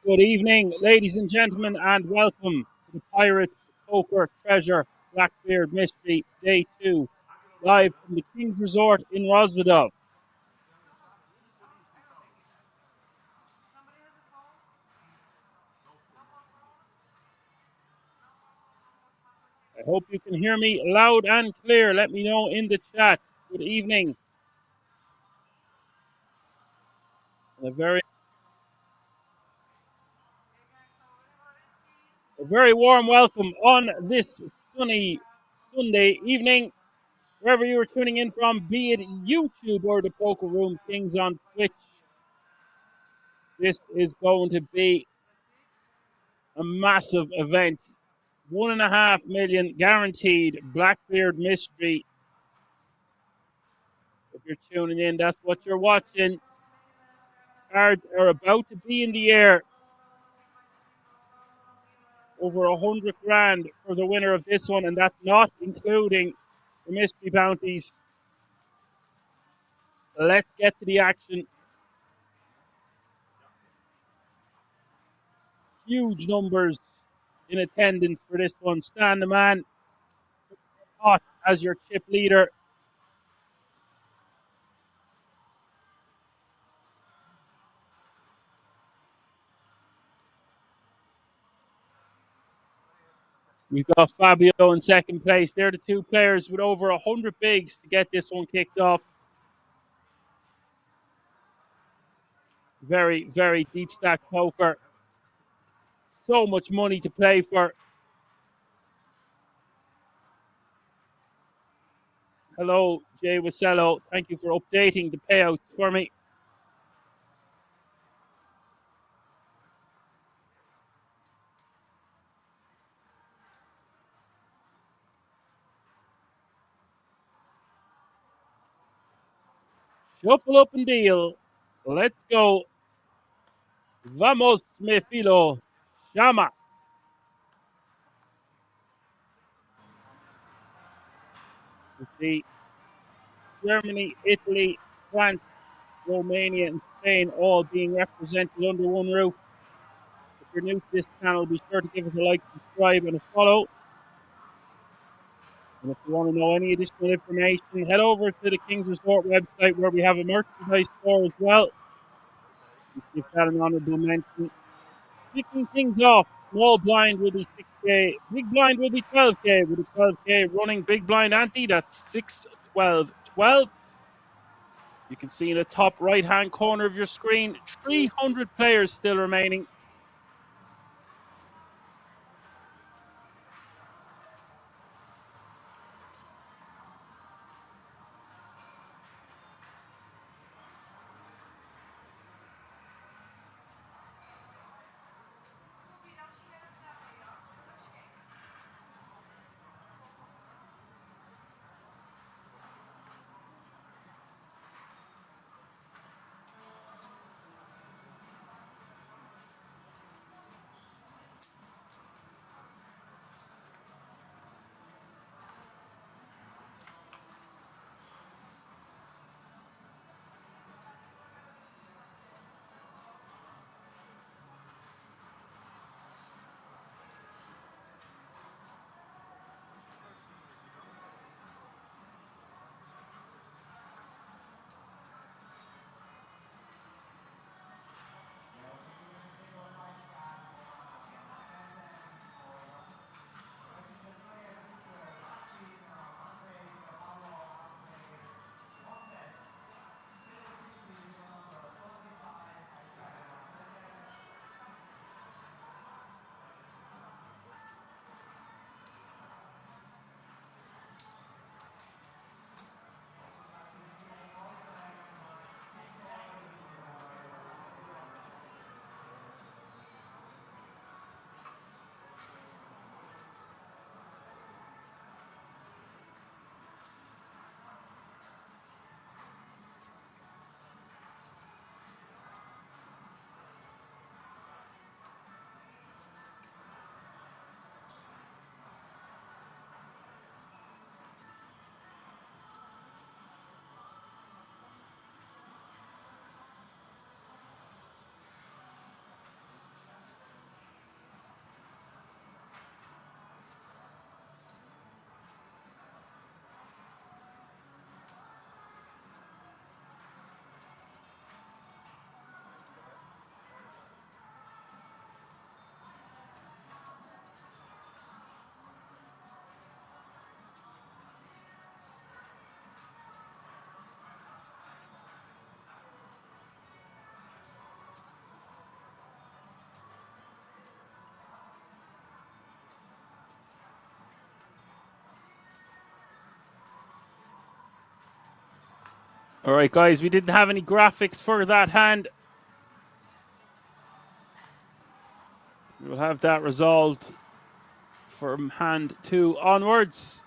Good evening, ladies and gentlemen, and welcome to the Pirates Poker Treasure Blackbeard Mystery Day 2, live from the King's Resort in Rosvedov. I hope you can hear me loud and clear. Let me know in the chat. Good evening. And a very warm welcome on this sunny Sunday evening, wherever you are tuning in from, be it YouTube or the Poker Room Kings on Twitch. This is going to be a massive event. 1.5 million guaranteed Blackbeard Mystery. If you're tuning in, that's what you're watching. Cards are about to be in the air. Over 100 grand for the winner of this one, and that's not including the mystery bounties. Let's get to the action. Huge numbers in attendance for this one. Stan the Man hot as your chip leader. We've got Fabio in second place. They're the two players with over 100 bigs to get this one kicked off. Very, very deep stack poker. So much money to play for. Hello, Jay Wasello. Thank you for updating the payouts for me. Shuffle up and deal. Let's go. Vamos, me filo. Shama. You see, Germany, Italy, France, Romania, and Spain all being represented under one roof. If you're new to this channel, be sure to give us a like, subscribe, and a follow. And if you want to know any additional information, head over to the King's Resort website where we have a merchandise store as well. Give that an honorable mention. Kicking things off, small blind will be 6K, big blind will be 12K, with a 12K running big blind ante. That's 6, 12, 12. You can see in the top right hand corner of your screen, 300 players still remaining. All right, guys, we didn't have any graphics for that hand. We'll have that resolved from hand 2 onwards.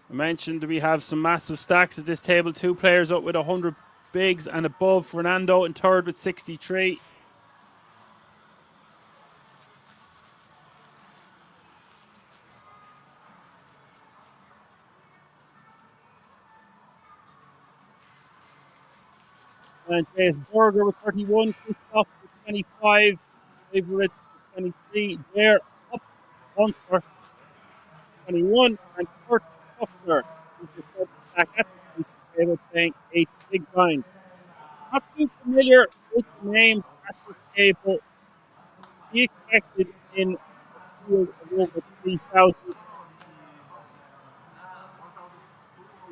I mentioned we have some massive stacks at this table. 2 players up with 100 bigs and above. Fernando in third with 63. And Jason Berger with 31. Kickoff with 25. Favorite with 23. There up Bunker 21. And Kurt Kuffner is the third stack at the table playing 8 big blinds. Not too familiar with the names at this table. He expected in a field of over 3,000.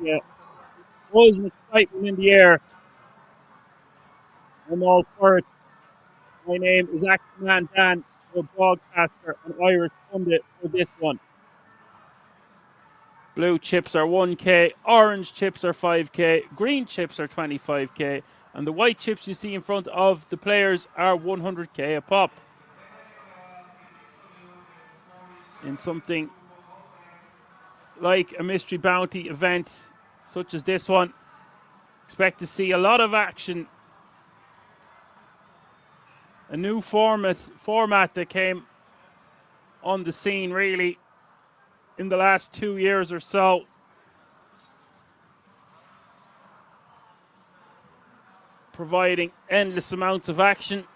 Yeah, was an excitement in the air. I'm all for it. My name is Axeman Dan, the broadcaster and Irish pundit for this one. Blue chips are 1k, orange chips are 5k, green chips are 25k, and the white chips you see in front of the players are 100k a pop. In something like a mystery bounty event such as this one, expect to see a lot of action. A new format that came on the scene really in the last 2 years or so. Providing endless amounts of action.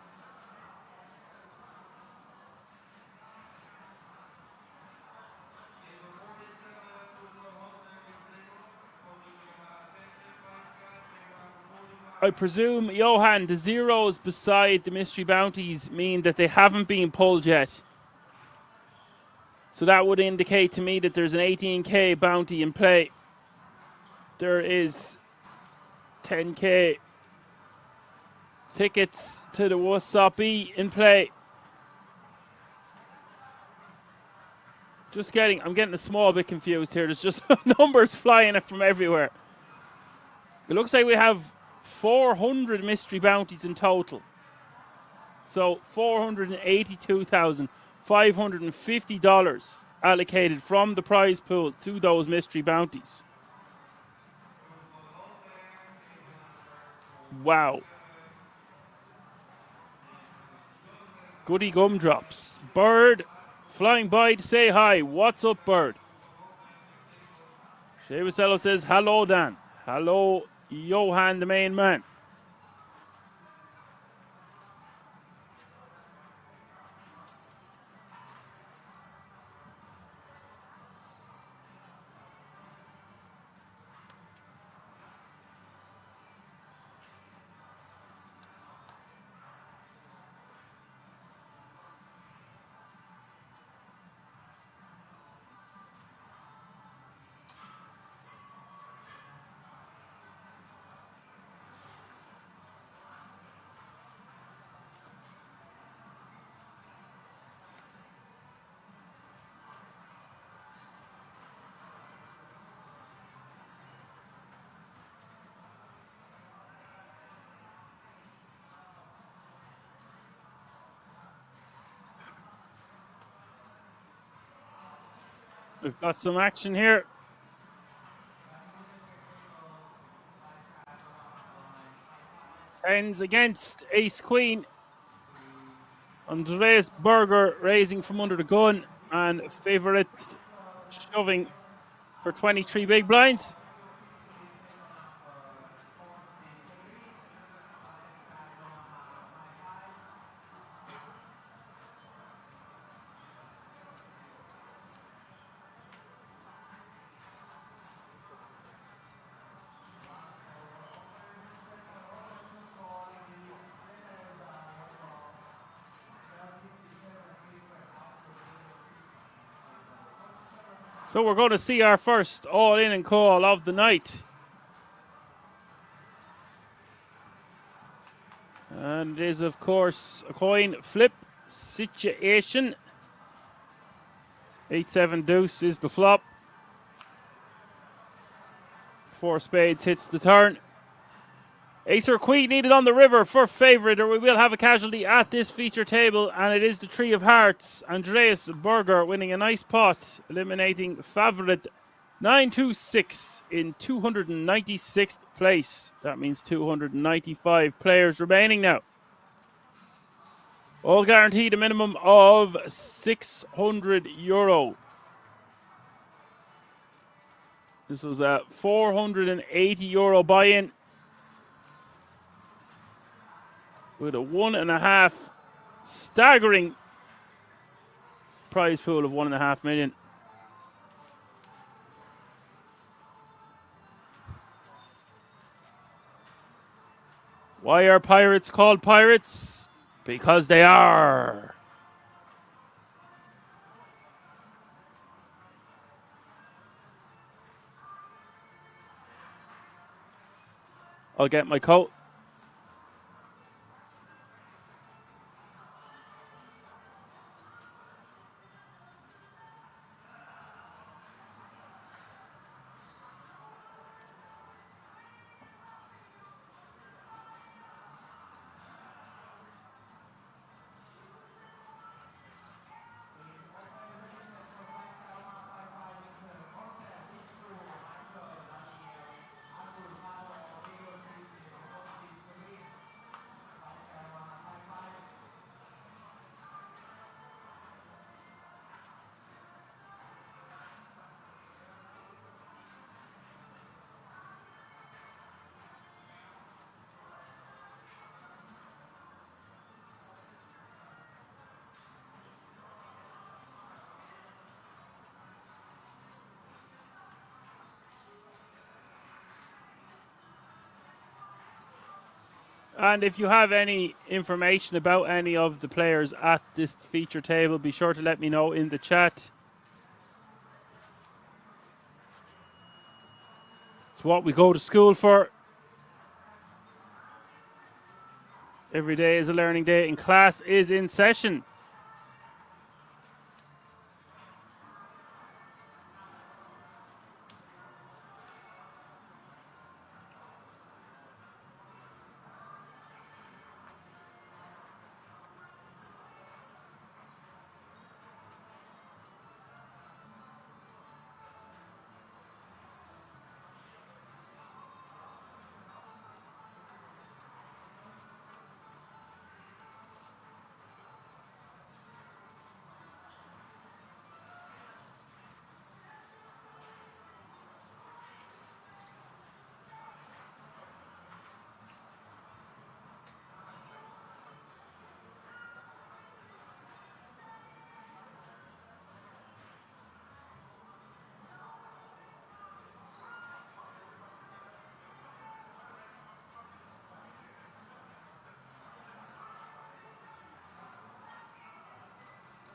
I presume, Johan, the zeros beside the mystery bounties mean that they haven't been pulled yet. So that would indicate to me that there's an 18k bounty in play. There is 10k tickets to the WSOP in play. I'm getting a small bit confused here. There's just numbers flying from everywhere. It looks like we have 400 mystery bounties in total. So $482,550 allocated from the prize pool to those mystery bounties. Wow. Goody gumdrops. Bird flying by to say hi. What's up, Bird? Shea Vasello says, hello, Dan. Hello, Johan, the main man. We've got some action here. Tens against Ace Queen. Andreas Berger raising from under the gun and favorite shoving for 23 big blinds. So we're going to see our first all-in and call of the night. And it is, of course, a coin flip situation. 8-7 deuce is the flop. 4 spades hits the turn. Ace or queen needed on the river for favourite, or we will have a casualty at this feature table, and it is the Three of Hearts. Andreas Berger winning a nice pot, eliminating favourite 926 in 296th place. That means 295 players remaining now. All guaranteed a minimum of €600. This was a €480 buy-in with a 1.5 staggering prize pool of 1.5 million. Why are pirates called pirates? Because they are. I'll get my coat. And if you have any information about any of the players at this feature table, be sure to let me know in the chat. It's what we go to school for. Every day is a learning day and class is in session.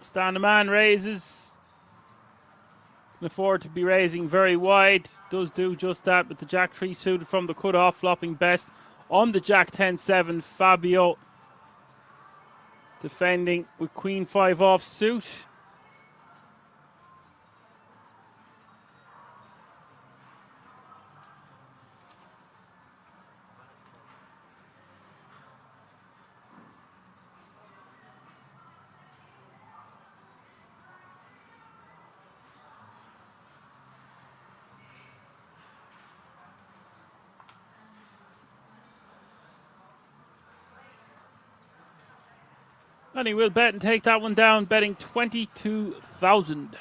Stand the man raises. Can afford to be raising very wide. Does do just that with the Jack 3 suited from the cutoff, flopping best on the Jack 10-7. Fabio defending with Queen 5 off suit. And he will bet and take that one down, betting 22,000.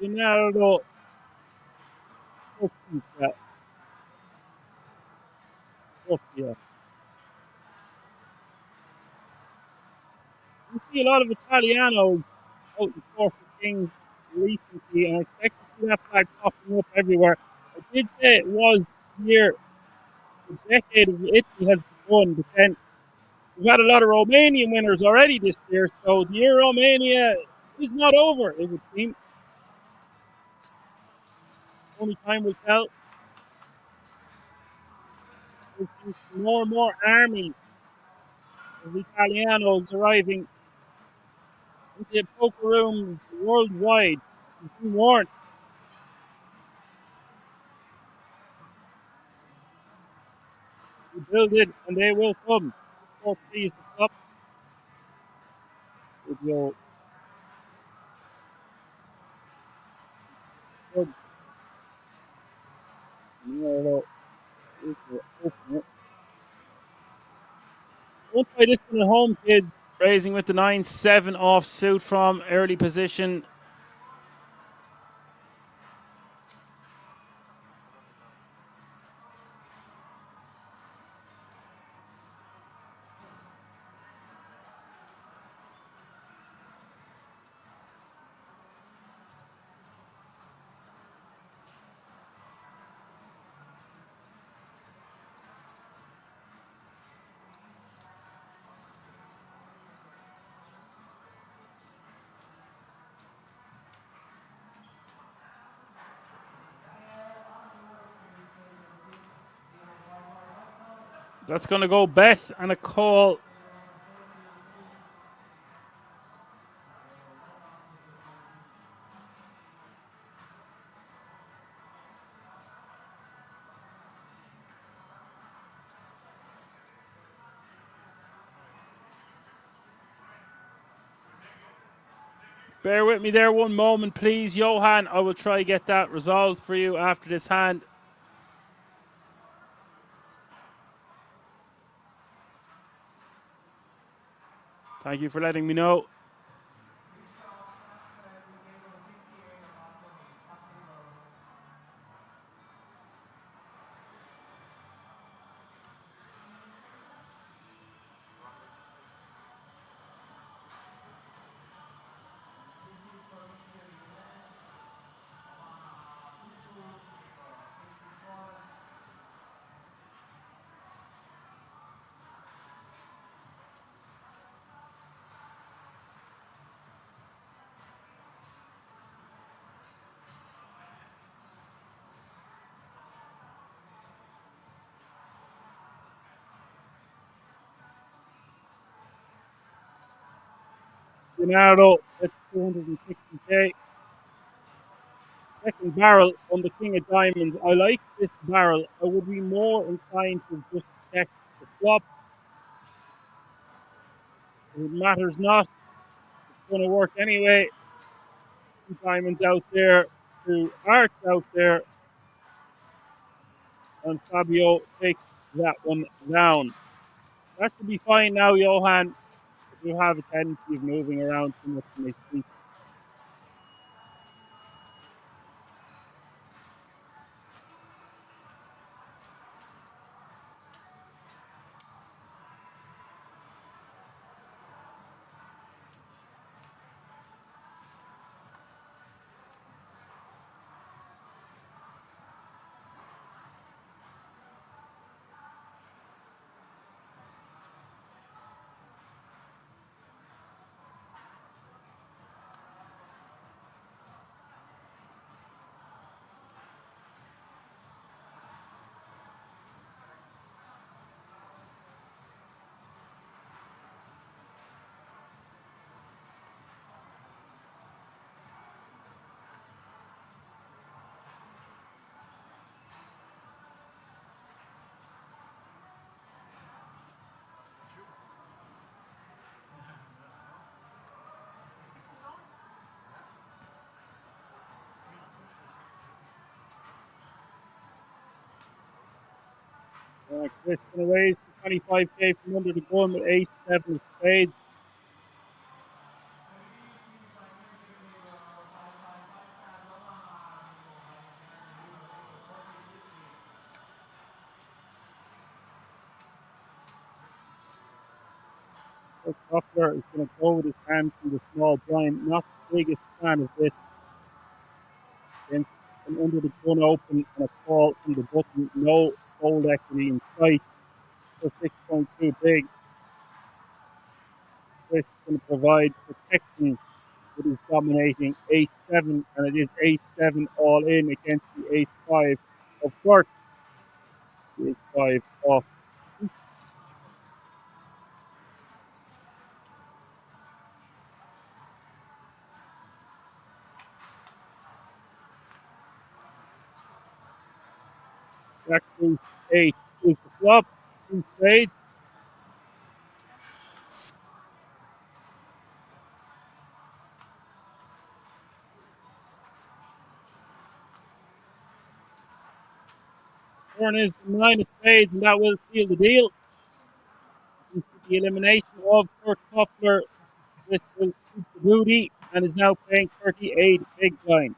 Gennaro. Sofia. You see a lot of Italianos out in Corfu Kings recently, and I expect to see that flag popping up everywhere. I did say it was the decade of Italy has begun, but then we've had a lot of Romanian winners already this year, so the year Romania is not over, it would seem. Only time will tell. There's more and more armies of Italianos arriving into poker rooms worldwide. Be warned. We build it and they will come. Please stop. Good. Don't try this one at home, kids. Raising with the 9-7 offsuit from early position. That's going to go bet and a call. Bear with me there one moment, please, Johan. I will try to get that resolved for you after this hand. Thank you for letting me know. Gennaro at 260k. Second barrel on the King of Diamonds. I like this barrel. I would be more inclined to just check the flop. It matters not. It's going to work anyway. Two diamonds out there, two hearts out there. And Fabio takes that one down. That should be fine now, Johan. You have a tendency of moving around too much in my feet. Chris going to raise to 25k from under the gun with ace 7 of spades. The coupler is going to go with his hand from the small blind. Not the biggest fan of this. Against an under the gun open and a call from the button. No fold equity in sight. So 6.2 big. Chris is going to provide protection with his dominating ace-7, and it is ace-7 all in against the ace-5 of course. The ace-5 off. Jack deuce 8 is the flop. Two spades. Turn is the 9 of spades, and that will seal the deal. The elimination of Kurt Koppler. This will keep the booty and is now paying 38 big blind.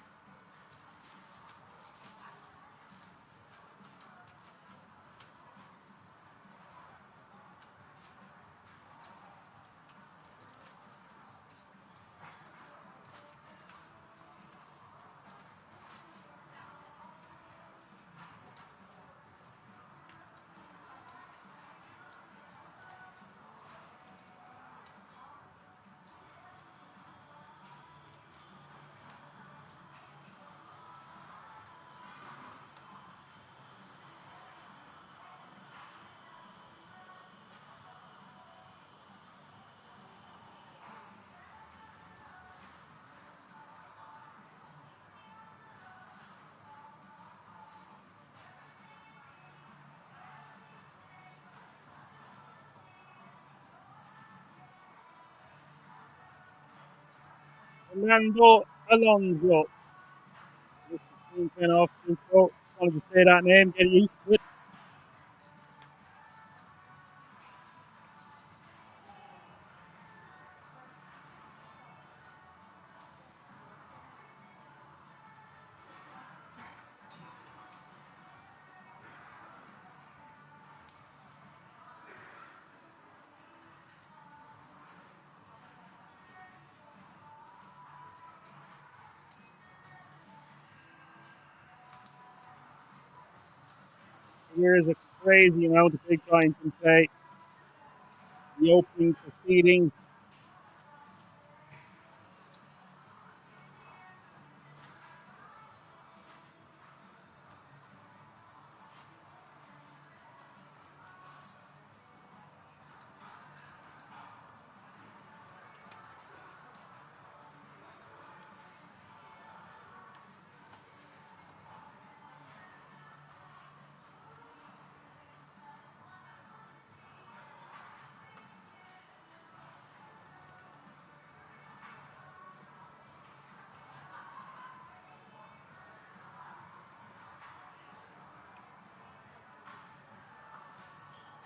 Fernando Alonso. This is 10 off intro. Wanted to say that name, get used to it. Here is a crazy amount of big blinds in play. The opening proceedings.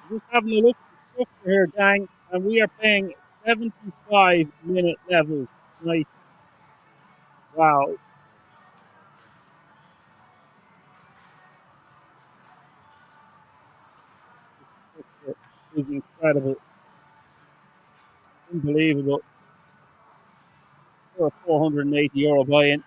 Just having a look at the structure here, gang, and we are playing 75-minute levels tonight. Wow. This structure is incredible. Unbelievable. For a €480 buy-in.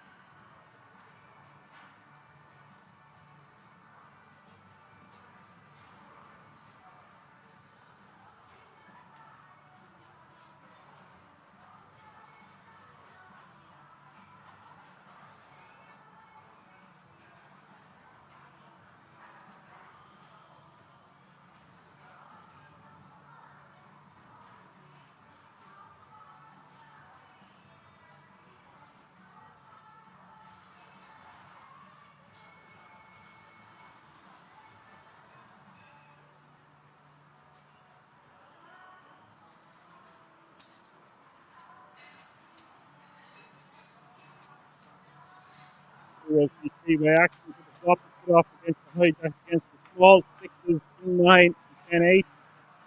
Will see three-way action to the flop, put off against the hijack against the small. Sixes, 2-9, and 10-8.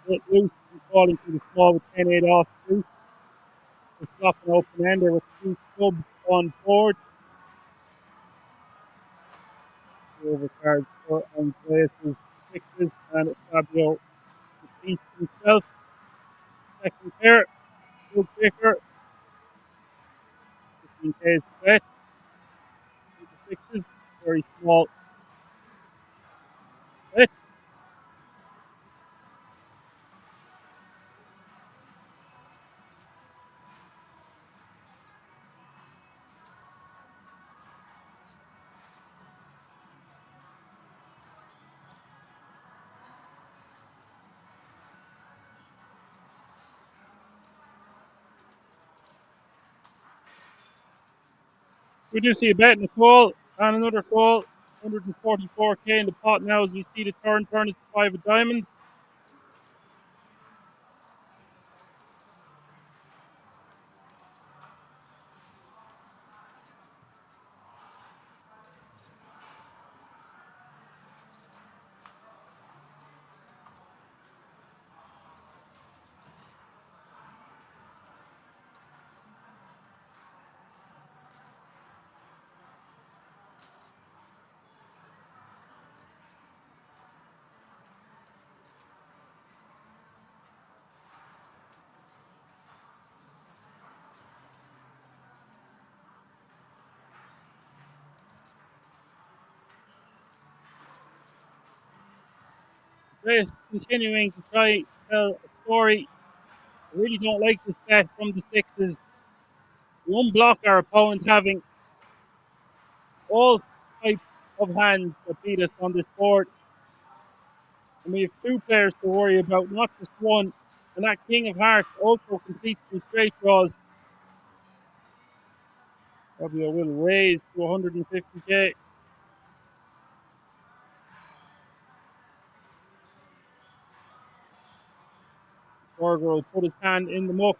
Split loose and falling to the small with 10-8 off two. The flop an open ender with two subs on board. Two overcards for Andreas's sixes and Fabio defeats himself. second pair, good kicker, 15k is the bet, the sixes, very small bet. We do see a bet and a call, and another call, 144k in the pot now as we see the turn is the five of diamonds. Chris continuing to try to tell a story. I really don't like this bet from the sixes. One block our opponent having all types of hands that beat us on this board. And we have two players to worry about, not just one. And that King of Hearts also completes some straight draws. Probably a little raise to 150k. Berger will put his hand in the muck.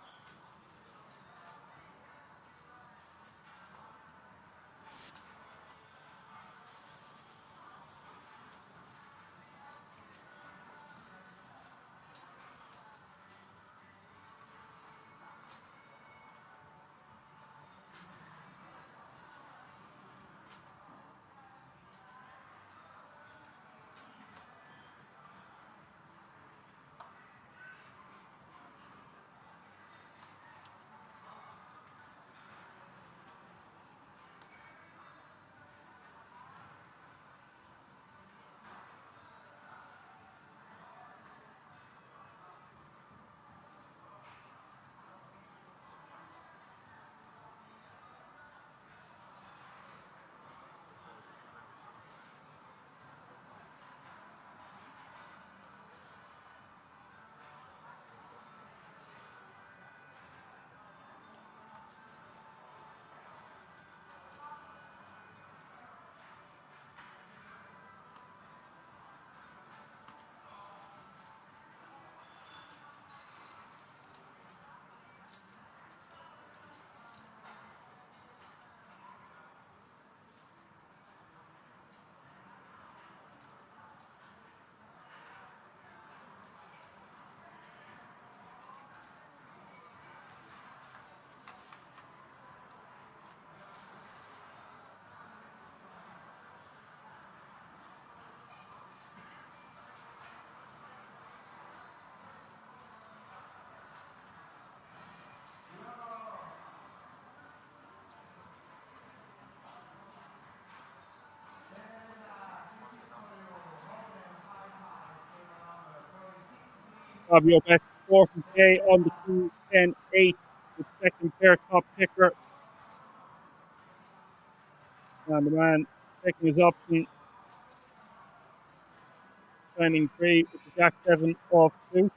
Fabio bet 40k on the 2, 10, 8 with second pair top kicker. And the man taking his option, signing 3 with the Jack 7 off 2.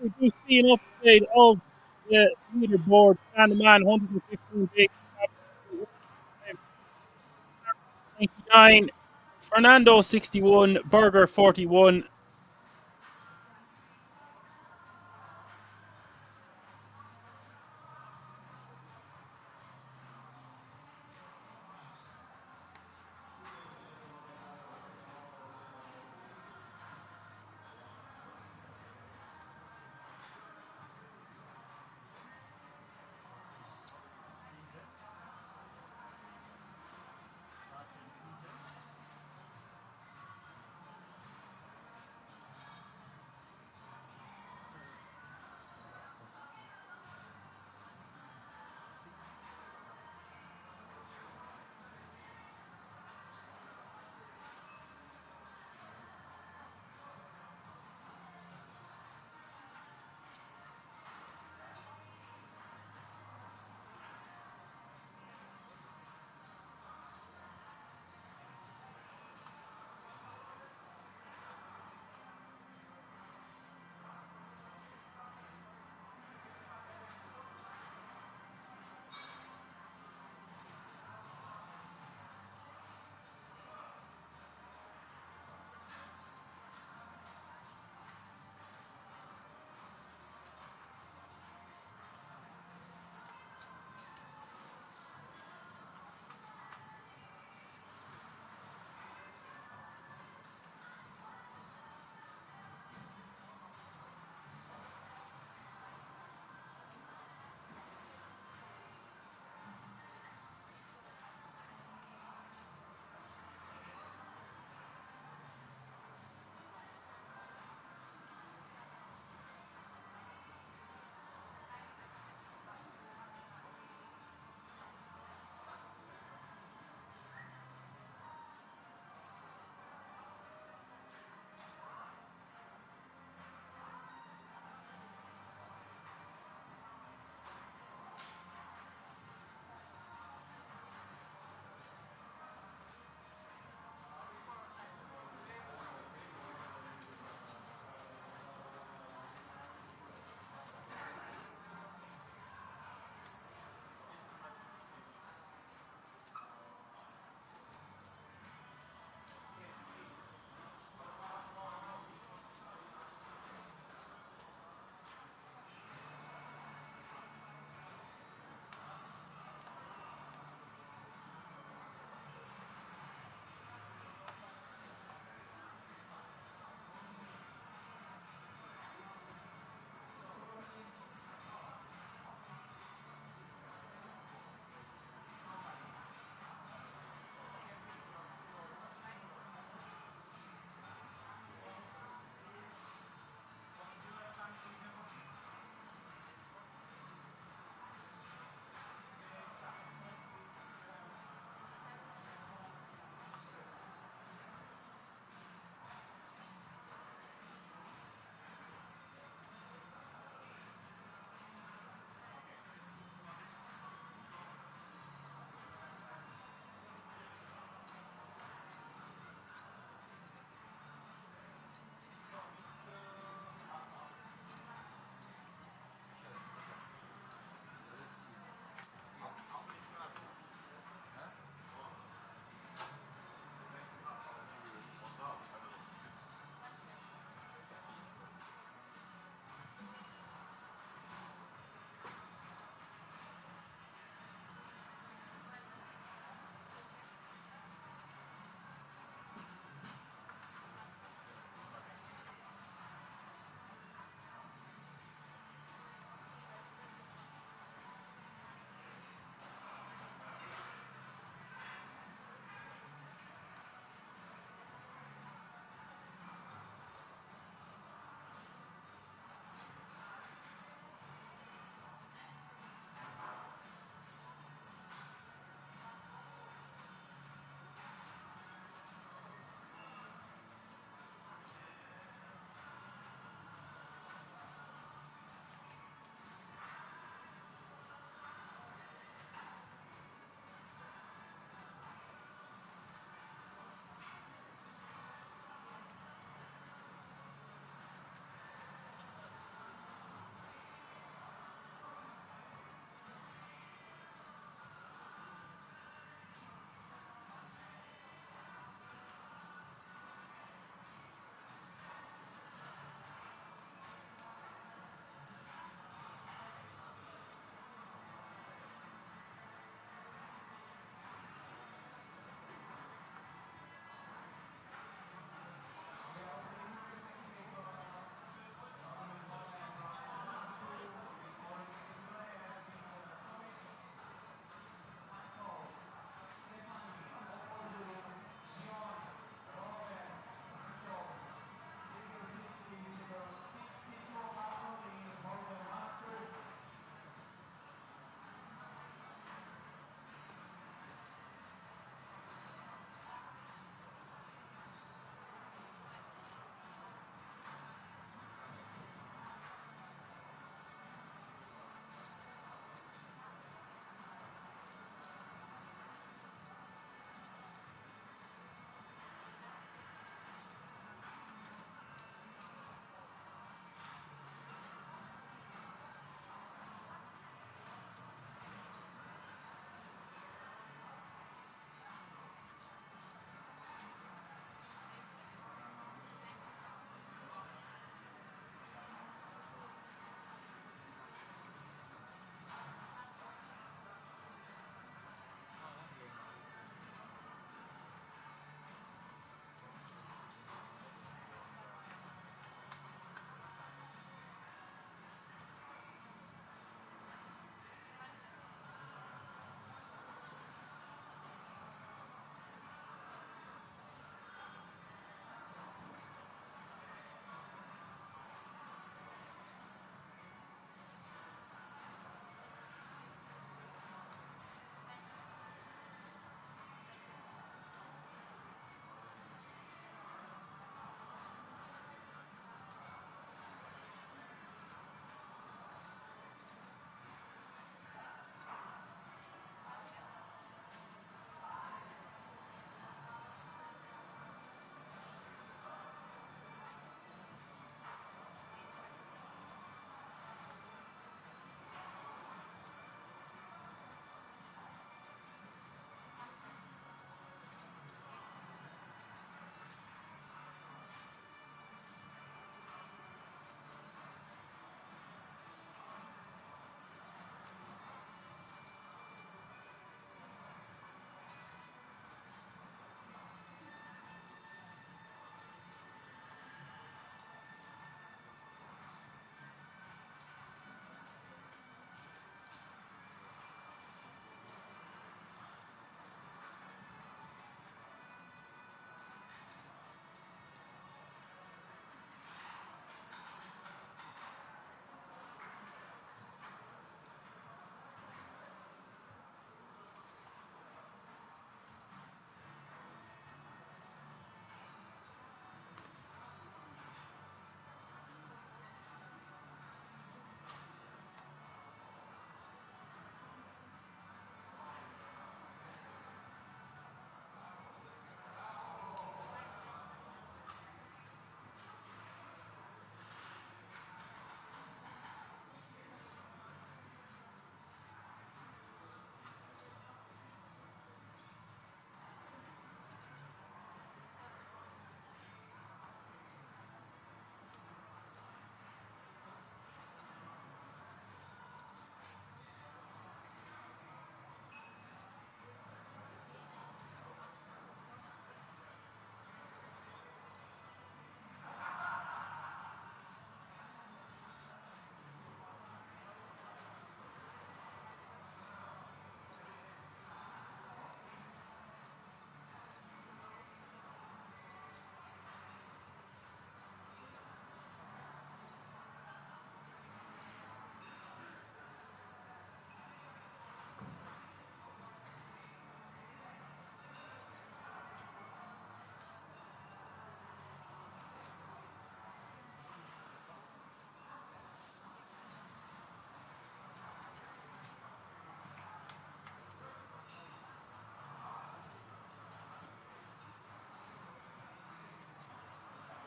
we do see an update of the leaderboard. Stan the man, 115 big, 99. Fernando 61, Burger 41.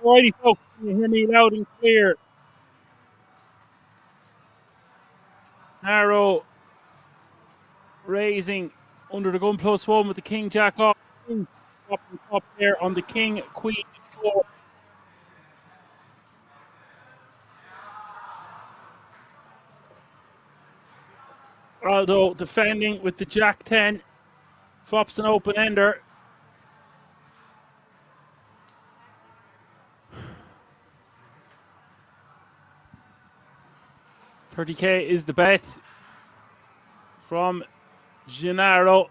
Alrighty, folks, can you hear me loud and clear? Narrow raising under the gun +1 with the king jack off. King dropping top there on the king queen 4. Aldo defending with the jack 10. Flops an open ender. $30K is the bet from Gennaro.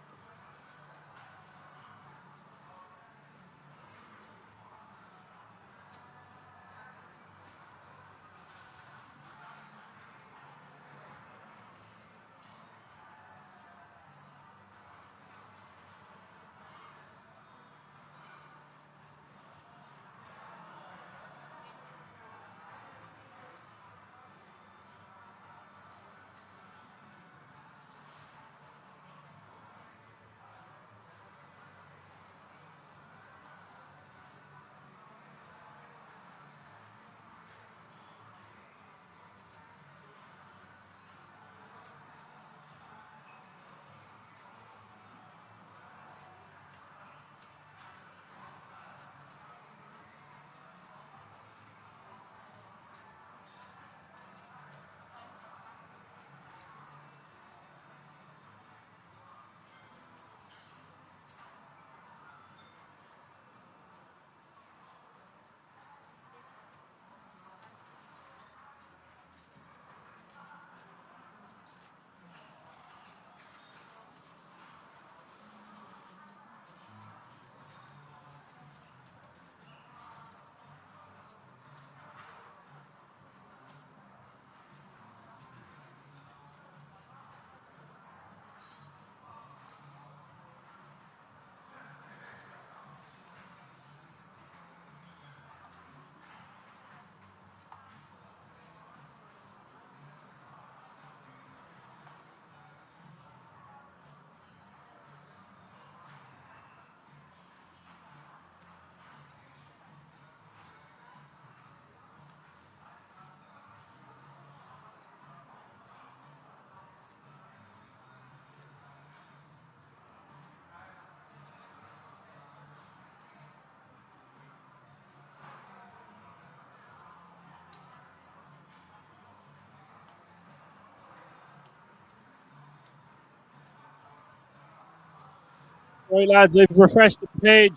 Right, lads, I've refreshed the page.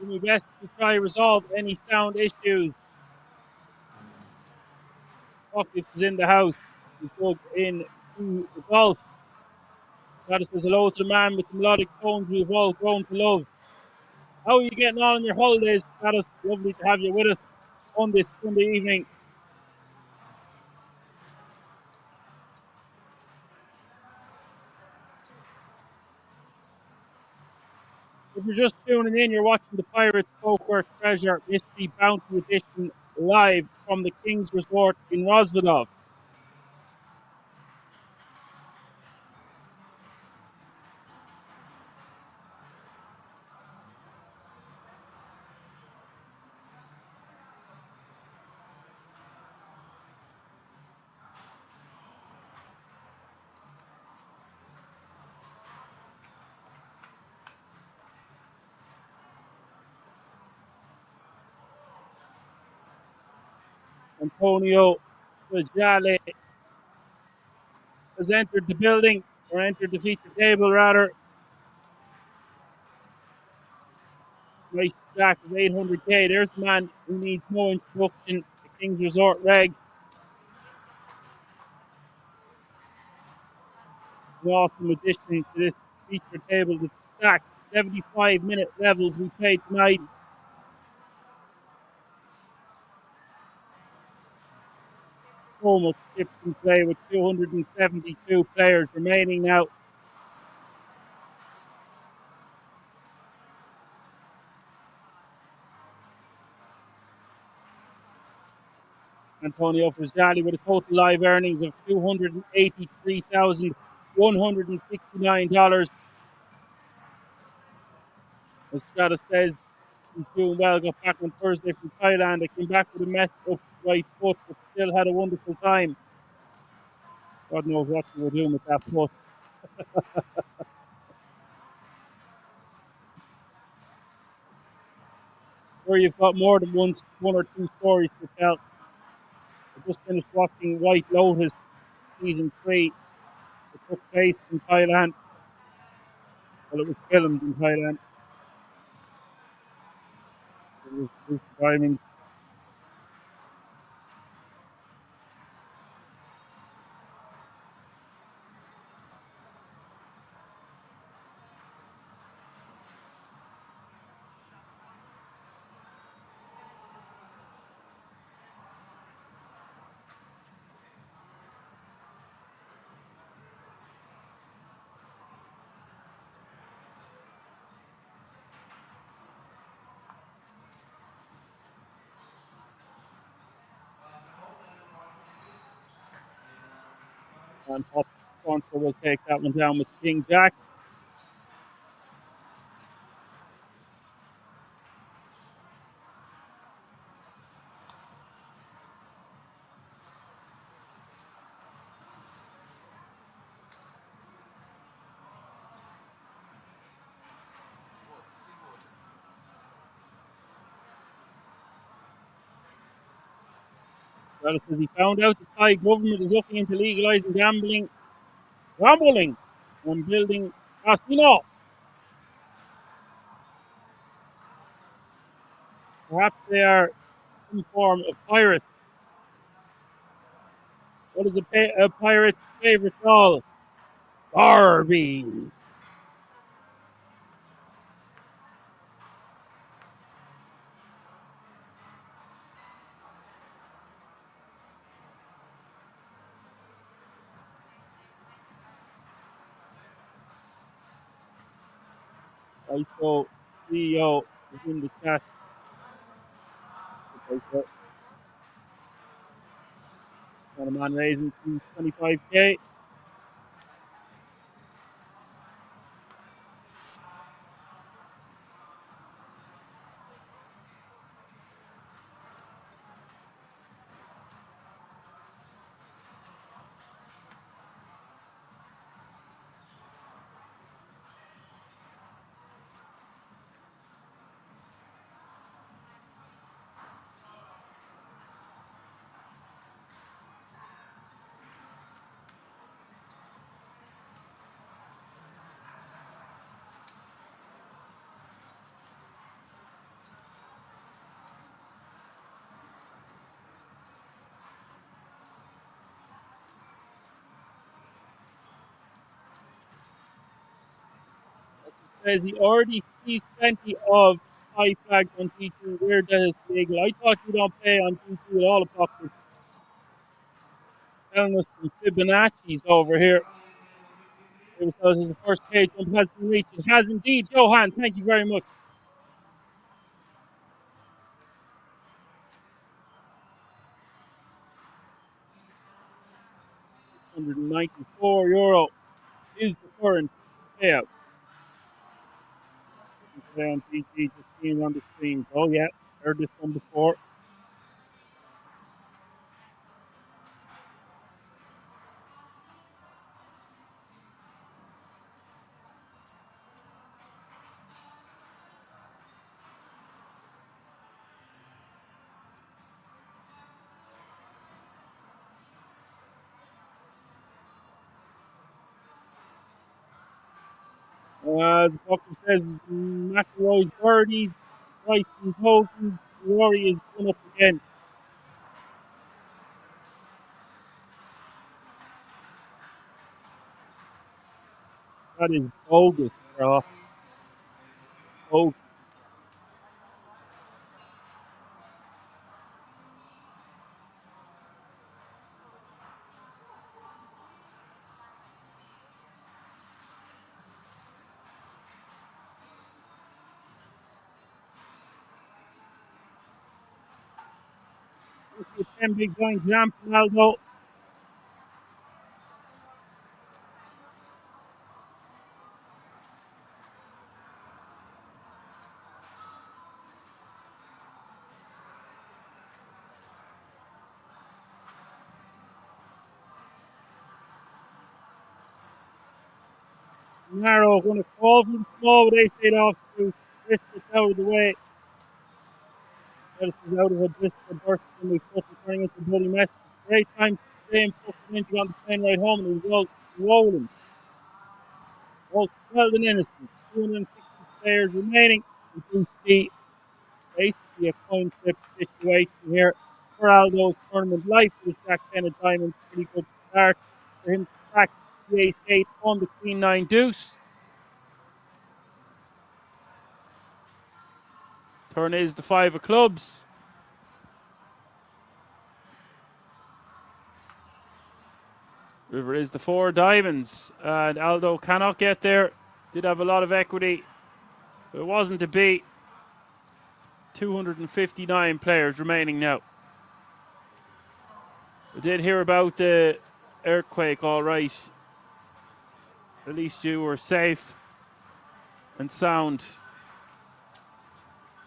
Do my best to try to resolve any sound issues. Buckets is in the house. He's plugged in to the golf. That says hello to the man with the melodic tones we've all grown to love. How are you getting on your holidays? That is lovely to have you with us on this Sunday evening. If you're just tuning in, you're watching the Pirates Poker Treasure Mystery Bounty Edition live from the King's Resort in Rosvedov. Antonio Fragale has entered the building, or entered the feature table rather. Nice stack of 800K. There's the man who needs no introduction. The King's Resort Reg. An awesome addition to this feature table. The stack 75-minute levels we played tonight. So much chips in play with 272 players remaining now. Antonio Frasali with a total live earnings of $283,169. As Strata says, He's doing well. Got back on Thursday from Thailand. I came back with a messed up right foot, but still had a wonderful time. God knows what you were doing with that foot. Sure, you've got more than one or two stories to tell. I just finished watching White Lotus season 3. It took place in Thailand. Well, it was filmed in Thailand. It was driving. And Hop Sponsor will take that one down with King Jack. Well, says he found out the Thai government is looking into legalizing gambling, and building casino. Perhaps they are some form of pirate. What is a pirate's favorite doll? Barbie. ISO CEO is in the chat. And a man raising 25k. Says he already sees plenty of high flags on G2 where that is legal. I thought you don't pay on G2 at all, Apocalypse. Telling us some Fibonacci's over here. It says his first page jump has been reached. It has indeed. Johan, thank you very much. 194 euro is the current payout. Today on GG, just seeing on the screen. Oh yeah, heard this one before. The doctor says McElroy's birdies, Bryson tokens, Rory is going up again. That is bogus, bro. Bogus. This is 10 big blind jam from Aldo. Narrow going to call from the small, but they stayed off to Chris gets out of the way. Ellis is out of a Bristol burst and we put turning into bloody mess. Great time to stay and put him into on the plane right home and he was rolling. All 12 and innocent. 260 players remaining. We do see basically a coin flip situation here for Aldo's tournament life. It was Jack 10 of diamonds. Pretty good start for him to crack the ace-8 on the queen 9 deuce. Turn is the 5 of clubs. River is the 4 diamonds. And Aldo cannot get there. Did have a lot of equity. But it wasn't to be. 259 players remaining now. We did hear about the earthquake, all right. At least you were safe and sound.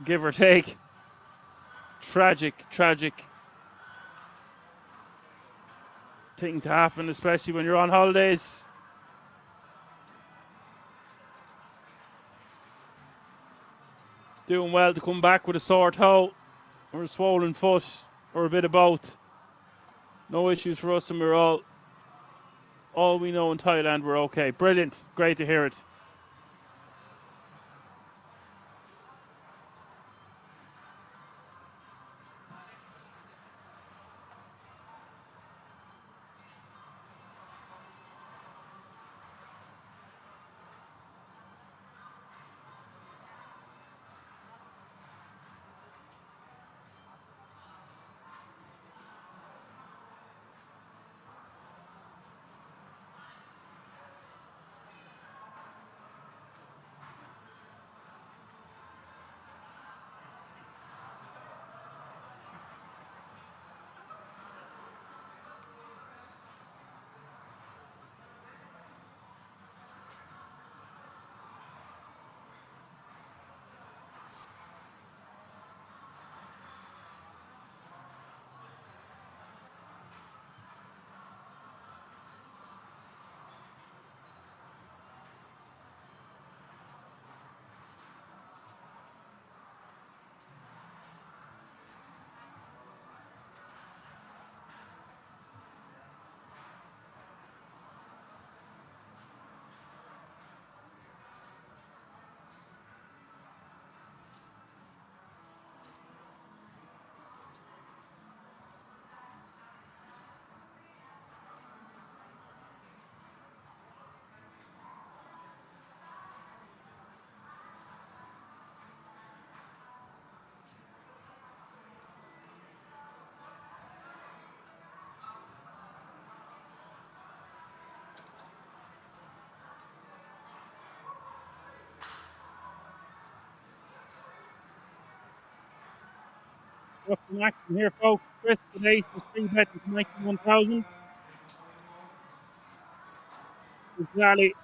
Give or take. Tragic, tragic thing to happen, especially when you're on holidays. Doing well to come back with a sore toe or a swollen foot or a bit of both. No issues for us, and we're all we know in Thailand, we're okay. Brilliant. Great to hear it. What's the action here, folks? Chris with ace is 3 betting to 91,000. Exactly.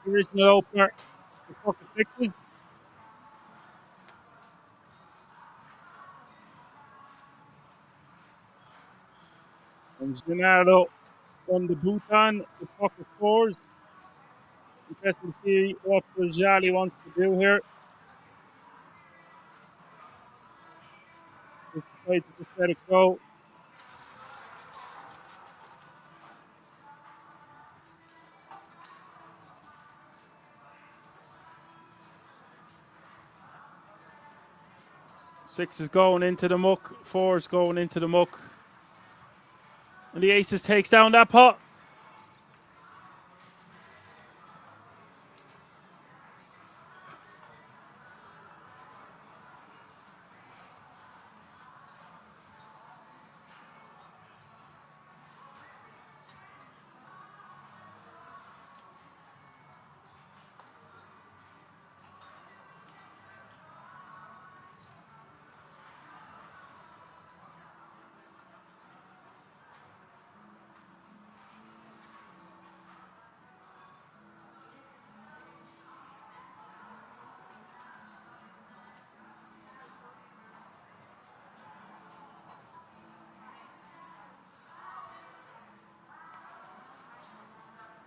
The original opener. The pocket sixes. And Gennaro on the Bhutan, the pocket fours. Interesting to see what Jali wants to do here. Just try to just let it go. Six is going into the muck. Four is going into the muck. And the aces takes down that pot.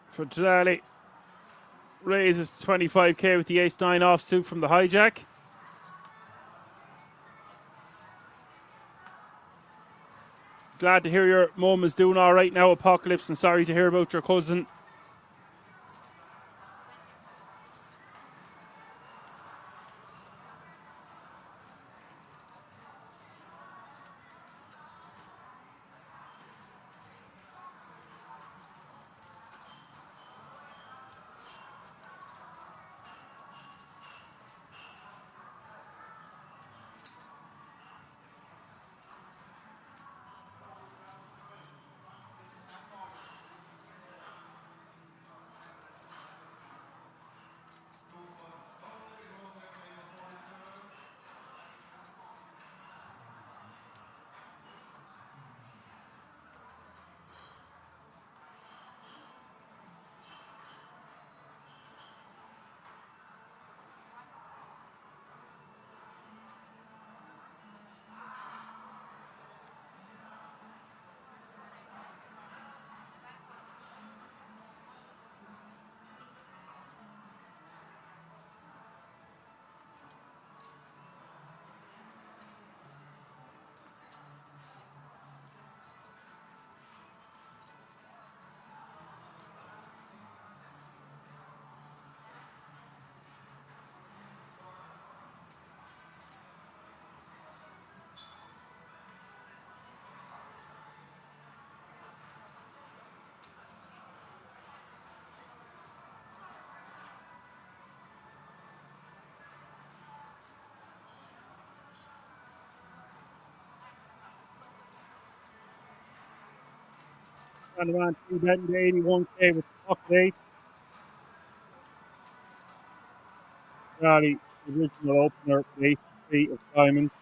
For Jali. raises 25k with the ace-9 offsuit from the hijack. Glad to hear your mum is doing all right now, Apocalypse, and sorry to hear about your cousin. And around 2 betting to 81k with pocket 8. Charlie, original opener, ace 3 of diamonds.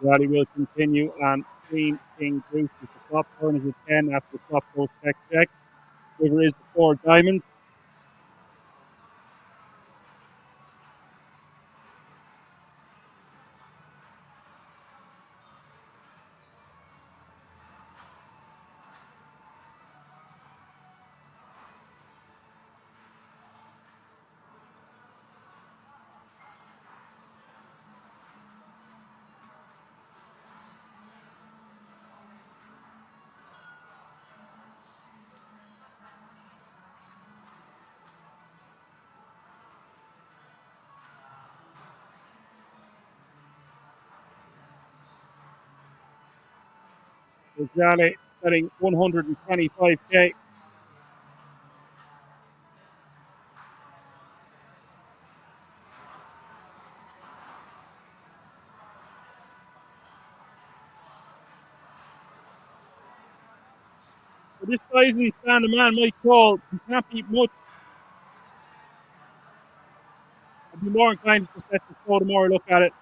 Charlie will continue, and Queen, King, Deuce is the flop. Turn is a 10 after the flop goes check. River is the 4 diamonds. So Charlie setting 125k. So this sizing stand, a man might call. He can't beat much. I'd be more inclined to just let the show tomorrow look at it.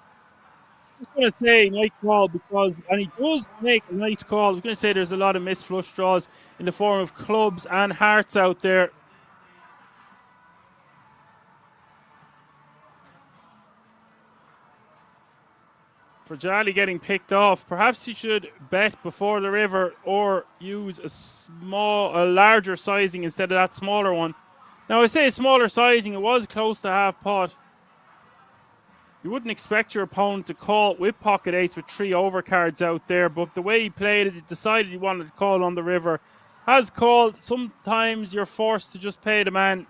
Just going to say might call because, and he does make a nice call. I was going to say there's a lot of missed flush draws in the form of clubs and hearts out there. For Jolly getting picked off, perhaps he should bet before the river or use a larger sizing instead of that smaller one. Now I say a smaller sizing, it was close to half pot. You wouldn't expect your opponent to call with pocket eights with 3 overcards out there, but the way he played it, he decided he wanted to call on the river. Has called. Sometimes you're forced to just pay the man,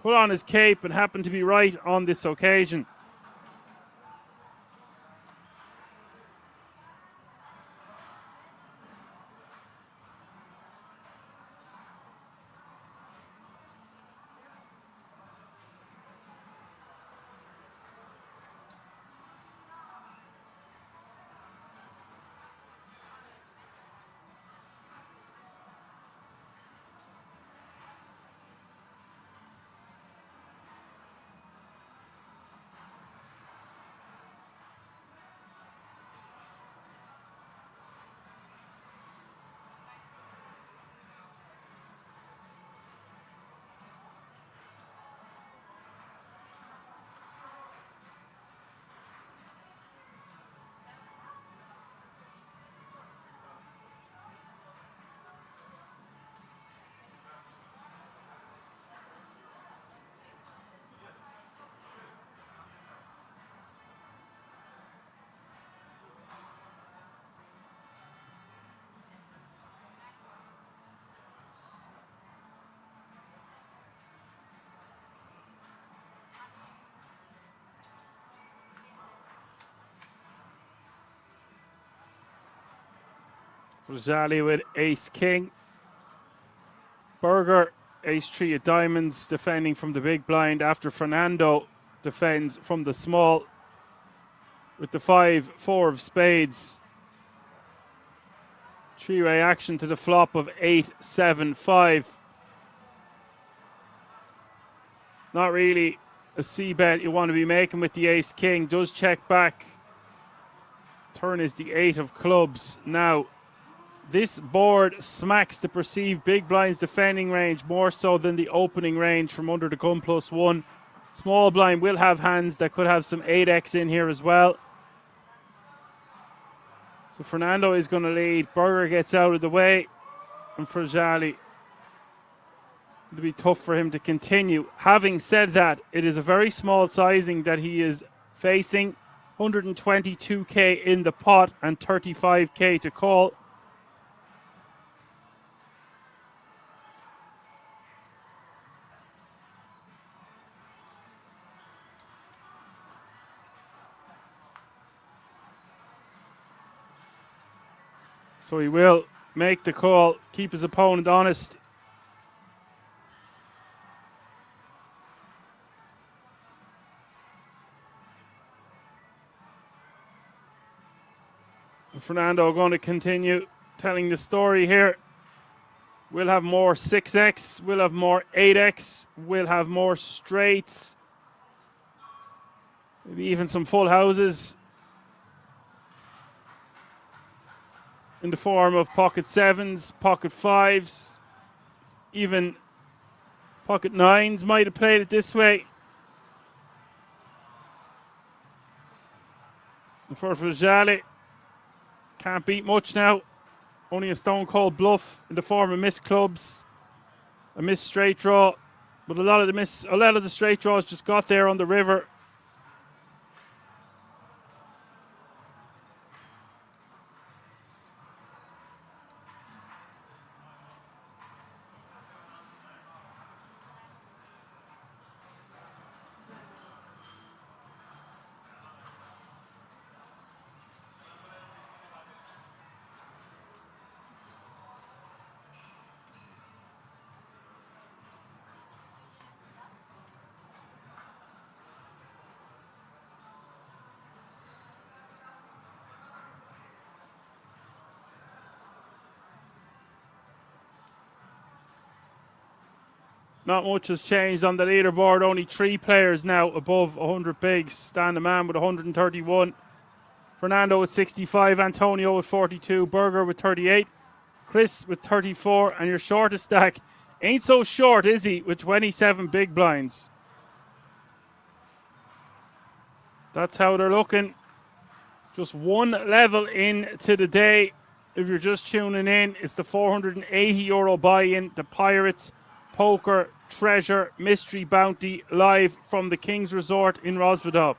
put on his cape, and happen to be right on this occasion. Rajali with ace king. Berger, ace three of diamonds, defending from the big blind after Fernando defends from the small with the 5-4 of spades. Three-way action to the flop of 8-7-5. Not really a C bet you want to be making with the ace king. Does check back. Turn is the 8 of clubs. Now, this board smacks the perceived big blind's defending range more so than the opening range from under the gun +1. Small blind will have hands that could have some 8x in here as well. So Fernando is going to lead. Berger gets out of the way. And Frajali, it'll be tough for him to continue. Having said that, it is a very small sizing that he is facing. 122k in the pot and 35k to call. So he will make the call, keep his opponent honest. Fernando going to continue telling the story here. We'll have more 6x, we'll have more 8x, we'll have more straights, maybe even some full houses in the form of pocket 7s, pocket 5s, even pocket 9s might have played it this way. And for Frajali, can't beat much now. Only a stone cold bluff in the form of missed clubs, a missed straight draw, but a lot of the straight draws just got there on the river. Not much has changed on the leaderboard. Only 3 players now above 100 bigs. Stan the Man with 131. Fernando with 65. Antonio with 42. Berger with 38. Chris with 34. And your shortest stack ain't so short, is he? With 27 big blinds. That's how they're looking. Just one level into the day. If you're just tuning in, it's the €480 buy-in. The Pirates Poker Treasure Mystery Bounty live from the King's Resort in Rosvedov.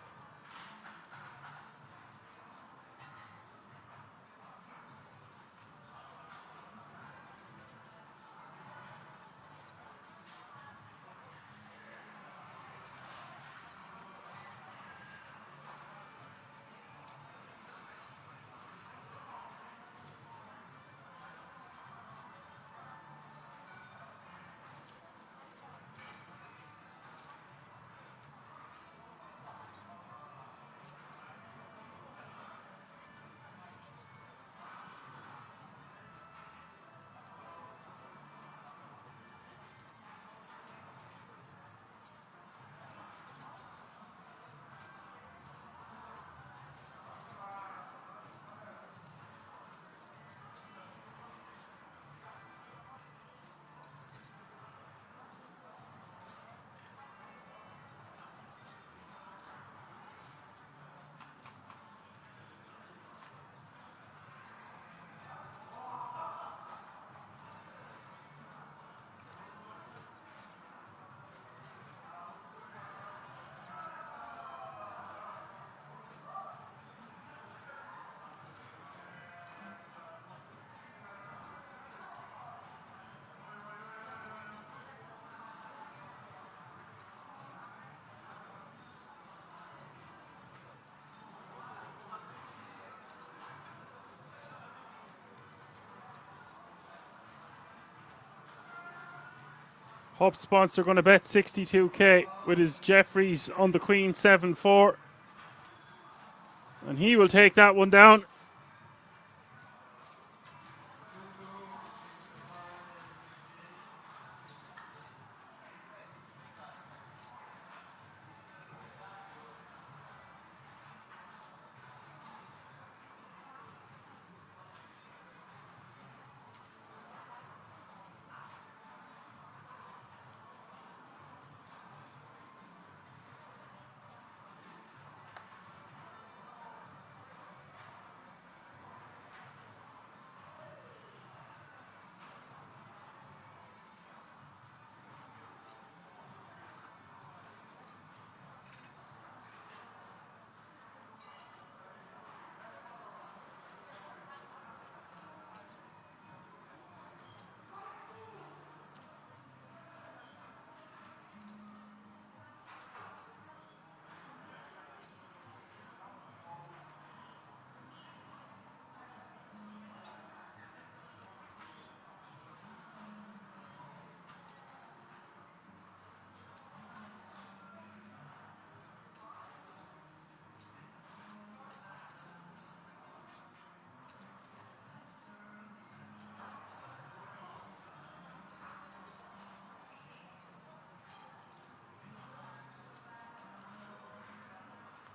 Hub sponsor going to bet 62k with his Jeffries on the Queen 7-4. And he will take that one down.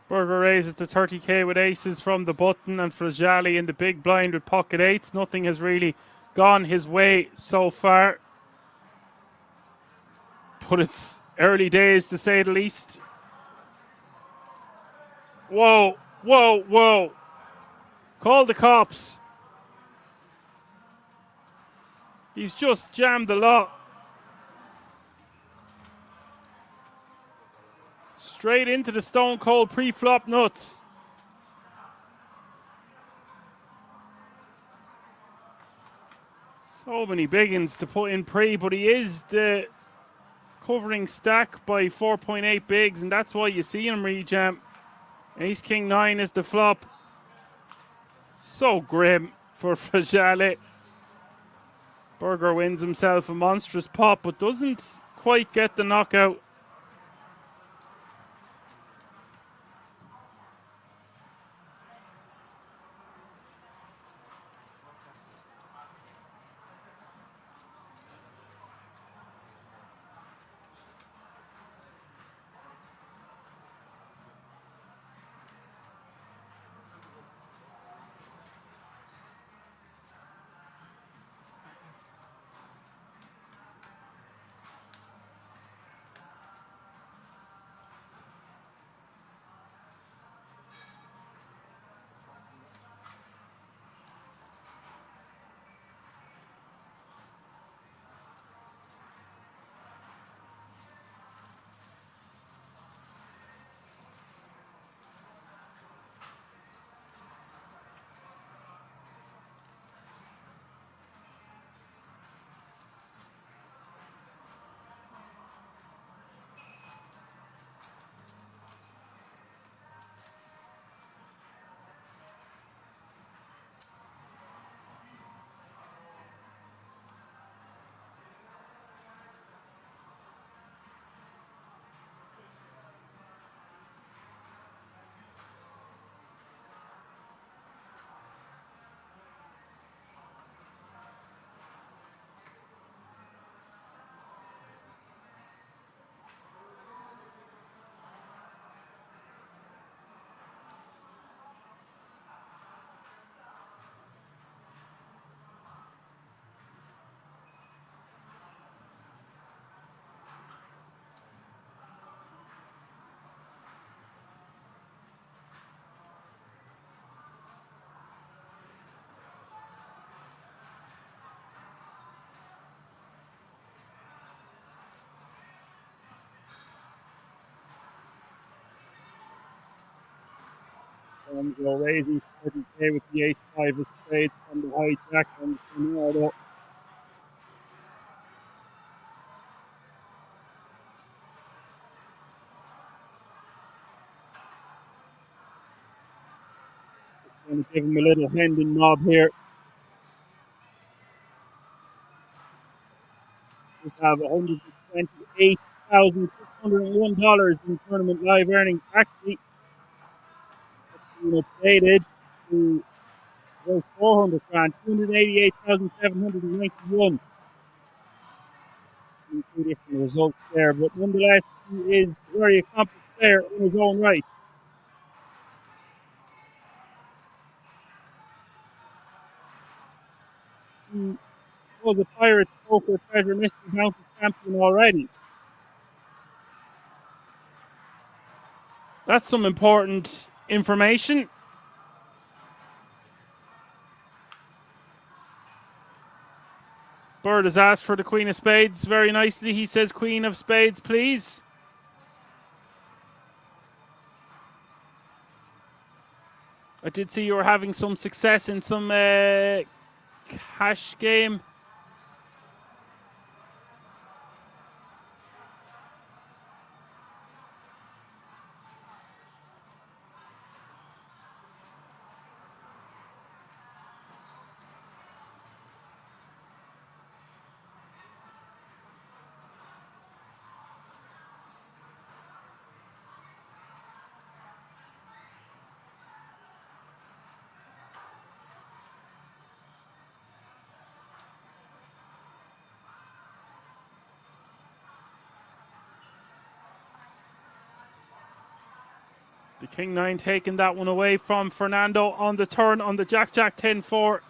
Berger raises to 30k with aces from the button, and Fragile in the big blind with pocket eights. Nothing has really gone his way so far, but it's early days to say the least. Whoa, whoa, whoa. Call the cops. He's just jammed the lot. Straight into the stone cold pre-flop nuts. So many biggins to put in pre, but he is the covering stack by 4.8 bigs, and that's why you see him rejam. Ace King 9 is the flop. So grim for Fragile. Berger wins himself a monstrous pot, but doesn't quite get the knockout. We're raising 30k with the H5 of spades from the hijack and the Sonoro. Going to give him a little hand and knob here. Just have 100% $8,601 in tournament live earnings. Actually, updated to about 400 grand, 288,791. Two different results there, but nonetheless, he is a very accomplished player in his own right. He was a Pirates Poker Treasure Mystery Bounty champion already. That's some important information. Bird has asked for the Queen of Spades very nicely. He says, Queen of Spades, please. I did see you were having some success in some cash game. The King 9 taking that one away from Fernando on the turn on the Jack-Jack 10-4.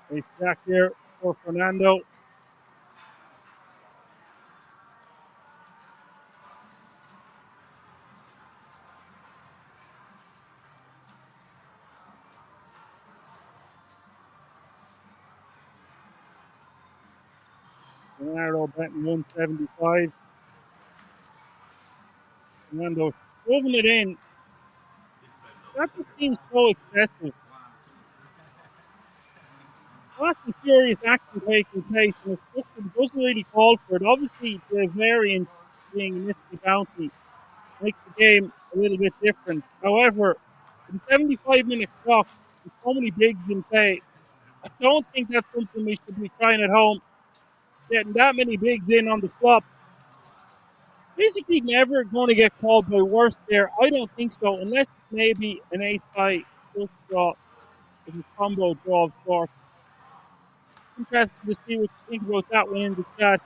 Ace Jack here for Fernando. Fernando betting 175. Fernando shoving it in. That just seems so excessive. Lots of serious action taking place, and the structure doesn't really call for it. Obviously, the variance being a mystery bounty makes the game a little bit different. However, in 75-minute clock, There's so many bigs in play. I don't think that's something we should be trying at home. Getting that many bigs in on the flop. Basically never going to get called by worst there. I don't think so, unless it's maybe an ace high flush draw with a combo draw of sorts. Interested to see what you think about that one in the chat.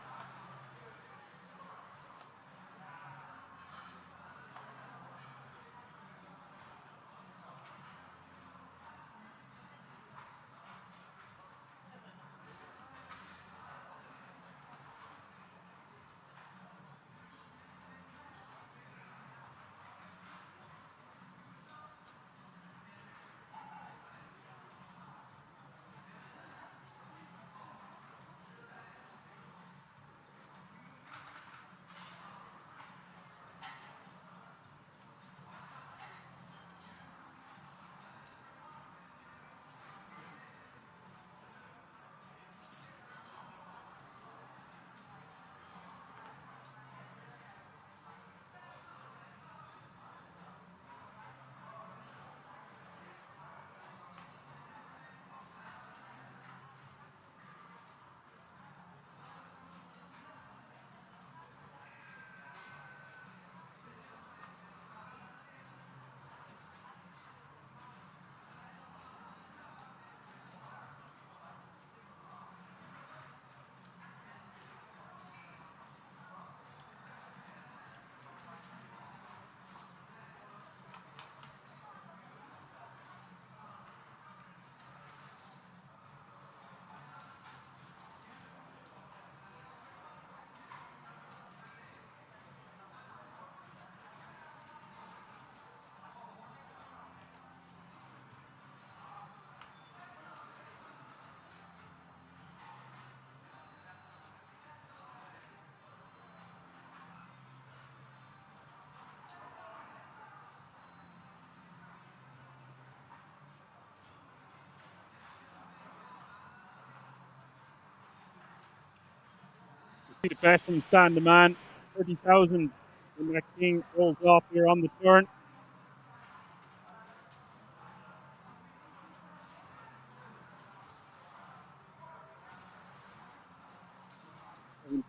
See the bet from Stan the Man, 30,000 when that king rolls off here on the turn.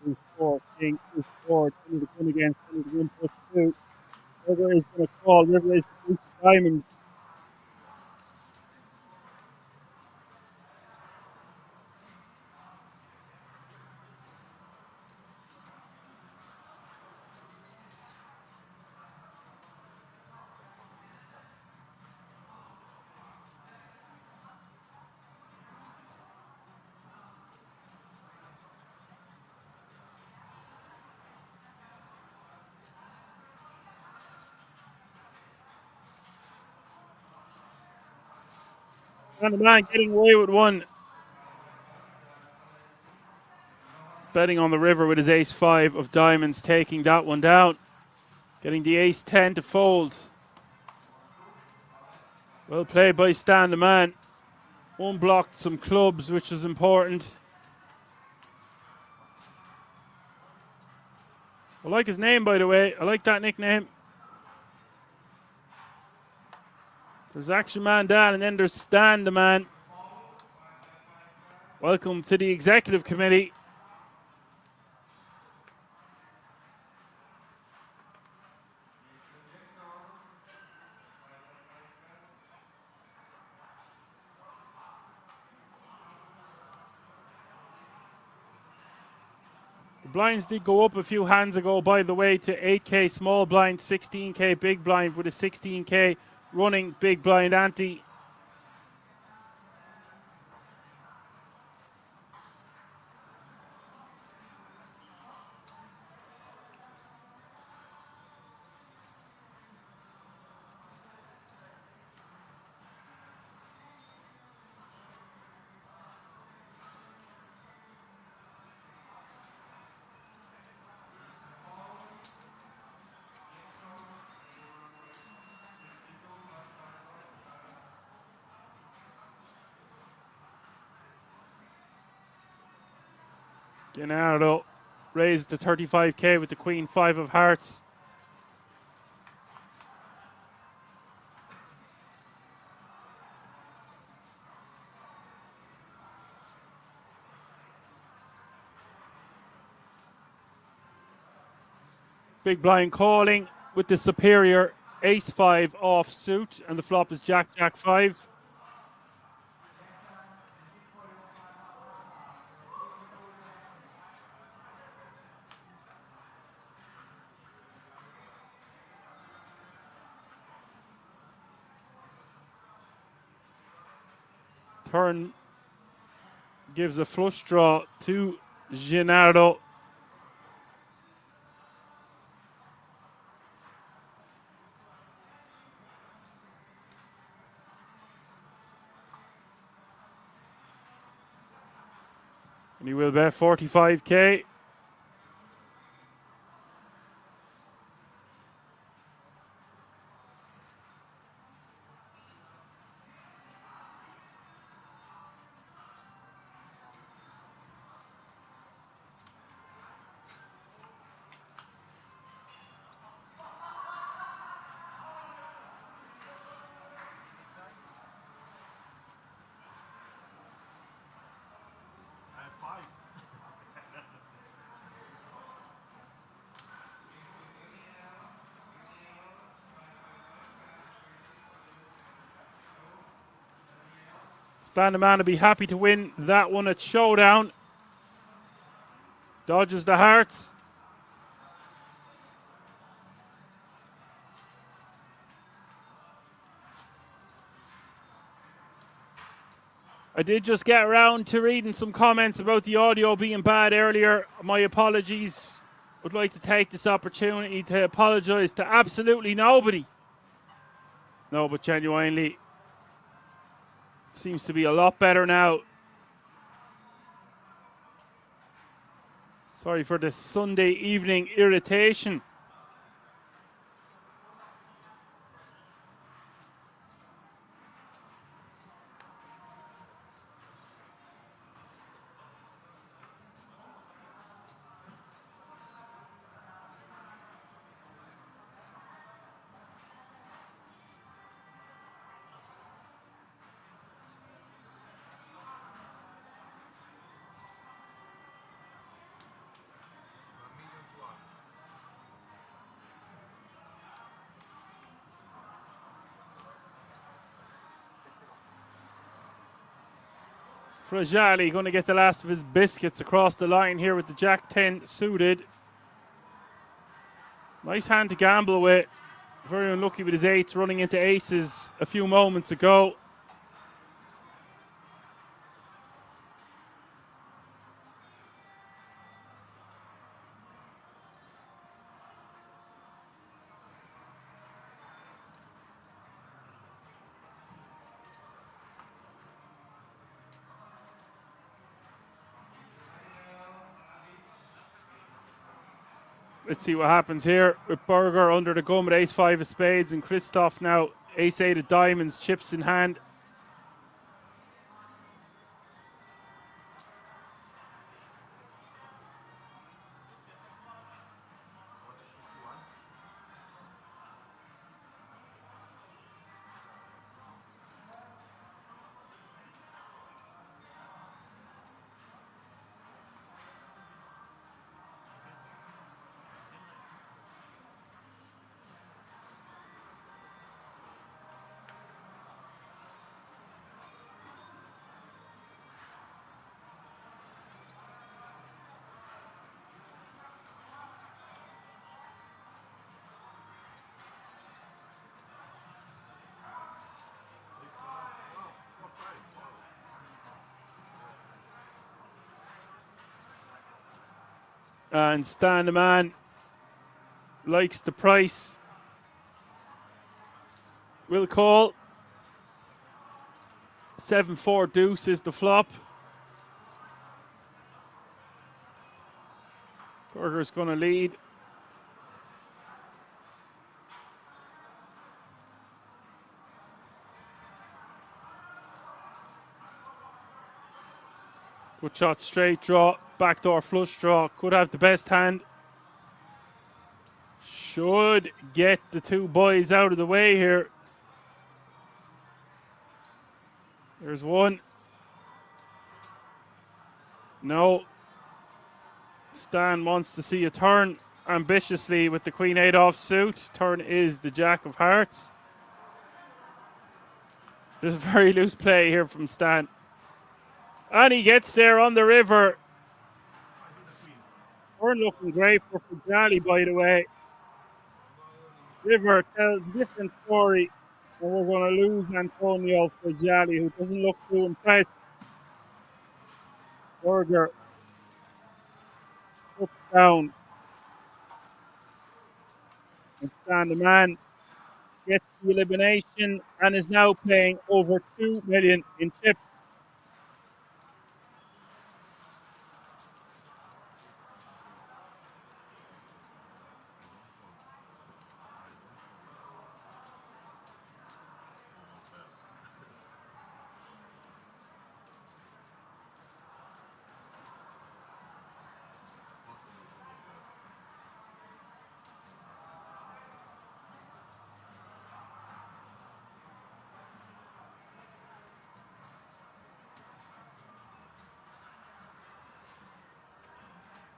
Two, four, king, two, four, 20 to 1 against 20 to 1 plus 2. River is going to call. River is the diamond. And the man getting away with one. Betting on the river with his ace-5 of diamonds, taking that one down. Getting the ace-10 to fold. Well played by Stan the Man. Unblocked some clubs, which was important. I like his name, by the way. I like that nickname. There's Action Man Dan, and then there's Stan the Man. Welcome to the executive committee. The blinds did go up a few hands ago, by the way, to 8k small blind, 16k big blind, with a 16k running big blind ante. Gennaro raised to 35k with the Queen 5 of hearts. Big blind calling with the superior ace-5 off suit, and the flop is jack-jack-5. Turn gives a flush draw to Gennaro. And he will bet 45k. Stand the man to be happy to win that one at Showdown. Dodges the hearts. I did just get around to reading some comments about the audio being bad earlier. My apologies. Would like to take this opportunity to apologize to absolutely nobody. No, but genuinely, seems to be a lot better now. Sorry for the Sunday evening irritation. Fragile going to get the last of his biscuits across the line here with the Jack 10 suited. Nice hand to gamble with. Very unlucky with his eights running into aces a few moments ago. Let's see what happens here with Berger under the gun with ace-5 of spades, and Christoph now ace-8 of diamonds, chips in hand. And Stan the man likes the price. Will call. 7-4 deuce is the flop. Berger's going to lead. Good shot, straight draw, backdoor flush draw. Could have the best hand. Should get the two boys out of the way here. There's one. No. Stan wants to see a turn. ambitiously with the Queen 8 offsuit. Turn is the Jack of Hearts. There's a very loose play here from Stan. And he gets there on the river. Turn looking great for Jolly, by the way. River tells a different story. And we're going to lose Antonio Fraggiali, who doesn't look too impressed. Berger puts down. And Stan the man gets the elimination and is now paying over 2 million in chips.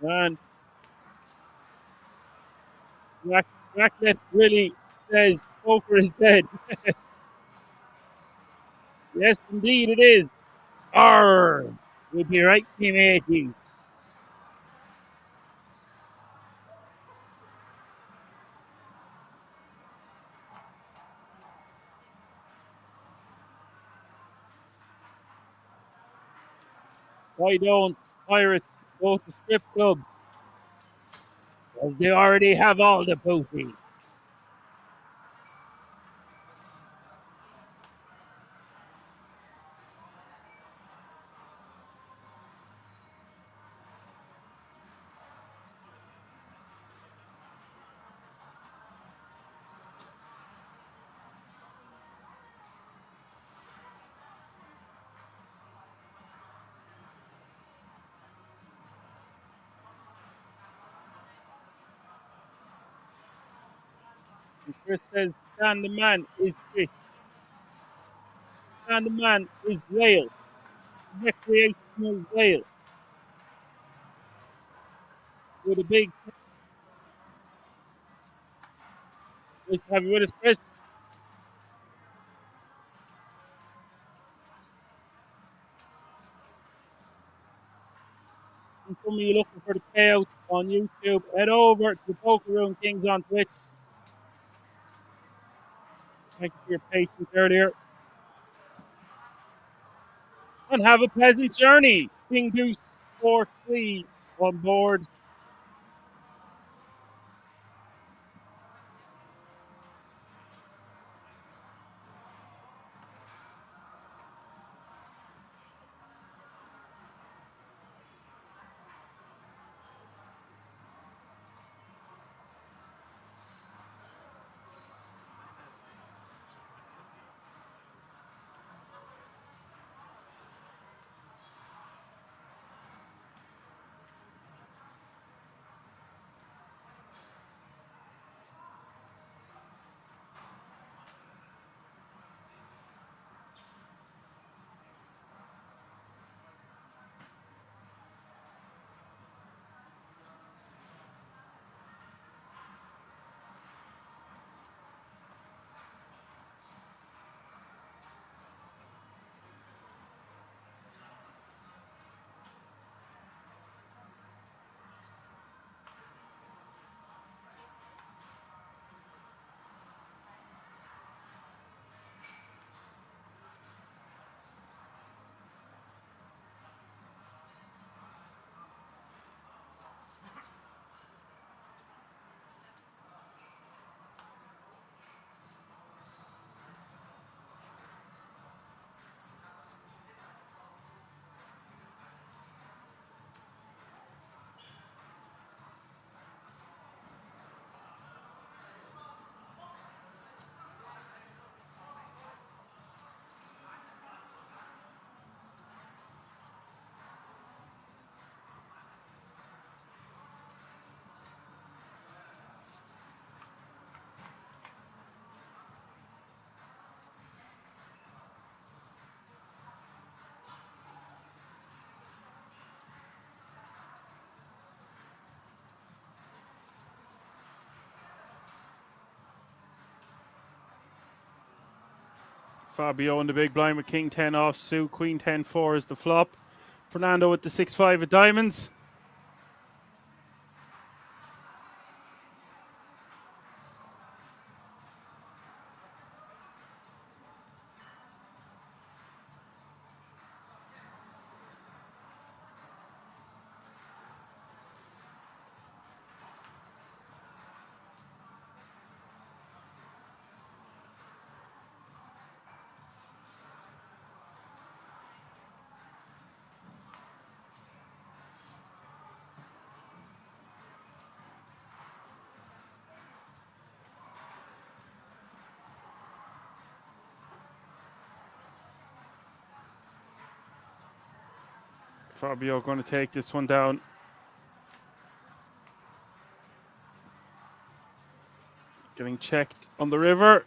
And Racklet really says poker is dead. Yes, indeed it is. Arr! We'll be right, Team 80. Why don't Pirates go to strip clubs? Because they already have all the booty. And Chris says, Stan the man is fish. Stan the man is whale. Recreational whale. With a big. Nice to have you with us, Chris. And some of you looking for the payouts on YouTube, head over to the Poker Room Kings on Twitch. Thank you for your patience earlier. And have a pleasant journey. King Deuce 4-3 on board. Fabio in the big blind with king 10 offsuit. Queen 10-4 is the flop. Fernando with the 6-5 of diamonds. Fabio going to take this one down. Getting checked on the river.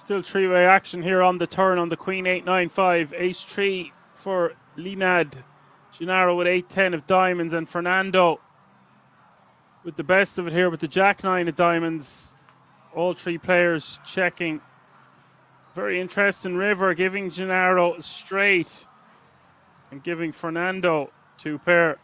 Still three-way action here on the turn on the Queen 8-9-5. Ace-3 for Linad. Gennaro with 8-10 of diamonds, and Fernando with the best of it here with the Jack-9 of diamonds. All three players checking. Very interesting river, giving Gennaro a straight and giving Fernando two pair.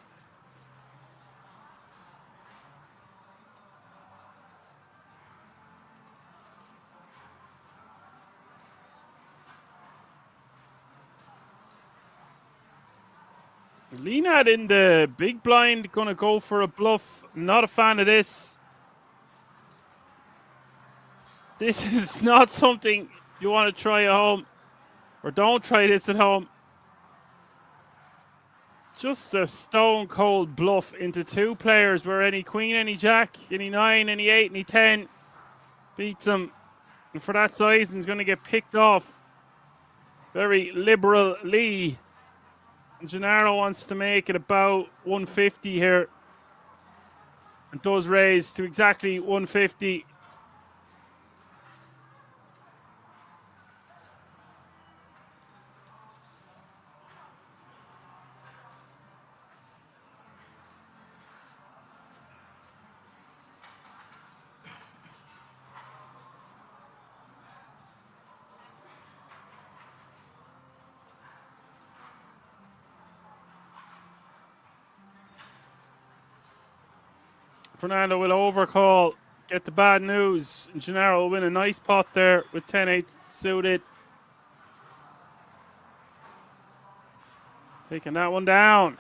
Linad in the big blind, going to go for a bluff. Not a fan of this. This is not something you want to try at home. Or don't try this at home. Just a stone cold bluff into two players where any queen, any jack, any 9, any 8, any 10 beats him. And for that size, he's going to get picked off very liberally. And Gennaro wants to make it about 150 here. And does raise to exactly 150. Fernando will overcall, get the bad news. And Gennaro will win a nice pot there with 10-8 suited. Taking that one down.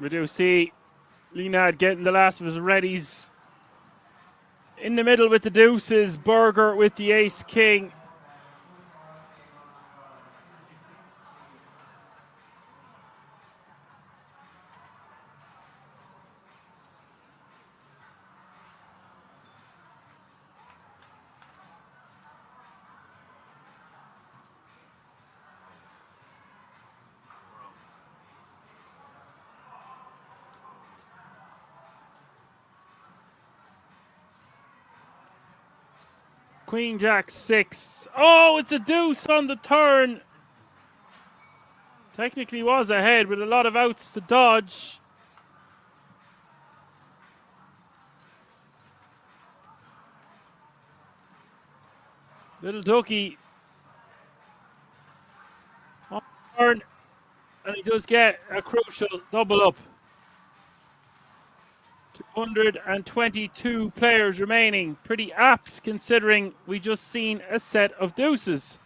We do see Linad getting the last of his readies. In the middle with the deuces, Berger with the ace king. Queen Jack 6. Oh, it's a deuce on the turn. Technically was ahead with a lot of outs to dodge. Little Ducky on the turn, and he does get a crucial double up. 222 players remaining. Pretty apt considering we just seen a set of deuces.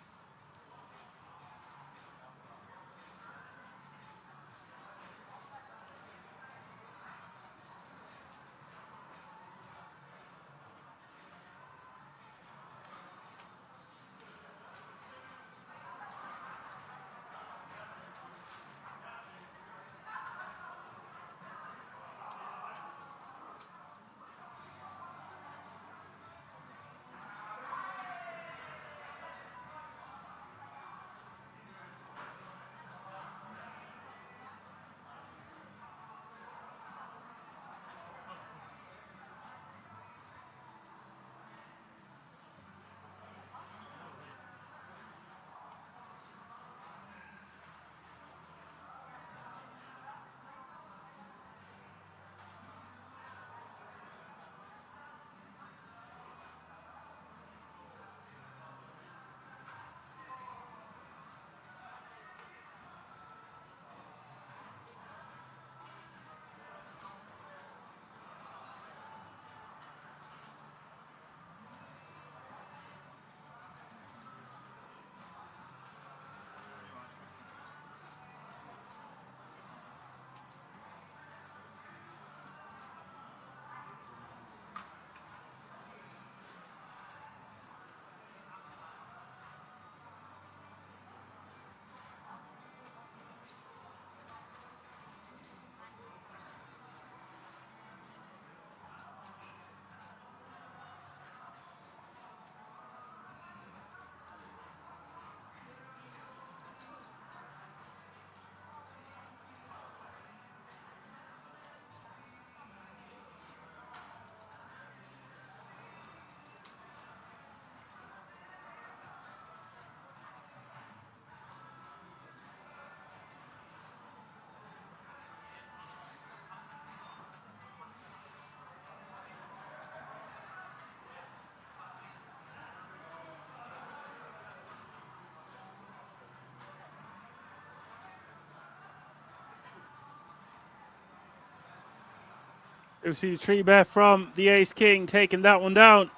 You see the 3-bet from the ace-king taking that one down.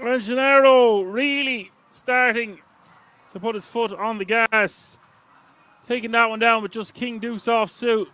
And Gennaro really starting to put his foot on the gas. Taking that one down with just king deuce offsuit.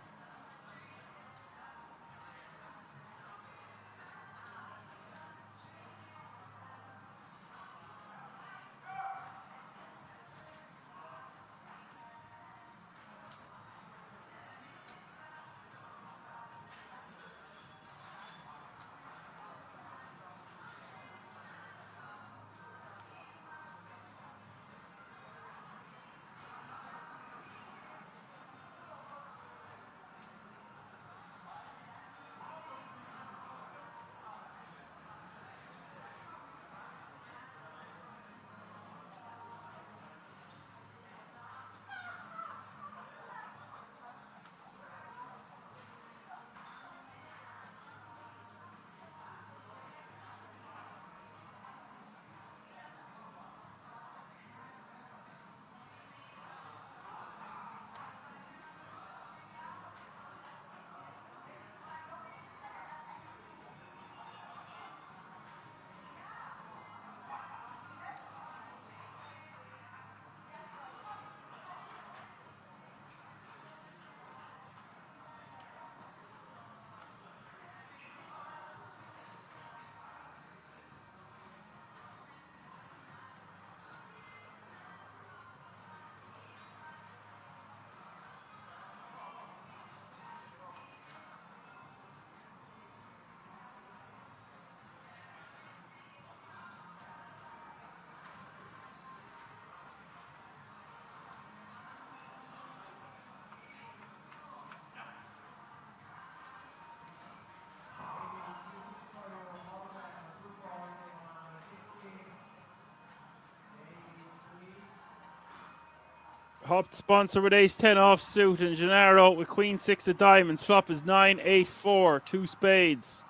Hopped sponsor with ace-10 offsuit, and Gennaro with queen-6 of diamonds. Flop is 9-8-4, 2 spades.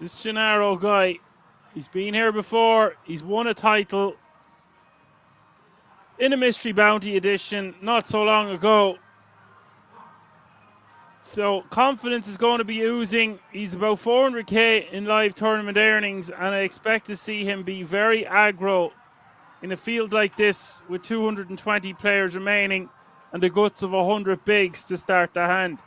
This Gennaro guy, he's been here before. He's won a title in a Mystery Bounty edition not so long ago. So confidence is going to be oozing. He's about 400k in live tournament earnings, and I expect to see him be very aggro in a field like this with 220 players remaining and the guts of 100 bigs to start the hand.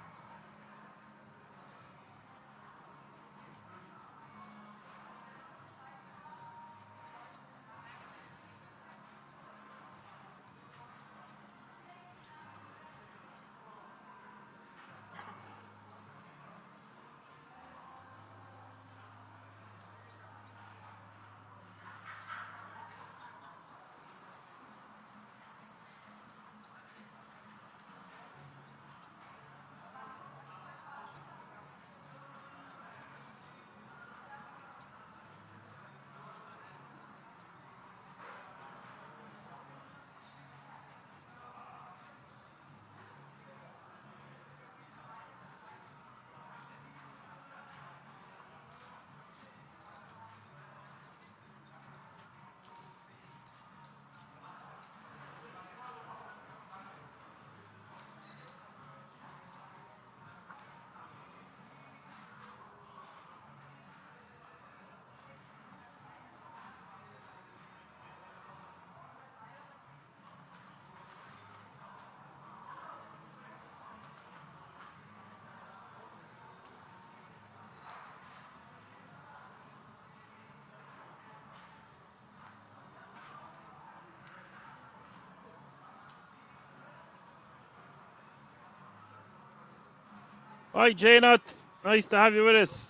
Hi, Janot. Nice to have you with us.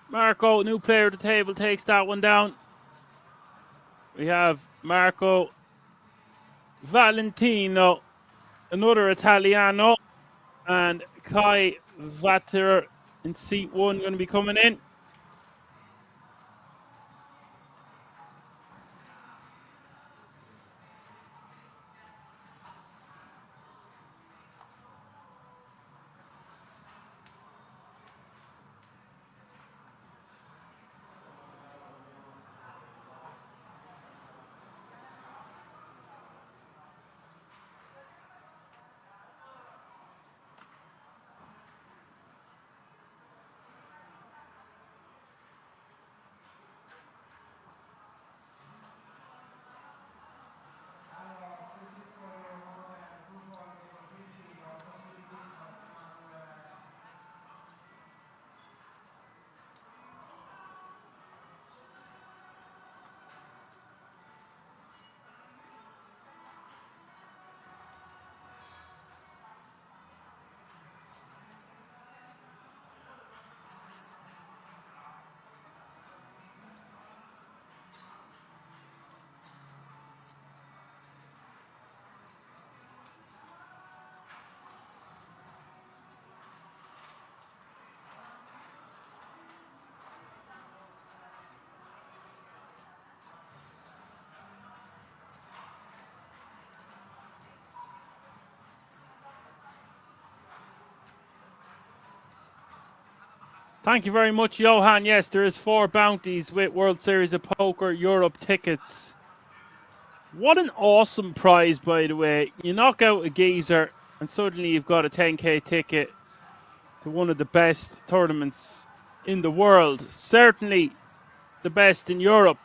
Marco, new player at the table, takes that one down. We have Marco Valentino, another Italiano, and Kai Vatter in seat 1 going to be coming in. Thank you very much, Johan. Yes, there is 4 bounties with World Series of Poker Europe tickets. What an awesome prize, by the way. You knock out a geezer, and suddenly you've got a 10k ticket to one of the best tournaments in the world. Certainly the best in Europe.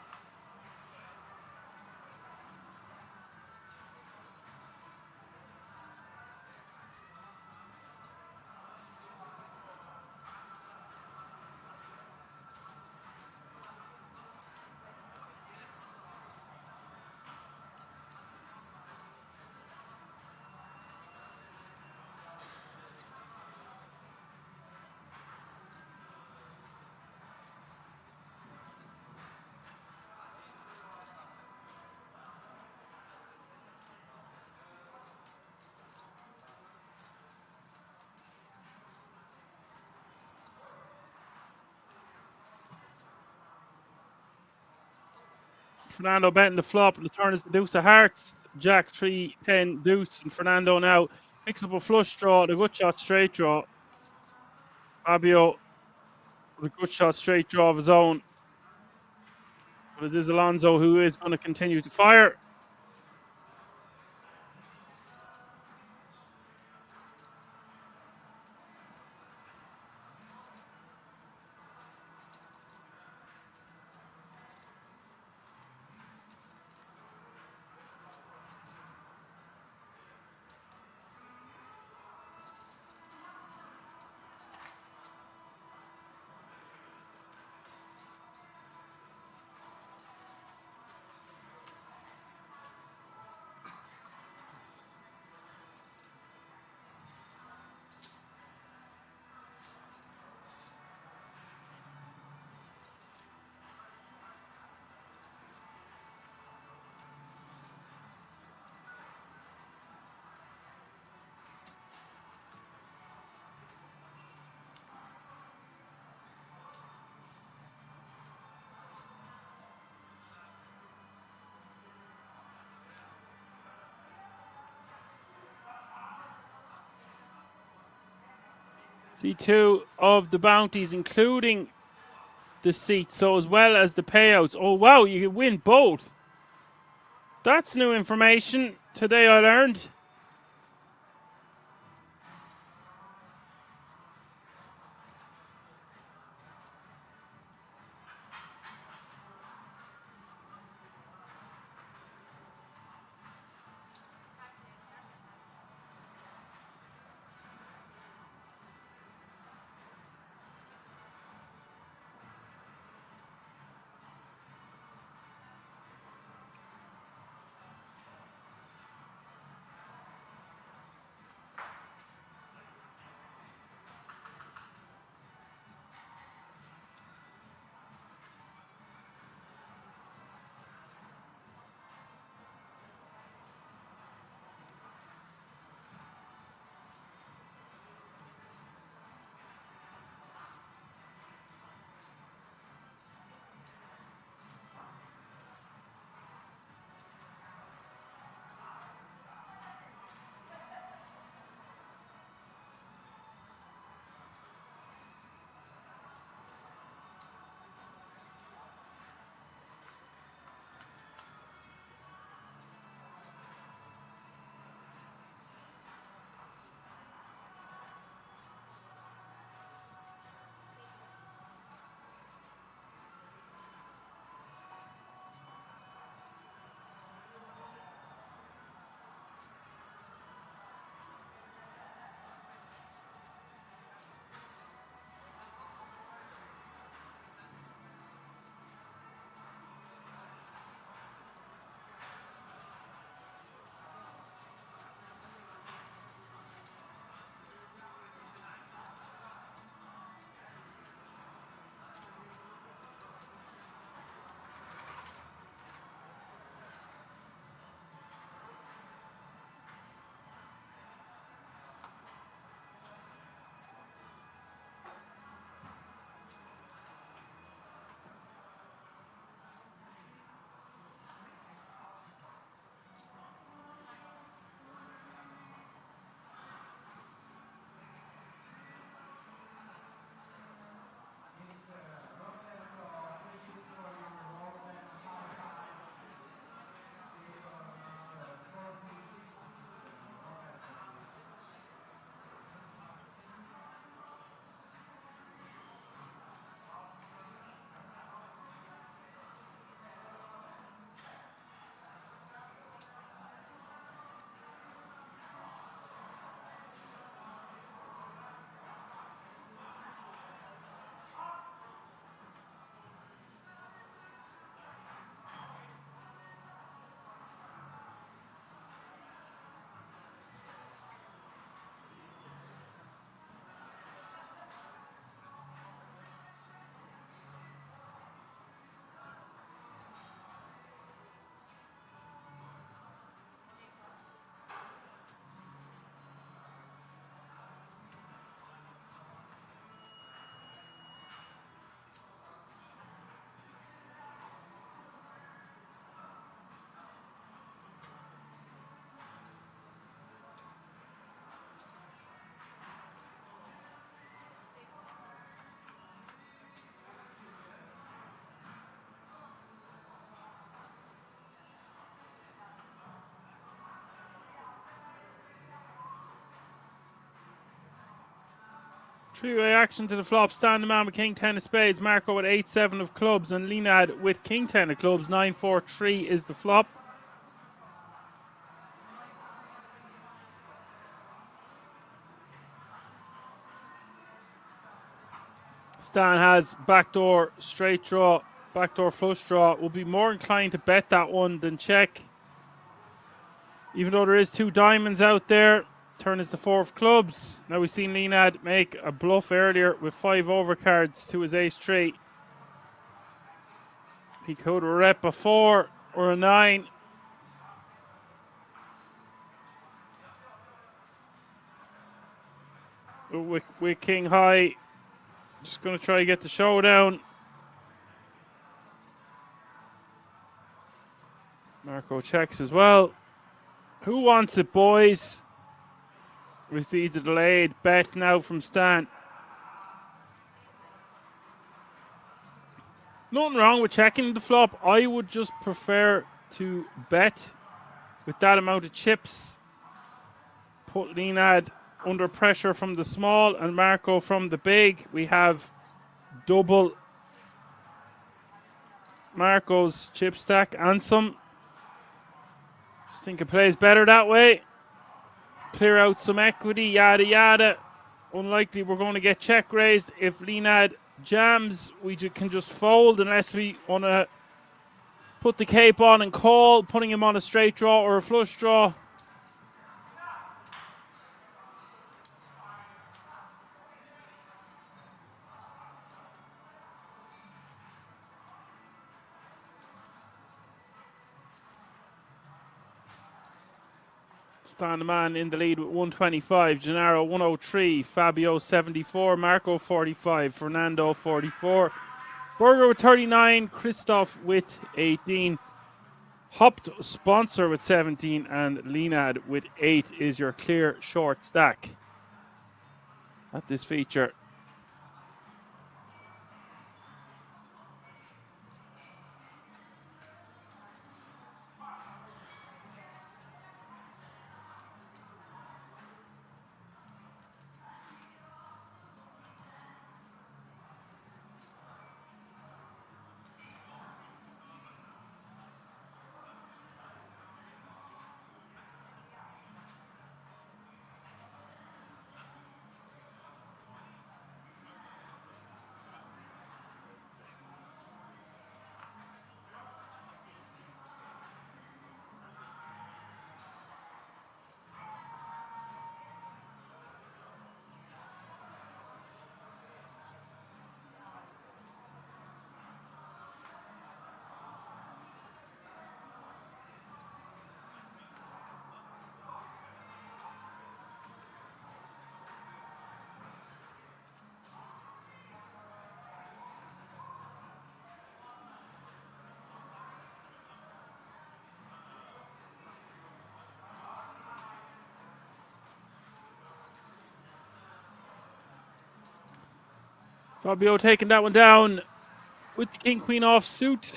Fernando betting the flop, and the turn is the deuce of hearts. Jack 3, 10, deuce, and Fernando now picks up a flush draw, the gut shot straight draw. Fabio With a good shot straight draw of his own. But it is Alonso who is going to continue to fire. See, 2 of the bounties, including the seats, so as well as the payouts. Oh, wow, you can win both. That's new information. Today I learned. Three-way action to the flop. Stan the man with king 10 of spades. Marco with 8-7 of clubs. And Linad with king 10 of clubs. 9-4-3 is the flop. Stan has backdoor straight draw, backdoor flush draw. Will be more inclined to bet that one than check. Even though there is 2 diamonds out there. Turn is the 4 of clubs. Now we've seen Linad make a bluff earlier with 5 overcards to his ace-3. He could rep a 4 or a 9. With king high. Just going to try to get the showdown. Marco checks as well. Who wants it, boys? We see the delayed bet now from Stan. Nothing wrong with checking the flop. I would just prefer to bet with that amount of chips. Put Linad under pressure from the small and Marco from the big. We have double Marco's chip stack and some. Just think it plays better that way. Clear out some equity, yada yada. Unlikely we're going to get check raised. If Linad jams, we can just fold unless we want to put the cape on and call, putting him on a straight draw or a flush draw. Stan the man in the lead with 125. Gennaro 103. Fabio 74. Marco 45. Fernando 44. Berger with 39. Christoph with 18. Hopped sponsor with 17. And Linad with 8 is your clear short stack at this feature. Fabio taking that one down with the king queen off suit.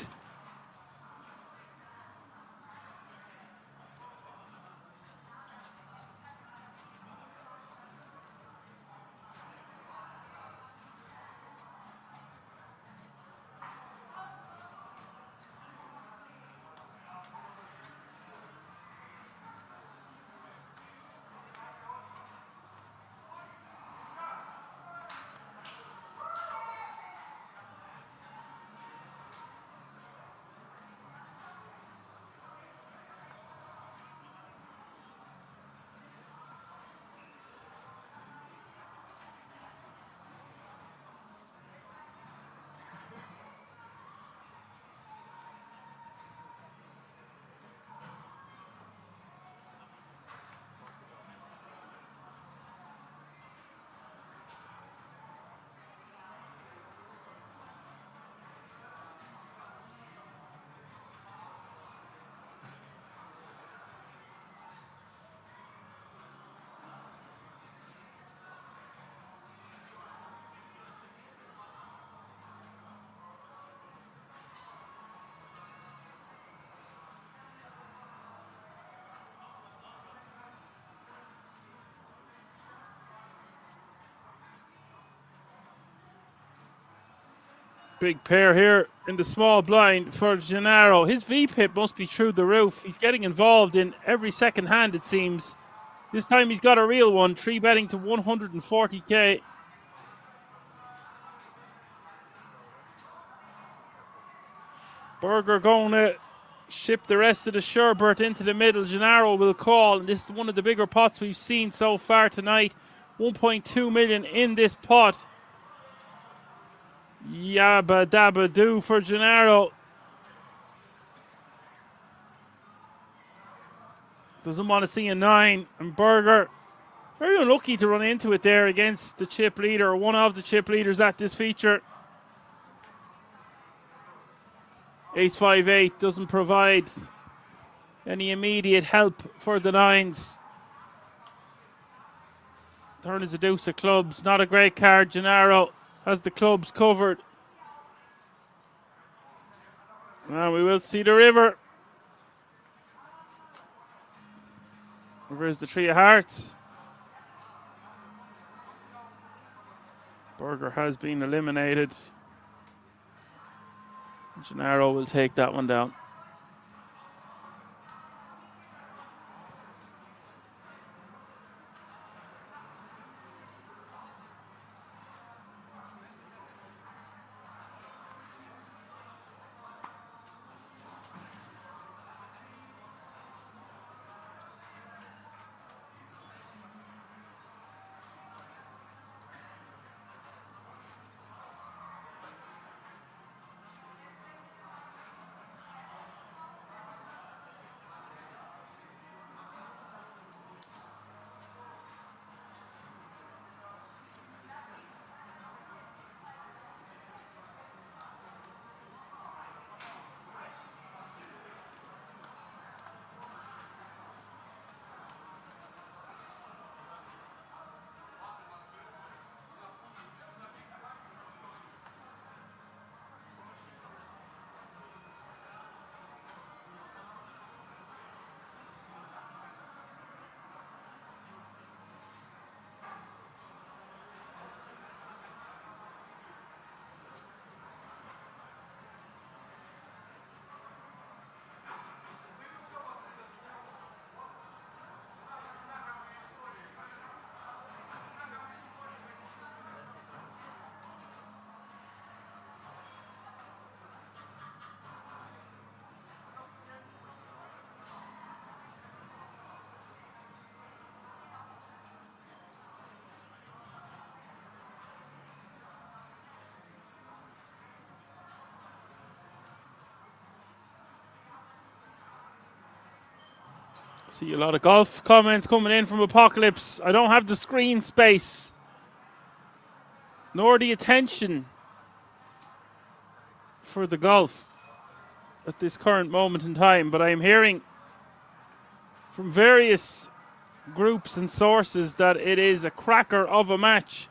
Big pair here in the small blind for Gennaro. His VPIP must be through the roof. He's getting involved in every second hand, it seems. This time he's got a real one. 3 betting to 140k. Berger going to ship the rest of the sherbet into the middle. Gennaro will call, and this is one of the bigger pots we've seen so far tonight. 1.2 million in this pot. Yabba dabba do for Gennaro. Doesn't want to see a 9. And Berger, very unlucky to run into it there against the chip leader, or one of the chip leaders at this feature. Ace 5-8 doesn't provide any immediate help for the 9s. Turn is a deuce of clubs. Not a great card. Gennaro has the clubs covered. Now we will see the river. River is the 3 of hearts. Berger has been eliminated. Gennaro will take that one down. See a lot of golf comments coming in from Apocalypse. I don't have the screen space nor the attention for the golf at this current moment in time, but I am hearing from various groups and sources that it is a cracker of a match.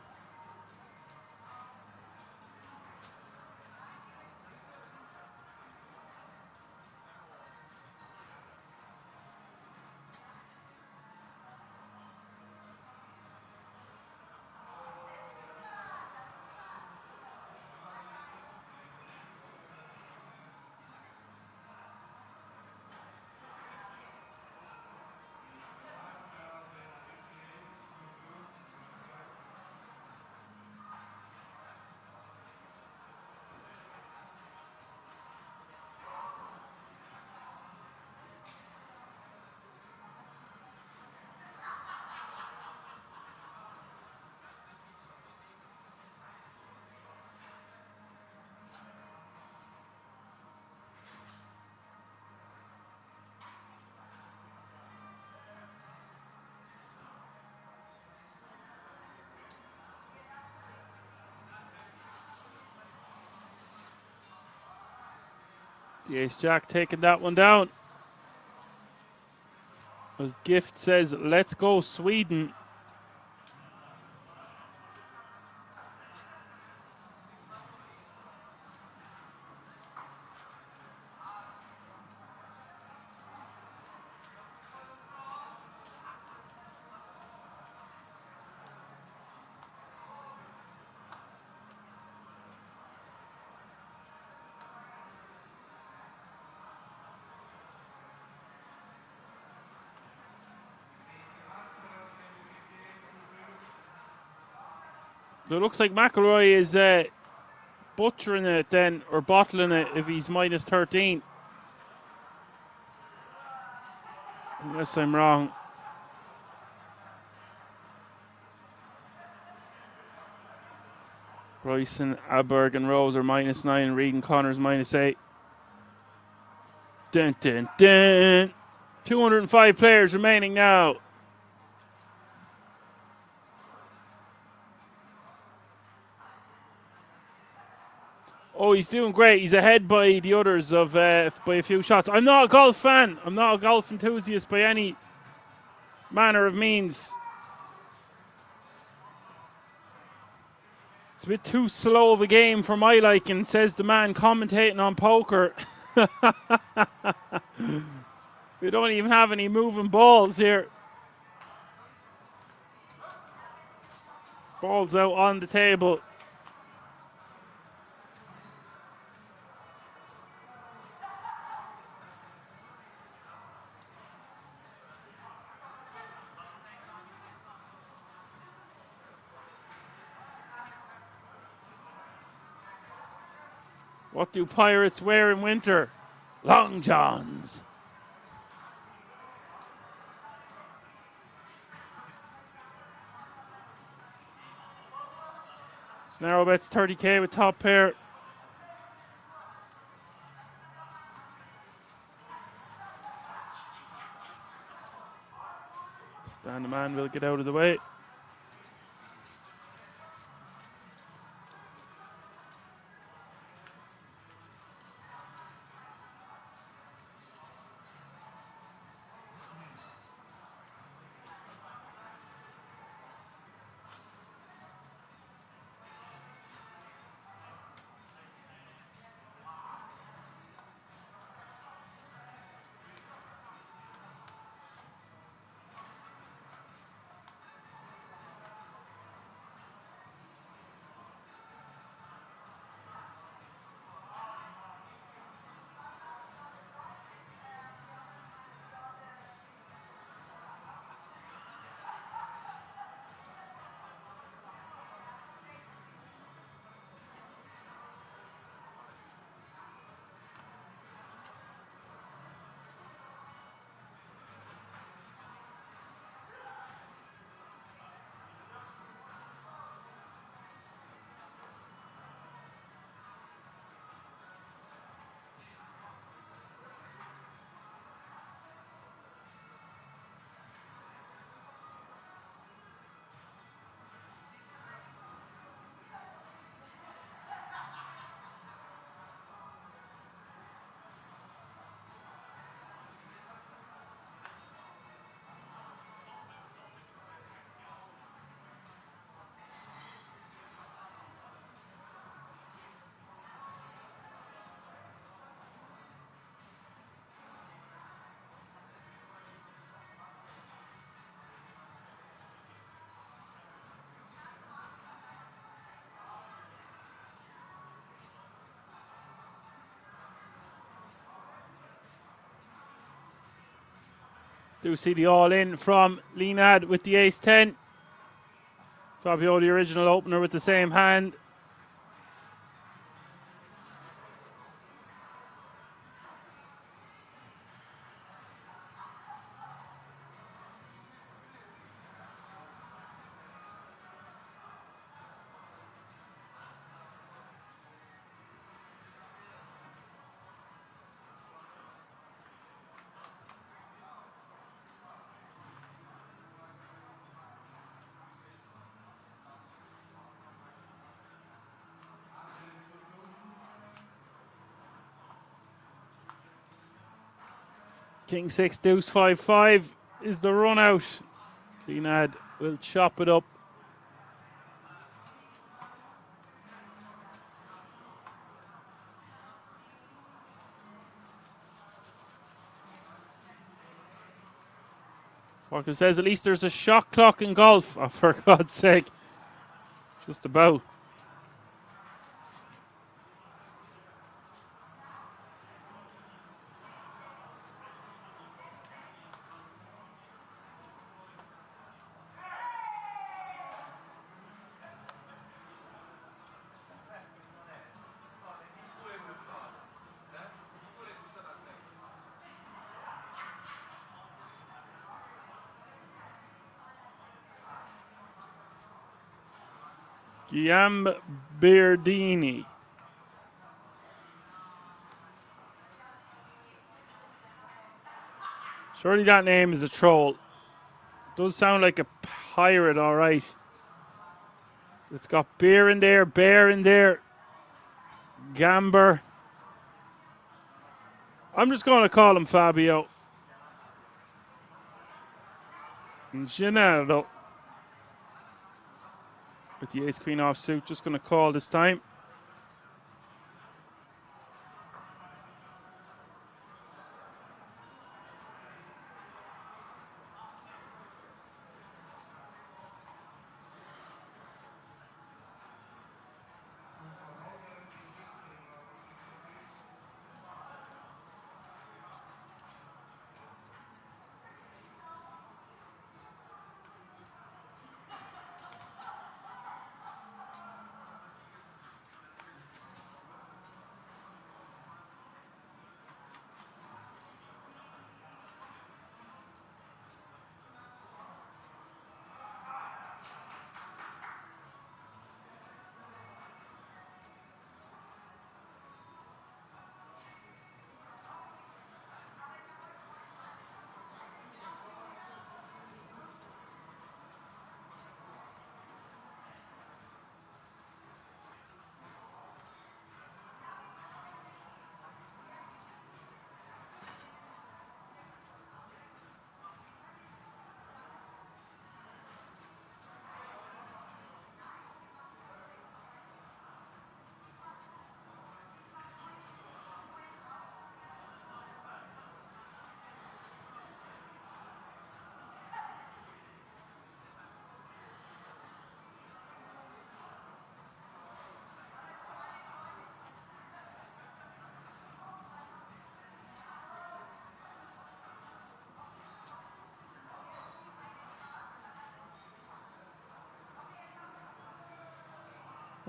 The Ace Jack taking that one down. As Gift says, let's go Sweden. It looks like McIlroy is butchering it then, or bottling it if he's minus 13. Unless I'm wrong. Bryson, Aberg, and Rose are minus 9. Reed and Connors minus 8. Dun, dun, dun. 205 players remaining now. Oh, he's doing great. He's ahead by the others of by a few shots. I'm not a golf fan. I'm not a golf enthusiast by any manner of means. It's a bit too slow of a game for my liking, says the man commentating on poker. We don't even have any moving balls here. Balls out on the table. What do pirates wear in winter? Long johns. Narrow bets 30k with top pair. Stan the man will get out of the way. Do see the all-in from Linad with the ace-10. Fabio, the original opener, with the same hand. King 6, deuce 5-5 is the run out. Linad will chop it up. Walker says at least there's a shot clock in golf. Oh, for God's sake. Just about. Giambirdini. Surely that name is a troll. Does sound like a pirate, all right. It's got beer in there, bear in there, Gamber. I'm just going to call him Fabio. Gennaro. With the ace-queen offsuit, just going to call this time.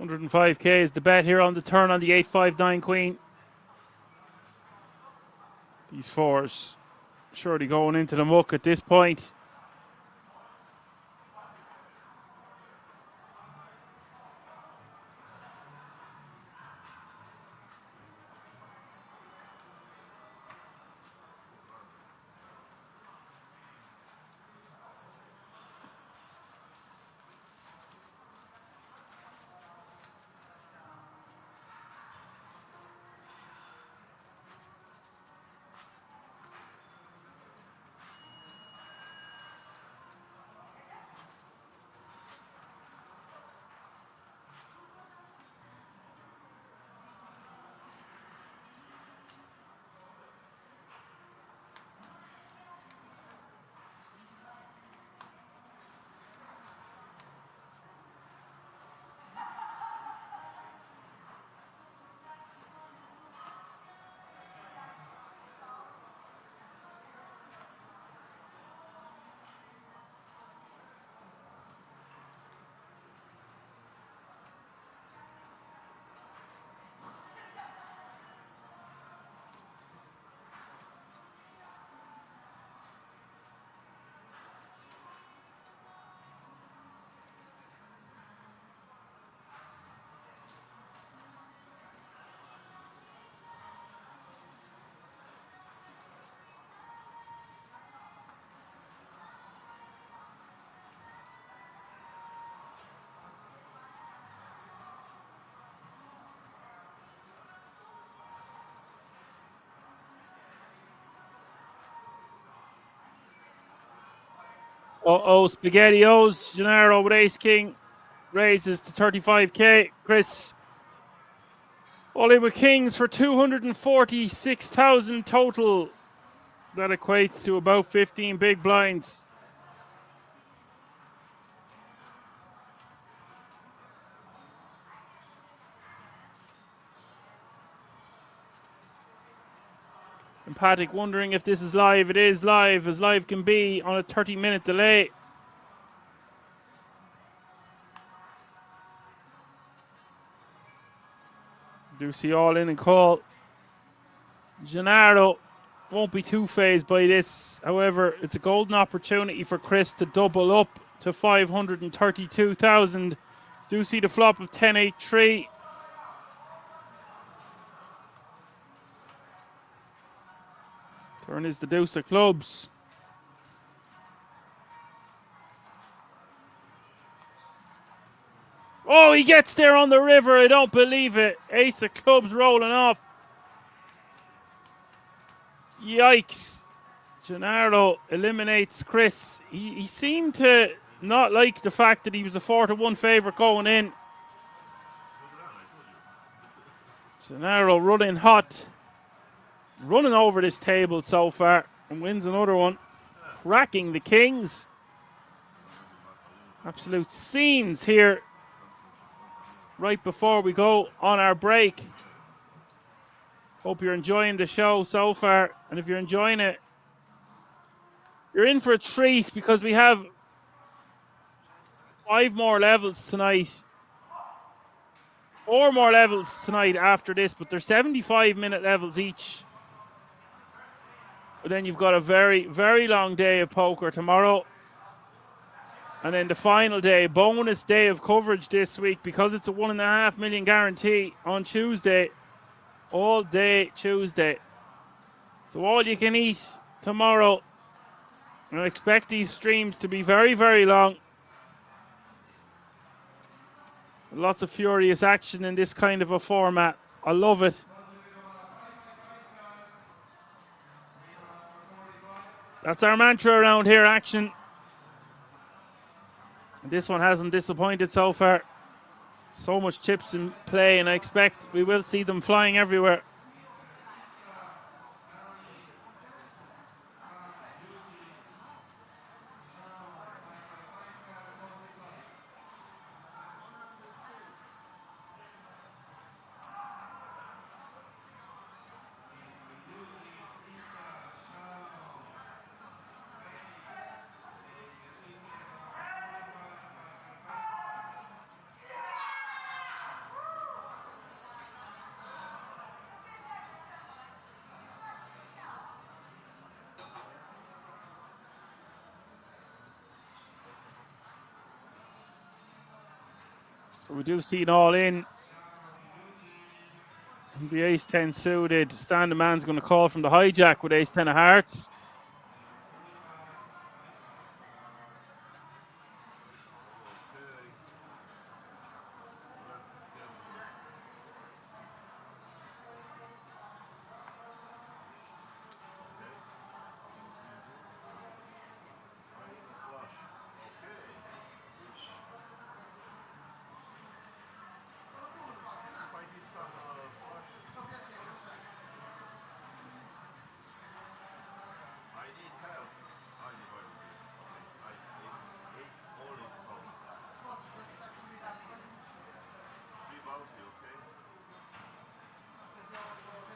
$105K is the bet here on the turn on the 8-5-9 queen. These fours surely going into the muck at this point. SpaghettiOs. Gennaro with ace king raises to 35K. Chris all in with kings for 246,000 total. That equates to about 15 big blinds. And Patrick wondering if this is live. It is live, as live can be on a 30-minute delay. Do see all in and call. Gennaro won't be too phased by this. However, it's a golden opportunity for Chris to double up to 532,000 Do see the flop of 10-8-3. Turn is the deuce of clubs. Oh, he gets there on the river. I don't believe it. Ace of clubs rolling off. Yikes. Gennaro eliminates Chris. He seemed to not like the fact that he was a 4-1 favourite going in. Gennaro running hot. Running over this table so far and wins another one. Cracking the kings. Absolute scenes here right before we go on our break. Hope you're enjoying the show so far. And if you're enjoying it, you're in for a treat because we have 5 more levels tonight. 4 more levels tonight after this, but they're 75-minute levels each. But then you've got a very, very long day of poker tomorrow. And then the final day, bonus day of coverage this week because it's a $1.5 million guarantee on Tuesday. All day Tuesday. So all you can eat tomorrow. And I expect these streams to be very, very long. Lots of furious action in this kind of a format. I love it. That's our mantra around here, action. This one hasn't disappointed so far. So much chips in play, and I expect we will see them flying everywhere. So we do see it all in. The ace-10 suited. Stand the man's going to call from the hijack with ace-10 of hearts.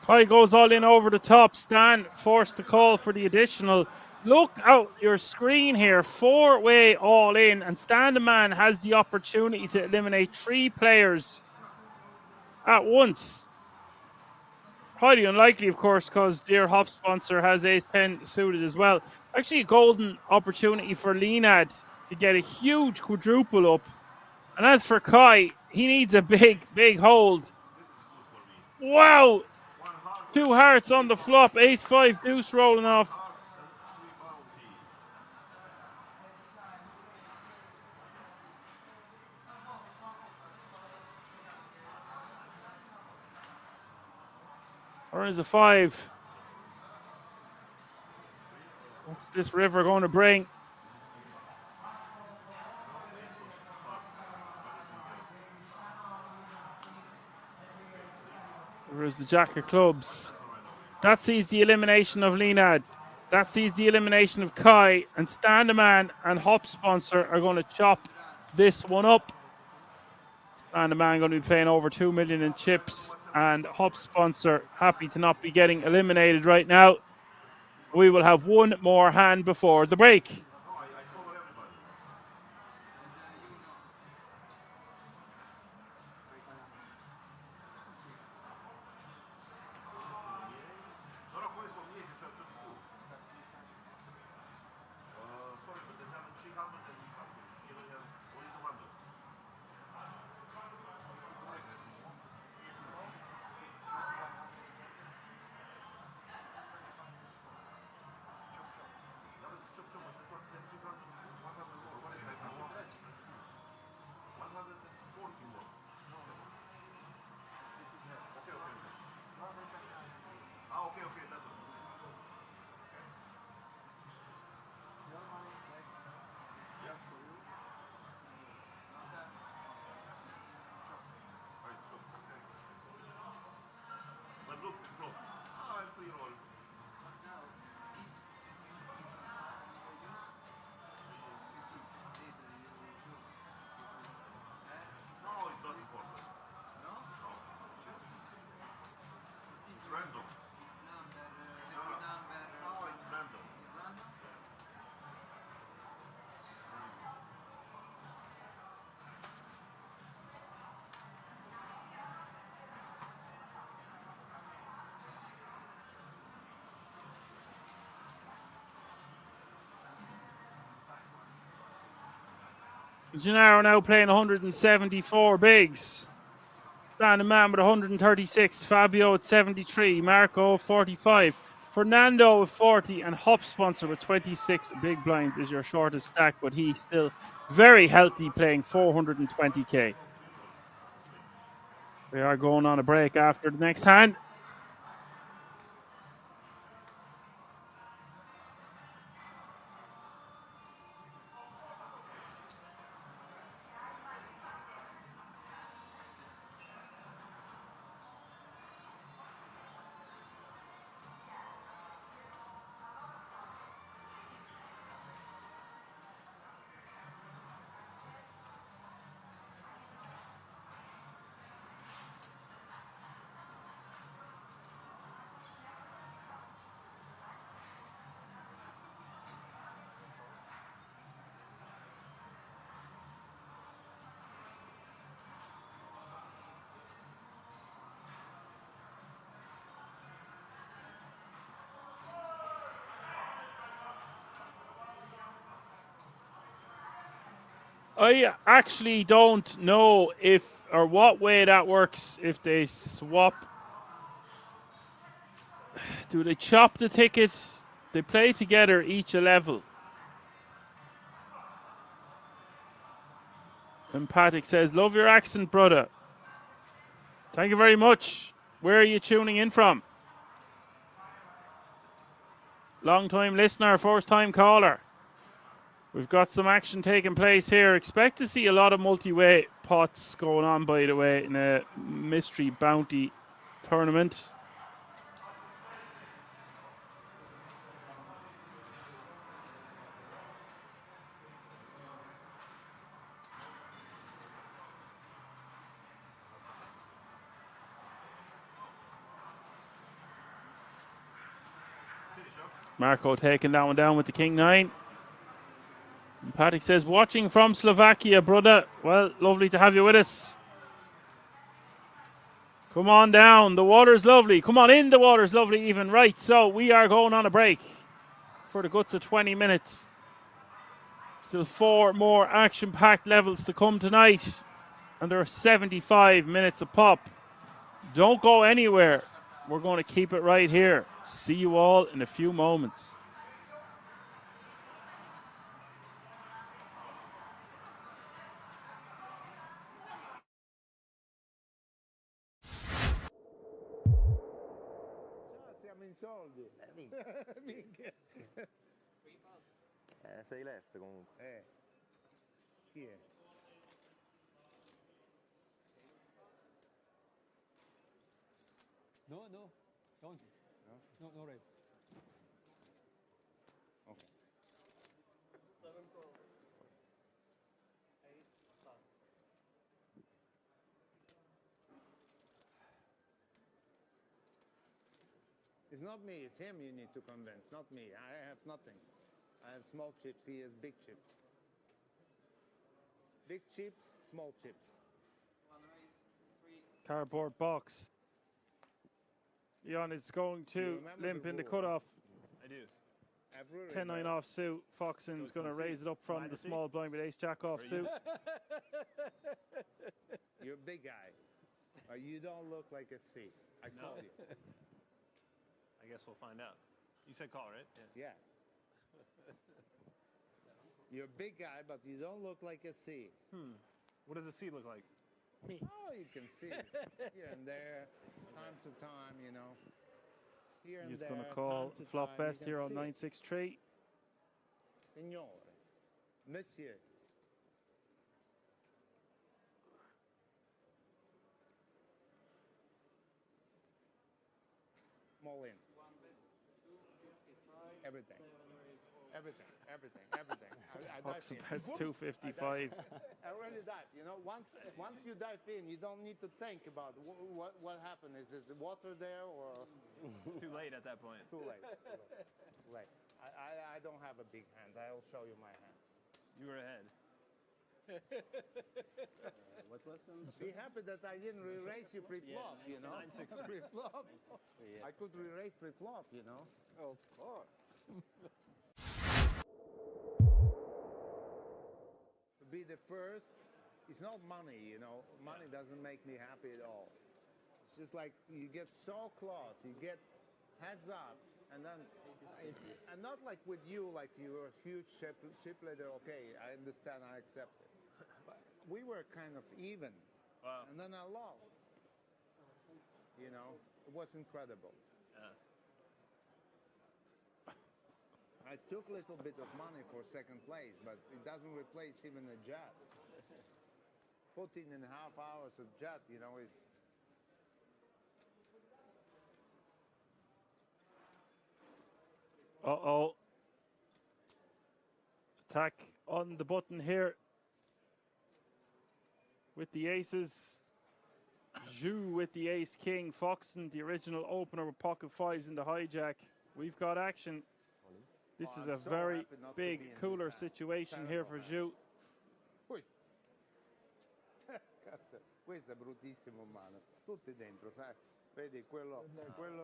Kai goes all in over the top. Stan forced to call for the additional. Look out your screen here. 4-way all in. And Stan the man has the opportunity to eliminate 3 players at once. Highly unlikely, of course, because dear Hop sponsor has ace-10 suited as well. Actually, a golden opportunity for Leonard to get a huge quadruple up. And as for Kai, he needs a big, big hold. Wow! 2 hearts on the flop, ace-5 deuce rolling off. Turn is a 5. What's this river going to bring? There's the jack of clubs. That sees the elimination of Leonard. That sees the elimination of Kai. And Stan the man and Hop sponsor are going to chop this one up. Stan the man going to be playing over 2 million in chips. And Hop sponsor happy to not be getting eliminated right now. We will have one more hand before the break. Gennaro now playing 174 bigs. Standing man with 136. Fabio at 73. Marco 45. Fernando with 40. And Hop Sponsor with 26 big blinds is your shortest stack, but he's still very healthy playing 420k. We are going on a break after the next hand. I actually don't know if or what way that works if they swap. Do they chop the ticket? They play together each a level. And Patrick says, love your accent, brother. Thank you very much. Where are you tuning in from? Long time listener, first time caller. We've got some action taking place here. Expect to see a lot of multi-way pots going on, by the way, in a mystery bounty tournament. Marco taking that one down with the King 9. And Patrick says, watching from Slovakia, brother. Well, lovely to have you with us. Come on down. The water's lovely. Come on in. The water's lovely even. Right, so we are going on a break for the guts of 20 minutes. Still 4 more action-packed levels to come tonight. And there are 75 minutes a pop. Don't go anywhere. We're going to keep it right here. See you all in a few moments. Siamo in soldi. Minchia. Sei left comunque. Chi è? No, don't. No red. Okay. 7 pro. 8 plus. It's not me, it's him you need to convince, not me. I have nothing. I have small chips, he has big chips. Big chips, small chips. 1 raise, 3. Cardboard box. Jan is going to limp in the cutoff. I do. 10-9 off suit. Foxen's going to raise it up from the small blind with ace-jack off suit. You're a big guy. You don't look like a C. I call you. I guess we'll find out. You said call, right? Yeah. You're a big guy, but you don't look like a C. What does a C look like? Me. Oh, you can see here and there, time to time, you know. Here and He's there. going to call time to flop time, best you here can on see. 9-6-3. Signore, Monsieur. Small in. Everything. Everything. I dive Foxen in. bets 255. I really dive. You know, once you dive in, you don't need to think about what happened. Is the water there or It's too late at that point. too late? Too late. I don't have a big hand. I'll show you my hand. You were ahead. What lesson? Be happy that I didn't re-raise you pre-flop, you know? 9-6. Pre-flop. I could re-raise pre-flop, you know? Of course. To be the first, it's not money, you know? Money doesn't make me happy at all. It's just like you get so close, you get heads up, and then, and not like with you, like you're a huge chip leader, okay, I understand, I accept it. But we were kind of even, Wow. and then I lost. You know, it was incredible. Yeah. I took a little bit of money for second place, but it doesn't replace even a jet. 14 and a half hours of jet, you know, is Uh-oh. Attack on the button here. With the aces. Zhu with the ace-king. Foxen, the original opener with pocket fives in the hijack. We've got action. This Oh, is I'm a so very happy not to be in big, this cooler hand. situation here for Zhu. Ui. Cazzo, questo è bruttissimo, mano. Tutti dentro, sai? Vedi, quello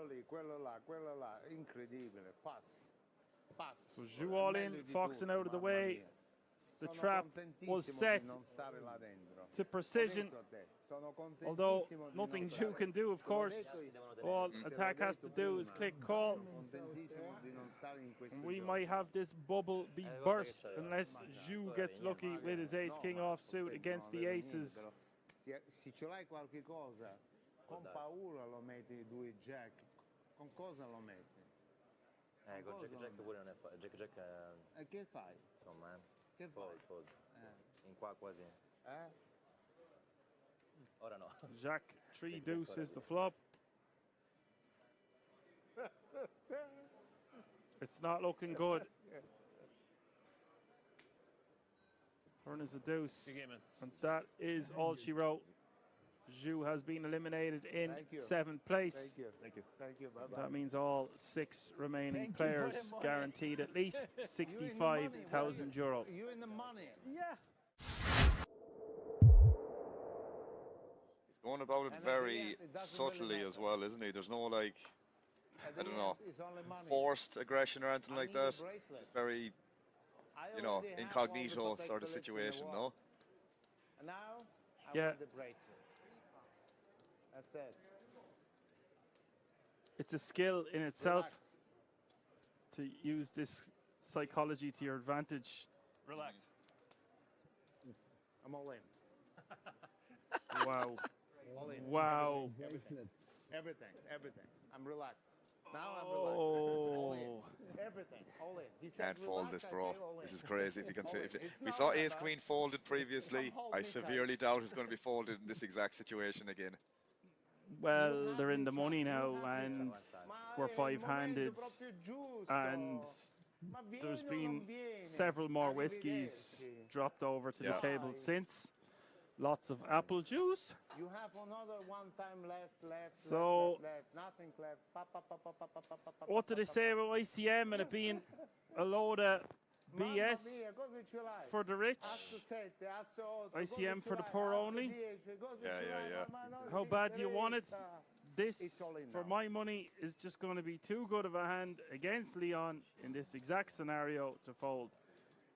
lì, quello là, incredibile. Pass. So Zhu all in, Foxen out of the way. The trap was set to precision, although nothing Zhu can do, of course. All attack has to do is click call. And we might have this bubble be burst unless Zhu gets lucky with his ace-king offsuit against the aces. Se ce l'hai qualche cosa, con paura lo metti due jack. Con cosa lo metti? Con Jack Jack pure non è facile. Jack Jack E che fai? insomma, Che fai? fold. In qua quasi. Ora no. Jack 3 deuce is the flop. It's not looking good. Turn is a deuce. Good game, man. And that is all she wrote. Zhu has been eliminated in Thank you. 7th place. Thank you. Bye-bye. That means all 6 remaining Thank you for players the money. guaranteed at least You in the money. 65,000 euro. You in the money. Yeah. He's going about it And at the very end, it doesn't subtly really as well, isn't he? There's no like, At I the don't know, end, it's only money. forced aggression or anything I like need a that. bracelet. It's very, I you know, already have all the incognito protector sort of lips in the situation, wall. no? And now, I Yeah. want the bracelet. That's it. It's a skill in itself Relax. to use this psychology to your advantage. Relax. I'm all in. Wow. All in. Wow. Everything. I'm relaxed. Now I'm relaxed. All in. Oh. Everything. All in. He said Can't fold relax, this, I bro. say all in. This is crazy. If you can All say, in. if It's we not saw that Ace bad. Queen folded previously, hold I me tight. severely doubt it's going to be folded in this exact situation again. Well, they're in the money now, and Ma we're è il five-handed, momento proprio giusto. and Ma vieni there's o been non vieni? several more whiskies Arrivederci. dropped over to the Yeah. table since. Lots of apple juice. You have another one time left. So- Nothing left. What do they say about ICM and it being a load of Mamma BS mia, cosa ce l'hai? for the rich? Asso 7, asso 8. ICM cosa for the ce l'hai? poor Asso only? 10, cosa Yeah, ce yeah, l'hai? yeah. Ma non How si bad do you want it? interessa. This, It's all in for now. my money, is just going to be too good of a hand against Leon in this exact scenario to fold.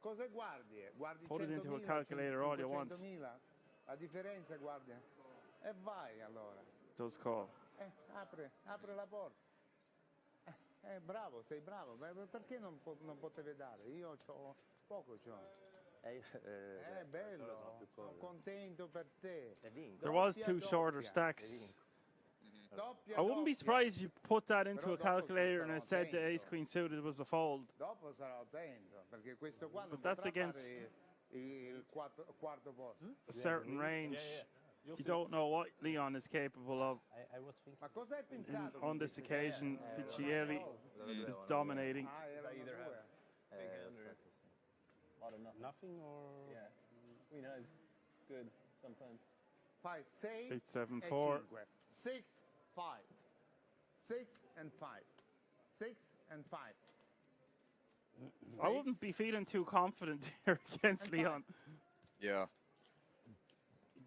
Cosa guardi? Guardi Put it into a 100.000, calculator all you want. 500.000? La differenza guardi. E vai allora. Does call. Apre la porta. Bravo, sei bravo. Perché non potevi dare? Io c'ho poco c'ho. Bello. Sono contento per te. There was Doppia, two shorter doppia. stacks. Doppia, I wouldn't be doppia. surprised if you put that into Però a dopo calculator and sarò it said the attento. ace queen suited was a fold. Dopo sarò attento, perché questo qua non But that's potrà against- fare il quarto posto. A certain range. You don't know what Leon is capable of. I was thinking. Ma cosa hai pensato? On this occasion, Piccielli is dominating. Ah, era either due. have big hand or A lot of nothing or yeah. I mean, it's good sometimes. 5, 6, 8, 7, 4. 6, 5. 6 and 5. 6 and 5. I wouldn't be feeling too confident here against Leon. Yeah.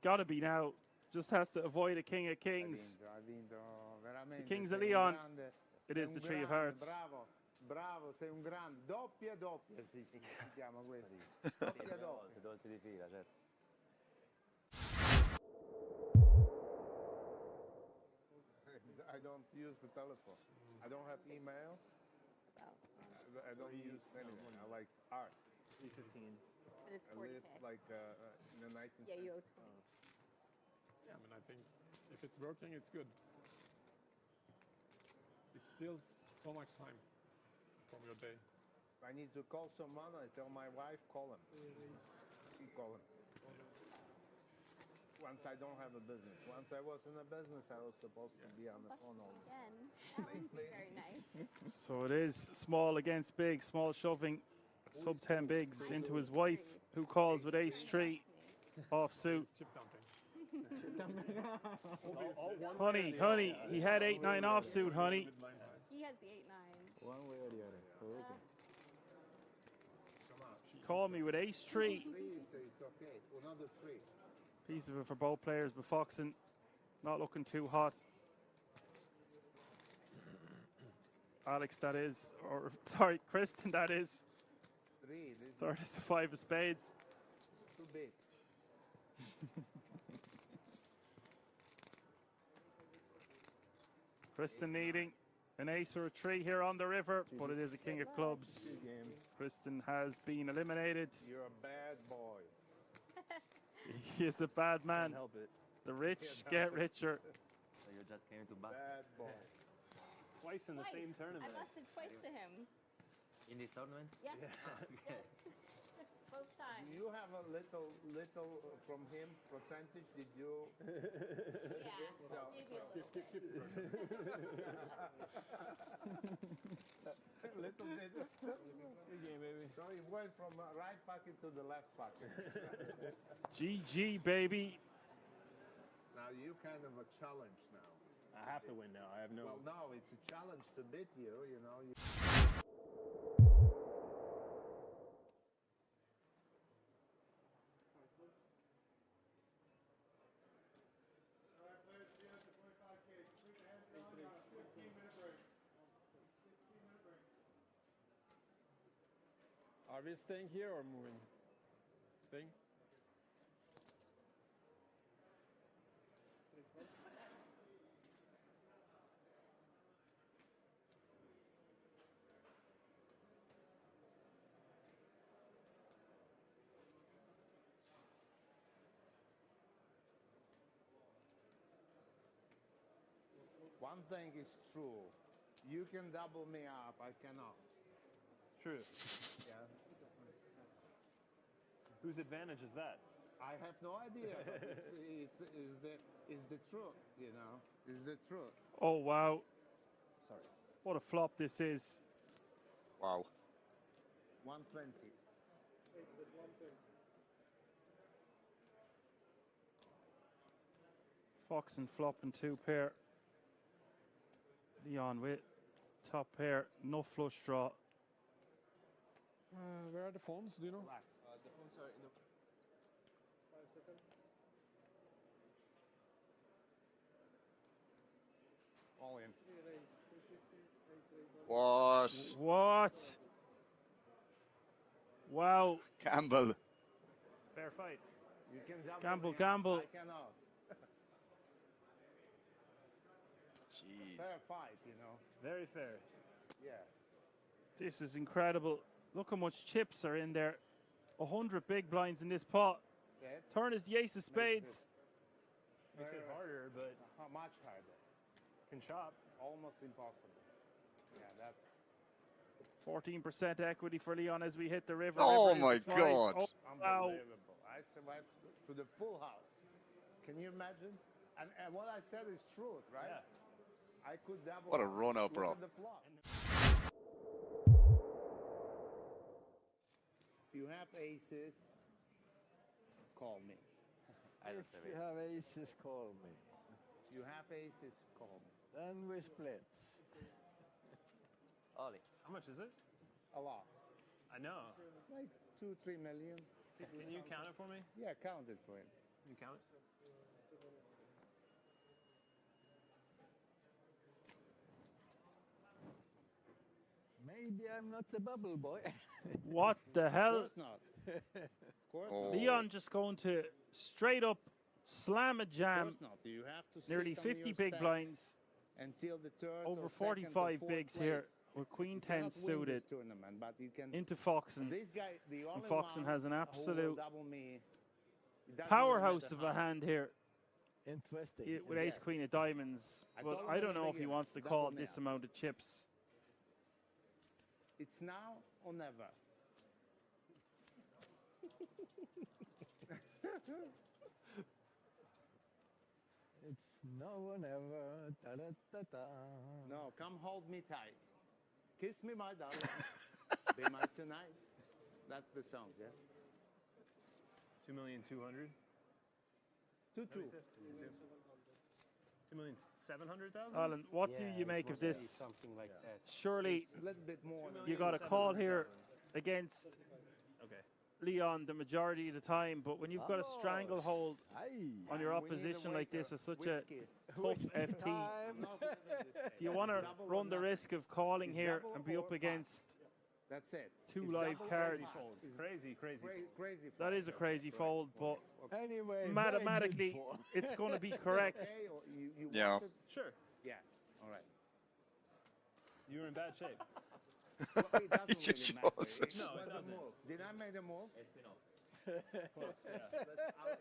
Gotta be now. Just has to avoid a king of kings. Ha vinto veramente. The kings of sei un Leon. grande, It sei is un the Tree of grande, Hearts. Bravo, bravo, sei un grande. Doppia, doppia si chiama questo. Doppia, doppia. Dolci di fila, certo. I don't use the telephone. I don't have email. I don't use anything. I like art. 315. But it's I 40K. live like in the 19th Yeah, you owe century. 20. Yeah, I mean, I think if it's working, it's good. It steals so much time from your day. If I need to call someone, I tell my wife, call him. You call him. Once I don't have a business. Once I was in a business, I was supposed to be on the phone all the time. Again, that would be very nice. So it is small against big. Small shoving sub 10 bigs into his wife, who calls with ace 3 off suit. Chip dumping. Honey, honey, he had 8-9 offsuit, honey. He has the 8-9. One way or the other. Okay. Call me with ace 3. Please, it's okay. Another 3. Piece of it for both players, but Foxen not looking too hot. Alex, that is, or sorry, Kristen, that is. 3. This is Third is the 5 of spades. too big. Kristen needing an ace or a 3 here on the river, but it is a king of clubs. Kristen has been eliminated. You're a bad boy. He is a bad man. Can't help it. The rich get richer. So you just came to bust. Bad boy. Twice in the same tournament. I lost it twice to him. In this tournament? Yes. Okay. Yes. Both times. Do you have a little from him percentage? Did you? Yeah. So, Maybe a little bit. little bit. Good game, baby. So he went from right pocket to the left pocket. GG, baby. Now you kind of a challenge now. I have to win now. I have no. Well, no, it's a challenge to beat you. You know. Are we staying here or moving? Staying? One thing is true. You can double me up. I cannot. It's true. Yeah. Whose advantage is that? I have no idea. But it's the truth. You know. It's the truth. Oh, wow. Sorry. What a flop this is. Wow. 120. Foxen flopping 2 pair. Leon with top pair, no flush draw. Where are the phones? Do you know? Relax. The phones are in the 5 seconds. All in. What? What? Wow. Campbell. Fair fight. You can double Gamble, me up. gamble. I cannot. Jeez. Fair fight, you know. Very fair. Yeah. This is incredible. Look how much chips are in there. 100 big blinds in this pot. Set. Turn is the ace of spades. Makes it harder, but How much harder? can chop. Almost impossible. Yeah, that's. 14% equity for Leon as we hit the river. Oh River is my a five. God. Oh, wow. Unbelievable. I survived to the full house. Can you imagine? And what I said is truth, right? Yeah. I could double. What a run-up, bro. Look at the flop. If you have aces, call me. I don't If have you it. have aces, call me. If you have aces, call me. Then we split. Ollie. How much is it? A lot. I know. Like 2-3 million. Can you count it for me? Yeah, count it for him. Can you count it? Maybe I'm not the bubble boy. What the Of hell? course not. Of course Oh. not. Leon just going to straight up slam a Of jam. course not. You have to Nearly sit on 50 your big stack blinds. until the third Over or second or 45 fourth bigs place. here with Queen You 10 cannot win suited this tournament, but you can. into Foxen. This guy, the only Foxen one has an who will absolute double me. It doesn't powerhouse really of matter a hand here Interesting. with ace Yes. queen of diamonds. I But told him I in don't the know if he beginning, wants to double call me this up. amount of chips. It's now or never. It's no one ever. Da, da, da, da. No, come hold me tight. Kiss me, my darling. Be my tonight. That's the song, yeah? 2,200,000. 2-2. 2,700,000. Alan, what do you make of this? Something like that. Surely It's a little bit more. than you got a call here against Okay. Leon the majority of the time, but when you've got a stranglehold Aye. on your And we need a opposition like this, waiter. it's such Whiskey. a tough FT. Time. Not living this day. Do you want to Double or run the nothing. risk of calling It's here double and be or up pass. against That's it. two It's live double or cards? pass. It's Crazy. crazy. That is a crazy fold, but Anyway, mathematically, very good it's going to be correct. Okay, or you Yeah. wanted? Sure. Yeah. All right. You were in bad shape. Well, it doesn't just really matter. shows It us. was No, it a doesn't. move. Did I make the move? Ace queen off. Close. Yeah.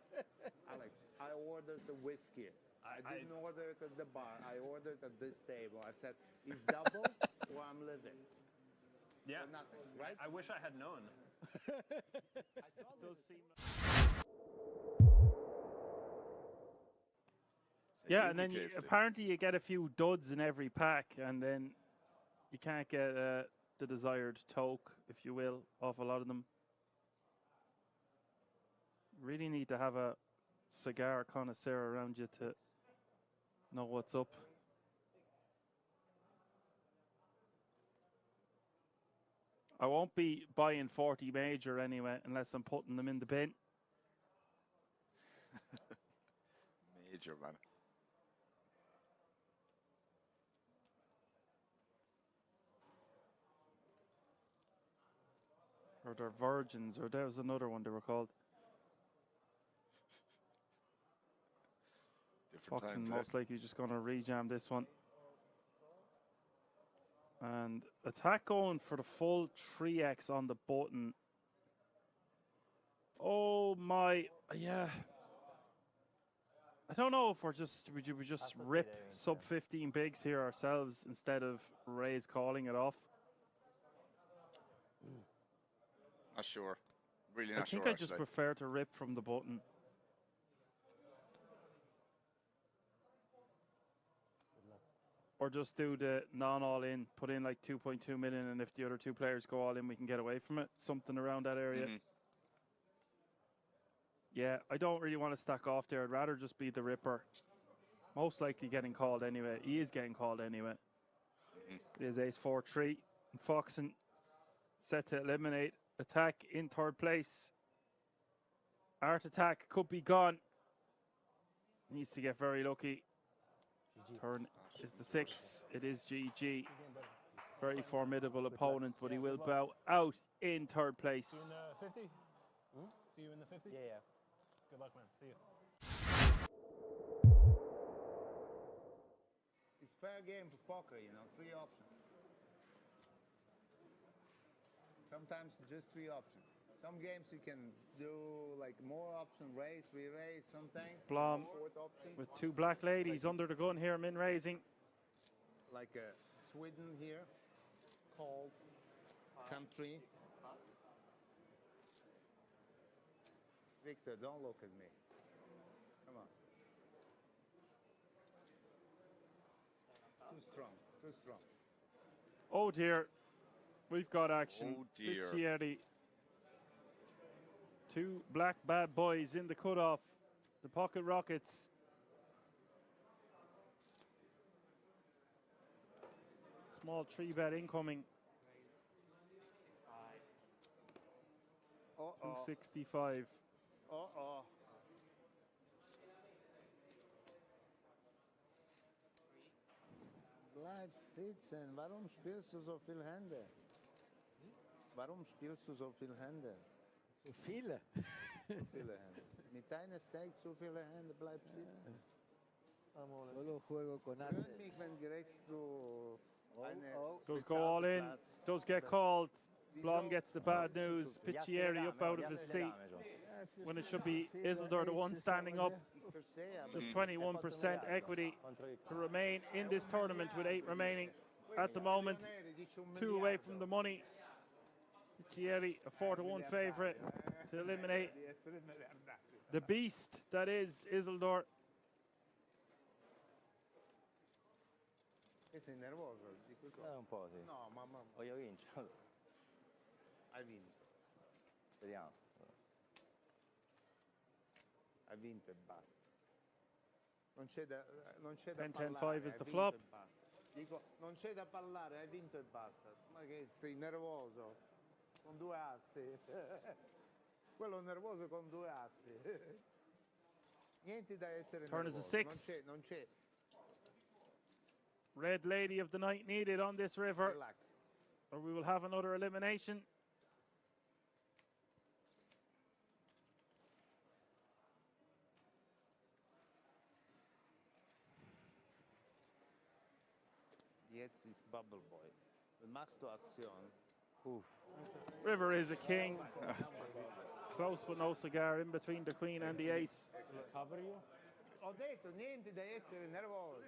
Alex, I ordered the whiskey. I didn't order it at the bar. I ordered at this table. I said, it's double or I'm living. Yeah. Or nothing, right? I wish I had known. Does seem- Yeah, and then apparently you get a few duds in every pack, and then you can't get the desired toke, if you will, off a lot of them. Really need to have a cigar connoisseur around you to know what's up. I won't be buying 40 major anyway, unless I'm putting them in the bin. Major, man. Or they're virgins, or there was another one they were called. Different Foxen times, most likely just going to rejam this one. And attack going for the full 3x on the button. Oh my, yeah. I don't know if we just rip sub 15 bigs here ourselves instead of raise calling it off. Not sure. Really I not think sure. I just actually. prefer to rip from the button. Or just do the non-all in, put in like 2.2 million, and if the other two players go all in, we can get away from it. Something around that area. Mhm. Yeah, I don't really want to stack off there. I'd rather just be the ripper. Most likely getting called anyway. He is getting called anyway. It is ace 4-3. And Foxen set to eliminate. Attack in third place. Art attack could be gone. Needs to get very lucky. Turn is the 6. It is GG. Very formidable opponent, but he will bow out in third place. See you in the 50? See you in the 50? Yeah. Good luck, man. See you. It's fair game for poker, you know, 3 options. Sometimes just 3 options. Some games you can do like more option, raise, re-raise, something. Blom 4th option. with 2 black ladies under the gun here, min raising. Like a Sweden here, called country. Victor, don't look at me. Come on. Too strong. Too strong. Oh dear. We've got action. Oh dear. Piccieri. Two black bad boys in the cutoff. The Pocket Rockets. Small 3-bet incoming. Uh-oh. 265. Uh-oh. Bleib sitzen. Warum spielst du so viel Hände? Warum spielst du so viel Hände? So viele. So viele Hände. Mit deinem Steak so viele Hände, bleib sitzen. Solo juego con Hör ases. mich, wenn gerätst du eine Does go all in. Platz. Does get called. Blom Wieso gets the bad spielst du news. so viel? Piccieri up out of his seat. When it should be Isildur, the one standing up. Ich verstehe, aber Just 21% equity to remain in this tournament with 8 remaining at the moment. 2 away from the money. Piccieri, a 4-1 favourite to eliminate di essere miliardari. the beast that is Isildur. Che sei nervoso di questo? Un po' sì. No, mamma, Voglio vincere. hai vinto. Vediamo. Hai vinto e basta. Non c'è da 10, parlare. 5 is hai the vinto flop. e basta. Dico, non c'è da parlare, hai vinto e basta. Ma che sei nervoso? Con 2 assi. Quello nervoso con 2 assi. Niente da essere Turn is a nervoso. 6. Non c'è. Red Lady of the Night needed on this river, Relax. or we will have another elimination. Jetzt ist Bubble Boy. Was machst du Aktion? River is a king. Close but no cigar in between the queen and the ace. Cover you? Ho detto niente da essere nervoso.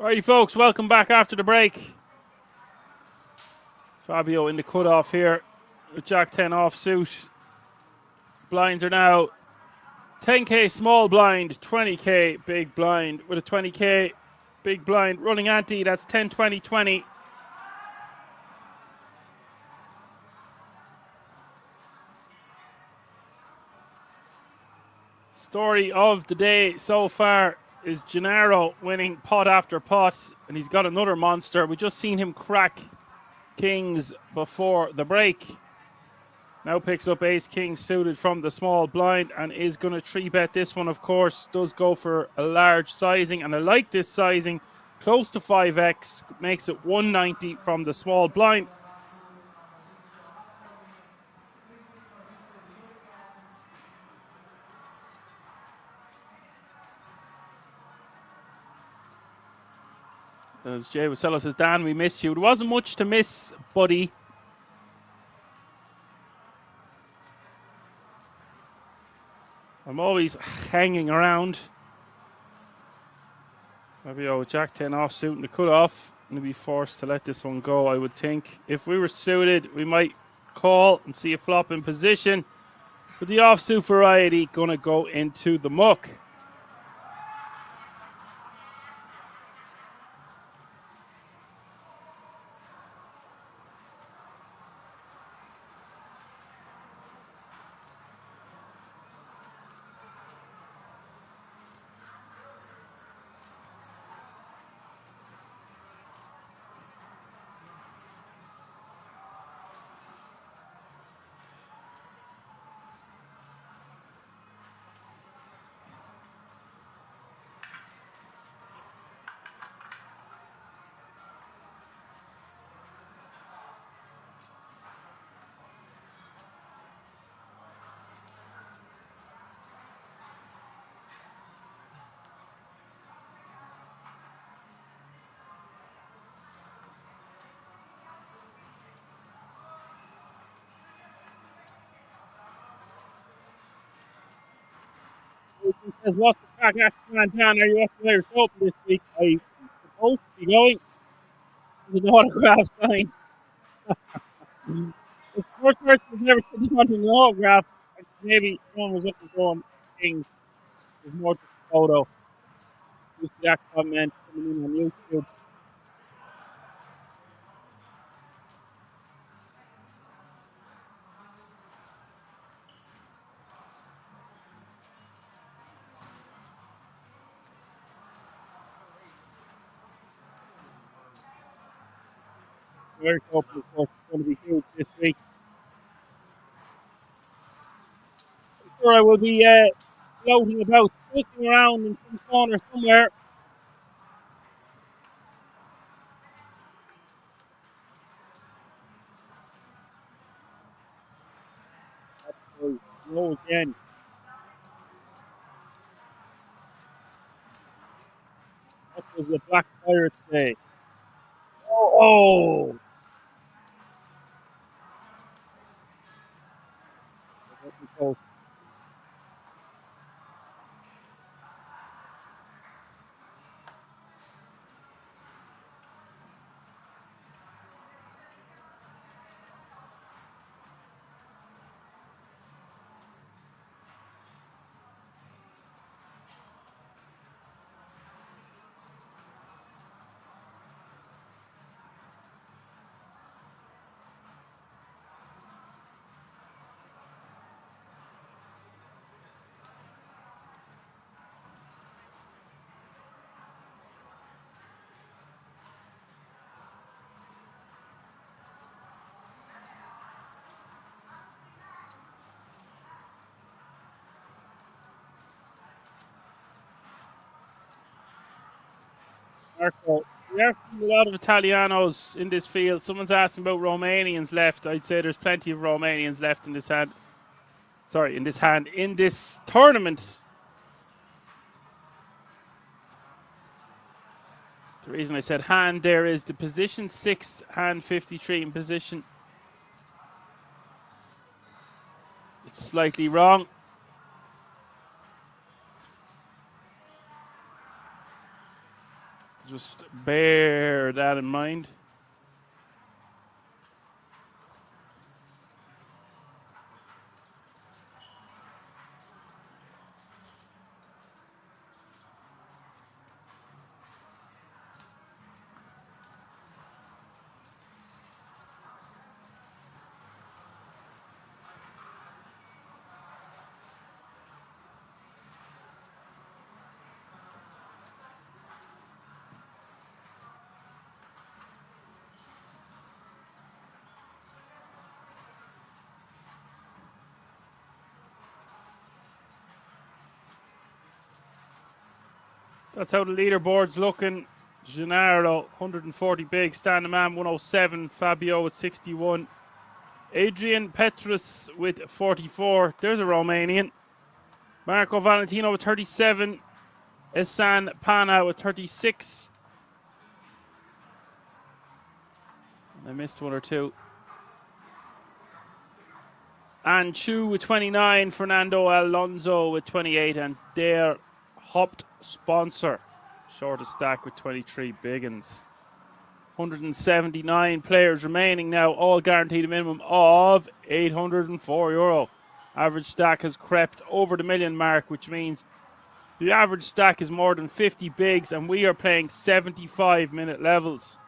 Alrighty, folks, welcome back after the break. Fabio in the cutoff here with Jack 10 off suit. Blinds are now 10k small blind, 20k big blind with a 20k big blind running ante. That's 10, 20, 20. Story of the day so far is Gennaro winning pot after pot, and he's got another monster. We just seen him crack kings before the break. Now picks up ace king suited from the small blind and is going to 3-bet this one, of course. Does go for a large sizing, and I like this sizing. Close to 5x, makes it 190 from the small blind. As Jay Wasello says, Dan, we missed you. There wasn't much to miss, buddy. I'm always hanging around. Maybe Jack 10 off suit in the cut-off. I'm going to be forced to let this one go, I would think. If we were suited, we might call and see a flop in position. But the offsuit variety going to go into the muck. Says, what's the crack, Ashton Dan? Are you up to Irish Open this week? I'm supposed to be going with an autograph sign. It's the first person who's ever said they wanted an autograph. Maybe someone was up and going things. There's more just a photo. You see that comment coming in on YouTube. Irish Open, of course, is going to be huge this week. I'm sure I will be floating about, sticking around in some corner somewhere. That's low again. That was the Black Pirate Day. Oh! Oh. Marco, We are seeing a lot of Italianos in this field. Someone's asking about Romanians left. I'd say there's plenty of Romanians left in this hand. Sorry, in this tournament. The reason I said hand there is the position 6, hand 53 in position. It's slightly wrong. just bear that in mind. That's how the leaderboard's looking. Gennaro, 140 big. Stan the Man, 107. Fabio with 61. Adrian Petrus with 44. There's a Romanian. Marco Valentino with 37. Esan Pana with 36. I missed one or two. And Chu with 29. Fernando Alonso with 28. And their hopped sponsor, shortest stack with 23 biggins. 179 players remaining now, all guaranteed a minimum of €804. Average stack has crept over the million mark, which means the average stack is more than 50 bigs, and we are playing 75-minute levels.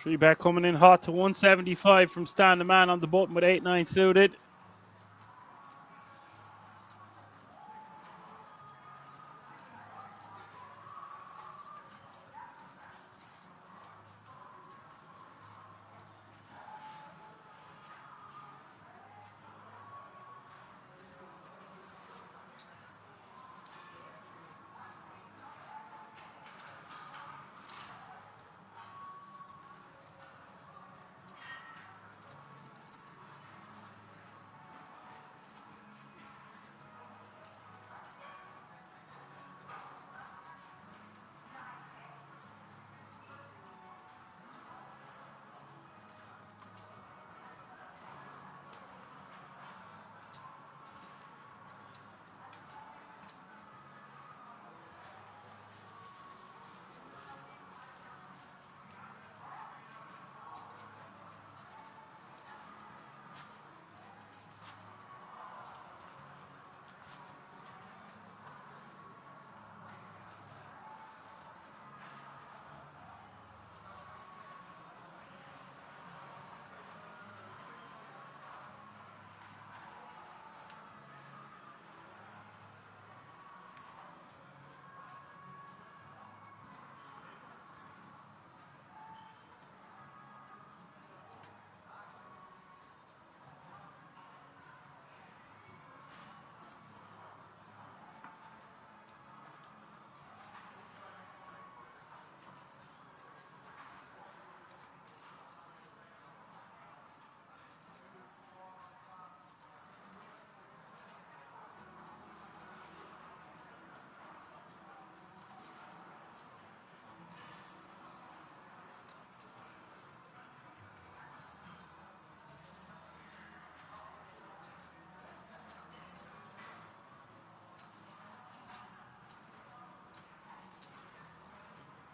Three bet coming in hot to 175 from Stan the Man on the button with 8-9 suited.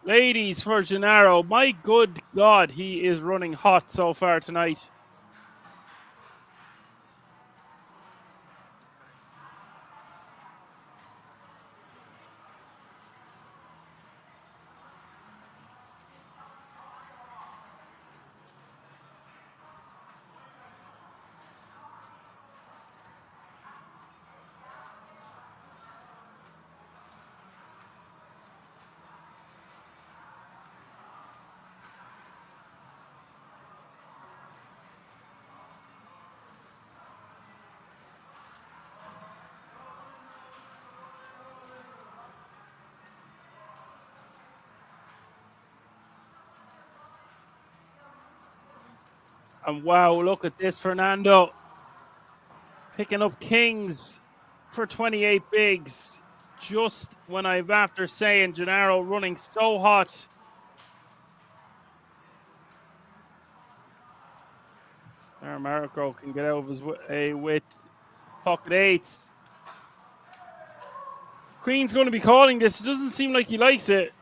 Ladies for Gennaro. My good God, he is running hot so far tonight. And wow, look at this, Fernando. Picking up kings for 28 bigs. Just when I'm after saying Gennaro running so hot. There, Marco can get out of his way with pocket eights. Queen's going to be calling this. It doesn't seem like he likes it.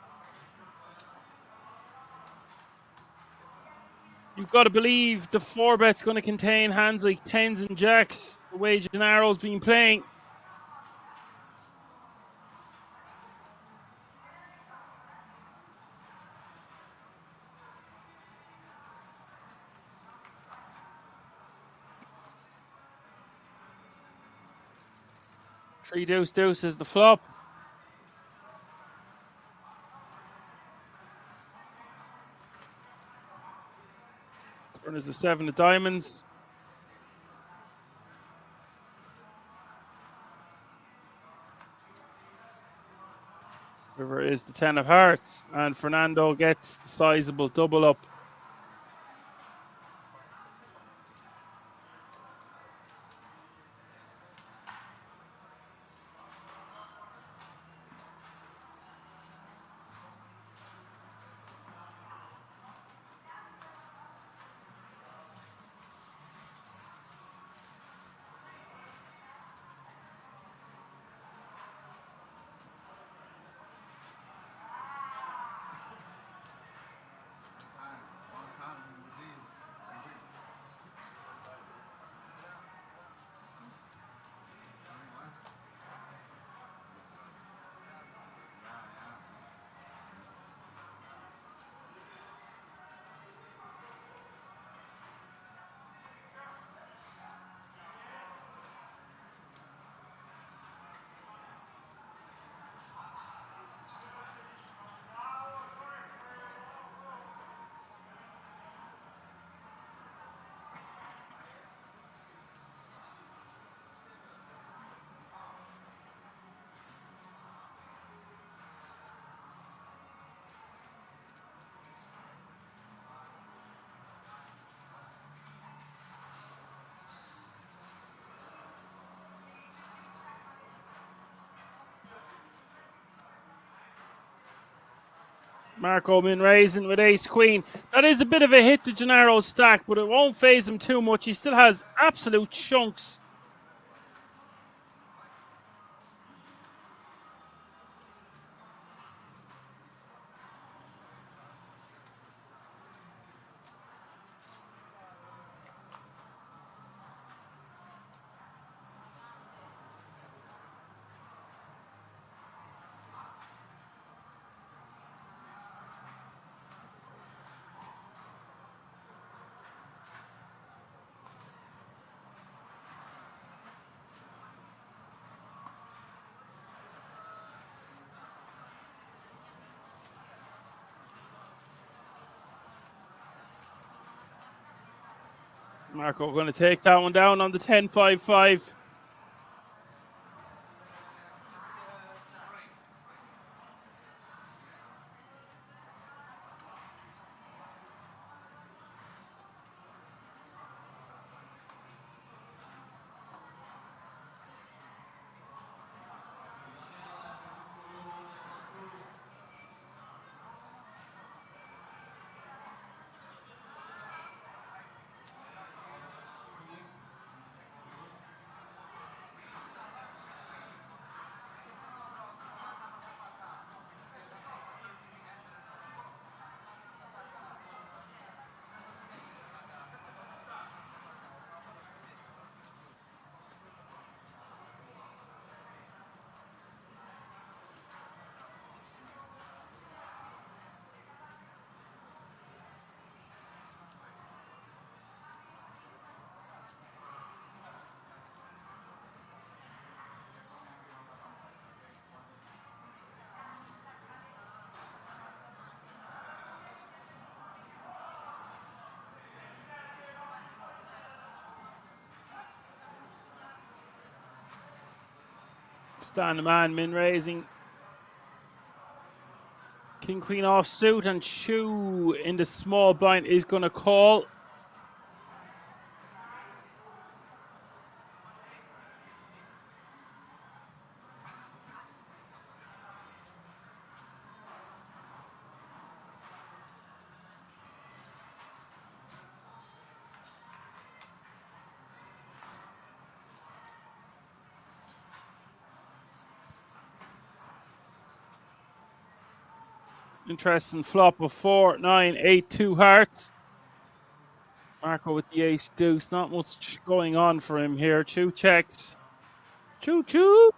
You've got to believe the 4-bet's going to contain hands like 10s and jacks, the way Gennaro's been playing. Three deuce deuce is the flop. Turn is the 7 of diamonds. River is the 10 of hearts, and Fernando gets sizable double up. Marco min raising with ace queen. That is a bit of a hit to Gennaro's stack, but it won't phase him too much. He still has absolute chunks. Marco going to take that one down on the 10-5-5. Stand the man, min raising. King Queen off suit, and Chew in the small blind is going to call. Interesting flop of 4, 9, 8, 2 hearts. Marco with the ace deuce. Not much going on for him here. Chew checks. Choo choo.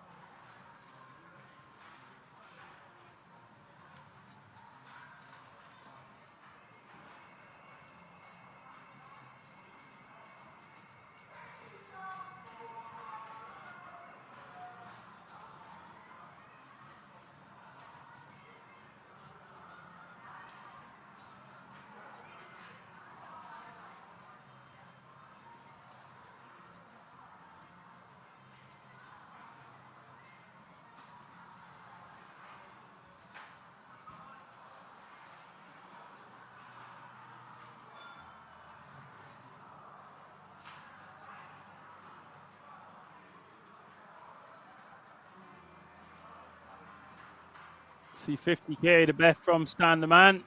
See 50k to bet from Stand the Man.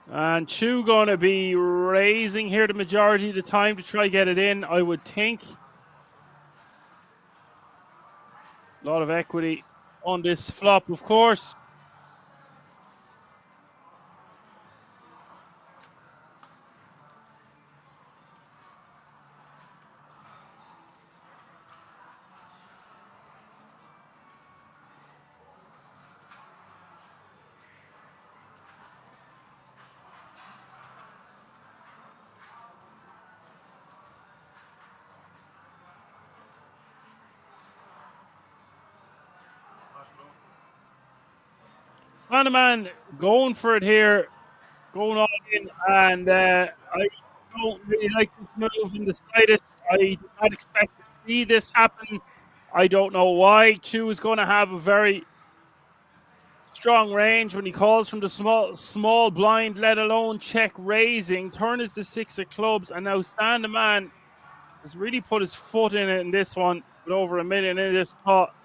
And Chew going to be raising here the majority of the time to try get it in, I would think. A lot of equity on this flop, of course. Man going for it here, going all in, and I don't really like this move in the slightest. I did not expect to see this happen. I don't know why. Chew is going to have a very strong range when he calls from the small blind, let alone check raising. Turn is the 6 of clubs, and now Stand the Man has really put his foot in it in this one with over $1 million in this pot.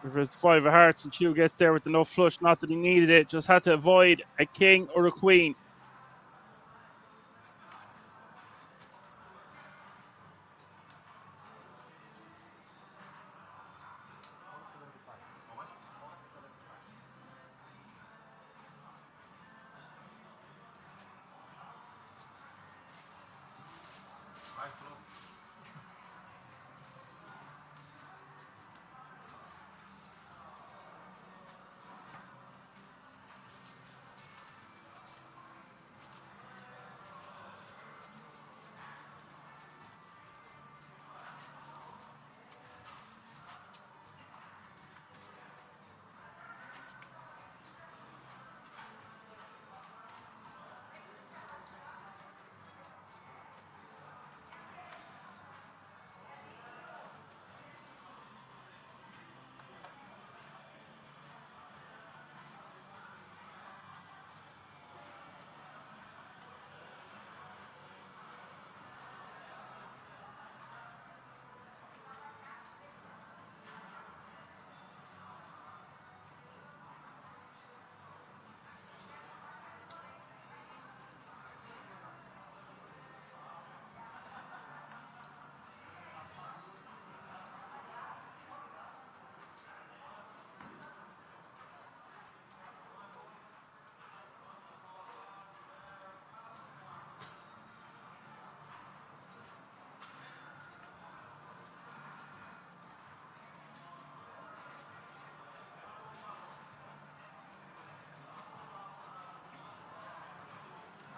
Reverse the 5 of hearts, and Chew gets there with the no flush. Not that he needed it, just had to avoid a king or a queen.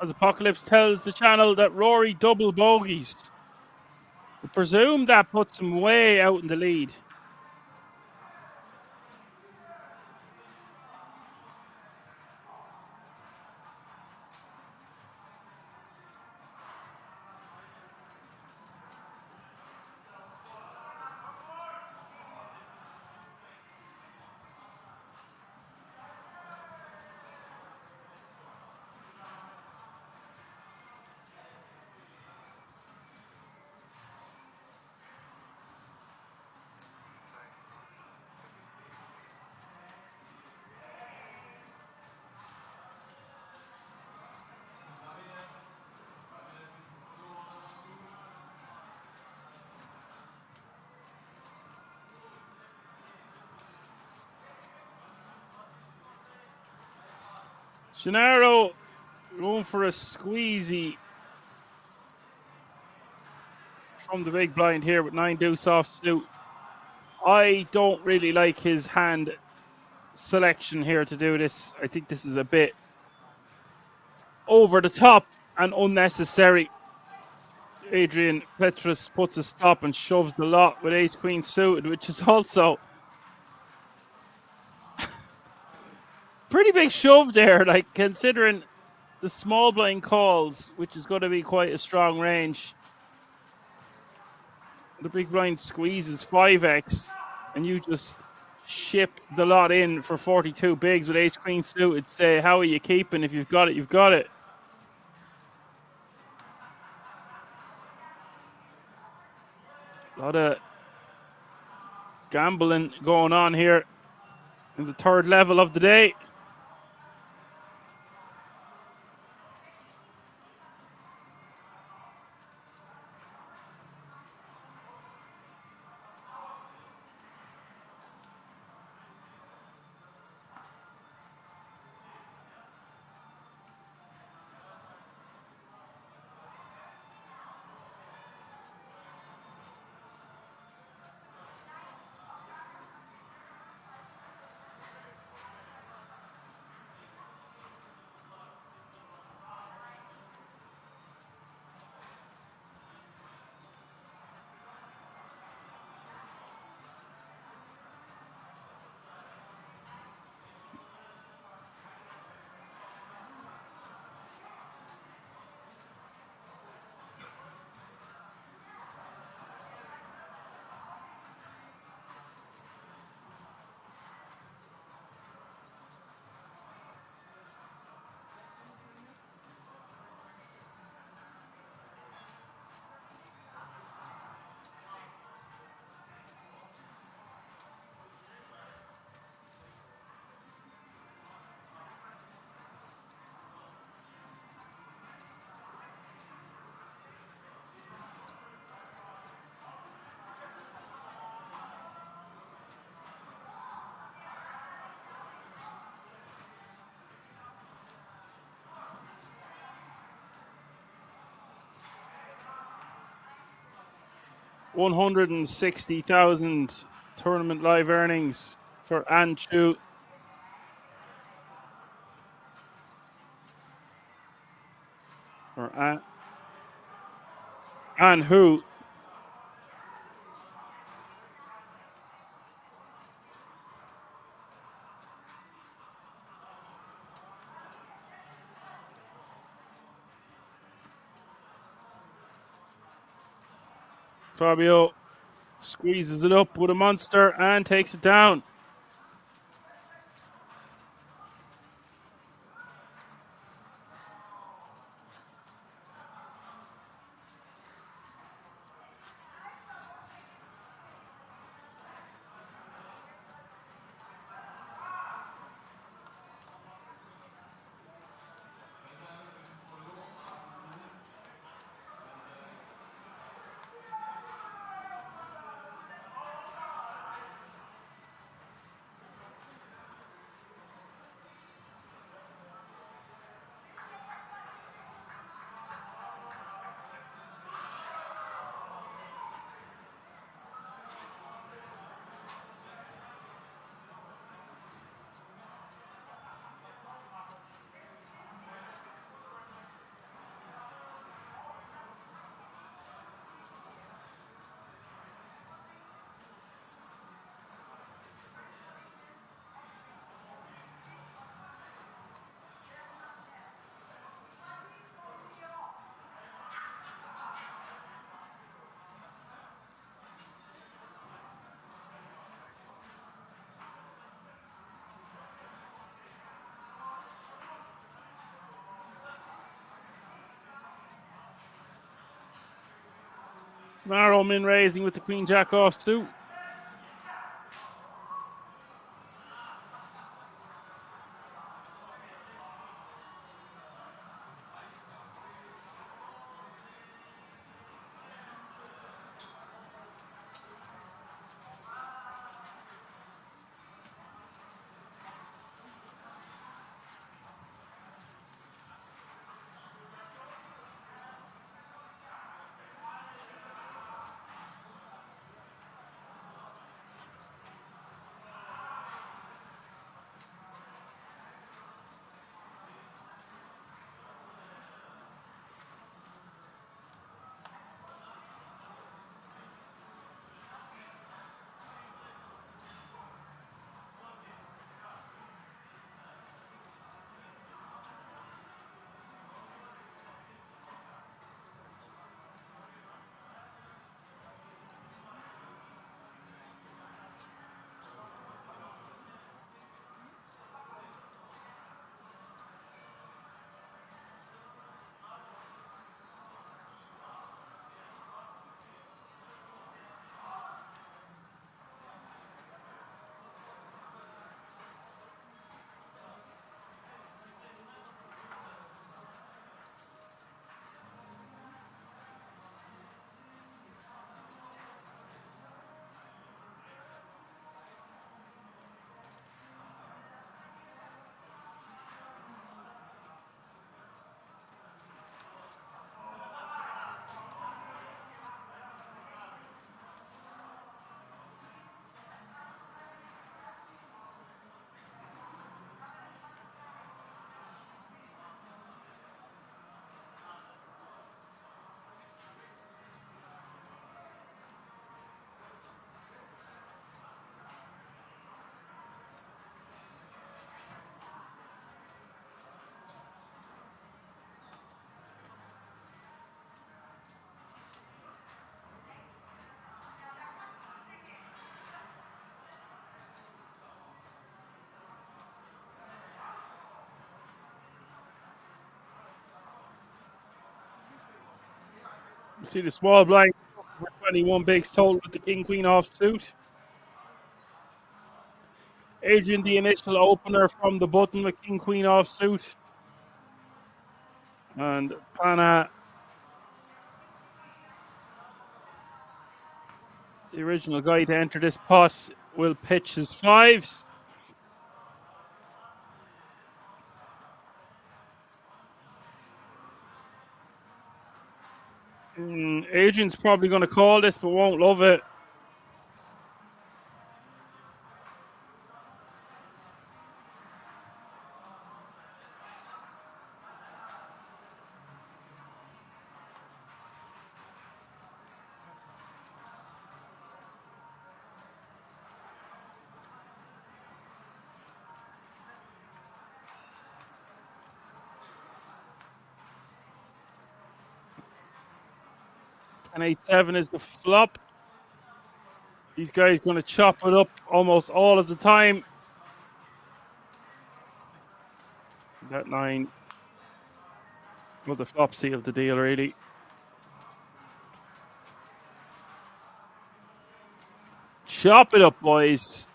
As Apocalypse tells the channel that Rory double bogeys. I presume that puts him way out in the lead. Gennaro going for a squeezy from the big blind here with 9 deuce off suit. I don't really like his hand selection here to do this. I think this is a bit over the top and unnecessary. Adrian Petrus puts a stop and shoves the lot with ace queen suited, which is also pretty big shove there, like considering the small blind calls, which is going to be quite a strong range. The big blind squeezes 5x, and you just ship the lot in for 42 bigs with ace queen suited. Say, how are you keeping? If you've got it, you've got it. A lot of gambling going on here in the third level of the day. $160,000 tournament live earnings for Anchu. Or Anhu. Fabio squeezes it up with a monster and takes it down. Maro min raising with the queen jack off suit. See the small blind for 21 bigs total with the king queen offsuit. Adrian, the initial opener from the button with king queen offsuit. And Pana, the original guy to enter this pot, will pitch his fives. Adrian's probably going to call this, but won't love it. And 8-7 is the flop. These guys going to chop it up almost all of the time. That 9. Well, the flop sealed the deal, really. Chop it up, boys.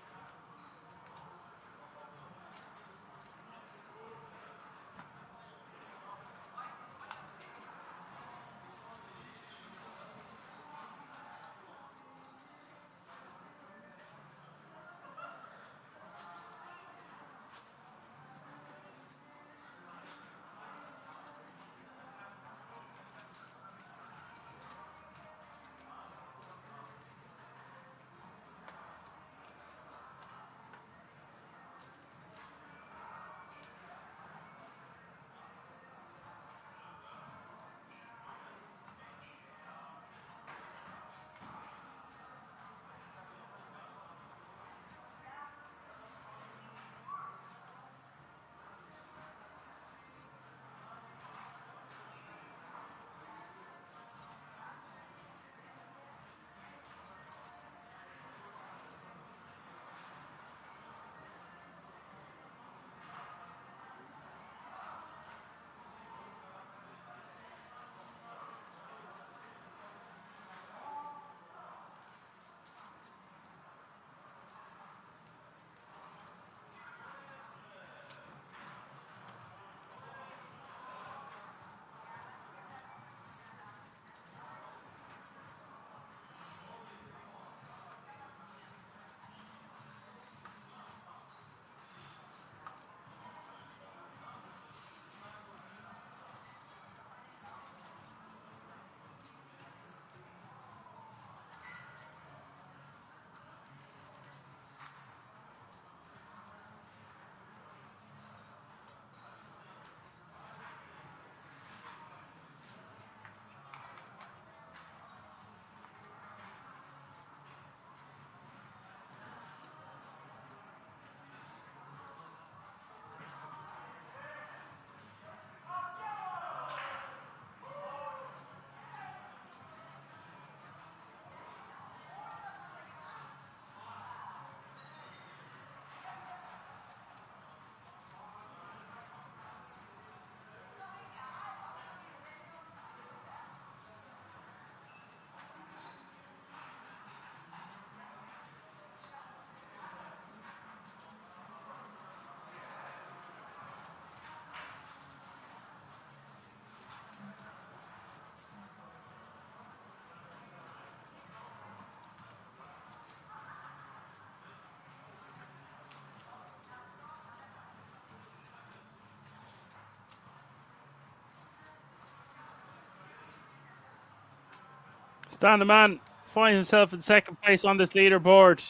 Stan the Man finds himself in second place on this leaderboard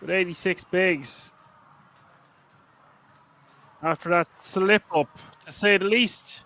with 86 bigs. After that slip up, to say the least.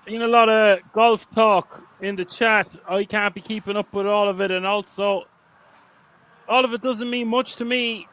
Seen a lot of golf talk in the chat. I can't be keeping up with all of it, and also all of it doesn't mean much to me.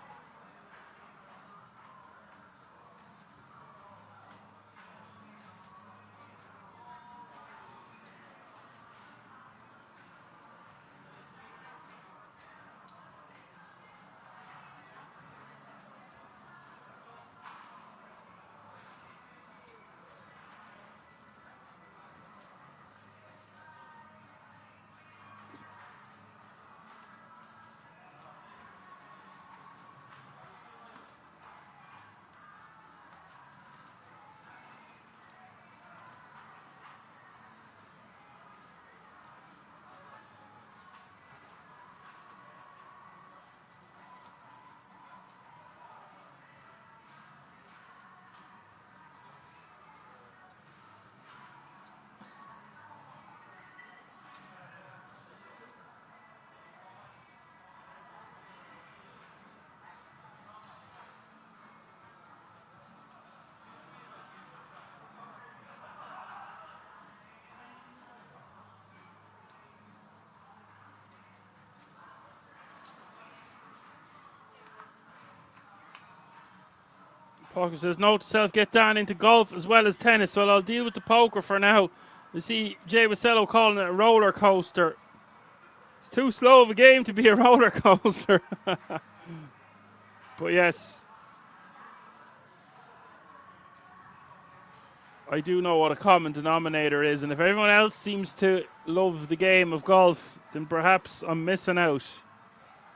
Parker says, note to self, get down into golf as well as tennis. Well, I'll deal with the poker for now. You see Jay Wasello calling it a roller coaster. It's too slow of a game to be a roller coaster. But yes, I do know what a common denominator is. And if everyone else seems to love the game of golf, then perhaps I'm missing out.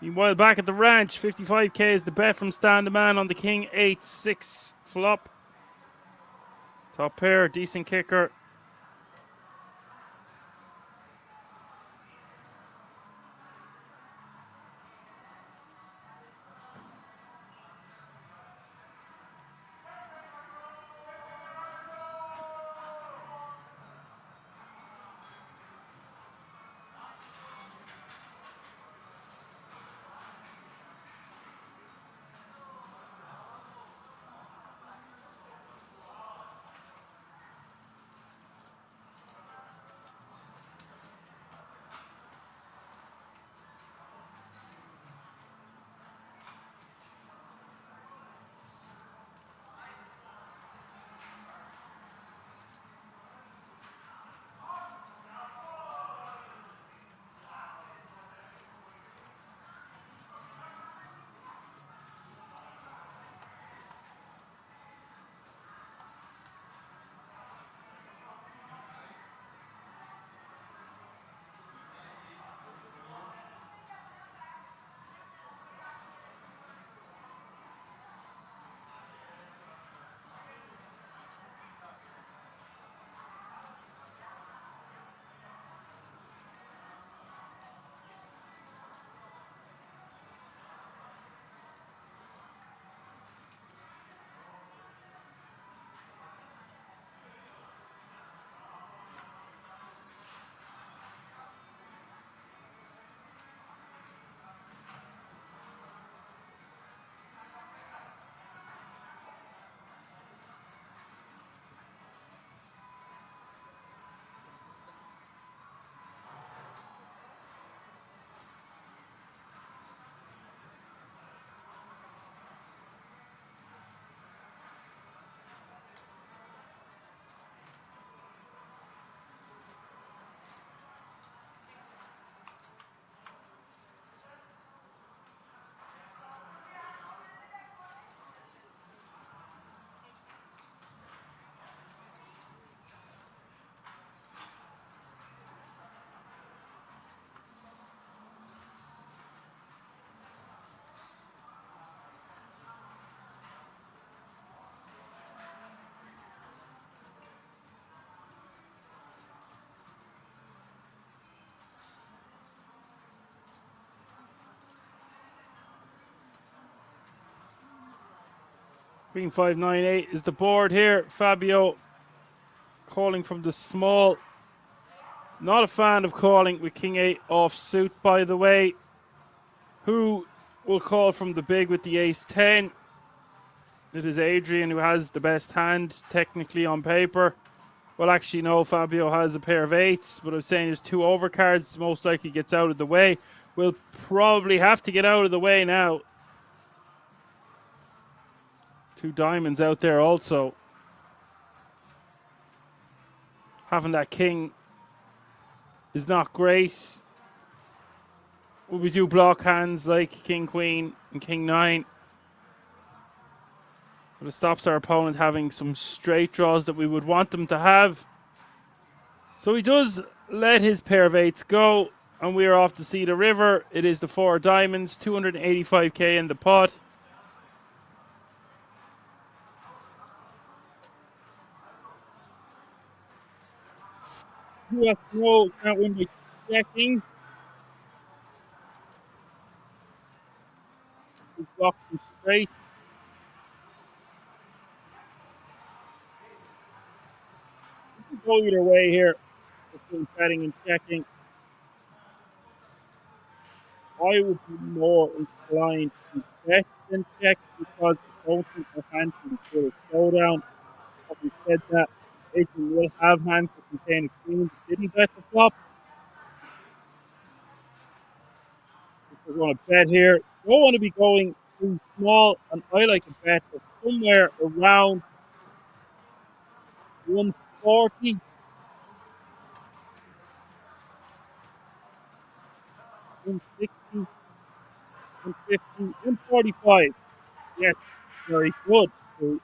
Meanwhile, back at the ranch, 55k is the bet from Stan the Man on the King 8-6 flop. Top pair, decent kicker. Queen 598 is the board here. Fabio calling from the small. Not a fan of calling with King 8 off suit, by the way. Who will call from the big with the Ace 10? It is Adrian who has the best hand, technically on paper. Well, actually, no. Fabio has a pair of 8s, but I'm saying there's 2 overcards. Most likely gets out of the way. We'll probably have to get out of the way now. 2 diamonds out there also. Having that king is not great. Will we do block hands like king, queen, and king 9? But it stops our opponent having some straight draws that we would want them to have. So he does let his pair of 8s go, and we are off to see the river. It is the 4 diamonds, 285k in the pot. US no can't win by checking. He blocks him straight. You can go either way here between betting and checking. I would be more inclined to bet than check because I don't think the hand can do a showdown. Having said that, Adrian will have hands that contain a queen that didn't bet the flop. If we're going to bet here, don't want to be going too small, and I like a bet of somewhere around 140. 160, 150, 145. Yes, very good. So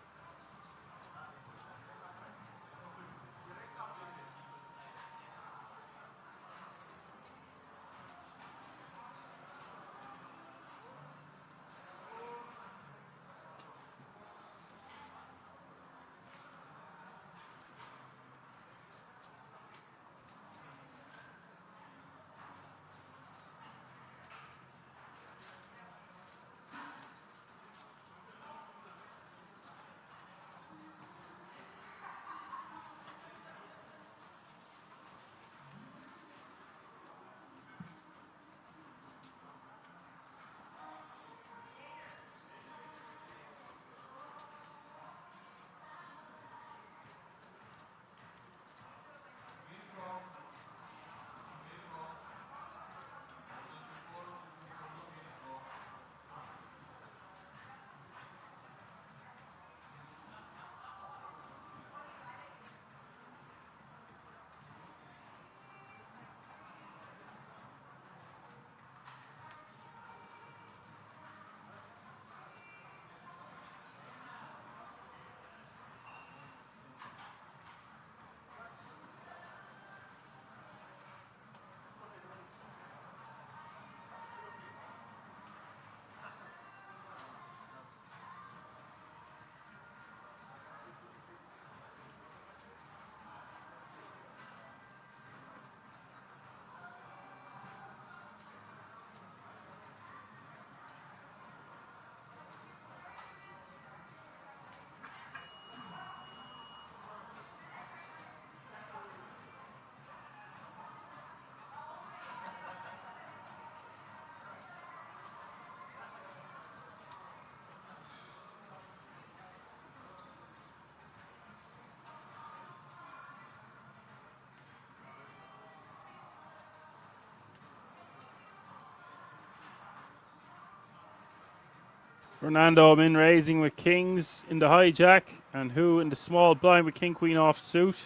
Fernando min raising with kings in the hijack, and who in the small blind with king queen off suit.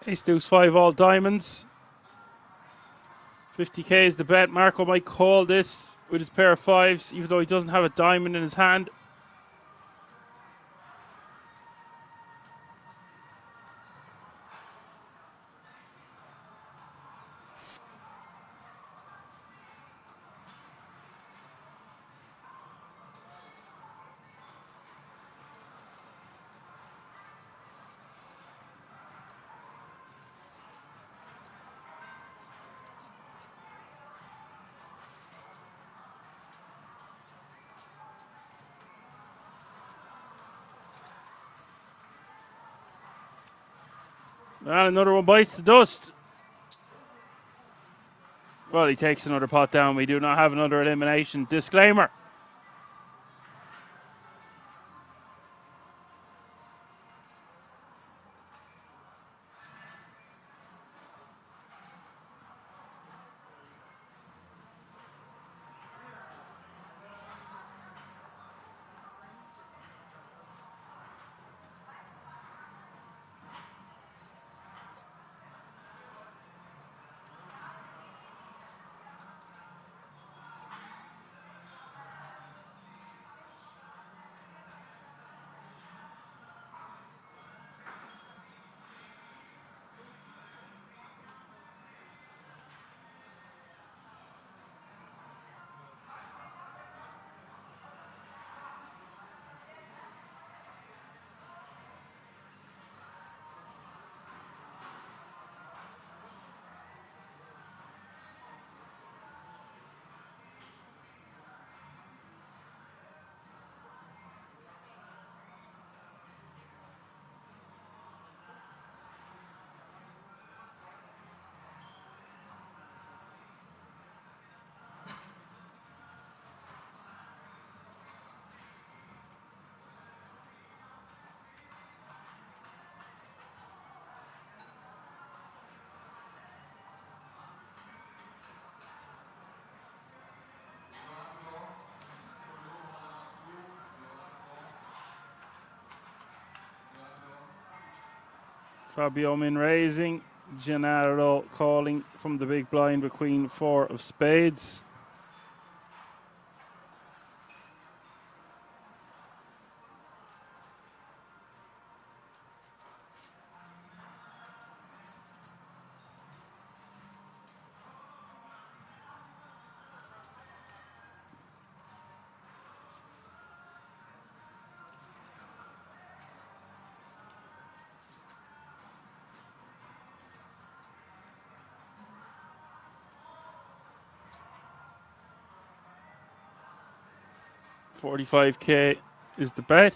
Ace deuce 5 all diamonds. 50k is the bet. Marco might call this with his pair of 5s, even though he doesn't have a diamond in his hand. And another one bites the dust. Well, he takes another pot down. We do not have another elimination. Disclaimer. Fabio Min raising. Gennaro calling from the big blind with Queen 4 of spades. $45K is the bet.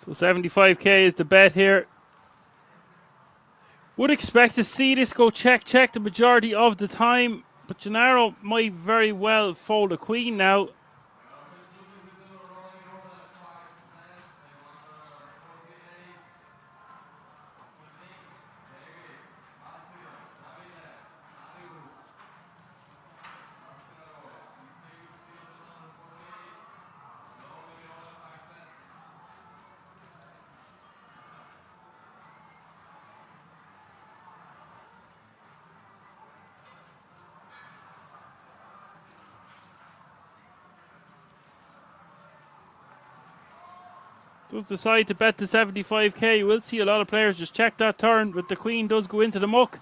So 75K is the bet here. Would expect to see this go check the majority of the time, but Gennaro might very well fold a queen now. Does decide to bet the 75K. You will see a lot of players just check that turn, but the queen does go into the muck.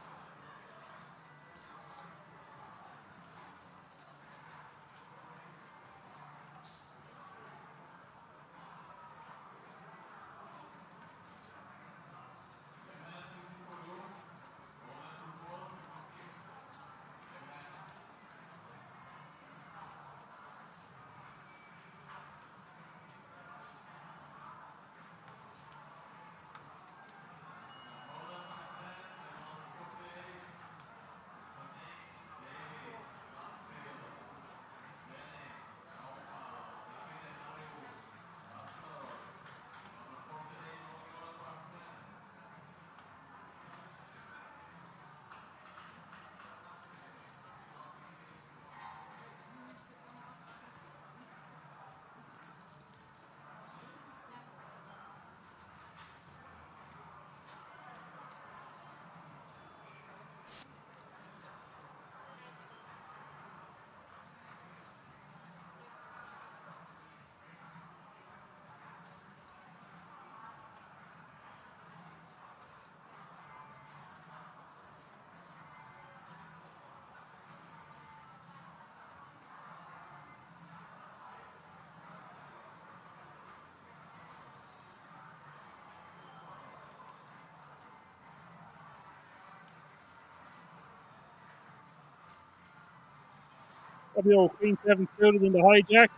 Fabio, Queen 7 suited in the hijack.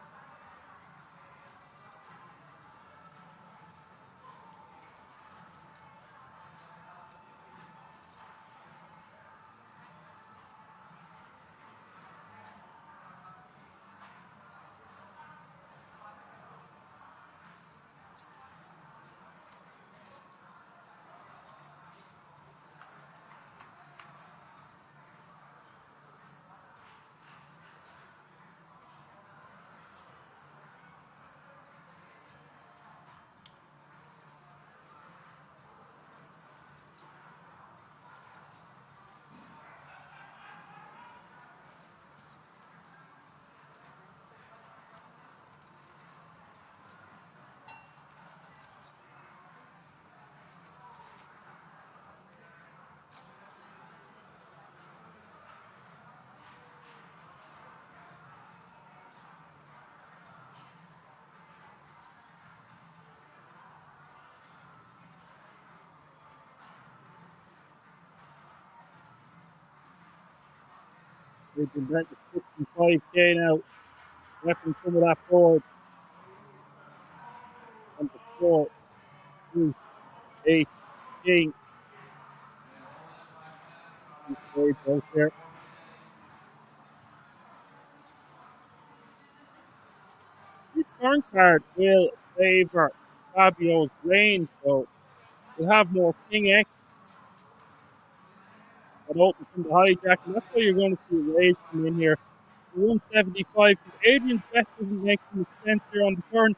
They've been back to 65k now. Repping some of that forward. And the 4, 2, 8, King. Very close there. This turn card will favour Fabio's range, so we'll have more King X that open from the hijack, and that's why you're going to see a raise come in here. 175. Adrian's bet doesn't make any sense here on the turn.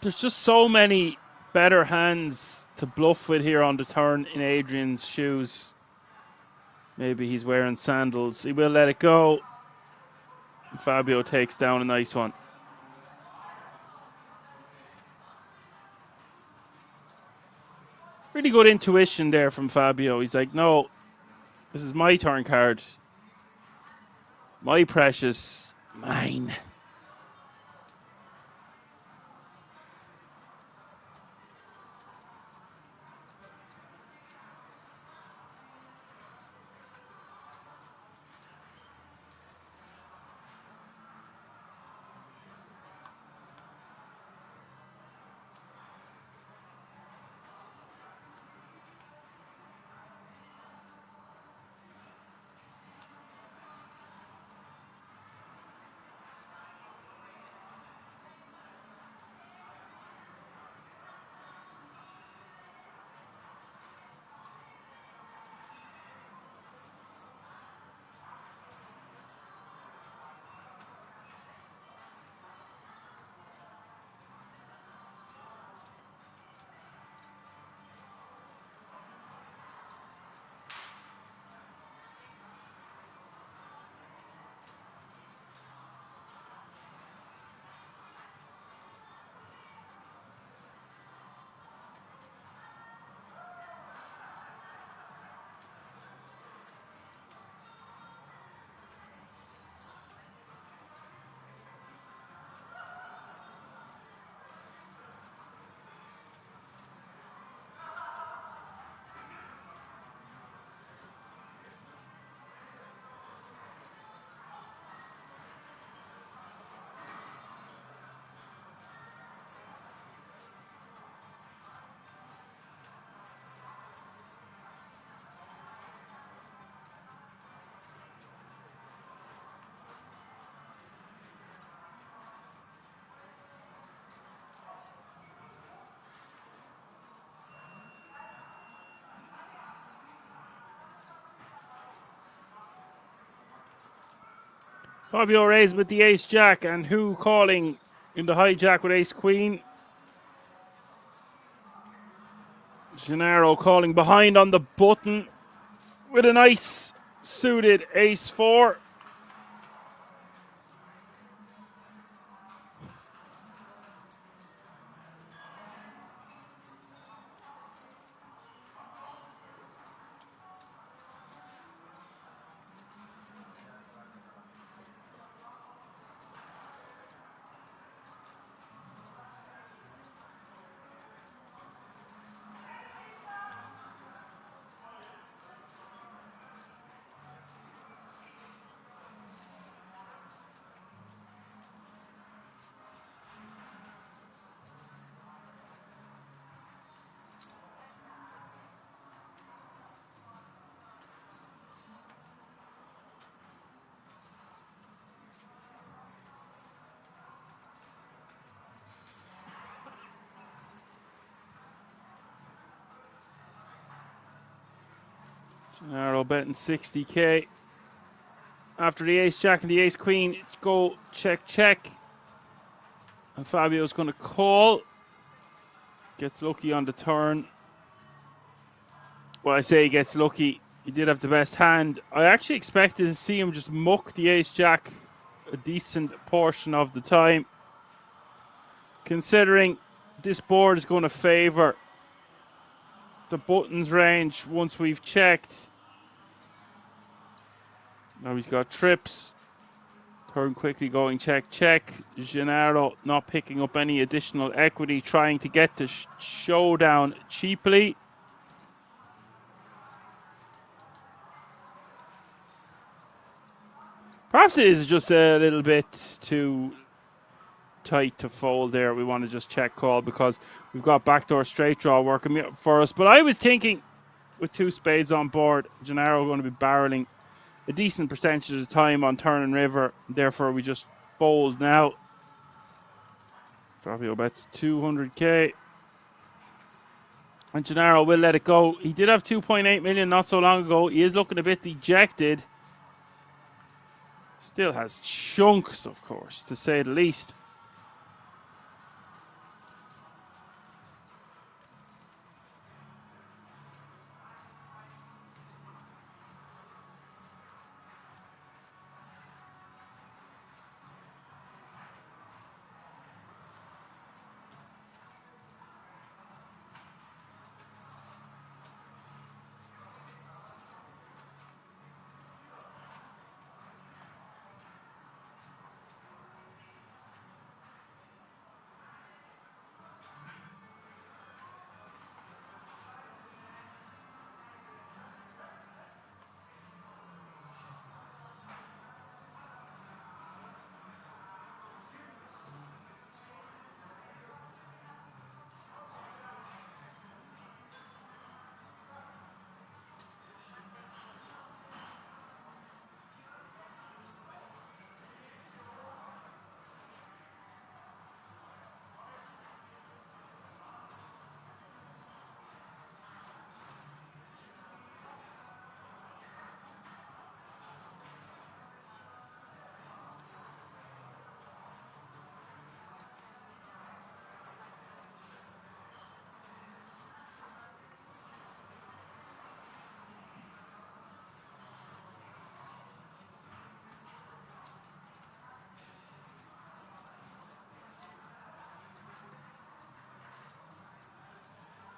There's just so many better hands to bluff with here on the turn in Adrian's shoes. Maybe he's wearing sandals. He will let it go. Fabio takes down a nice one. Really good intuition there from Fabio. He's like, no, this is my turn card. My precious, mine. Fabio raised with the ace jack, and who calling in the hijack with ace queen? Gennaro calling behind on the button with a nice suited ace 4. Gennaro betting 60k. After the ace jack and the ace queen, go check, check. And Fabio's going to call. Gets lucky on the turn. Well, I say he gets lucky. He did have the best hand. I actually expected to see him just muck the ace jack a decent portion of the time. Considering this board is going to favor the buttons range once we've checked. Now he's got trips. Turn quickly going check, check. Gennaro not picking up any additional equity, trying to get the showdown cheaply. Perhaps it is just a little bit too tight to fold there. We want to just check call because we've got backdoor straight draw working for us. But I was thinking with two spades on board, Gennaro going to be barreling a decent percentage of the time on turn and river. Therefore, we just fold now. Fabio bets 200k. And Gennaro will let it go. He did have 2.8 million not so long ago. He is looking a bit dejected. Still has chunks, of course, to say the least.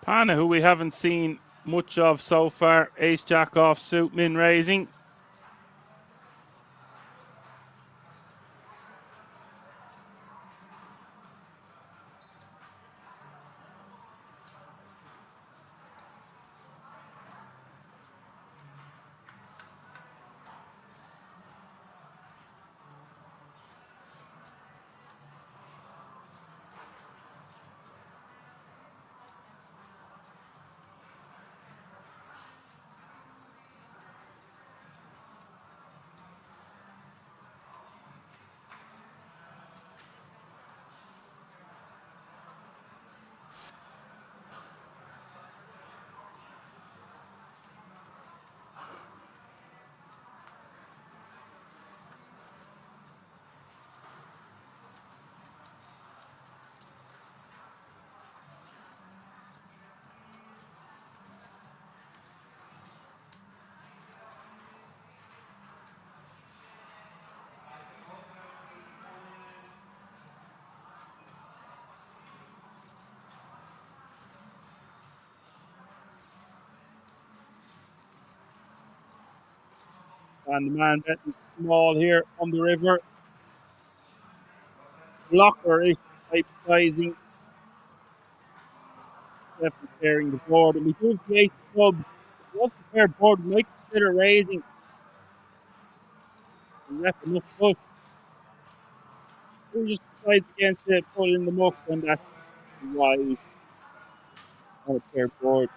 Pana, who we haven't seen much of so far. Ace jack offsuit, min raising. And the man betting small here on the river. Blocker is type sizing. Definitely clearing the board. And we do the ace of clubs. What's the fair board? We might consider raising. And left enough push. Who just decides against it, put in the muck, and that's why on a fair board.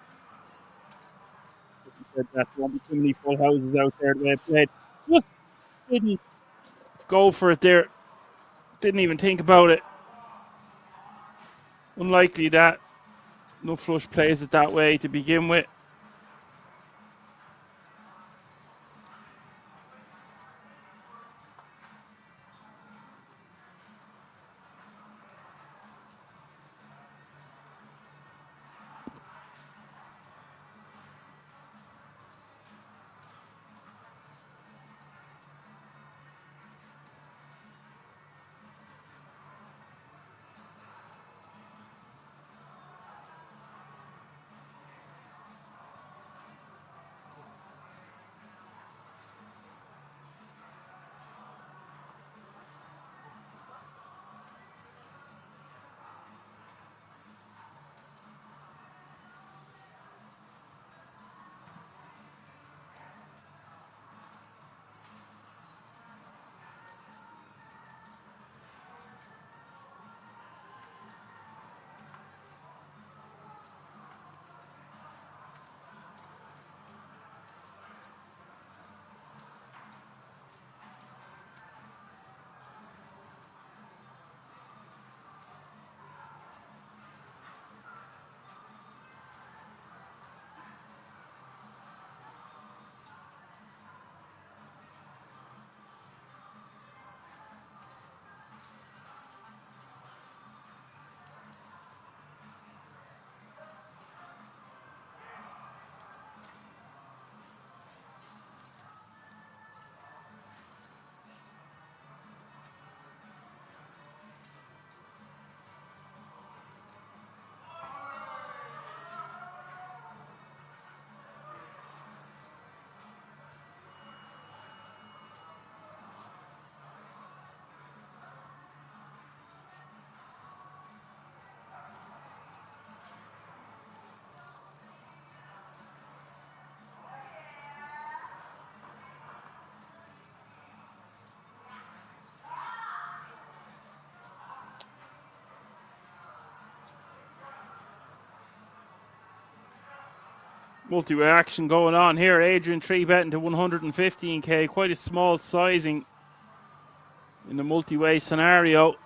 Said that there won't be too many full houses out there the way it played. Just didn't go for it there. Didn't even think about it. Unlikely that no flush plays it that way to begin with. Multi-way action going on here. Adrian 3-betting to 115k. Quite a small sizing in the multi-way scenario.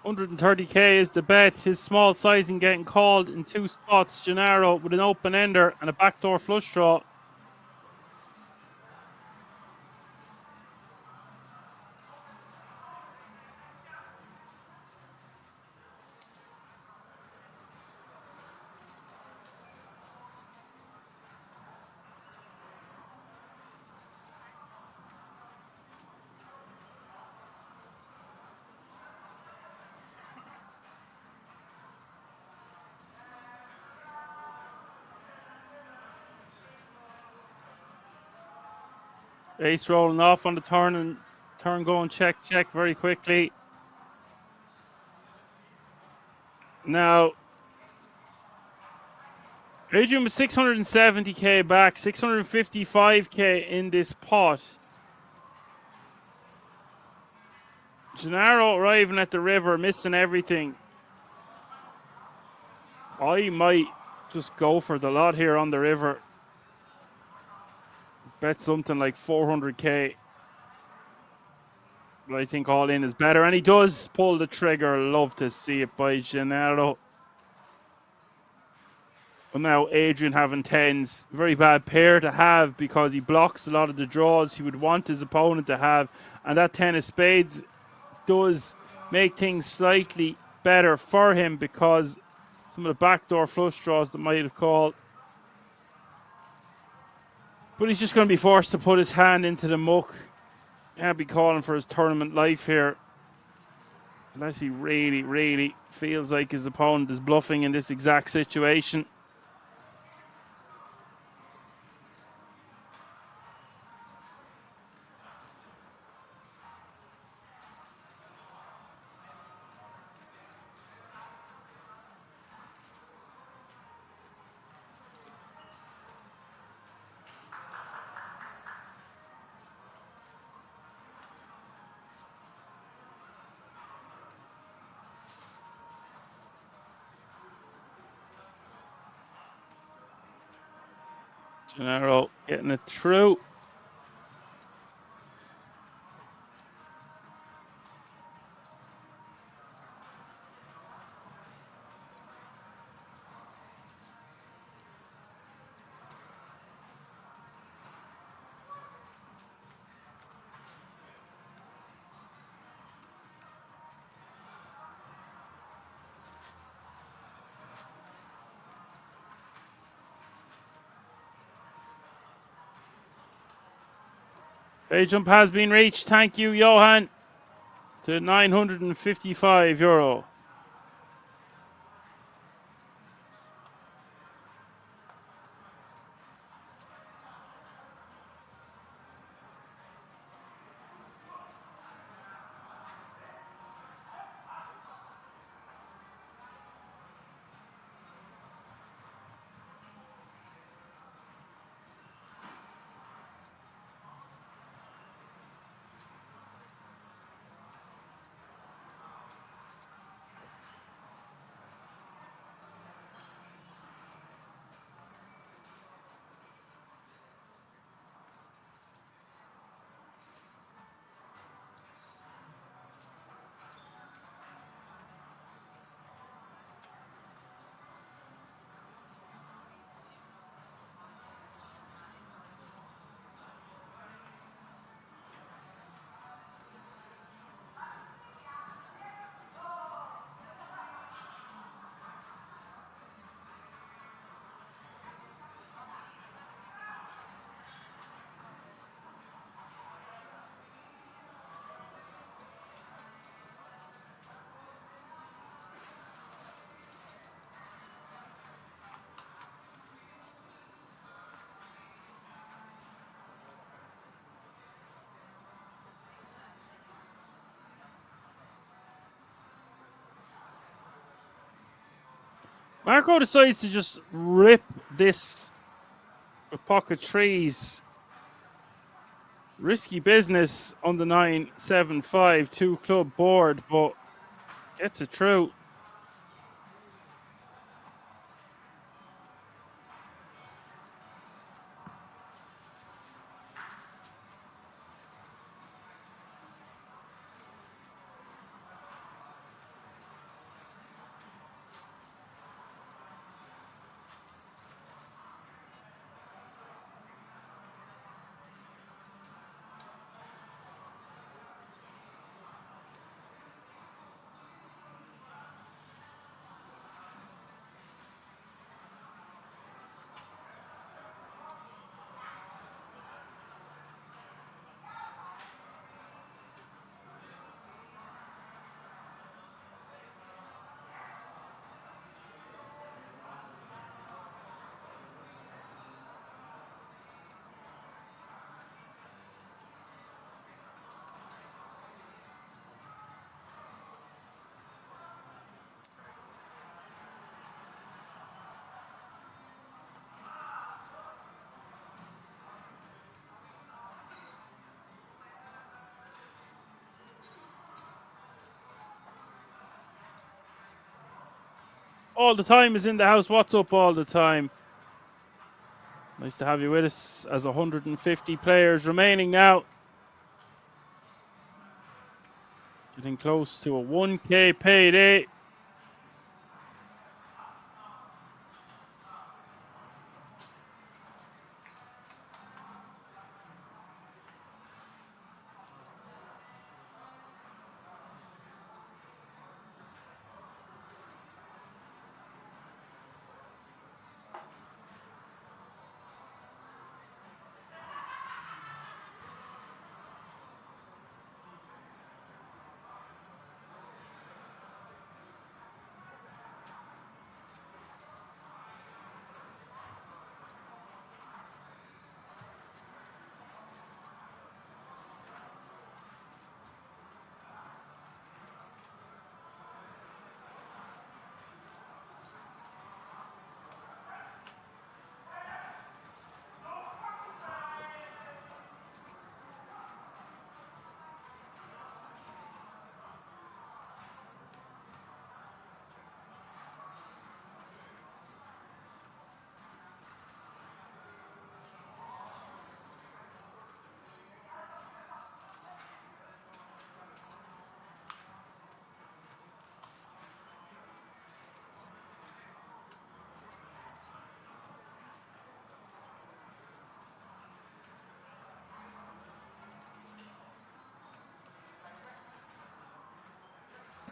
$130k is the bet. His small sizing getting called in 2 spots. Gennaro with an open ender and a backdoor flush draw. Ace rolling off on the turn and turn going check very quickly. Now, Adrian was 670k back, 655k in this pot. Gennaro arriving at the river, missing everything. I might just go for the lot here on the river. Bet something like 400k. But I think all in is better. And he does pull the trigger. Love to see it by Gennaro. But now Adrian having tens. Very bad pair to have because he blocks a lot of the draws he would want his opponent to have. And that 10 of spades does make things slightly better for him because some of the backdoor flush draws that might have called. But he's just going to be forced to put his hand into the muck. Can't be calling for his tournament life here. Unless he really, really feels like his opponent is bluffing in this exact situation. Gennaro getting it through. Pay jump has been reached. Thank you, Johan. To €955. Marco decides to just rip this with pocket trees. Risky business on the 9-7-5 two club board, but gets it through. All the time is in the house. What's up all the time? Nice to have you with us as 150 players remaining now. Getting close to a 1K payday.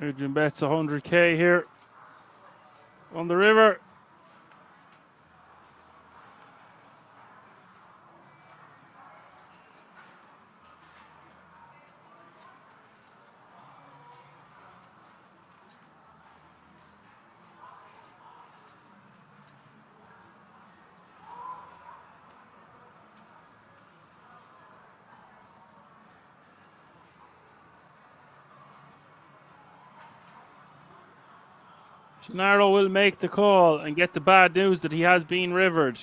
Adrian bets 100K here on the river. Gennaro will make the call and get the bad news that he has been rivered.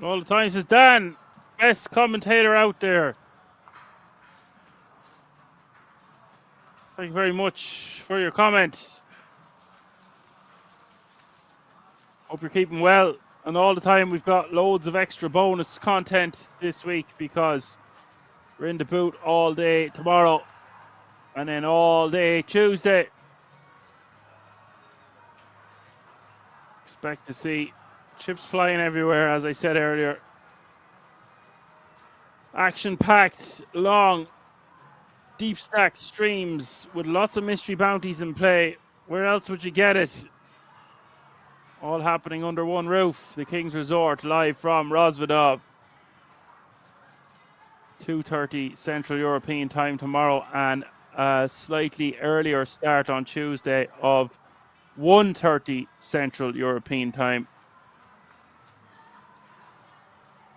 All the time, says Dan, best commentator out there. Thank you very much for your comment. Hope you're keeping well. And all the time, we've got loads of extra bonus content this week because we're in the boot all day tomorrow and then all day Tuesday. Expect to see chips flying everywhere, as I said earlier. Action-packed, long, deep stack streams with lots of mystery bounties in play. Where else would you get it? All happening under one roof. The King's Resort, live from Rozvadov. 2:30 Central European time tomorrow, and a slightly earlier start on Tuesday of 1:30 Central European time.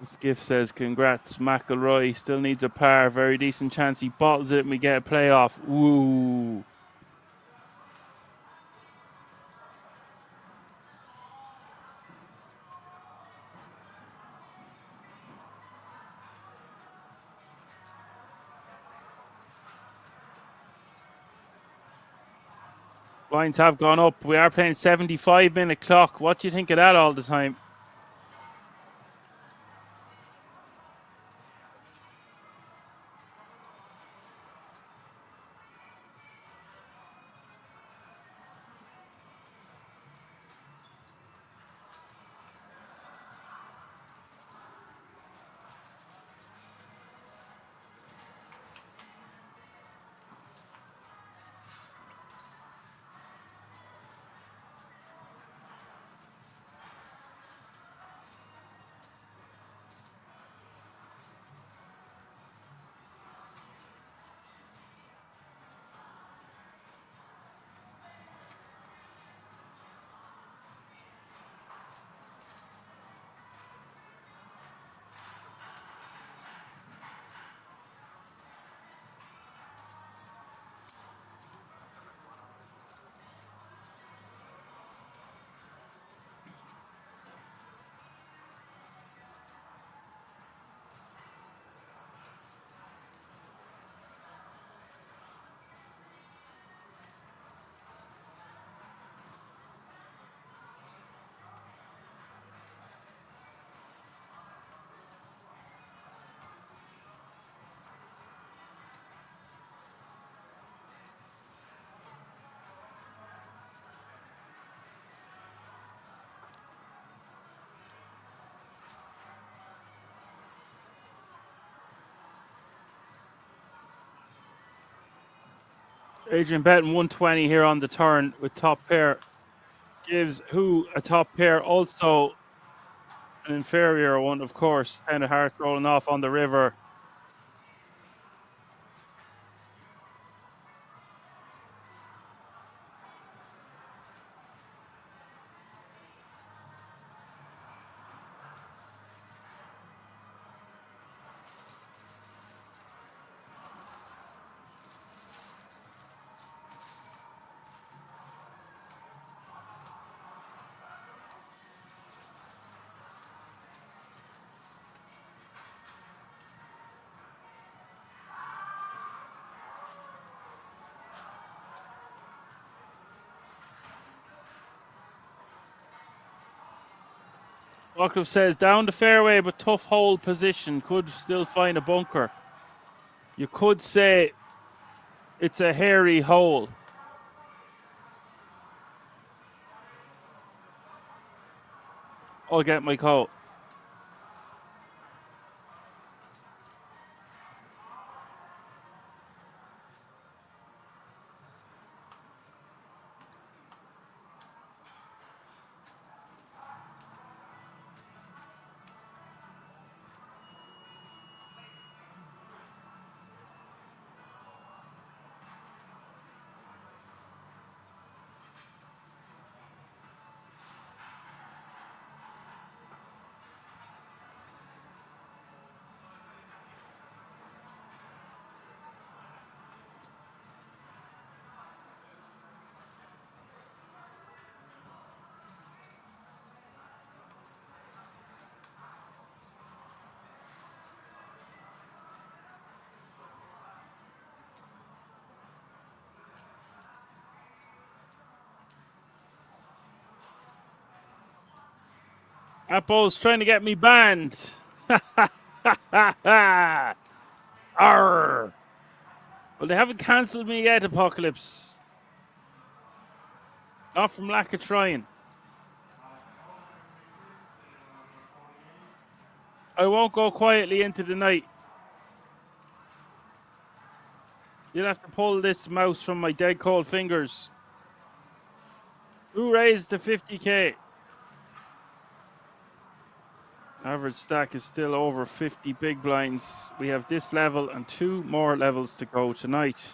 Skiff says, congrats, McIlroy. Still needs a par. Very decent chance he bottles it and we get a playoff. Ooh. Lines have gone up. We are playing 75-minute clock. What do you think of that all the time? Adrian betting 120 here on the turn with top pair. Gives who a top pair, also an inferior one, of course. 10 of hearts rolling off on the river. Wycliffe says down the fairway but tough hole position. Could still find a bunker. You could say it's a hairy hole. I'll get my coat. Apple's trying to get me banned. Arr. Well, they haven't cancelled me yet, Apocalypse. Not from lack of trying. I won't go quietly into the night. You'll have to pull this mouse from my dead cold fingers. Who raised the 50k? Average stack is still over 50 big blinds. We have this level and 2 more levels to go tonight.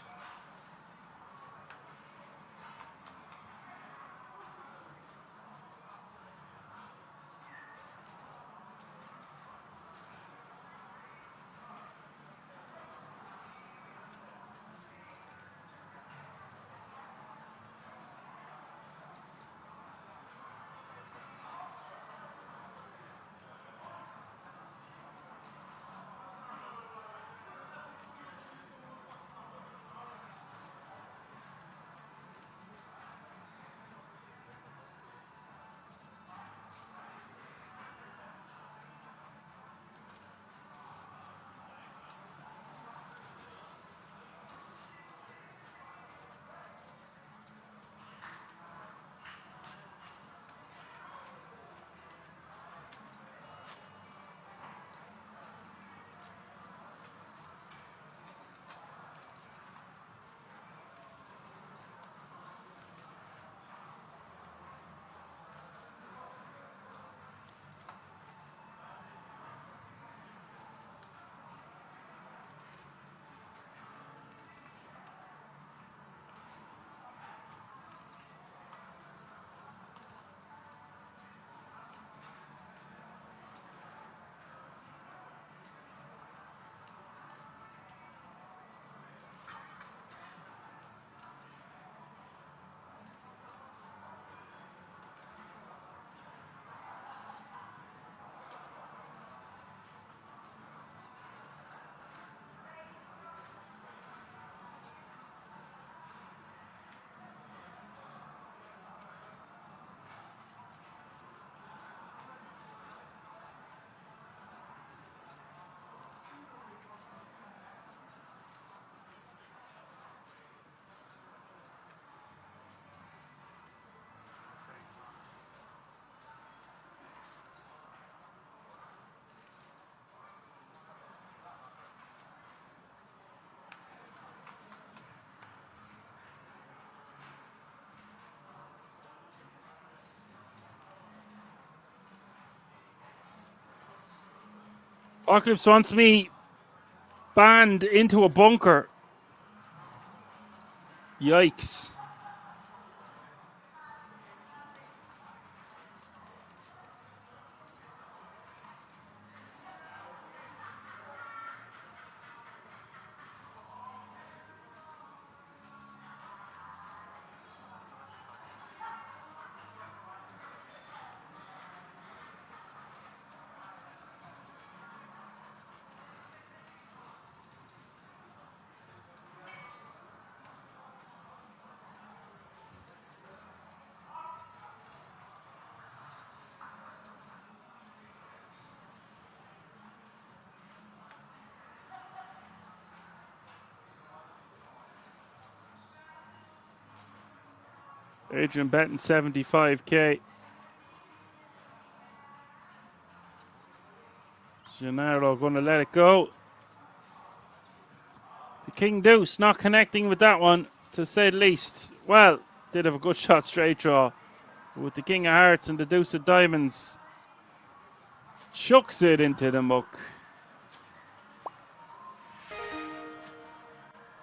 Apocalypse wants me banned into a bunker. Yikes. Adrian betting 75k. Gennaro going to let it go. The King Deuce not connecting with that one, to say the least. Well, did have a good shot straight draw. But with the King of Hearts and the Deuce of Diamonds, chucks it into the muck.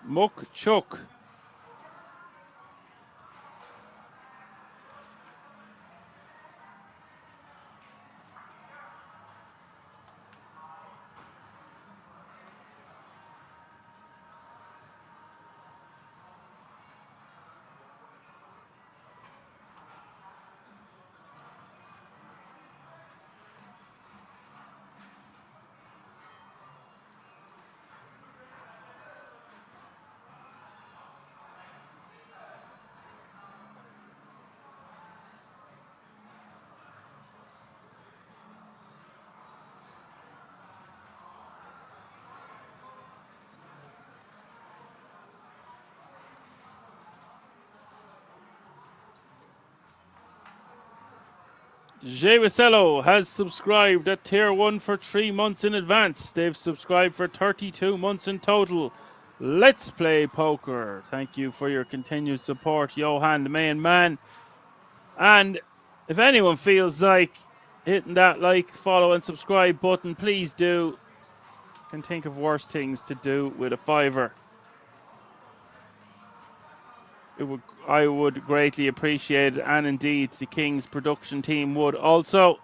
Muck chuck. Jevicello has subscribed at tier 1 for 3 months in advance. They've subscribed for 32 months in total. Let's play poker. Thank you for your continued support, Johan, the main man. And if anyone feels like hitting that like, follow, and subscribe button, please do. Can think of worse things to do with a $5. I would greatly appreciate it, and indeed the King's production team would also.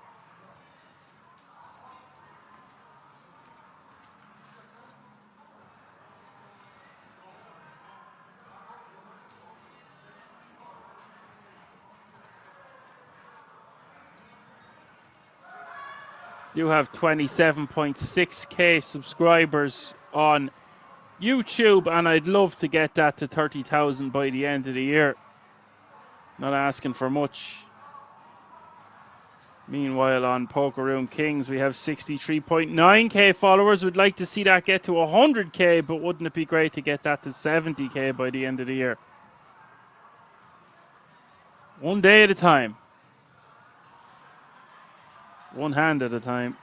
You have 27.6k subscribers on YouTube, and I'd love to get that to 30,000 by the end of the year. Not asking for much. Meanwhile, on Poker Room Kings, we have 63.9k followers. We'd like to see that get to 100k, but wouldn't it be great to get that to 70k by the end of the year? One day at a time. One hand at a time.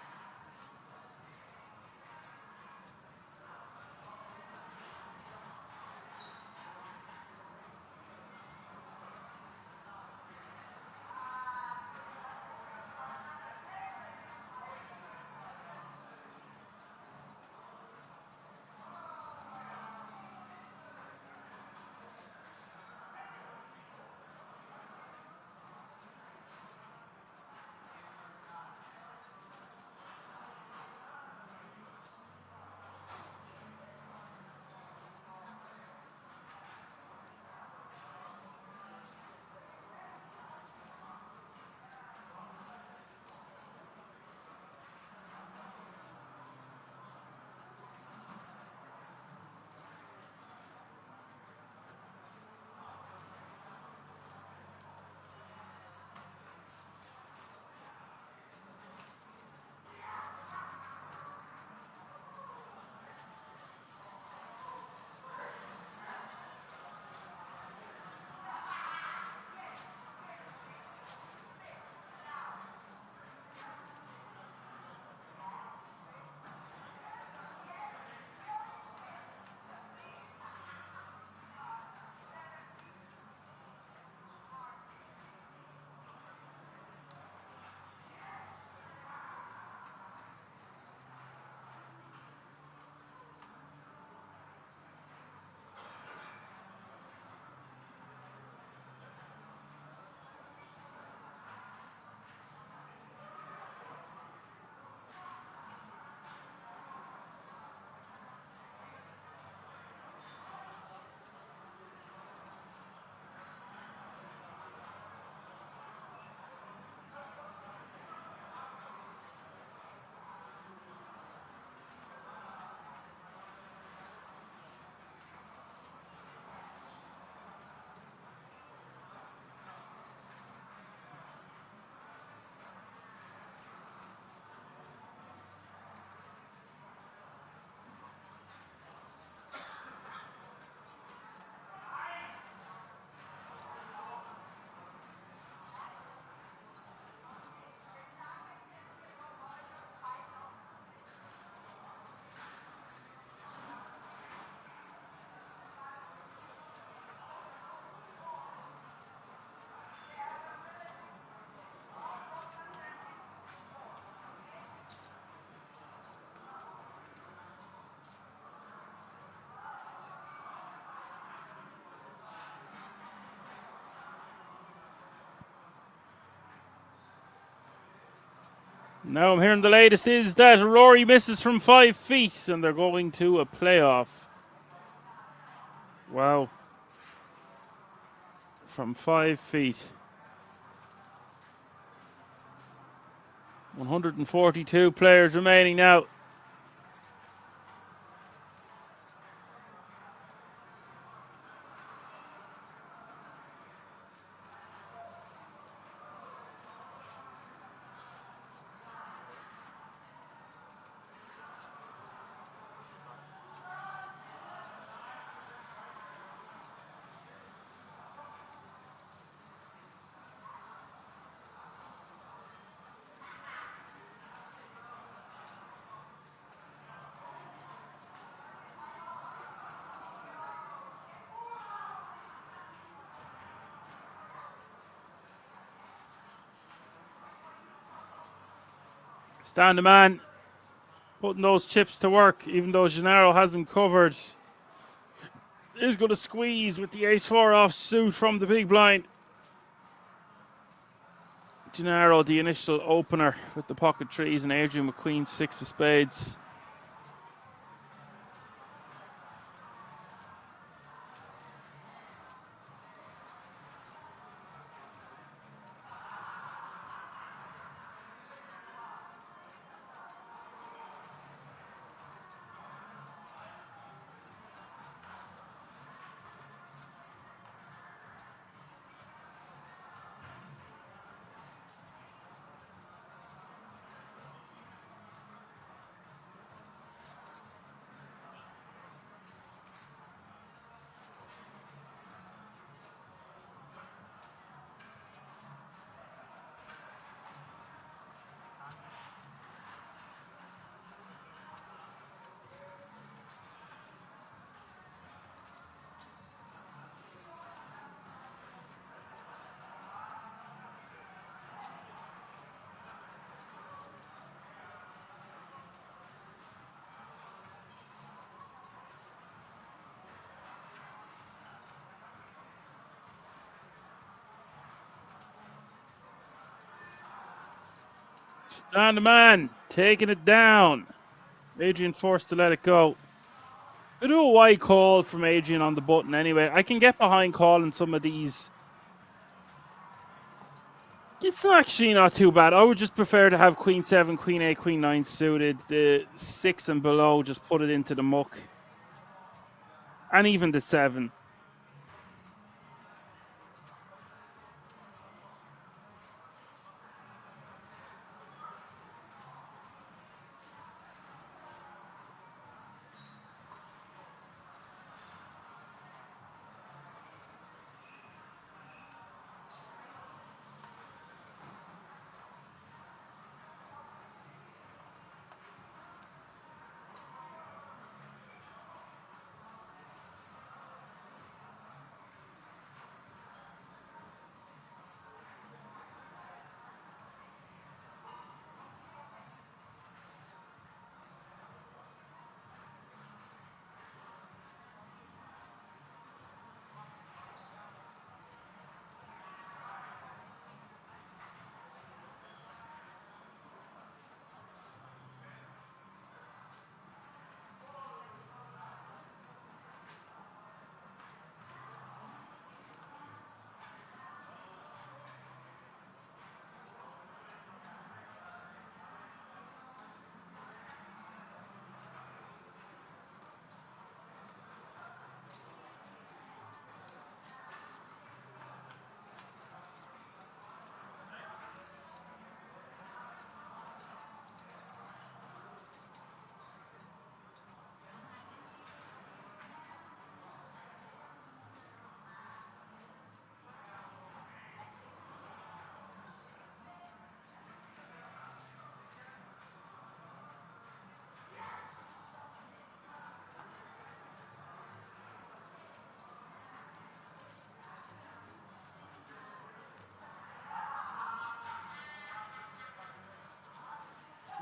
Now I'm hearing the latest is that Rory misses from 5 feet and they're going to a playoff. Wow. From 5 feet. 142 players remaining now. Stand the man. Putting those chips to work, even though Gennaro has him covered. Is going to squeeze with the ace-4 offsuit from the big blind. Gennaro, the initial opener with the pocket threes, and Adrian with queen 6 of spades. Stand the man, taking it down. Adrian forced to let it go. I do a wide call from Adrian on the button anyway. I can get behind calling some of these. It's actually not too bad. I would just prefer to have queen 7, queen 8, queen 9 suited. The 6 and below, just put it into the muck. And even the 7.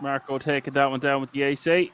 Marco taking that one down with the ace 8.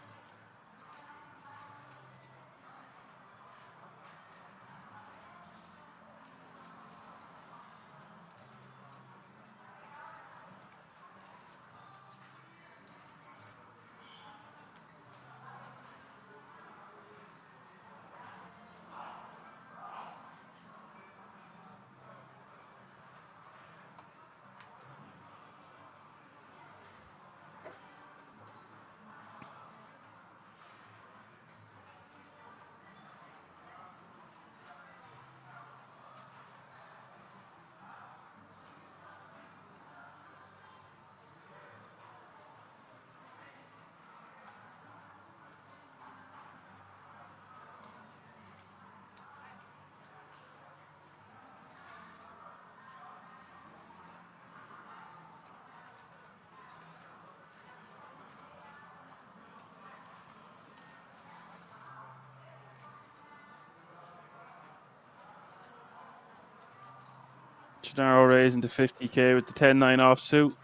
Gennaro raising to 50k with the 10-9 offsuit.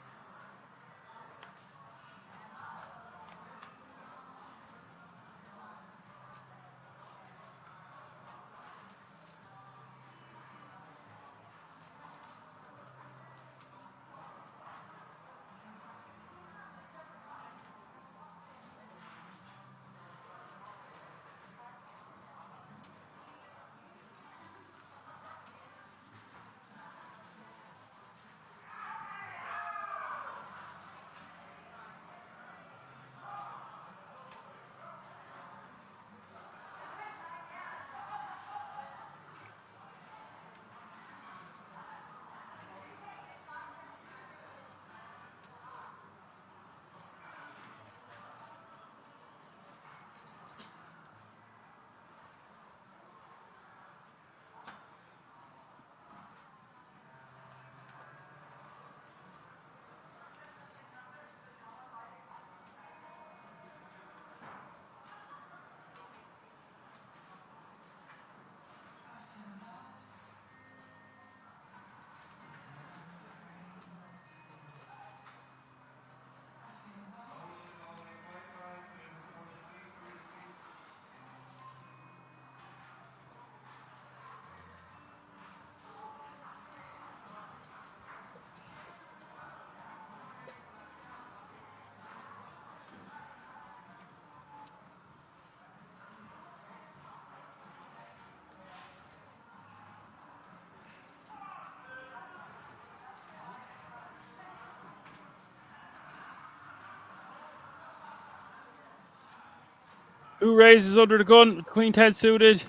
Who raises under the gun? Queen 10 suited.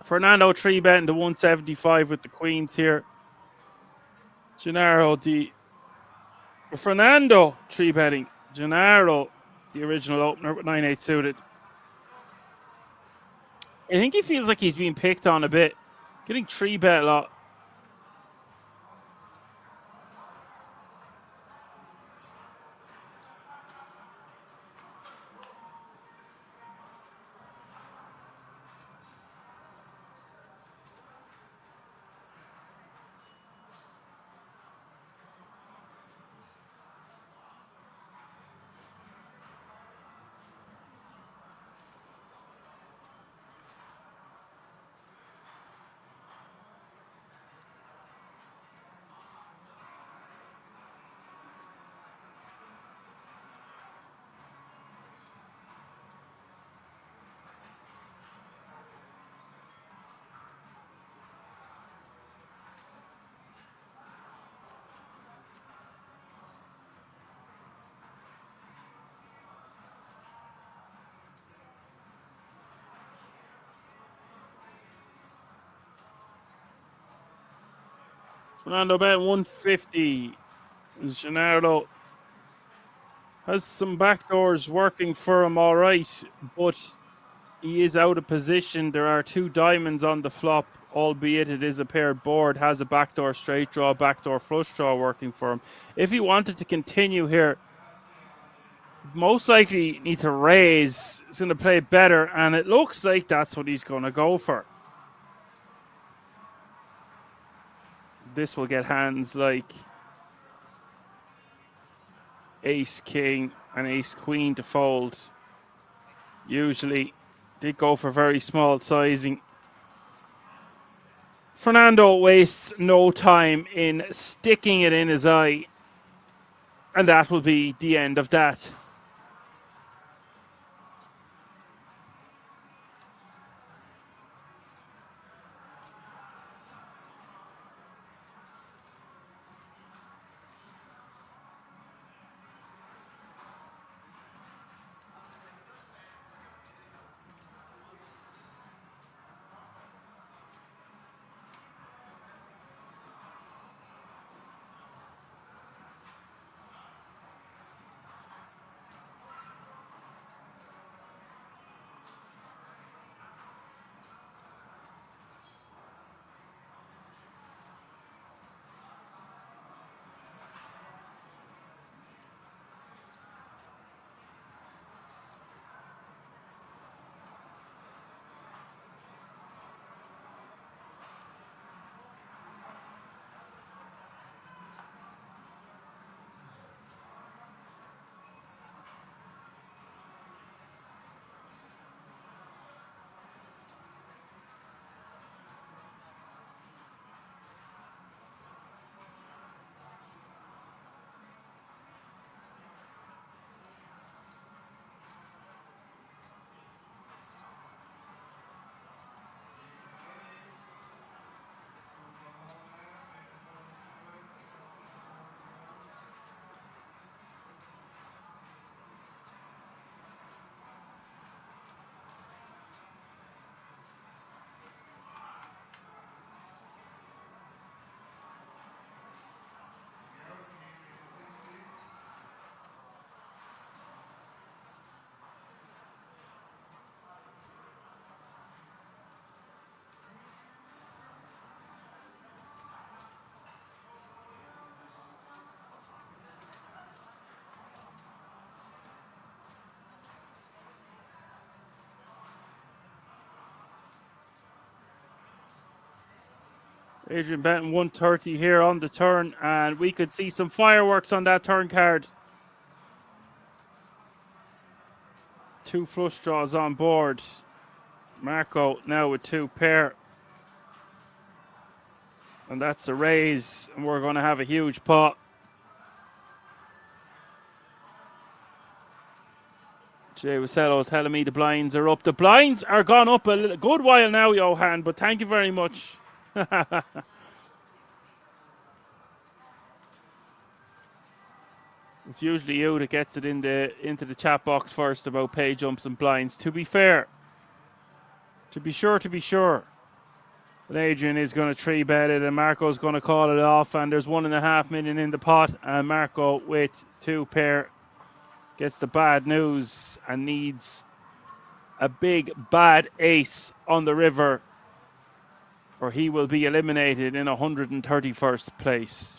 Fernando 3-betting to 175 with the queens here. Gennaro, Fernando 3-betting. Gennaro, the original opener with 9-8 suited. I think he feels like he's being picked on a bit. Getting 3-bet a lot. Fernando bet 150. Gennaro has some backdoors working for him all right, but he is out of position. There are 2 diamonds on the flop, albeit it is a paired board, has a backdoor straight draw, backdoor flush draw working for him. If he wanted to continue here, most likely need to raise. He's going to play better, and it looks like that's what he's going to go for. This will get hands like ace king and ace queen to fold. Usually they go for very small sizing. Fernando wastes no time in sticking it in his eye. And that will be the end of that. Adrian Benton 130 here on the turn, and we could see some fireworks on that turn card. 2 flush draws on board. Marco now with 2 pair. And that's a raise, and we're going to have a huge pot. Jay Wasello telling me the blinds are up. The blinds are gone up a good while now, Johan, but thank you very much. It's usually you that gets it into the chat box first about pay jumps and blinds. To be fair, to be sure. But Adrian is going to 3-bet it, and Marco's going to call it off. And there's 1.5 million in the pot, and Marco with 2 pair gets the bad news and needs a big bad ace on the river, or he will be eliminated in 131st place.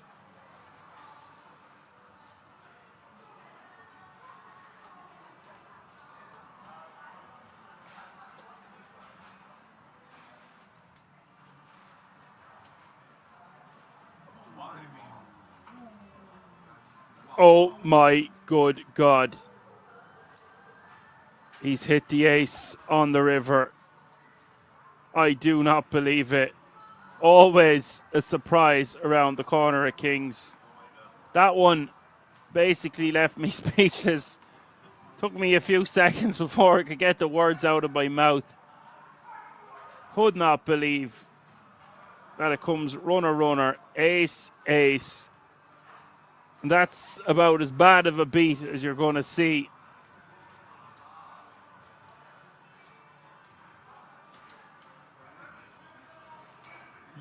Oh my good God. He's hit the ace on the river. I do not believe it. Always a surprise around the corner at Kings. That one basically left me speechless. Took me a few seconds before I could get the words out of my mouth. Could not believe that it comes runner, ace. And that's about as bad of a beat as you're going to see.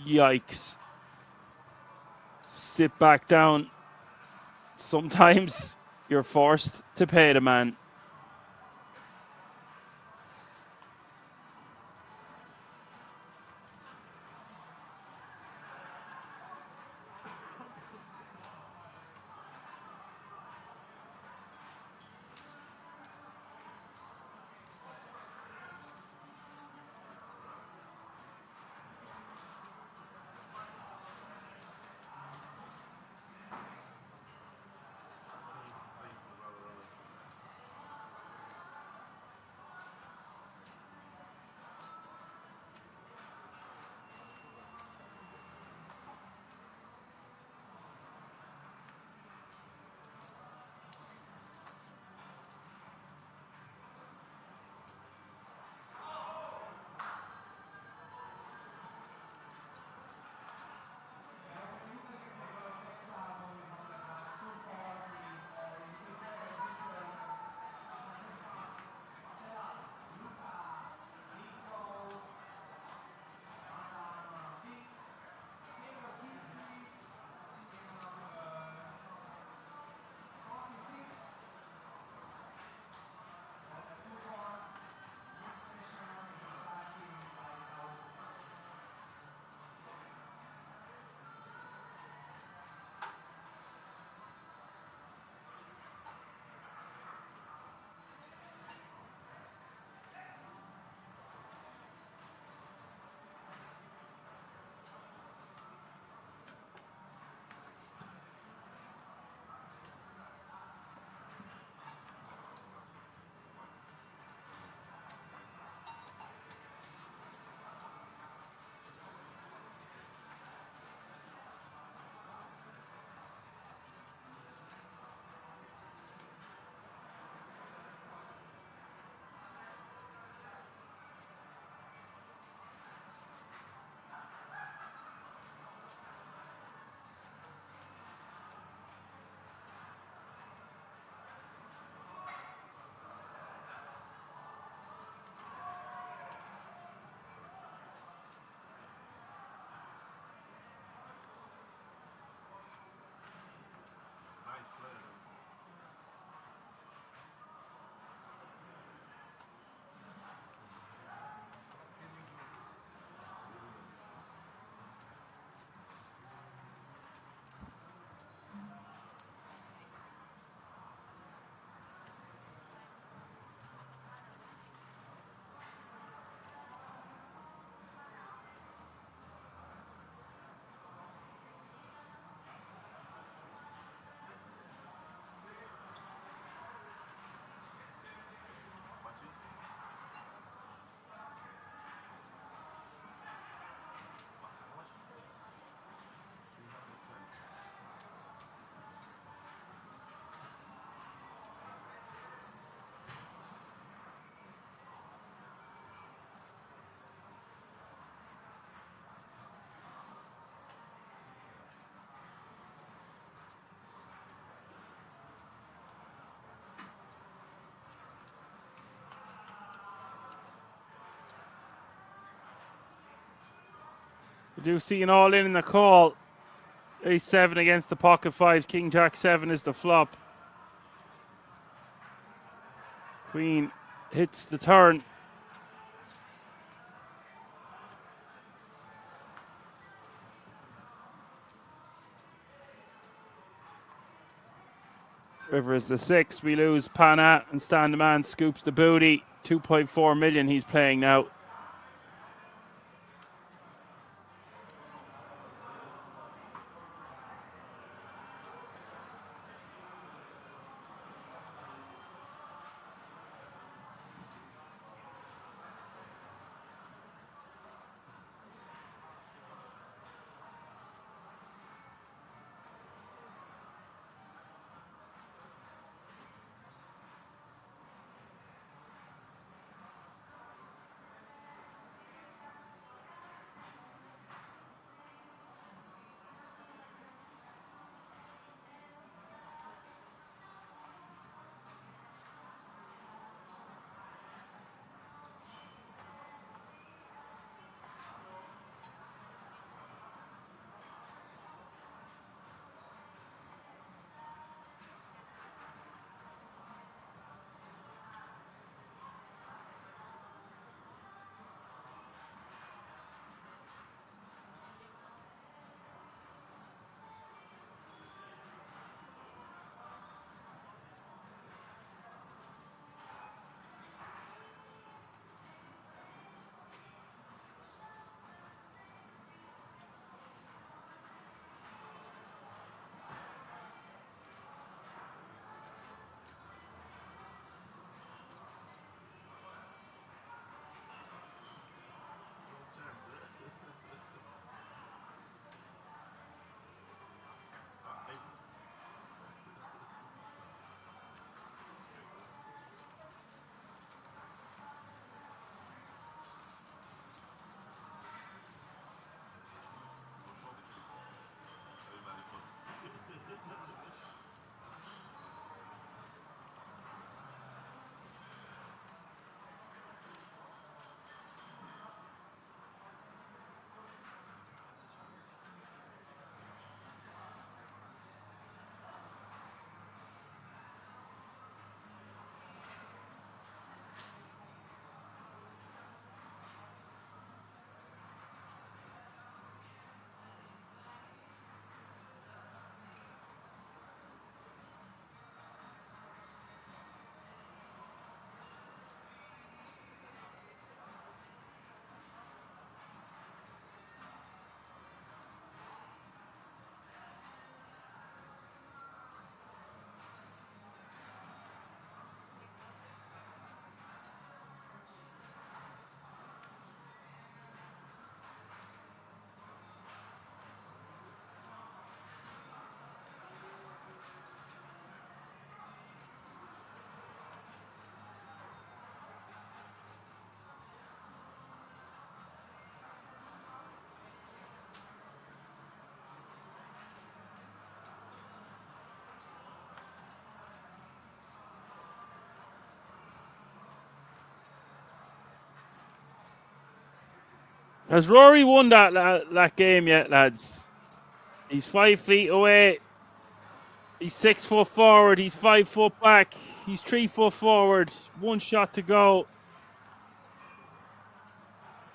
Yikes. Sit back down. Sometimes you're forced to pay the man. We do see an all-in the call. Ace-7 against the pocket fives. King Jack 7 is the flop. Queen hits the turn. River is the 6. We lose Pana, and Stan the Man scoops the booty. 2.4 million he's playing now. Has Rory won that game yet, lads? He's 5 feet away. He's 6 foot forward. He's 5 foot back. He's 3 foot forward. 1 shot to go.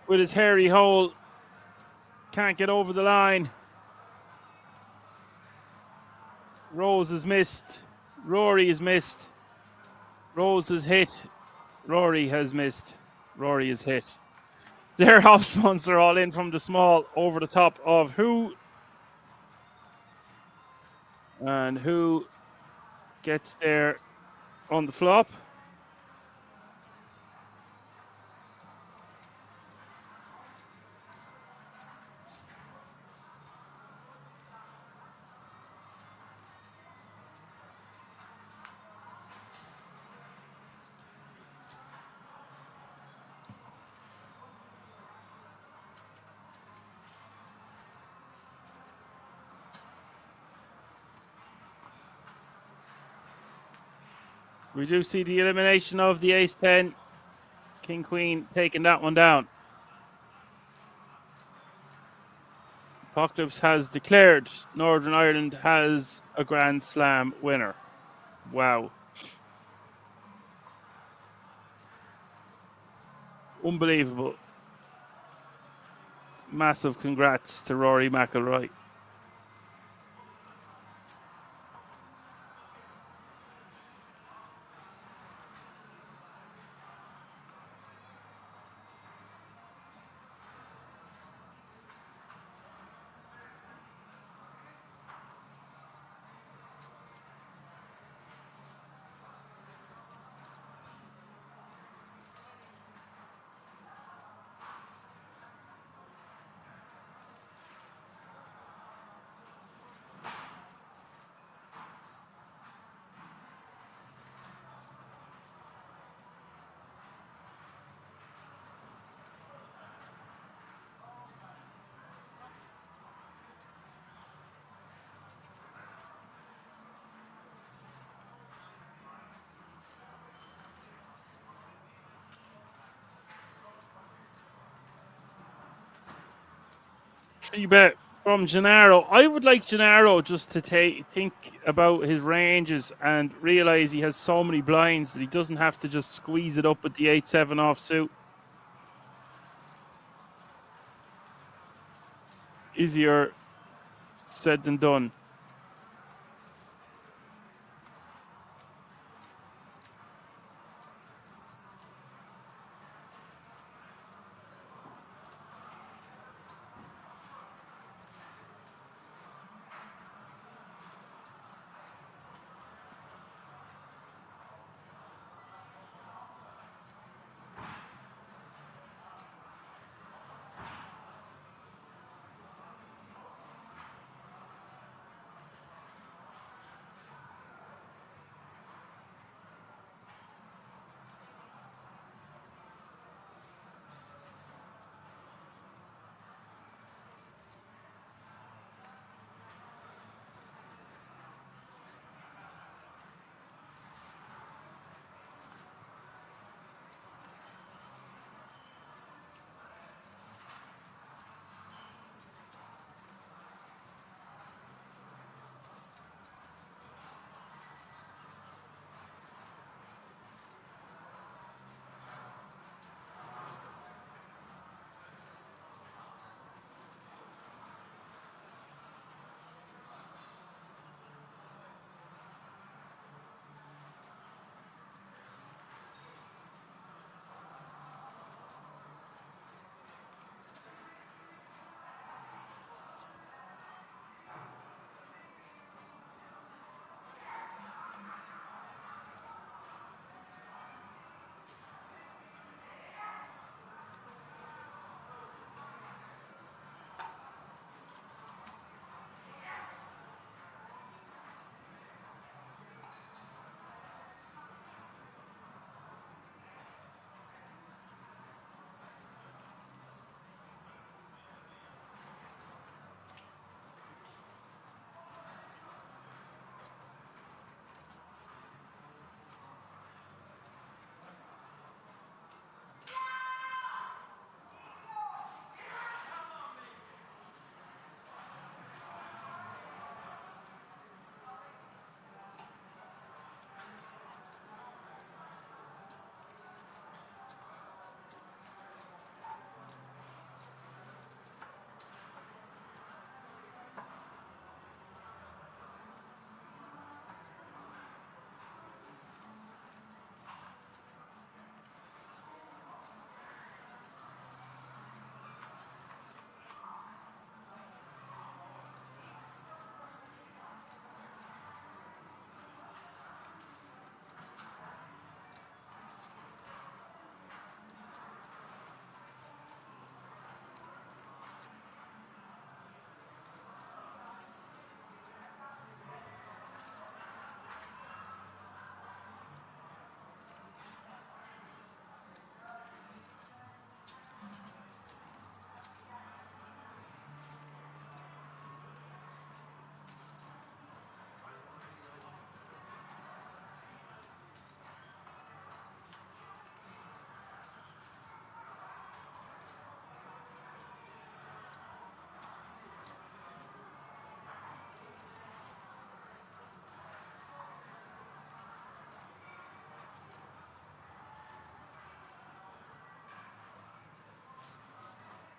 With his hairy hole. Can't get over the line. Rose has missed. Rory has missed. Rose has hit. Rory has missed. Rory has hit. Their hop spunts are all in from the small over the top of who. And who gets there on the flop. We do see the elimination of the ace-10. King-queen taking that one down. Apocalypse has declared Northern Ireland has a Grand Slam winner. Wow. Unbelievable. Massive congrats to Rory McIlroy. Three bet from Gennaro. I would like Gennaro just to think about his ranges and realize he has so many blinds that he doesn't have to just squeeze it up with the 8-7 offsuit. Easier said than done.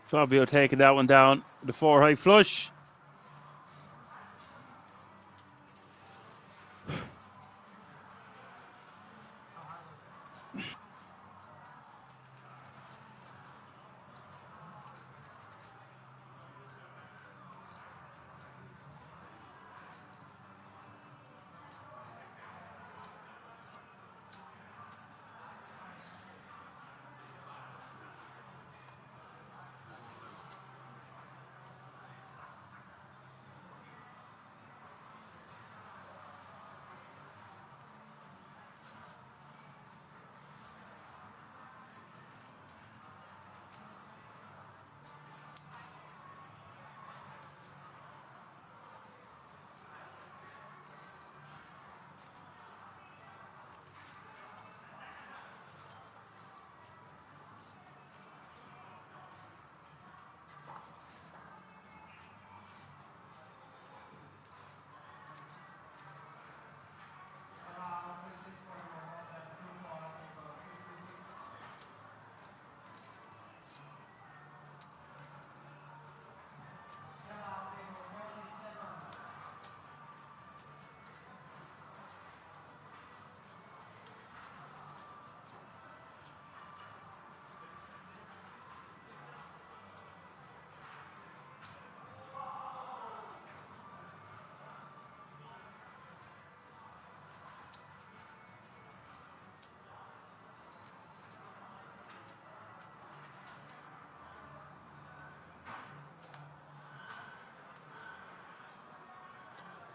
Fabio taking that one down. The 4 high flush.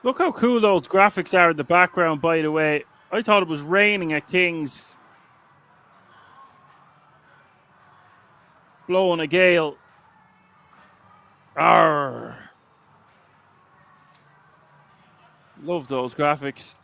Look how cool those graphics are in the background, by the way. I thought it was raining at Kings. Blowing a gale. Arr. Love those graphics.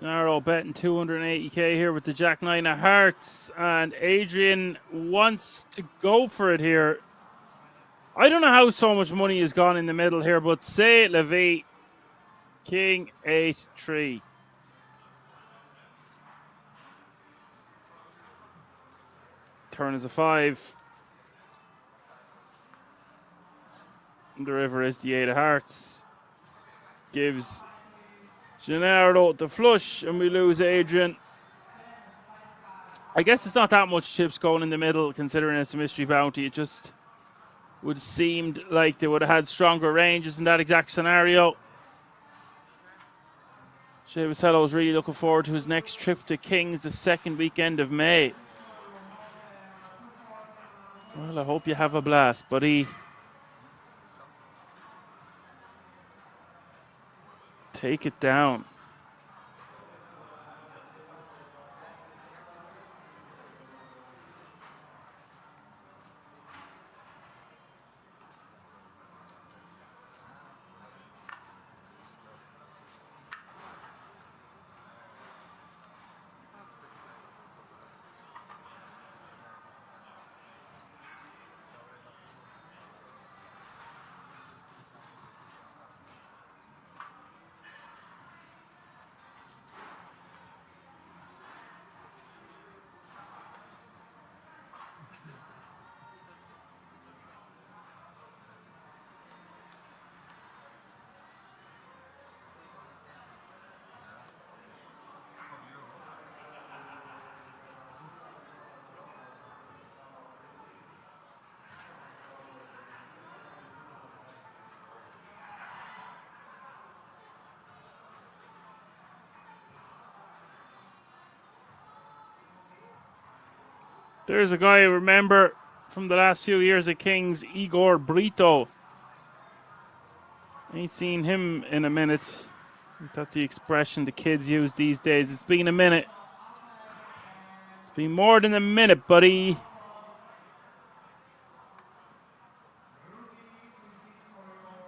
Narrow betting 280k here with the Jack 9 of Hearts. And Adrian wants to go for it here. I don't know how so much money has gone in the middle here, but say Levy. King 8-3. Turn is a 5. And the river is the 8 of Hearts. Gives Gennaro the flush, and we lose Adrian. I guess it's not that much chips going in the middle, considering it's a mystery bounty. It just would seemed like they would have had stronger ranges in that exact scenario. Shea Vasello is really looking forward to his next trip to Kings the second weekend of May. Well, I hope you have a blast, buddy. Take it down. There's a guy I remember from the last few years at Kings, Igor Brito. Ain't seen him in a minute. Is that the expression the kids use these days? It's been a minute. It's been more than a minute, buddy.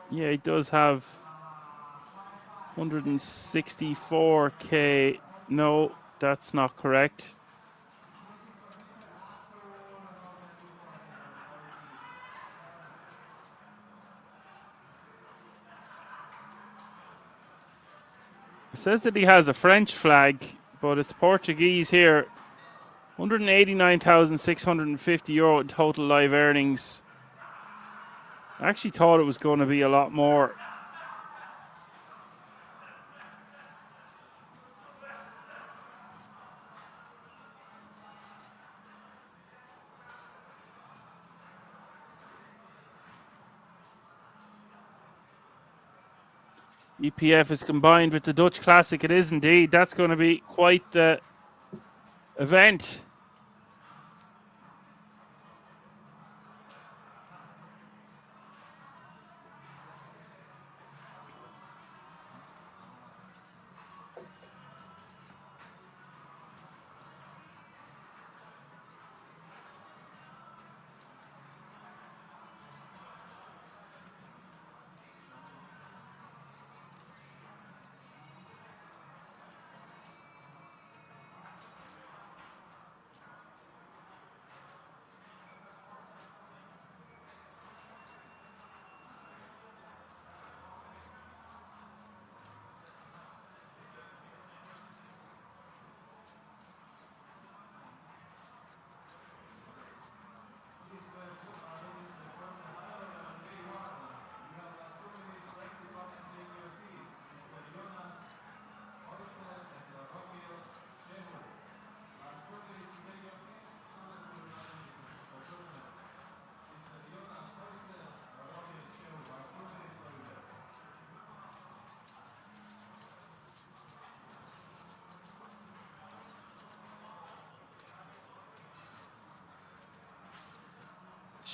Yeah, he does have 164K. No, that's not correct. It says that he has a French flag, but it's Portuguese here. 189,650 euro in total live earnings. I actually thought it was going to be a lot more. EPF is combined with the Dutch Classic. It is indeed. That's going to be quite the event.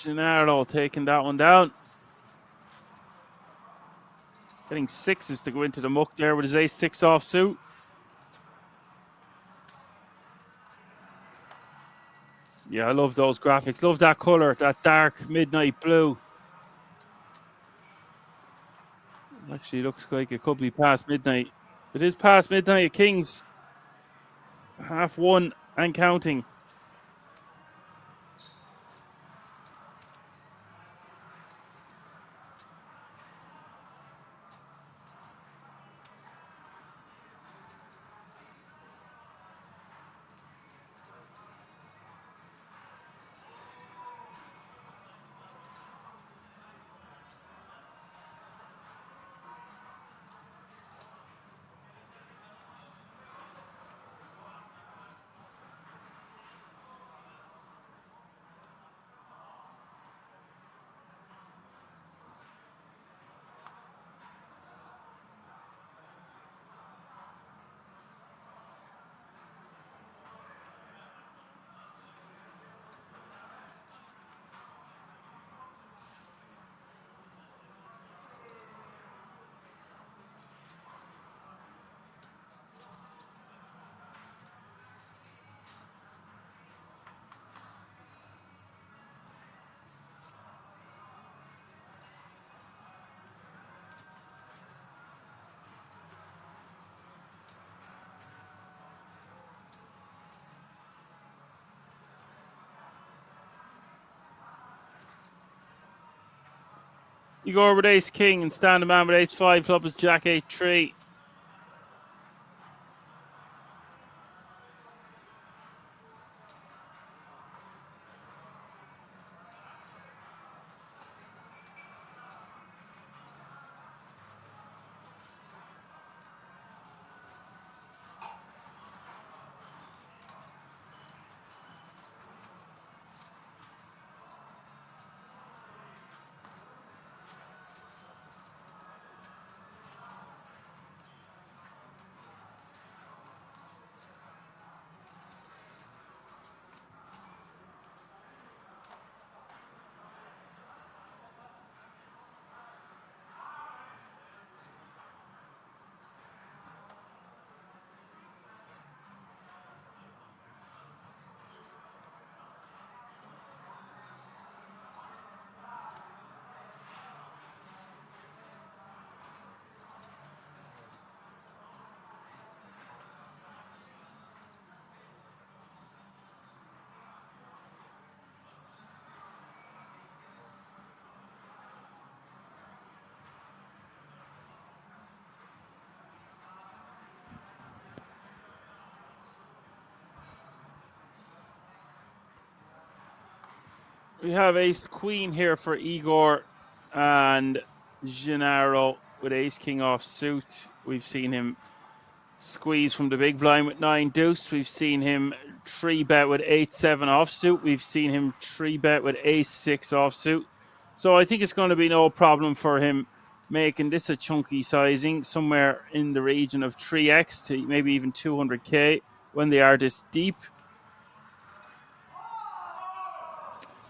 Gennaro taking that one down. Getting sixes to go into the muck there with his ace-6 offsuit. Yeah, I love those graphics. Love that color, that dark midnight blue. Actually looks like it could be past midnight. It is past midnight at Kings. 1:30 and counting. You go over with ace king and stand a man with ace 5. Flop is jack 8-3. We have ace queen here for Igor and Gennaro with ace king offsuit. We've seen him squeeze from the big blind with 9 deuce. We've seen him 3-bet with 8-7 offsuit. We've seen him 3-bet with ace-6 offsuit. So I think it's going to be no problem for him making this a chunky sizing, somewhere in the region of 3x to maybe even 200k when they are this deep.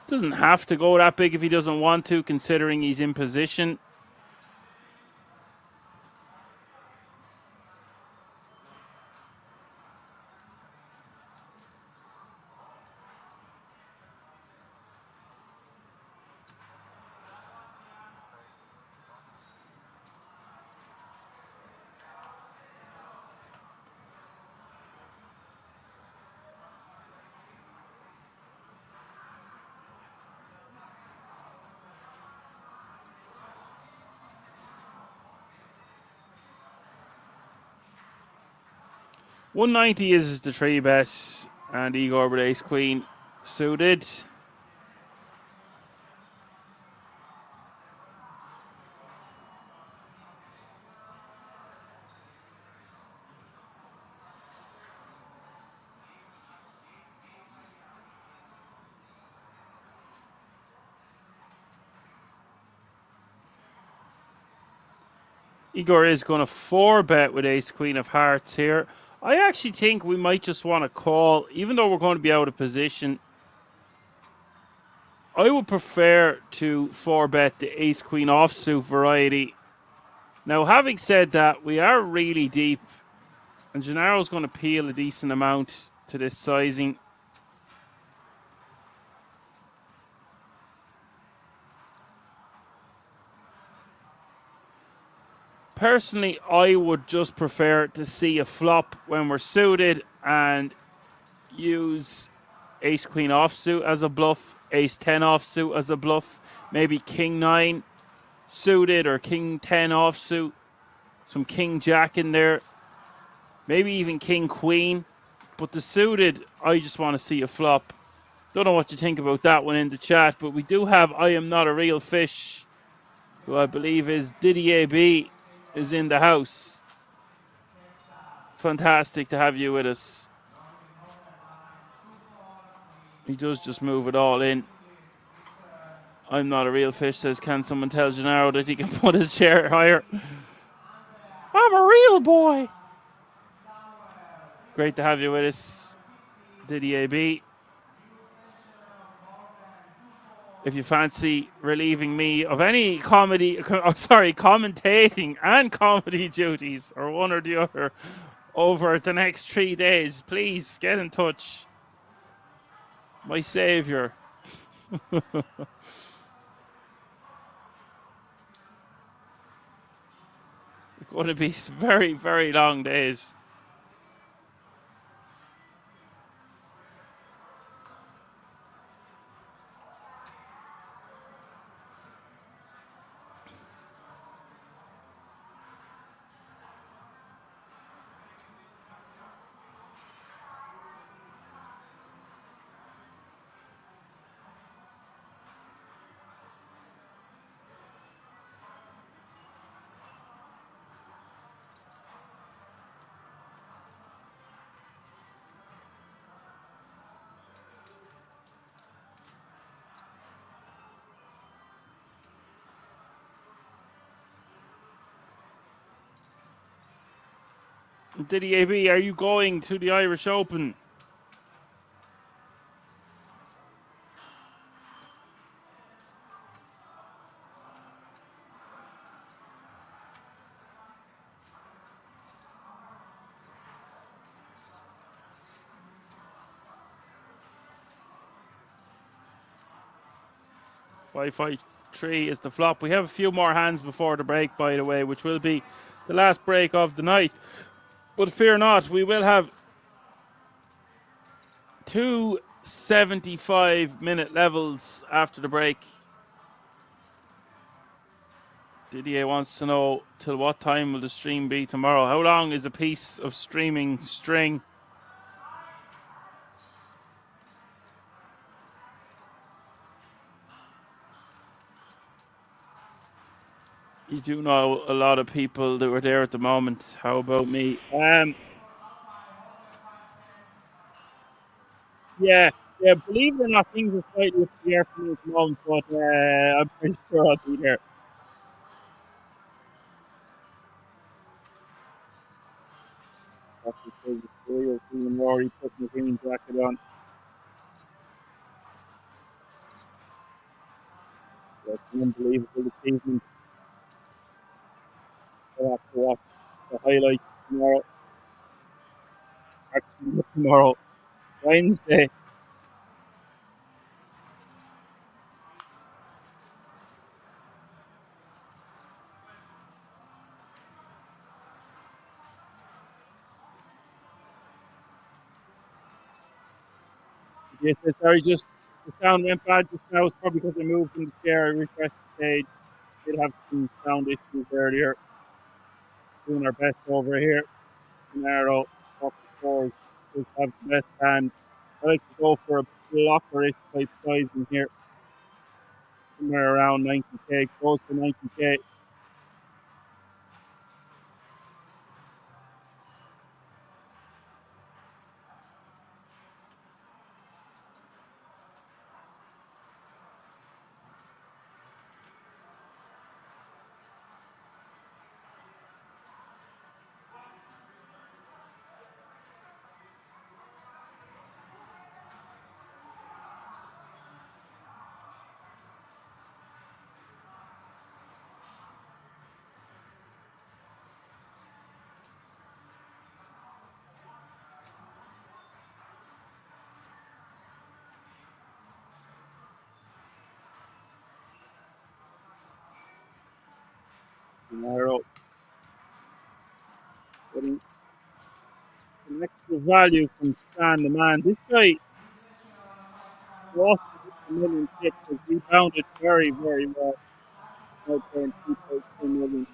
Doesn't have to go that big if he doesn't want to, considering he's in position. $190 is the 3-bet, and Igor with ace queen suited. Igor is going to 4-bet with ace queen of hearts here. I actually think we might just want to call, even though we're going to be out of position. I would prefer to 4-bet the ace queen offsuit variety. Now, having said that, we are really deep, and Gennaro's going to peel a decent amount to this sizing. Personally, I would just prefer to see a flop when we're suited and use ace queen offsuit as a bluff, ace 10 offsuit as a bluff, maybe king 9 suited or king 10 offsuit, some king jack in there, maybe even king queen. But the suited, I just want to see a flop. Don't know what you think about that one in the chat, but we do have I Am Not a Real Fish, who I believe is Didier B, is in the house. Fantastic to have you with us. He does just move it all in. I'm not a real fish, says, can someone tell Gennaro that he can put his chair higher? I'm a real boy. Great to have you with us, Didier B. If you fancy relieving me of any commentating and comedy duties, or one or the other, over the next 3 days, please get in touch. My savior. Going to be very, very long days. Didier B, are you going to the Irish Open? Wi-Fi 3 is the flop. We have a few more hands before the break, by the way, which will be the last break of the night. But fear not, we will have 2 75-minute levels after the break. Didier wants to know, till what time will the stream be tomorrow? How long is a piece of streaming string? You do know a lot of people that were there at the moment. How about me? Yeah, believe it or not, things are slightly up in the air for me at the moment, but I'm pretty sure I'll be there. That's because the real team Rory putting the green jacket on. That's an unbelievable achievement. I'll have to watch the highlights tomorrow. Actually, not tomorrow, Wednesday. Yes, sorry, just the sound went bad just now. It's probably because I moved in the chair. I refreshed the page. Did have some sound issues earlier. Doing our best over here. Narrow, top fours, just have the best hand. I like to go for a blockerish type size in here. Somewhere around 90k, close to 90k. Narrow. Getting some extra value from Stan the man. This guy lost a million kicks, has rebounded very, very well. Now playing 2.2 million.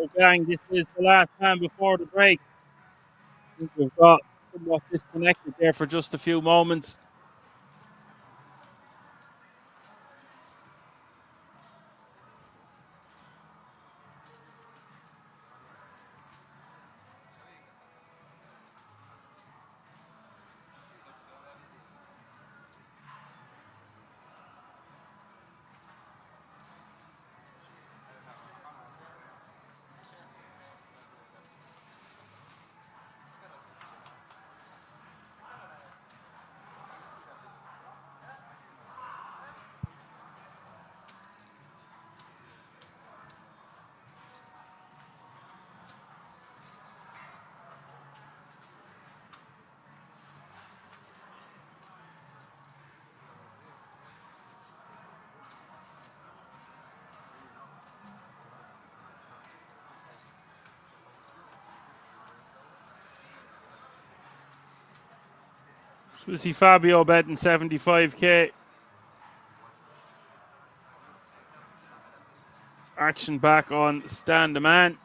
So, gang, this is the last time before the break. I think we've got somewhat disconnected there for just a few moments. We see Fabio betting 75k. Action back on Stand the Man.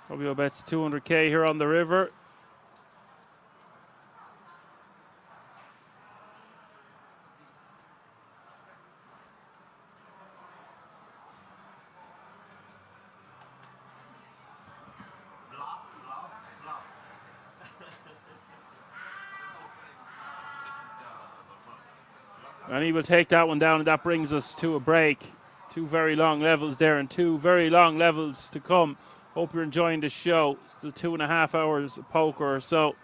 Fabio bets 200k here on the river. And he will take that one down, and that brings us to a break. Two very long levels there and two very long levels to come. Hope you're enjoying the show. Still 2.5 hours of poker or so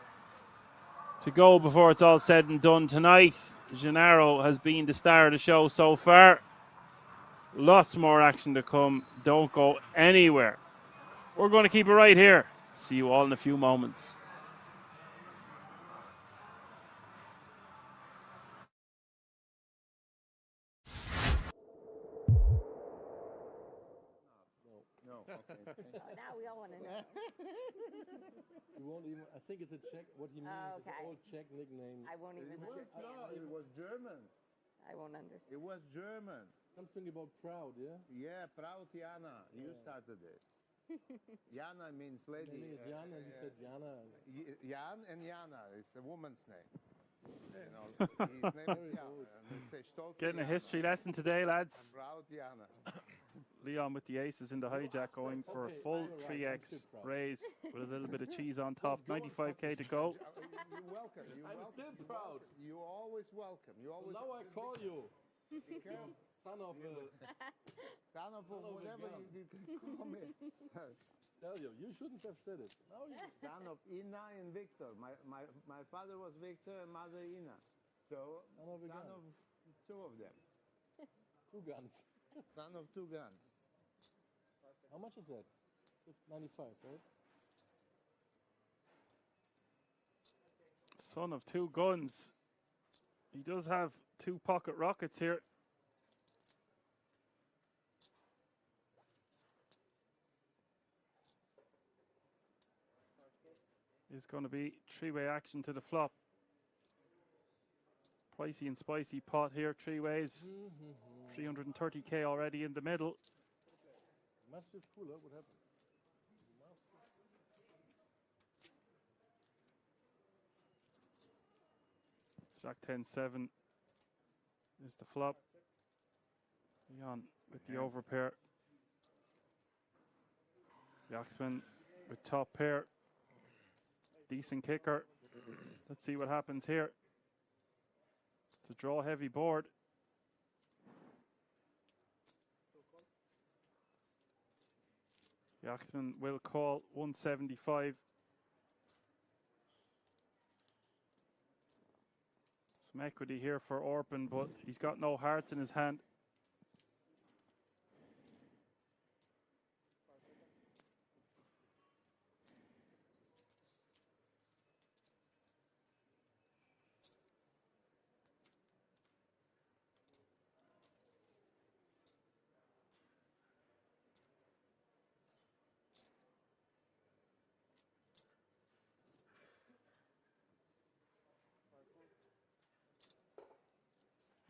to go before it's all said and done tonight. Gennaro has been the star of the show so far. Lots more action to come. Don't go anywhere. We're going to keep it right here. See you all in a few moments. Now we all want to know. You won't even. I think it's a Czech. What he means is an old Czech nickname. I won't even understand. It was German. I won't understand. It was German. Something about proud, yeah. Yeah, proud Jana. You started it. Jana means lady. My name is Jan, and you said Jana. Jan and Jana. It's a woman's name. You know, his name is Jan. And they say Stolze Getting a Jana. history lesson today, lads. Proud Jana. Leon with the aces in the hijack going for a full 3x raise with a little bit of cheese on top. 95k to go. You're welcome. I'm still proud. You're always welcome. You always. Now I call you. Son of a. Son of whatever you can call me. Tell you shouldn't have said it. Now you. Son of Ina and Victor. My father was Victor and mother Ina. So son of two of them. Two guns. Son of two guns. How much is that? 95, right? Son of two guns. He does have two pocket rockets here. Is going to be three-way action to the flop. Pricey and spicy pot here, three ways. 330k already in the middle. Massive cooler, what happened? Jack 10-7 is the flop. Leon with the overpair. Yaxman with top pair. Decent kicker. Let's see what happens here. It's a draw heavy board. Yaxman will call 175. Some equity here for Orpin, but he's got no hearts in his hand.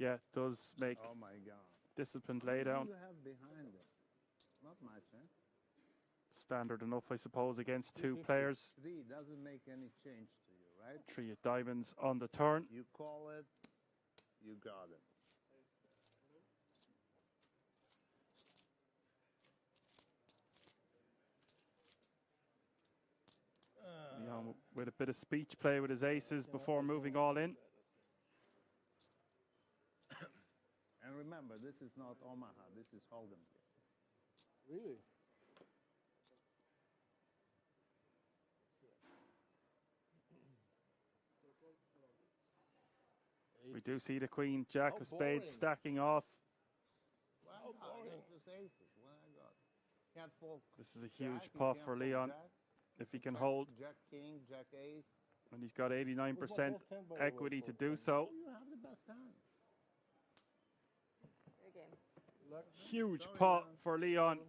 Yeah, does make Oh my God. disciplined What do laydown you have behind it? Not much, eh? standard enough, I suppose, against two 250. players. 3 doesn't make any change to you, right? 3 of diamonds on the turn. You call it, you got it. Leon with a bit of speech play with his aces before moving all in. And remember, this is not Omaha, this is Hold'em. Really? We do see the queen, jack How of spades boring. stacking off. Well, just aces. What I got? He had full This is a jack, huge he pot can't for fold Leon jack, if he can jack- hold, Jack king, jack ace. and he's got 89% What's my best hand, by the way, equity for to do Ken? so. Oh, you have the best hand. Your game. Luck. Huge Sorry, pot Leon. for Leon.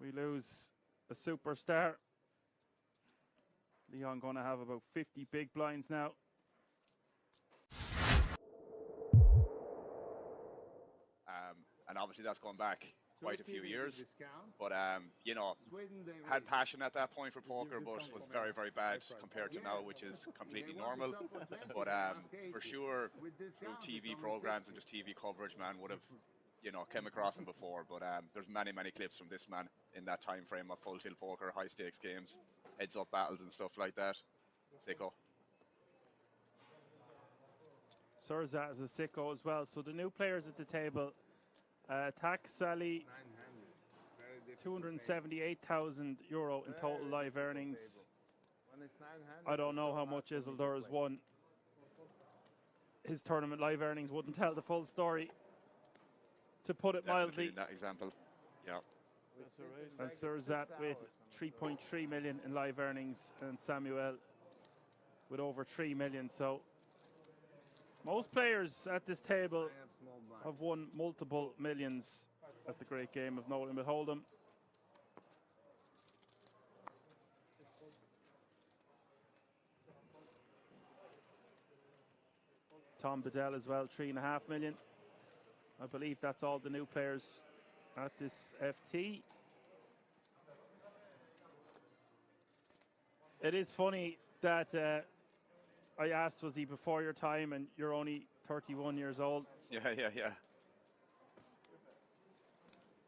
We lose a superstar. Leon going to have about 50 big blinds now. And obviously that's gone back quite a few Turkey, they years. give discount. But you know, Sweden, they had raise. passion at that point for poker, but discount was for very, me. very bad High price. compared to Yes. now, which is completely They want to normal. sell for 20, But they ask for 80. sure, With through discount, it's TV only programs 60. and just TV coverage, man, would have, you know, came across him before. But there's many, many clips from this man in that time frame of full tilt poker, high stakes games, heads up battles and stuff like that. Sicko. Surzat is a sicko as well. So the new players at the table, Tax Sally, 900. Very difficult 278,000 euro in table. total Very live difficult earnings. table. When it's 900, I don't it's know so how hard much for me to Isildur has play. won. His tournament live earnings wouldn't tell the full story, to put it Definitely mildly. in that example. Yeah. That's all right. And Surzat with 3.3 million in live earnings, and Samuel with over 3 million. So most players at this table I have small blind. have won multiple millions at the great game of No Limit Hold'em. Tom Bedell as well, 3.5 million. I believe that's all the new players at this FT. It is funny that I asked, was he before your time, and you're only 31 years old, Yeah.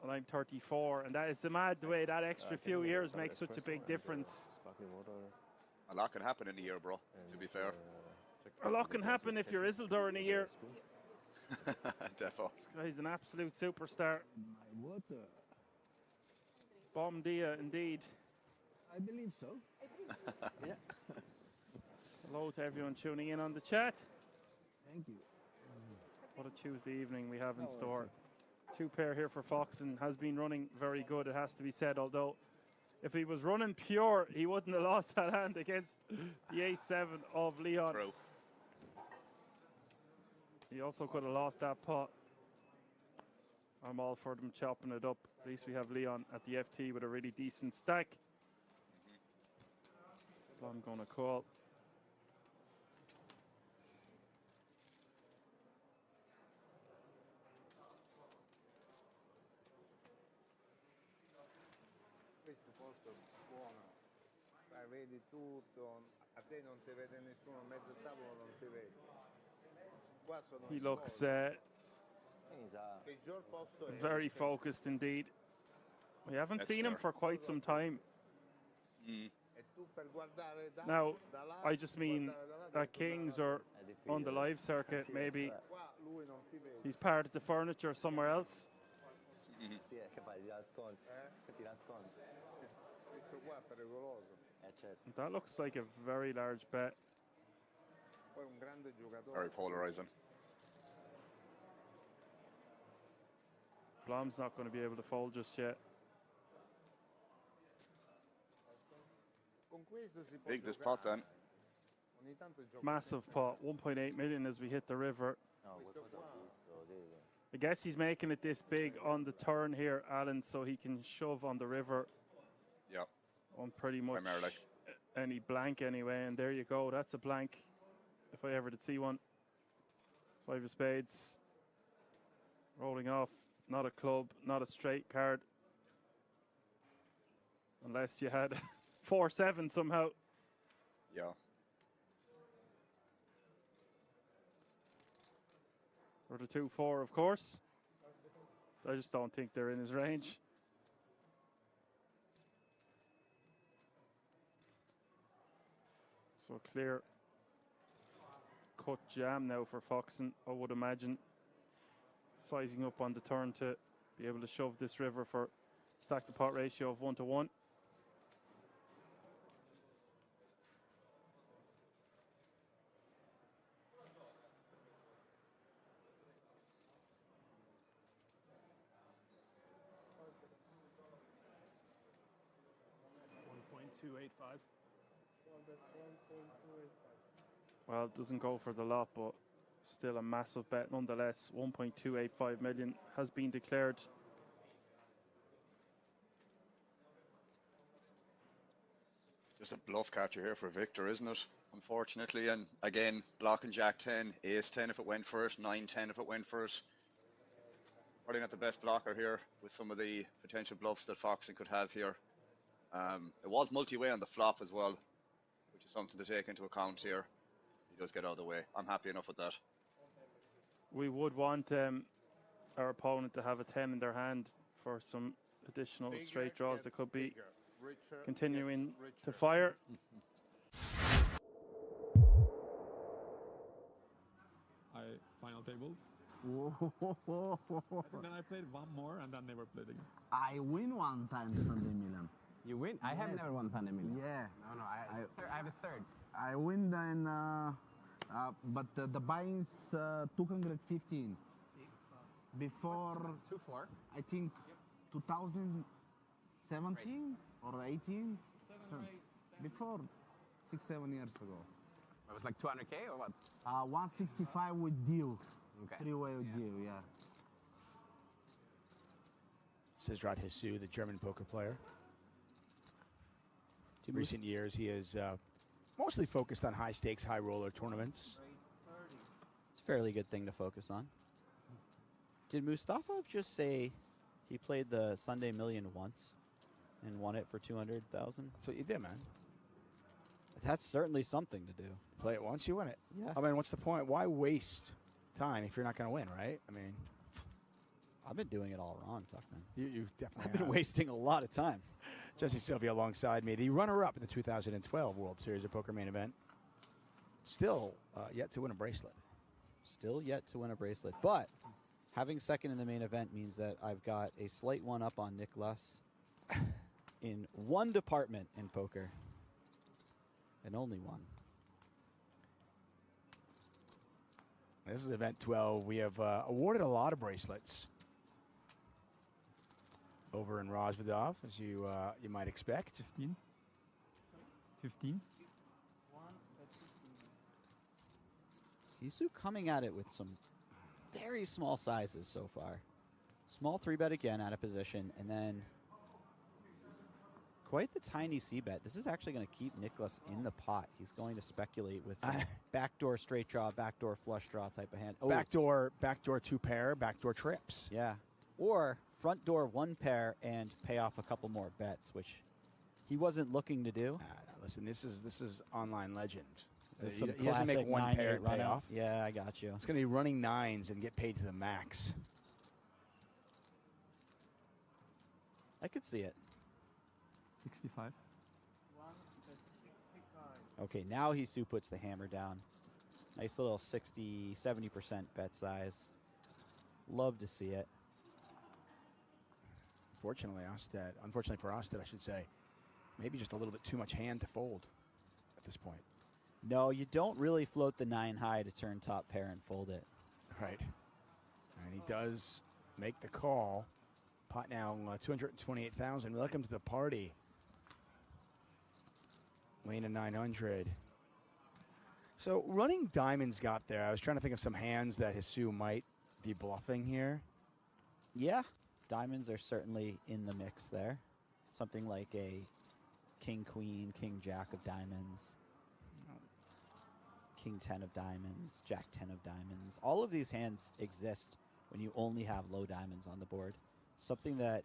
and I'm 34, and that is mad the way that extra few years makes such a big difference. A lot can happen in a year, bro, to be fair. A lot can happen if you're Isildur in a year. Defo. This guy's an absolute superstar. My water. Bom dia, indeed. I believe so. Yeah. Hello to everyone tuning in on the chat. Thank you. What a Tuesday evening we have in store. Two pair here for Foxen. Has been running very good, it has to be said, although if he was running pure, he wouldn't have lost that hand against the ace-7 of Leon. True. He also could have lost that pot. I'm all for them chopping it up. At least we have Leon at the FT with a really decent stack. So I'm going to call. Questo posto è buono. Dai, vedi tutto. A te non ti vede nessuno, a mezzo tavolo non ti vedi. Qua sono He looks peggior posto è very focused indeed. We haven't Yes, seen him sir. for quite some time. E tu per guardare da Now, là, I just mean guardare da là, at devi Kings guardare or on the live circuit, maybe da là. Qua lui non ti vede. he's part of the furniture somewhere else. Sì, che fai? Ti nascondi? Che ti nascondi? Questo qua è pericoloso. Certo. That looks like a very large bet. Poi un grande giocatore. Very polarizing. Blom's not going to be able to fold just yet. Con questo si può Big this giocare. pot then. Ogni tanto gioco Massive pot, 1.8 million as we hit the river. No, qualcosa ho visto, sì. I guess he's making it this big on the turn here, Alan, so he can shove on the river Yeah. on pretty much Primarily. any blank anyway. And there you go, that's a blank if I ever did see one. 5 of spades. Rolling off. Not a club, not a straight card. Unless you had 4-7 somehow. Yeah. Or the 2-4, of course. I just don't think they're in his range. So clear cut jam now for Foxen, I would imagine. Sizing up on the turn to be able to shove this river for stack the pot ratio of 1-to-1. $1.285. Well, it doesn't go for the lot, but still a massive bet nonetheless. 1.285 million has been declared. Just a bluff catcher here for Victor, isn't it? Unfortunately, and again, blocking Jack 10, Ace 10 if it went for it, 9-10 if it went for it. Probably not the best blocker here with some of the potential bluffs that Foxen could have here. It was multi-way on the flop as well, which is something to take into account here. He does get out of the way. I'm happy enough with that. We would want our opponent to have a 10 in their hand for some additional straight draws that could be continuing to fire. Final table. And then I played one more and then never played again. I win one time Sunday million. You win? I have never won Sunday million. Yeah. No, I have a third. I win then, but the buying's 215. Before 2-4. I think 2017 or 18. Before 6-7 years ago. It was like 200K or what? 165 with deal. Okay. 3-way with deal, yeah. Says Rod Hissu, the German poker player. In recent years, he has mostly focused on high stakes, high roller tournaments. It's a fairly good thing to focus on. Did Mustafov just say he played the Sunday Million once and won it for 200,000? So you did, man. That's certainly something to do. Play it once, you win it. Yeah. I mean, what's the point? Why waste time if you're not going to win, right? I mean, I've been doing it all wrong, Tuckman. you definitely I've been wasting a lot of time. Jesse Sylvia alongside me, the runner-up in the 2012 World Series of Poker Main Event. Still yet to win a bracelet. Still yet to win a bracelet. But having second in the main event means that I've got a slight one up on Nicholas in one department in poker. And only one. This is event 12. We have awarded a lot of bracelets over in Rosvedov, as you might expect. 15. 15. Hisu coming at it with some very small sizes so far. Small 3-bet again out of position, and then quite the tiny c-bet. This is actually going to keep Nicholas in the pot. He's going to speculate with some backdoor straight draw, backdoor flush draw type of hand. Oh, Backdoor 2-pair, backdoor trips. yeah. Or front door 1 pair and pay off a couple more bets, which he wasn't looking to do. Listen, this is online legend. This is He some doesn't make classic 1 pair 9-8 pay run out. off. Yeah, I got you. It's going to be running 9s and get paid to the max. I could see it. 65. Okay, now Hisu puts the hammer down. Nice little 60, 70% bet size. Love to see it. Unfortunately for Ostead, I should say, maybe just a little bit too much hand to fold at this point. No, you don't really float the 9 high to turn top pair and fold it. Right. And he does make the call. Pot now 228,000. Welcome to the party. Lane of 900. So running diamonds got there. I was trying to think of some hands that Hisu might be bluffing here. Yeah, diamonds are certainly in the mix there. Something like a king, queen, king, jack of diamonds. King 10 of diamonds, Jack 10 of diamonds. All of these hands exist when you only have low diamonds on the board. Something that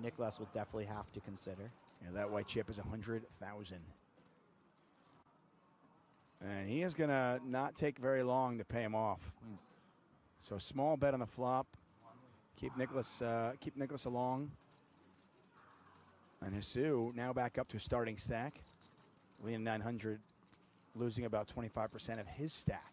Nicholas will definitely have to consider. Yeah, that white chip is 100,000. And he is going to not take very long to pay him off. So small bet on the flop. Keep Nicholas along. And Hisu now back up to starting stack. Leading 900, losing about 25% of his stack.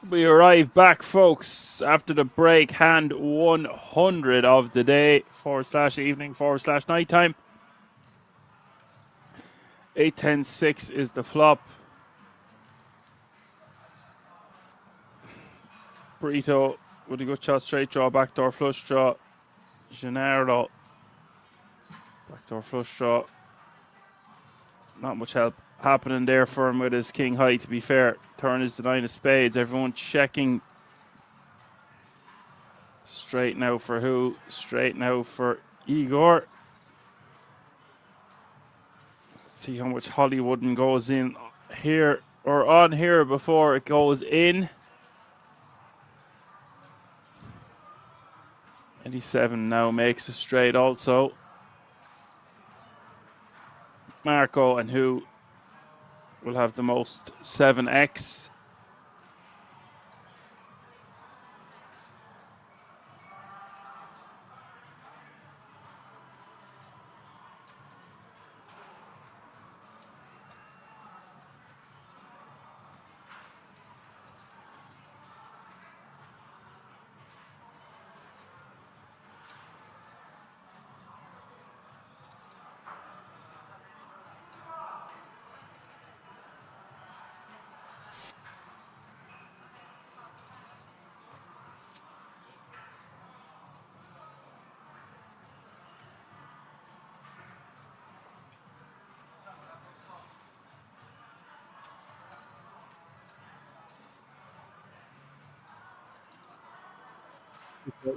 We arrive back, folks, after the break. Hand 100 of the day, /evening, /nighttime. 8-10-6 is the flop. Burrito with a good shot, straight draw, backdoor flush draw. Gennaro, backdoor flush draw. Not much help happening there for him with his king high, to be fair. Turn is the 9 of spades. Everyone checking. Straight now for who? Straight now for Igor. See how much Hollywooden goes in here or on here before it goes in. 87 now makes a straight also. Marco and who will have the most 7x.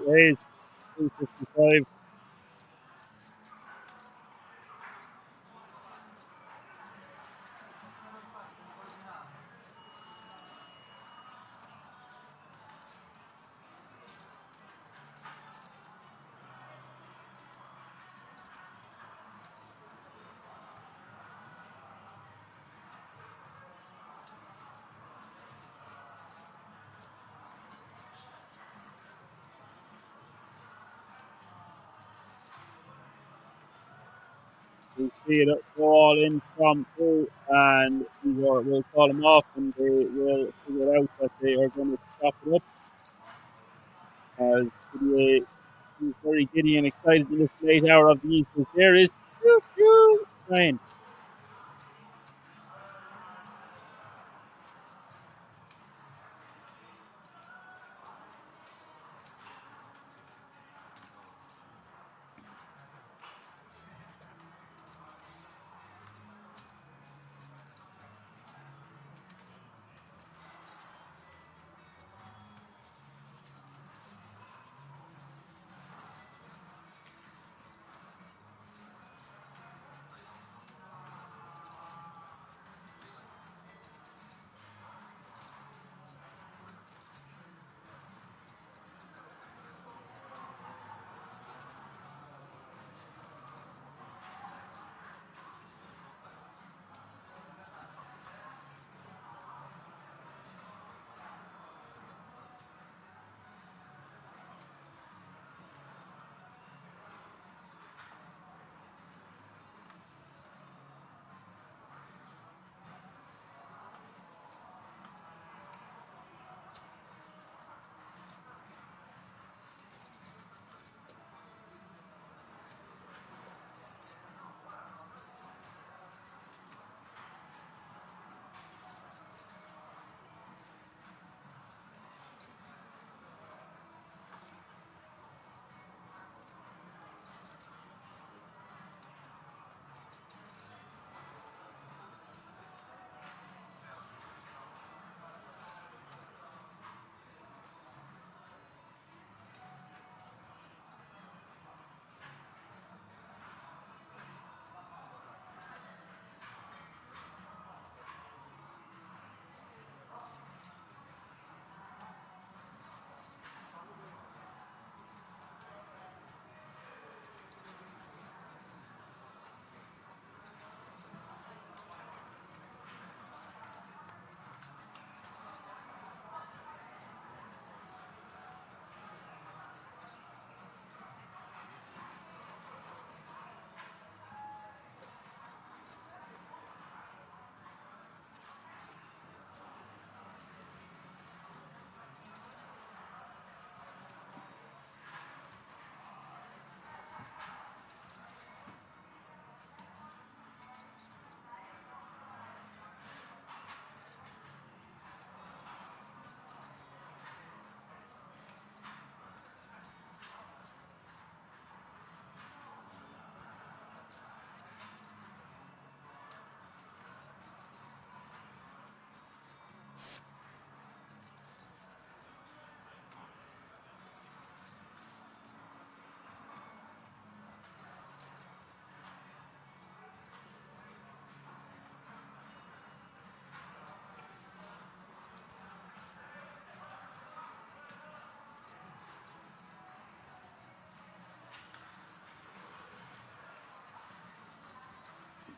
Raise 255. We see it all in from two, and we'll call them off, and they will figure out that they are going to stop it up. As Didier is very giddy and excited in this late hour of the evening. There is Ryan.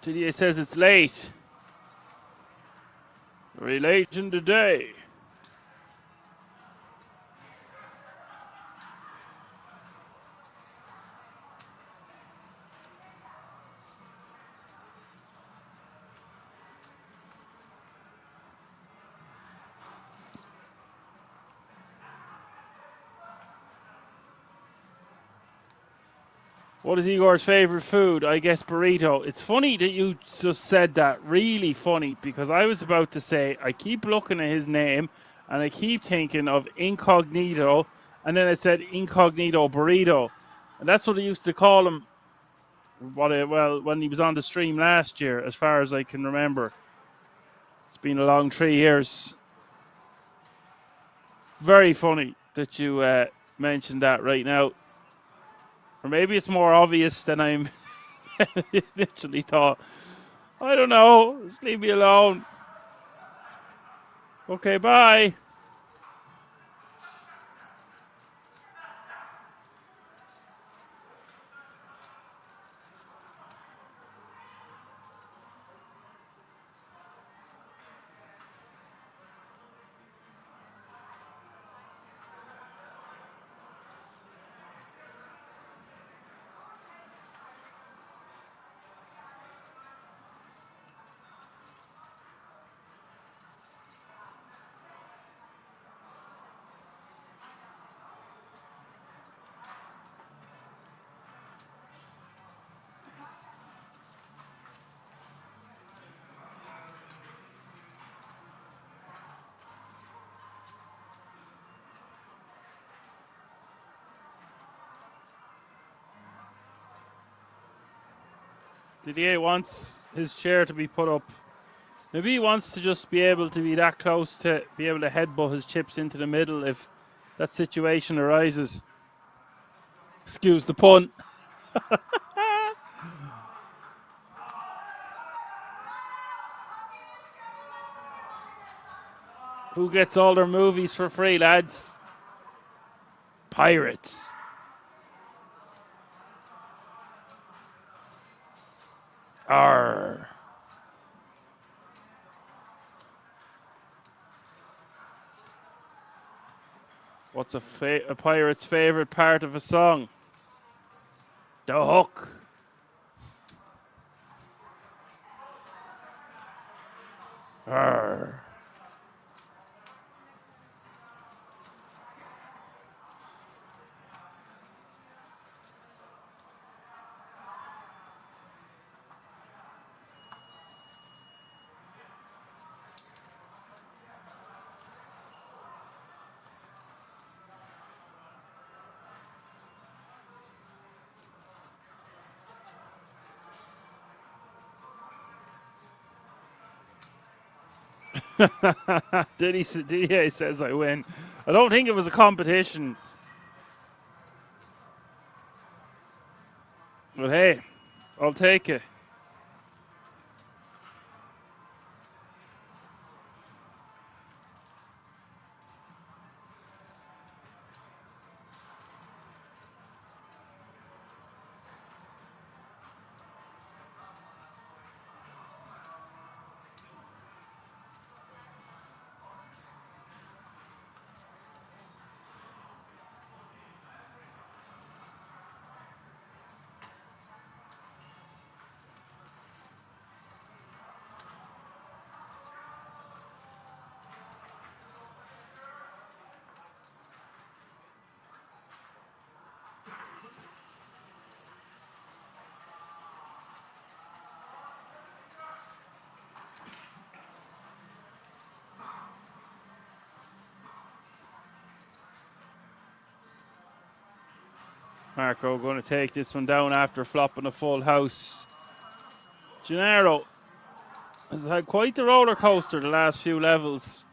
Didier says it's late. Very late in the day. What is Igor's favorite food? I guess burrito. It's funny that you just said that. Really funny, because I was about to say, I keep looking at his name and I keep thinking of incognito, and then it said incognito burrito. And that's what I used to call him when he was on the stream last year, as far as I can remember. It's been a long 3 years. Very funny that you mentioned that right now. Or maybe it's more obvious than I'm initially thought. I don't know. Just leave me alone. Okay, bye. Didier wants his chair to be put up. Maybe he wants to just be able to be that close to be able to headbutt his chips into the middle if that situation arises. Excuse the pun. Who gets all their movies for free, lads? Pirates. Arr. What's a pirate's favorite part of a song? The hook. Arr. Didier says I win. I don't think it was a competition. But hey, I'll take it. Marco going to take this one down after flopping a full house. Gennaro has had quite the roller coaster the last few levels.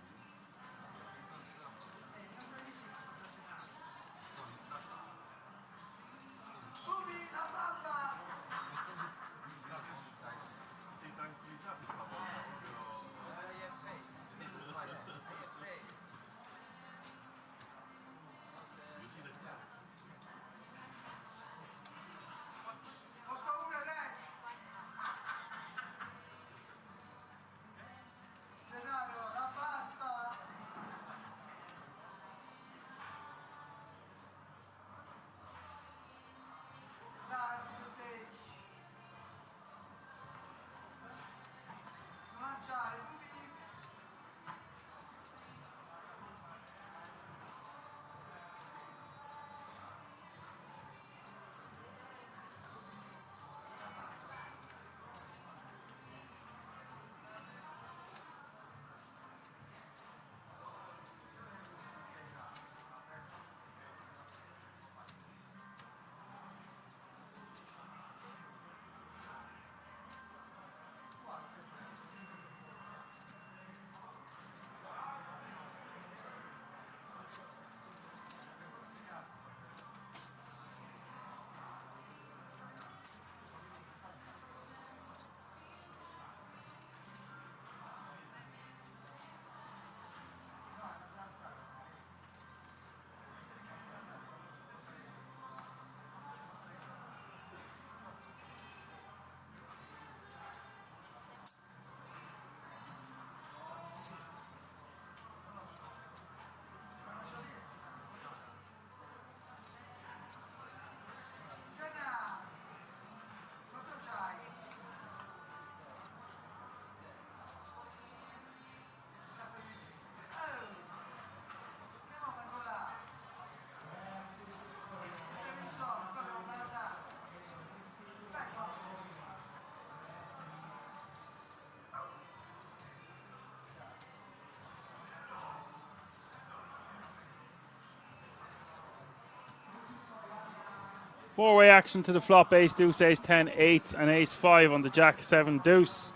Four-way action to the flop: ace, deuce, ace 10, 8, and ace 5 on the jack 7 deuce.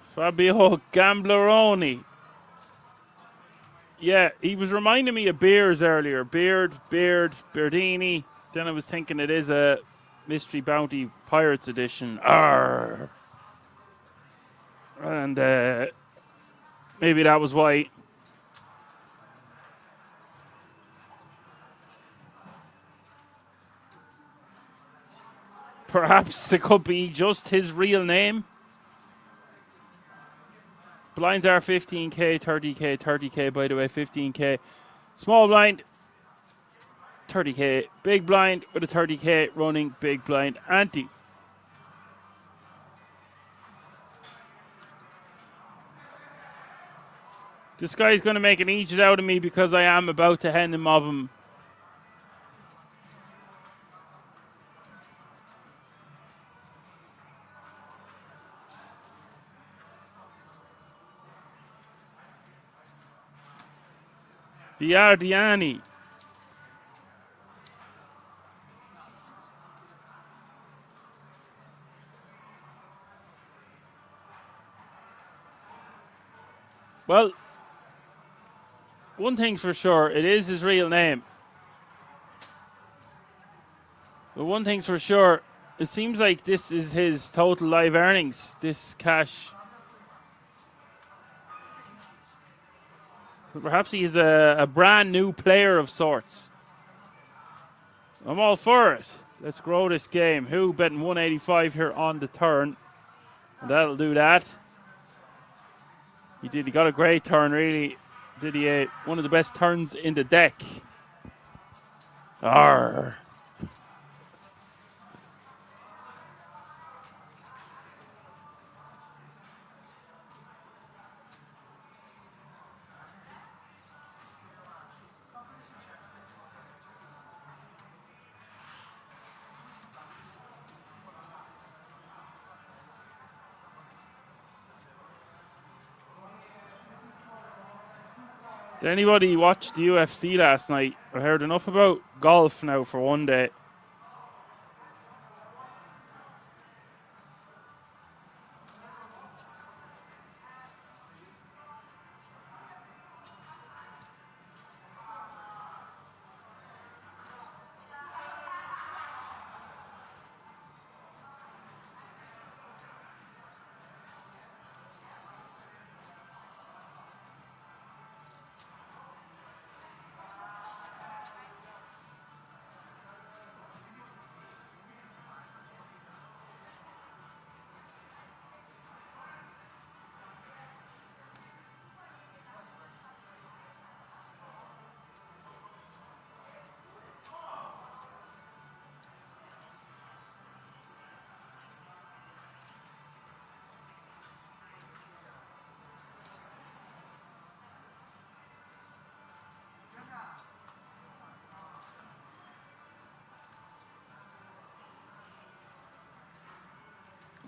Fabio Gambleroni. Yeah, he was reminding me of Beers earlier. Beardini. Then I was thinking it is a Mystery Bounty Pirates edition. Arr. And maybe that was why. Perhaps it could be just his real name. Blinds are 15k, 30k, 30k, by the way, 15k. Small blind, 30k. Big blind with a 30k running big blind ante. This guy's going to make an idiot out of me because I am about to hand him of him. Biardiani. Well, one thing's for sure, it is his real name. But one thing's for sure, it seems like this is his total live earnings, this cash. Perhaps he is a brand new player of sorts. I'm all for it. Let's grow this game. Who betting 185 here on the turn? And that'll do that. He did. He got a great turn, really. Did he? One of the best turns in the deck. Arr. Did anybody watch the UFC last night? I heard enough about golf now for one day.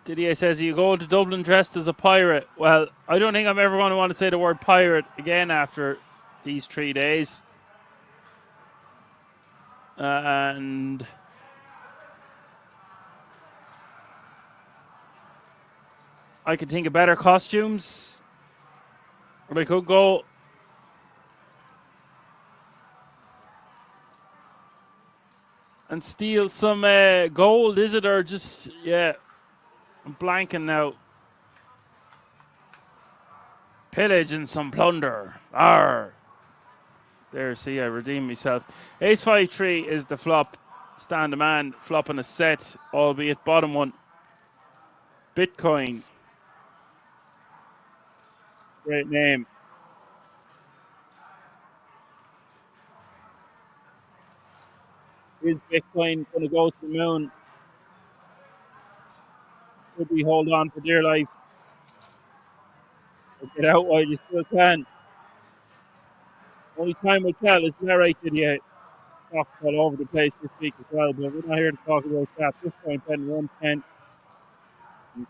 Didier says, you go to Dublin dressed as a pirate. Well, I don't think I'm ever going to want to say the word pirate again after these 3 days. And I could think of better costumes. But I could go and steal some gold, is it? Or just, yeah. I'm blanking now. Pillage and some plunder. Arr. There, see, I redeemed myself. Ace 5-3 is the flop. Stand a man, flopping a set, albeit bottom one. Bitcoin. Great name. Is Bitcoin going to go to the moon? Should we hold on for dear life? Or get out while you still can? Only time will tell, isn't that right, Didier? Talked all over the place this week as well, but we're not here to talk about that. This point, then 110.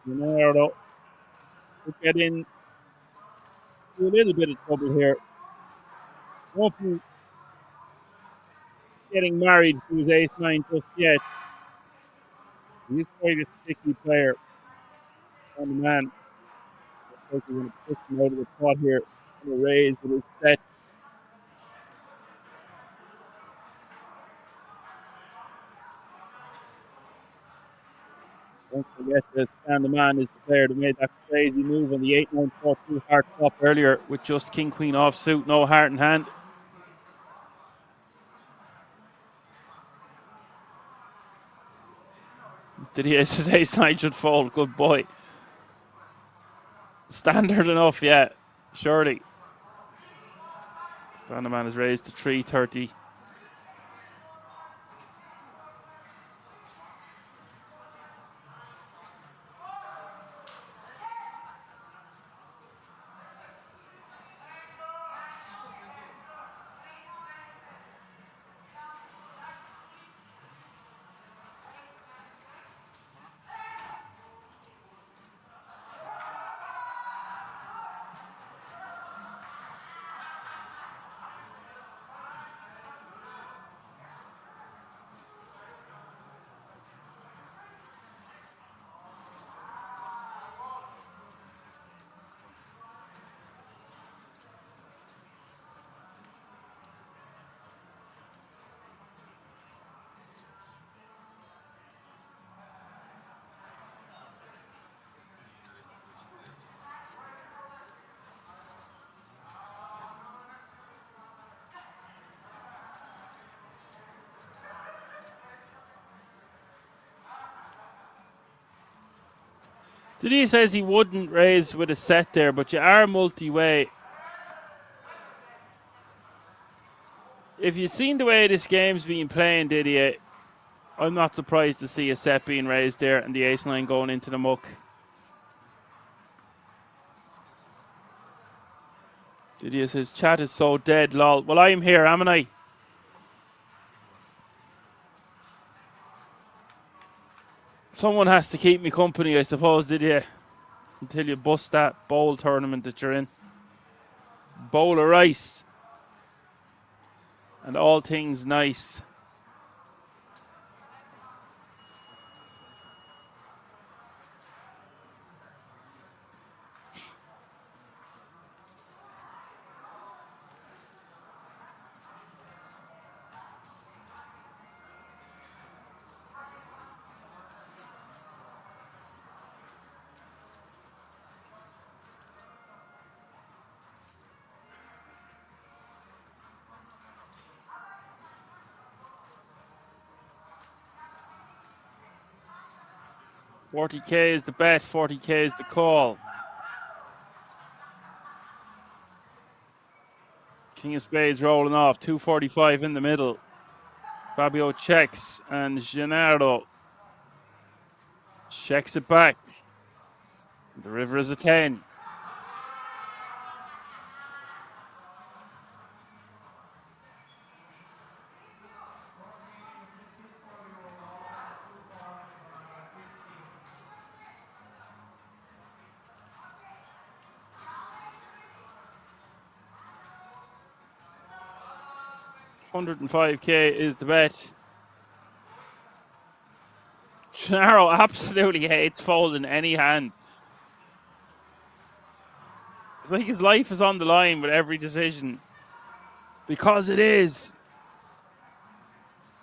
We'll get in to a little bit of trouble here. Open getting married to his ace-9 just yet. He's quite a sticky player. On the man. Looks like he's going to push him out of the pot here. Going to raise with his set. Don't forget that Stan the Man is the player that made that crazy move on the 8-9-4-2 heart flop earlier with just king queen offsuit, no heart in hand. Did he ace his ace-9 should fold? Good boy. Standard enough, yeah. Surely. Stan the Man is raised to 330. Didier says he wouldn't raise with a set there, but you are multi-way. If you've seen the way this game's been playing, Didier, I'm not surprised to see a set being raised there and the ace-9 going into the muck. Didier says, chat is so dead, lol. Well, I'm here, am I? Someone has to keep me company, I suppose, Didier. Until you bust that bowl tournament that you're in. Bowl of rice. And all things nice. $40K is the bet, $40K is the call. King of Spades rolling off, 245 in the middle. Fabio checks, and Gennaro checks it back. The river is a 10. $105K is the bet. Gennaro absolutely hates folding any hand. It's like his life is on the line with every decision. Because it is.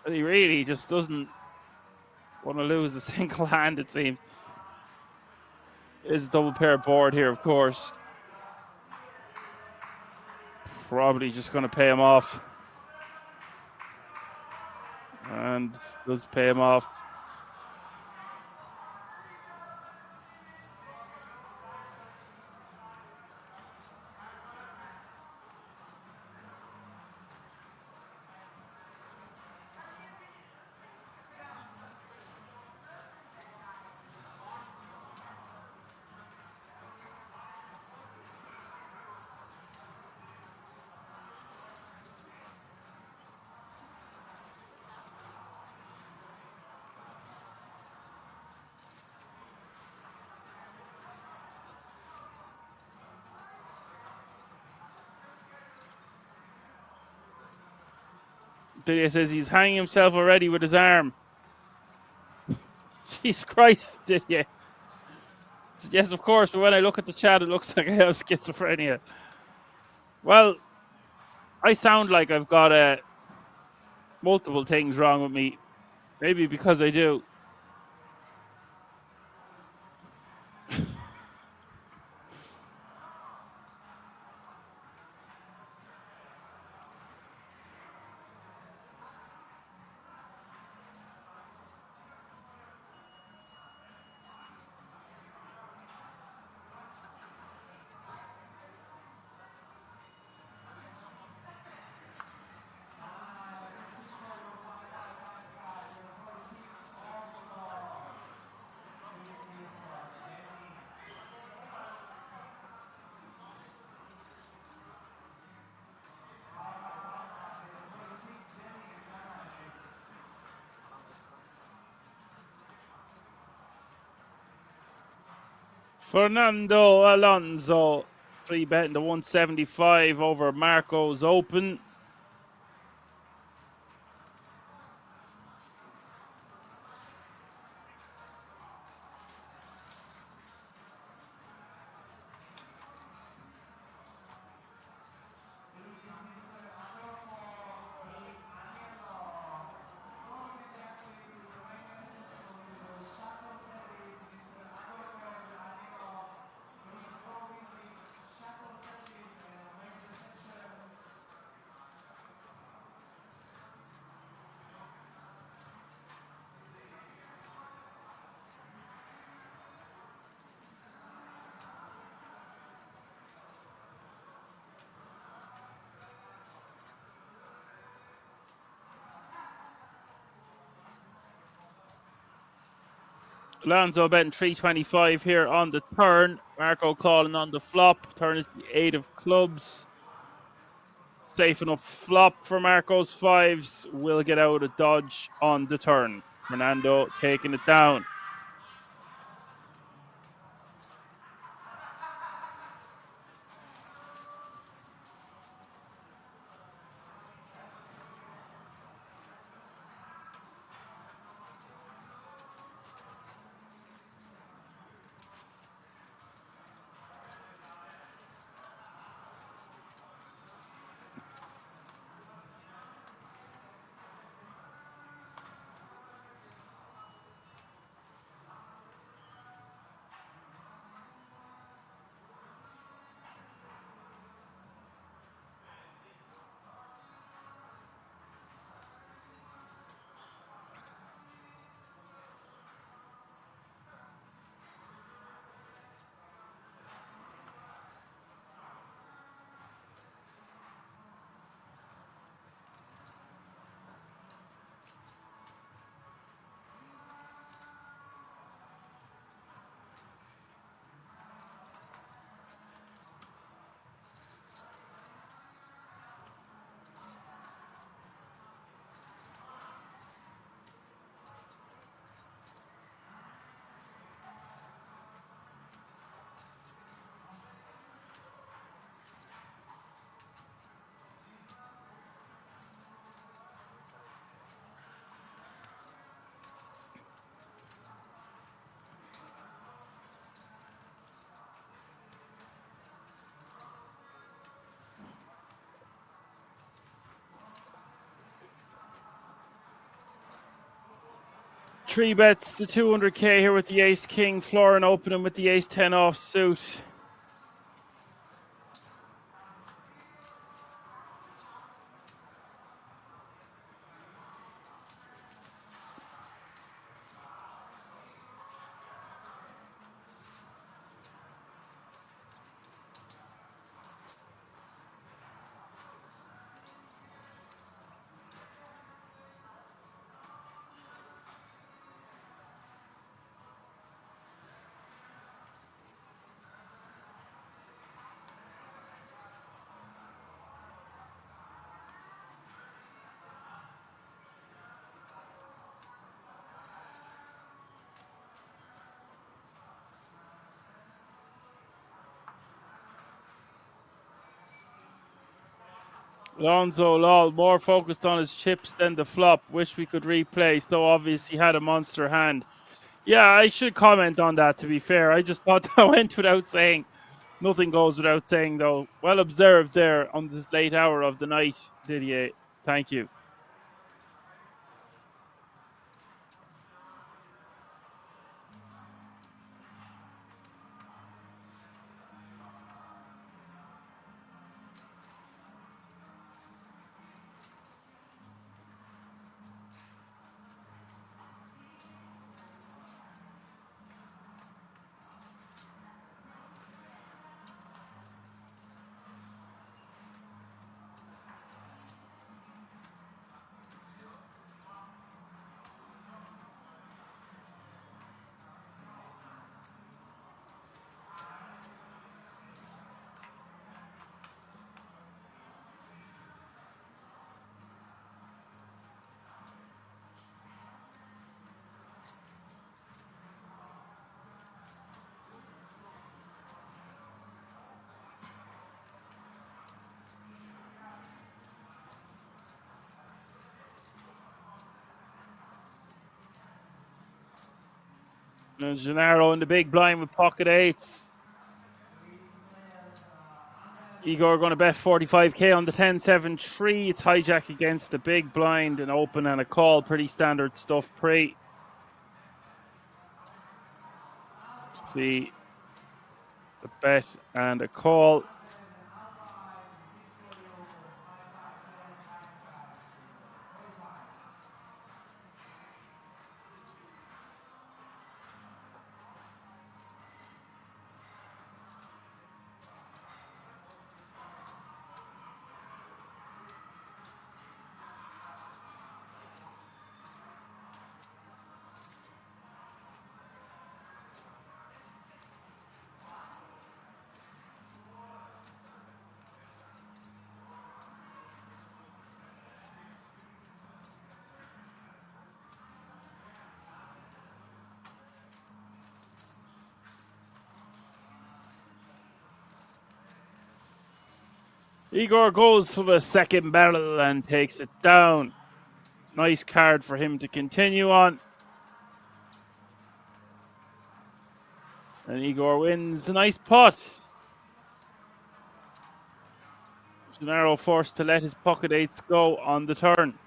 But he really just doesn't want to lose a single hand, it seems. Is a double pair board here, of course. Probably just going to pay him off. And does pay him off. Didier says he's hanging himself already with his arm. Jesus Christ, Didier. Yes, of course, but when I look at the chat, it looks like I have schizophrenia. Well, I sound like I've got multiple things wrong with me. Maybe because I do. Fernando Alonso, 3-betting to 175 over Marco's Open. Alonso betting 325 here on the turn. Marco calling on the flop. Turn is the 8 of clubs. Safe enough flop for Marco's fives. Will get out a dodge on the turn. Fernando taking it down. Three bets the 200k here with the ace king. Florin opening with the ace 10 off suit. Alonso lol, more focused on his chips than the flop. Wish we could replay. So obvious he had a monster hand. Yeah, I should comment on that, to be fair. I just thought that went without saying. Nothing goes without saying, though. Well observed there on this late hour of the night, Didier. Thank you. And Gennaro in the big blind with pocket eights. Igor going to bet 45k on the 10-7-3. It's hijack against the big blind, an open and a call. Pretty standard stuff pre. See the bet and a call. Igor goes for the second barrel and takes it down. Nice card for him to continue on. And Igor wins a nice pot. Gennaro forced to let his pocket eights go on the turn.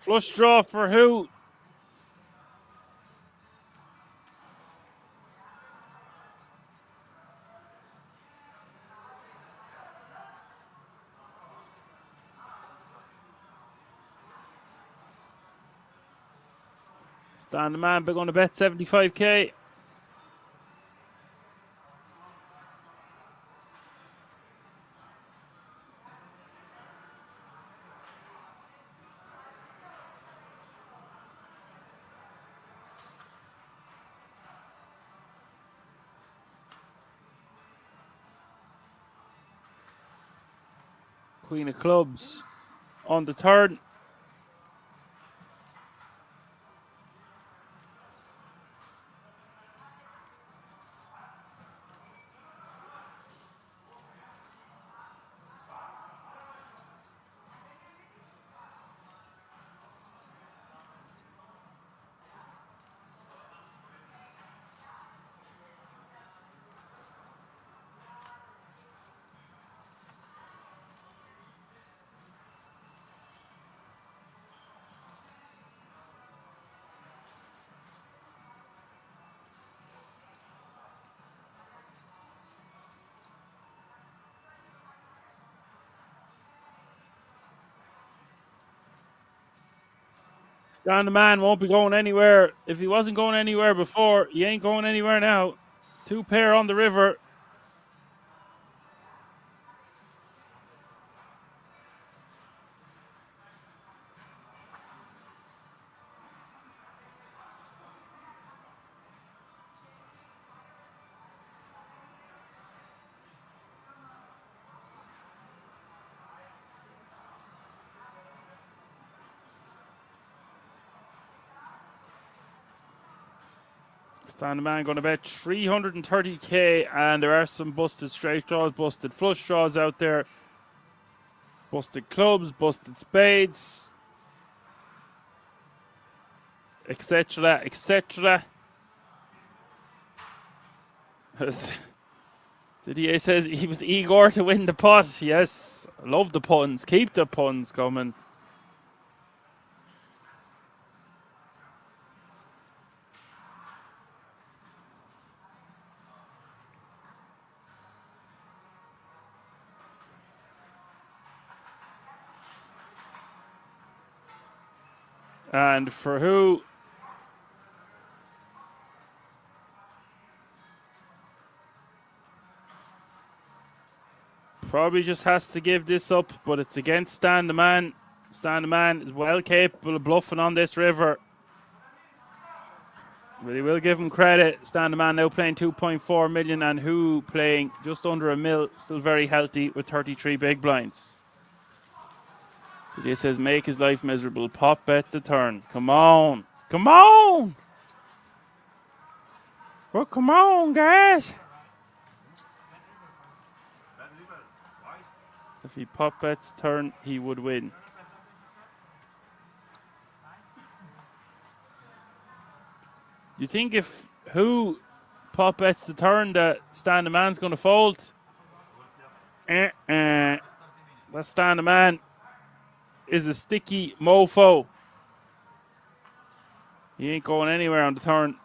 Flush draw for who? Stan the man, but going to bet 75k. Queen of clubs on the turn. Stan the Man won't be going anywhere. If he wasn't going anywhere before, he ain't going anywhere now. 2 pair on the river. Stan the Man going to bet 330k, and there are some busted straight draws, busted flush draws out there. Busted clubs, busted spades, etc., etc. Didier says he was eager to win the pot. Yes, I love the puns. Keep the puns coming. And for who? Probably just has to give this up, but it's against Stan the Man. Stan the Man is well capable of bluffing on this river. Really will give him credit. Stan the Man now playing 2.4 million, and who playing just under a mil, still very healthy with 33 big blinds. He says, make his life miserable. Pop bet the turn. Come on. Come on. Well, come on, guys. If he pop bets turn, he would win. You think if who pop bets the turn that Stan the Man's going to fold? That Stan the Man is a sticky mofo. He ain't going anywhere on the turn.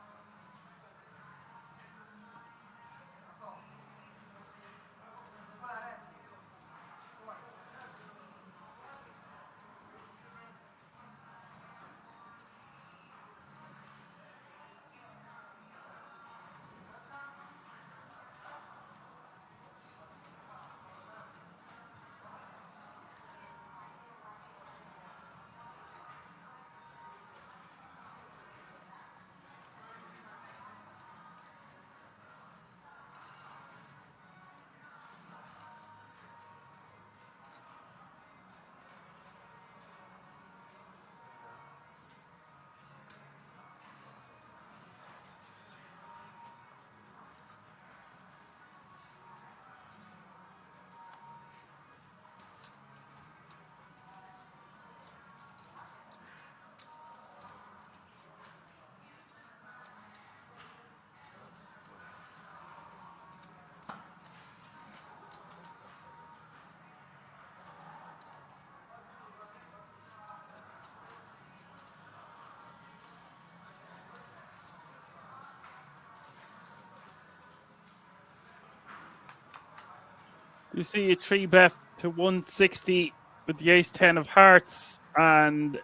You see a 3-bet to 160 with the ace-10 of hearts and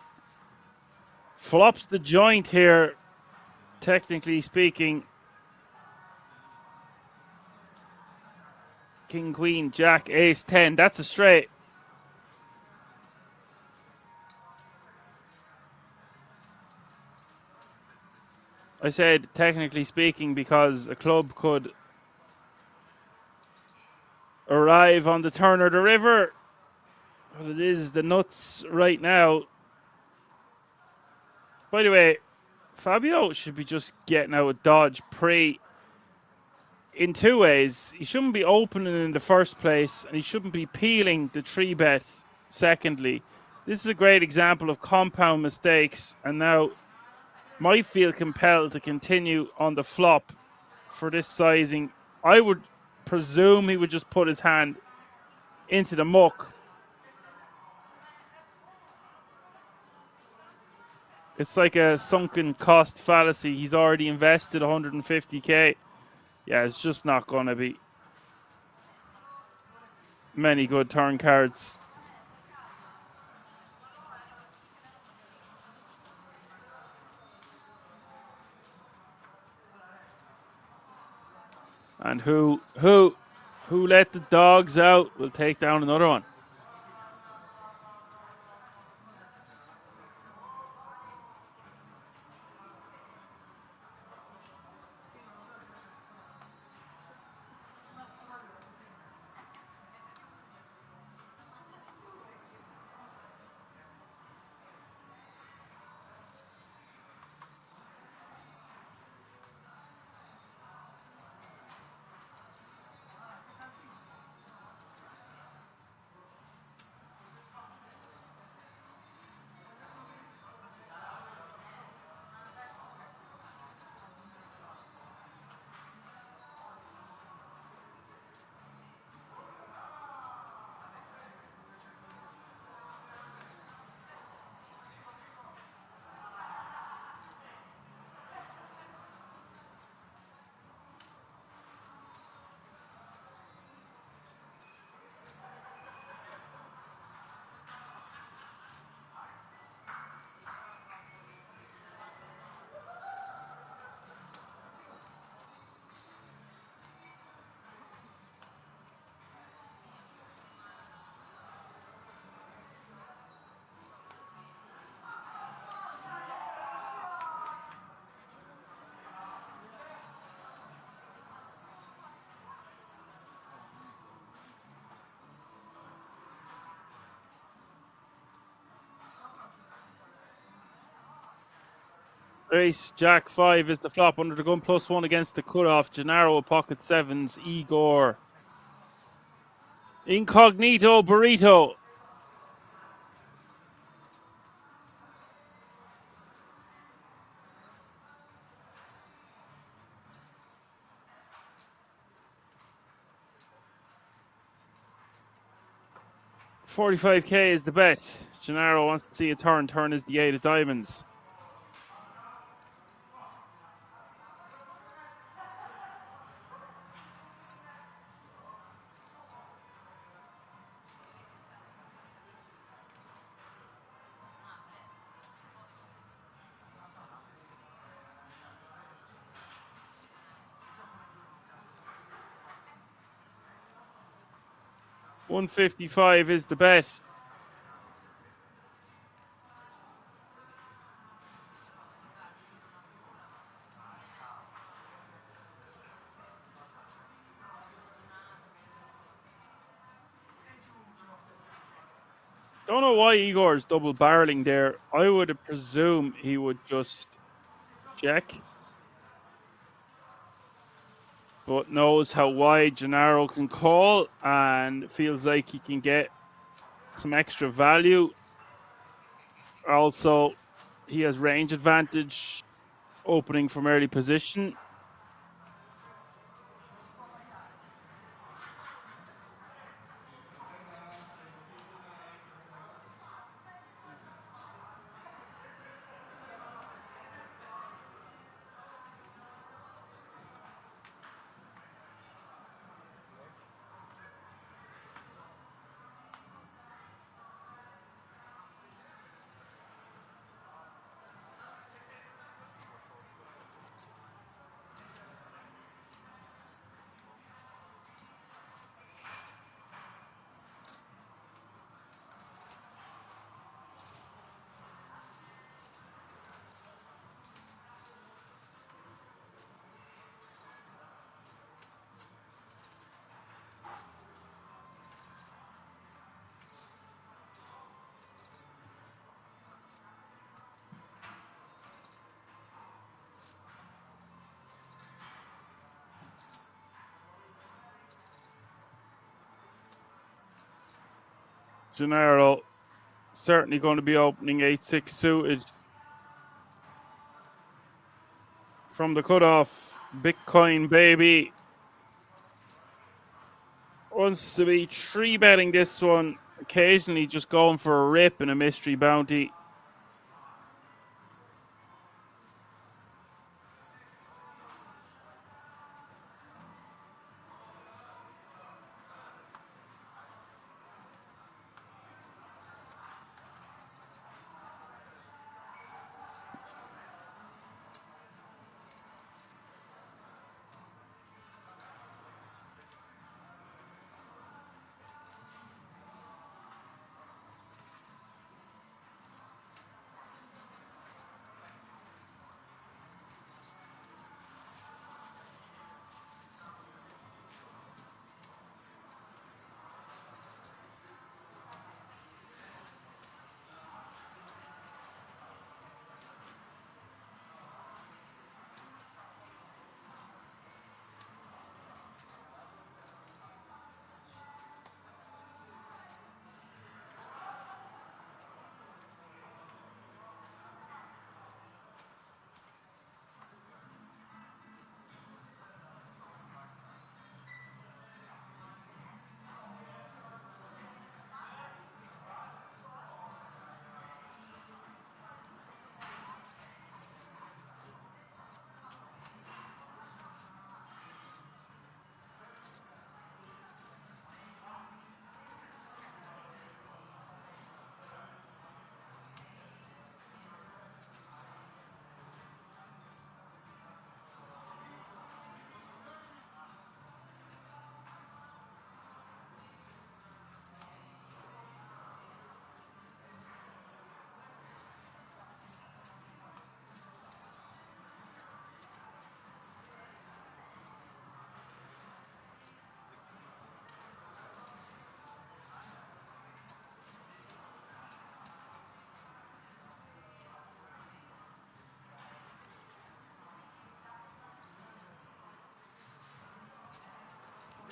flops the joint here, technically speaking. King, queen, jack, ace-10. That's a straight. I said technically speaking because a club could arrive on the turn or the river. But it is the nuts right now. By the way, Fabio should be just getting out of dodge pre in two ways. He shouldn't be opening in the first place, and he shouldn't be peeling the 3-bet secondly. This is a great example of compound mistakes, and now might feel compelled to continue on the flop for this sizing. I would presume he would just put his hand into the muck. It's like a sunken cost fallacy. He's already invested 150k. Yeah, it's just not going to be many good turn cards. And who let the dogs out will take down another one. Ace, Jack 5 is the flop under the gun, +1 against the cutoff. Gennaro, pocket 7s. Igor. Incognito Burrito. $45k is the bet. Gennaro wants to see a turn. Turn is the 8 of diamonds. $155 is the bet. Don't know why Igor's double barreling there. I would presume he would just check. But knows how wide Gennaro can call and feels like he can get some extra value. Also, he has range advantage opening from early position. Gennaro certainly going to be opening 8-6 suited. From the cutoff, Bitcoin baby wants to be 3-betting this one, occasionally just going for a rip and a mystery bounty.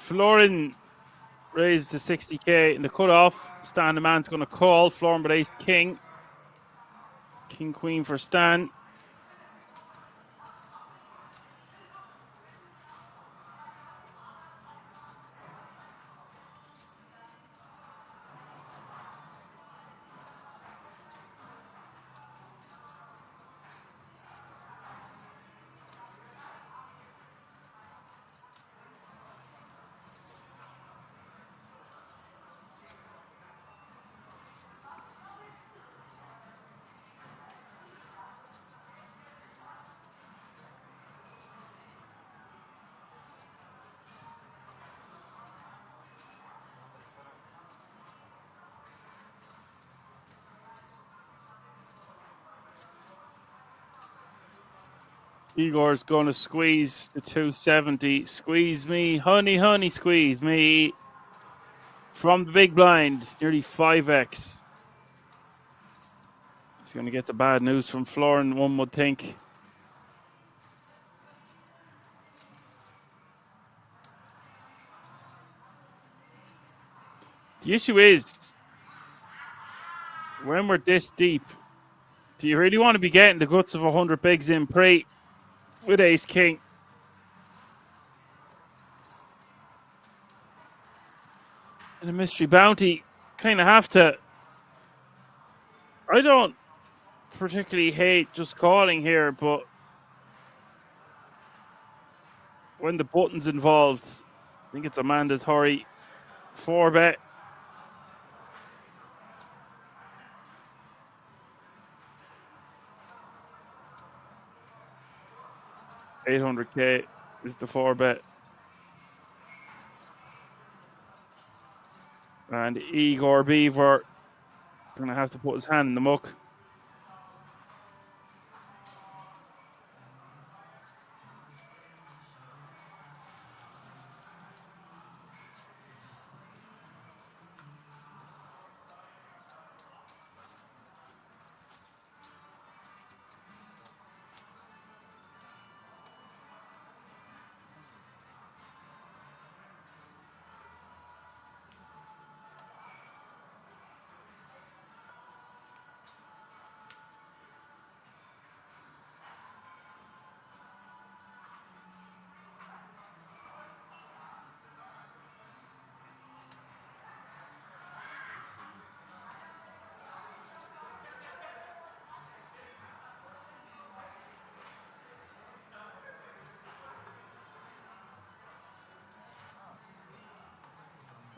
Florin raised to 60k in the cutoff. Stan the man's going to call. Florin with ace king. King queen for Stan. Igor's going to squeeze the 270. Squeeze me, honey, honey, squeeze me. From the big blind, nearly 5x. He's going to get the bad news from Florin, one would think. The issue is, when we're this deep, do you really want to be getting the guts of 100 bigs in pre with ace king? And a mystery bounty, kind of have to. I don't particularly hate just calling here, but when the button's involved, I think it's a mandatory 4-bet. $800k is the 4-bet. And Igor Beaver gonna have to put his hand in the muck.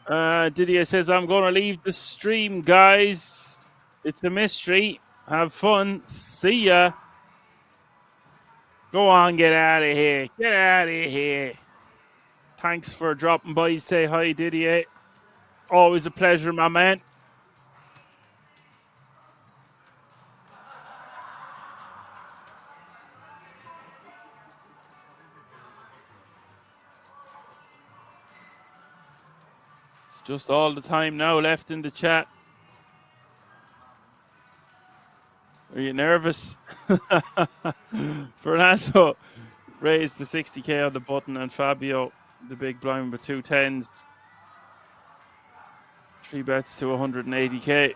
Didier says, I'm going to leave the stream, guys. It's a mystery. Have fun. See ya. Go on, get out of here. Get out of here. Thanks for dropping by. Say hi, Didier. Always a pleasure, my man. It's just all the time now left in the chat. Are you nervous? Fernando raised the 60k on the button, and Fabio, the big blind with 2 10s. 3 bets to 180k.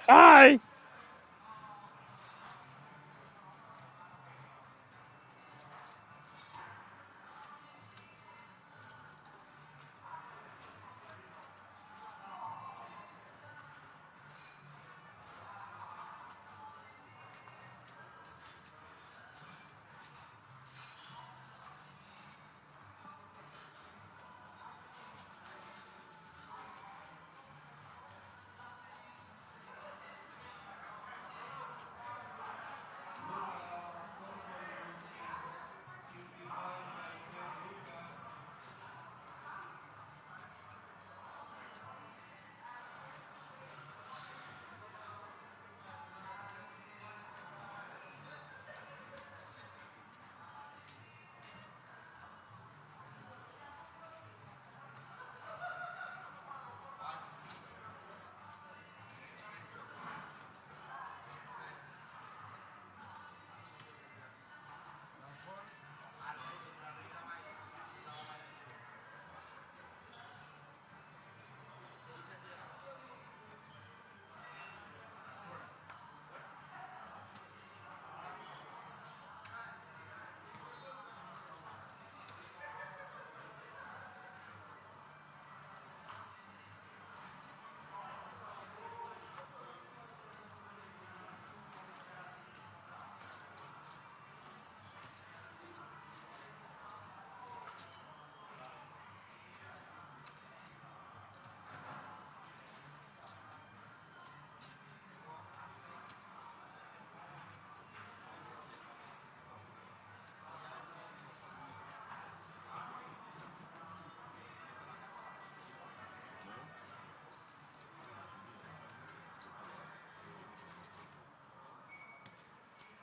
Hi!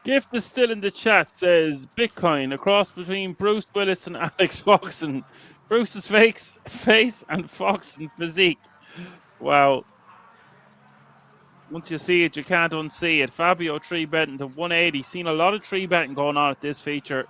Gift is still in the chat, says Bitcoin, a cross between Bruce Willis and Alex Foxen. Bruce's face and Foxen physique. Wow. Once you see it, you can't unsee it. Fabio 3 betting to 180. Seen a lot of 3 betting going on at this feature.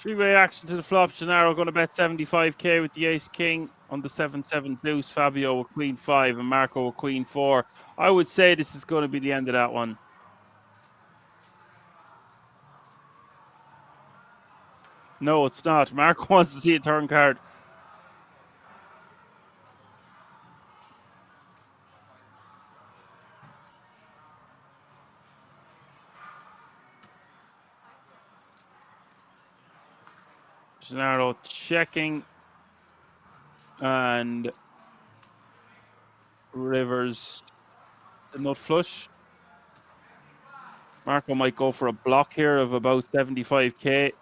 Three-way action to the flop. Gennaro going to bet 75k with the ace king on the 7-7 deuce. Fabio with queen 5 and Marco with queen 4. I would say this is going to be the end of that one. No, it's not. Marco wants to see a turn card. Gennaro checking. And Rivers the nut flush. Marco might go for a block here of about 75k.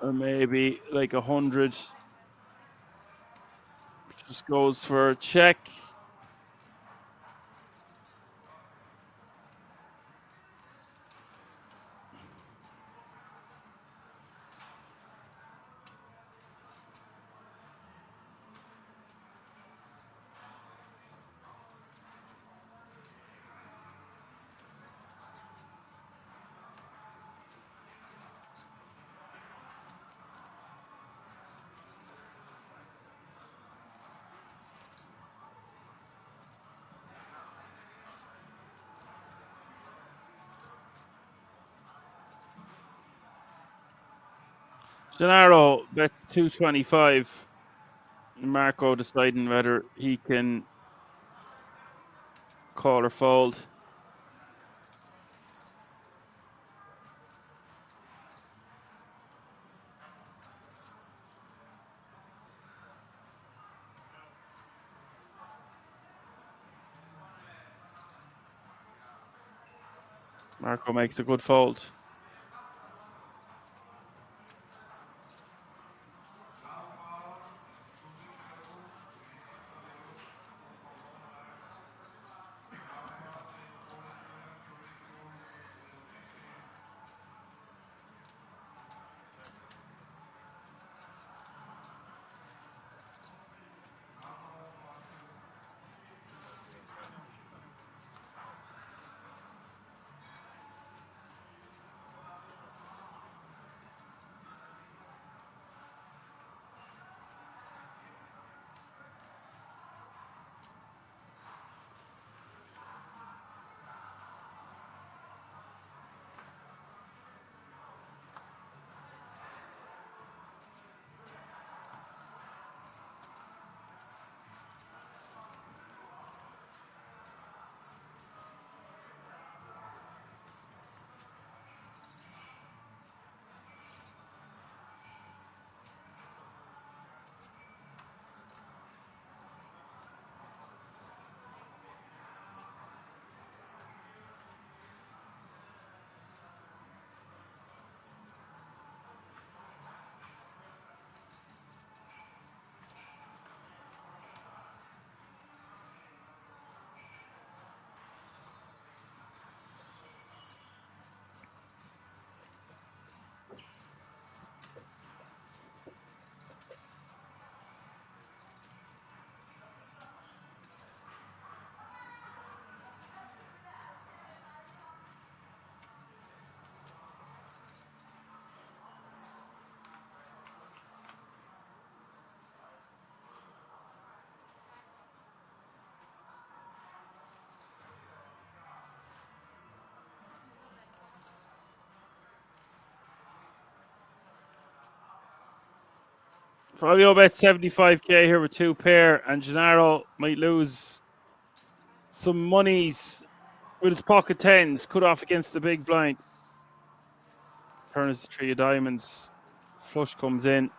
Or maybe like 100. Just goes for a check. Gennaro bet 225. Marco deciding whether he can call or fold. Marco makes a good fold. Fabio bet 75k here with two pair, and Gennaro might lose some monies with his pocket tens. Cut off against the big blind. Turn is the three of diamonds. Flush comes in.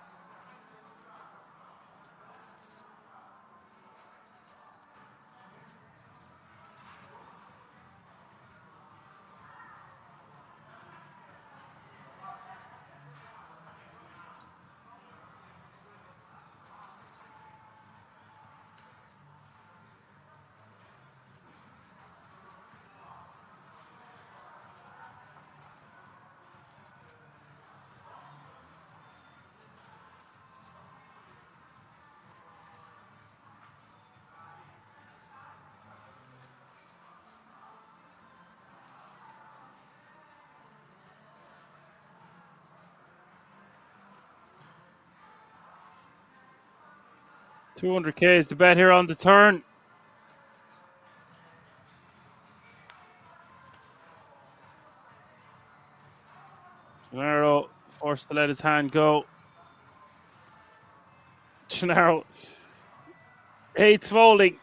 200k is the bet here on the turn. Gennaro forced to let his hand go. Gennaro hates folding.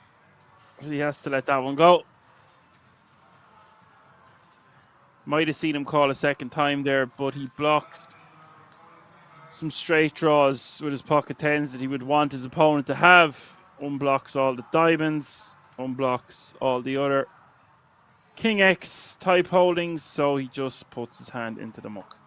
He has to let that one go. Might have seen him call a second time there, but he blocks some straight draws with his pocket tens that he would want his opponent to have. Unblocks all the diamonds, unblocks all the other King X type holdings, so he just puts his hand into the muck.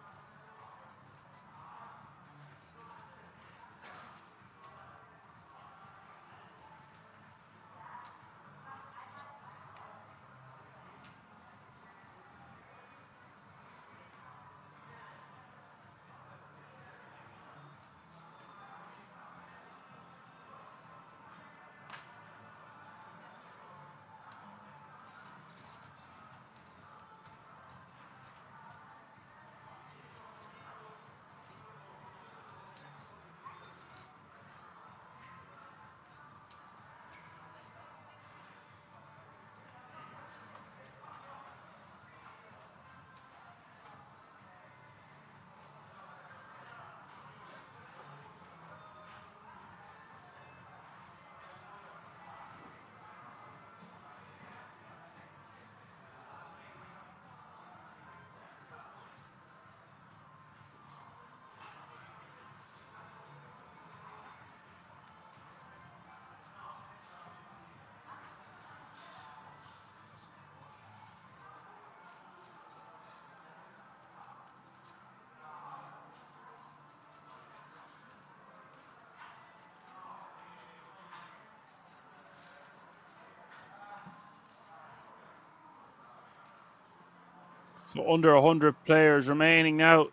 So under 100 players remaining now.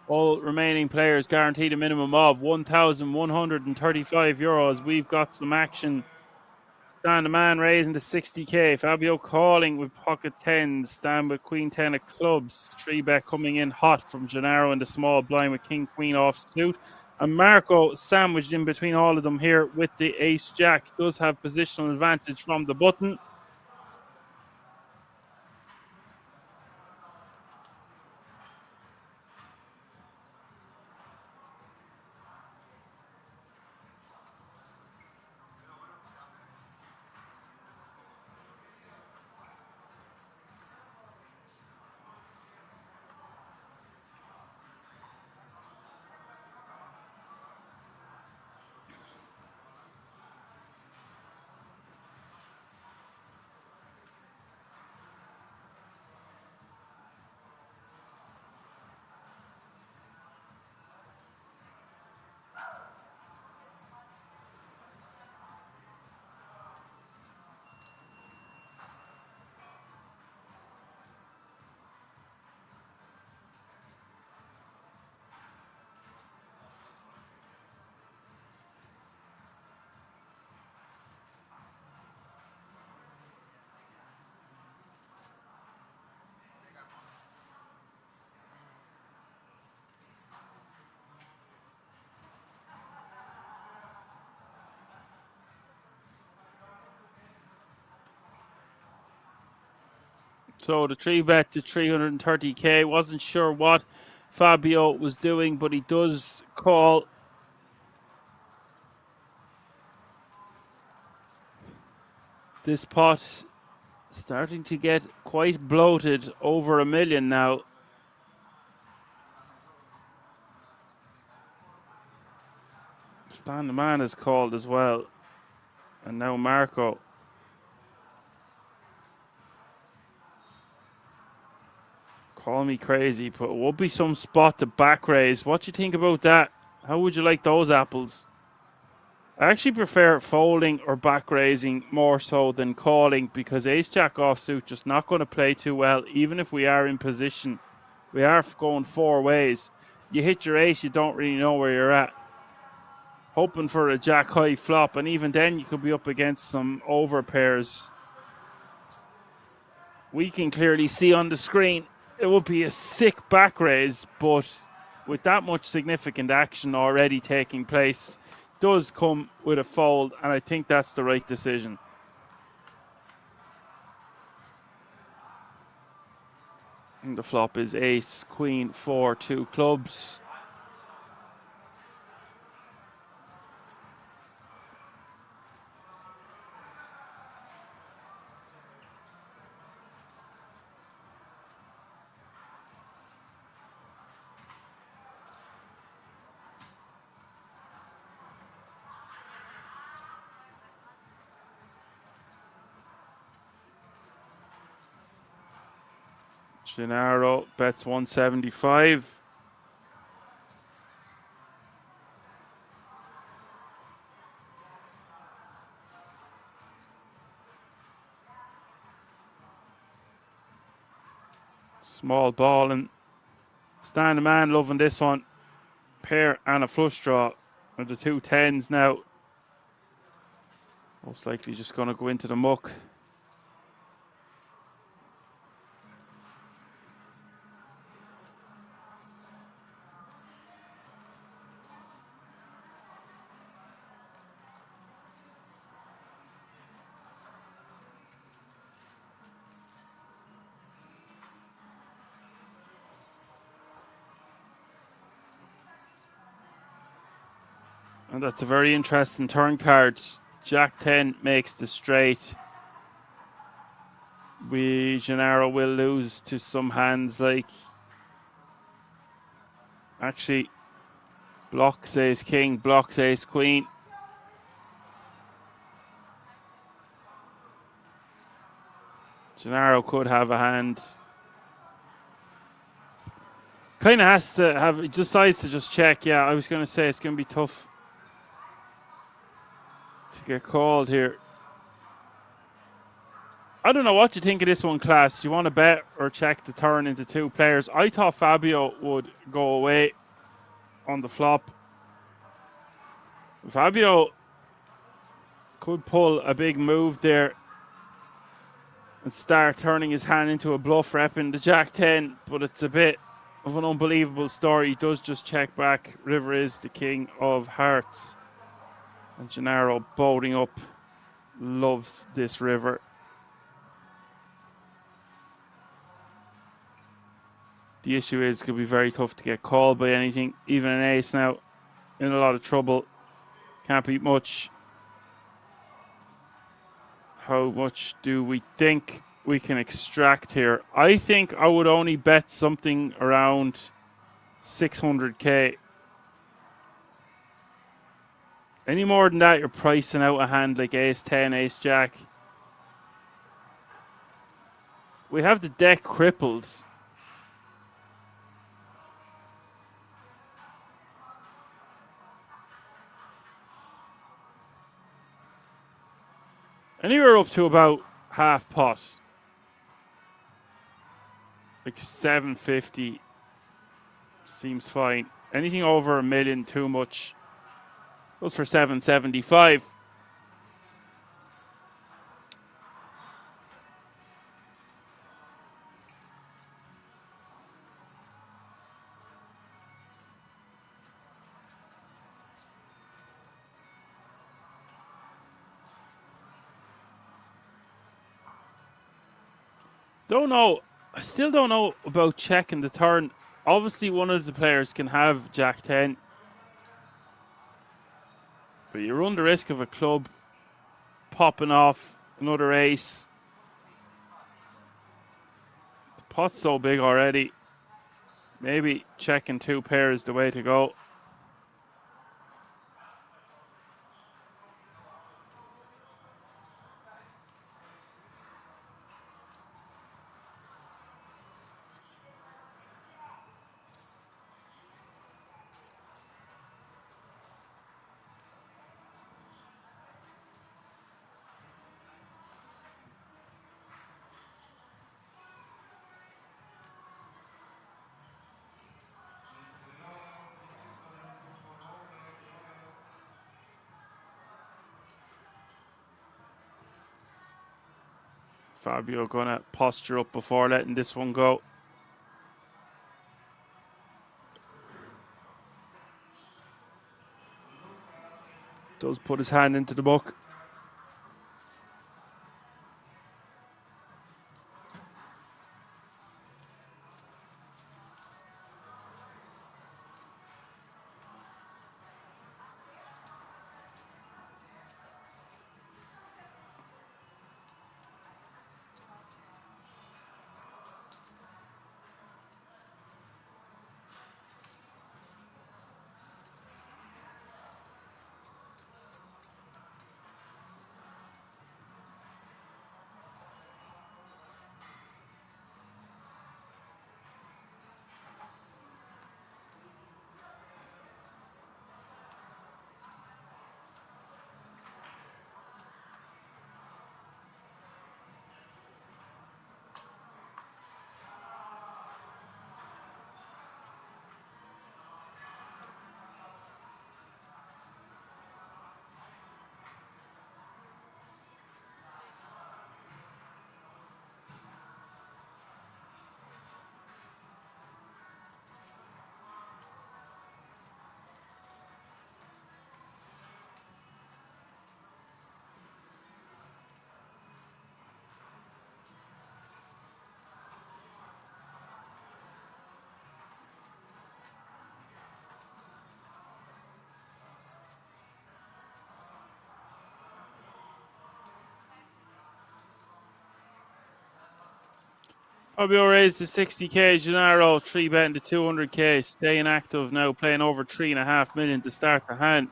All remaining players guaranteed a minimum of €1,135. We've got some action. Stan the man raising to 60k. Fabio calling with pocket tens. Stan with queen 10 of clubs. 3-bet coming in hot from Gennaro in the small blind with king queen off suit. And Marco sandwiched in between all of them here with the ace jack. Does have positional advantage from the button. So the 3-bet to 330k. Wasn't sure what Fabio was doing, but he does call. This pot starting to get quite bloated, over $1 million now. Stan the man is called as well. And now Marco. Call me crazy, but it would be some spot to back raise. What do you think about that? How would you like those apples? I actually prefer folding or back raising more so than calling, because ace jack offsuit just not going to play too well. Even if we are in position, we are going 4 ways. You hit your ace, you don't really know where you're at. Hoping for a jack high flop, and even then you could be up against some over pairs. We can clearly see on the screen it would be a sick back raise, but with that much significant action already taking place does come with a fold, and I think that's the right decision. And the flop is ace, queen, 4, 2 clubs. Gennaro bets 175. Small ball, and Stan the man loving this one. Pair and a flush draw. And the 2 10s now. Most likely just going to go into the muck. And that's a very interesting turn card. Jack 10 makes the straight. Gennaro will lose to some hands like, actually, blocks ace king, blocks ace queen. Gennaro could have a hand. Kind of has to have, decides to just check. Yeah, I was going to say it's going to be tough to get called here. I don't know what you think of this one, class. Do you want to bet or check the turn into 2 players? I thought Fabio would go away on the flop. Fabio could pull a big move there and start turning his hand into a bluff, repping the Jack 10, but it's a bit of an unbelievable story. He does just check back. River is the king of hearts. And Gennaro boating up loves this river. The issue is it could be very tough to get called by anything. Even an ace now in a lot of trouble. Can't beat much. How much do we think we can extract here? I think I would only bet something around 600k. Any more than that, you're pricing out a hand like ace 10, ace jack. We have the deck crippled. Anywhere up to about half pot. Like 750 seems fine. Anything over $1 million, too much. Goes for 775. Don't know. I still don't know about checking the turn. Obviously, one of the players can have Jack 10. But you run the risk of a club popping off another ace. The pot's so big already. Maybe checking 2 pairs is the way to go. Fabio gonna posture up before letting this one go. Does put his hand into the book. Fabio raised to 60k. Gennaro 3 betting to 200k. Staying active now, playing over 3.5 million to start the hand.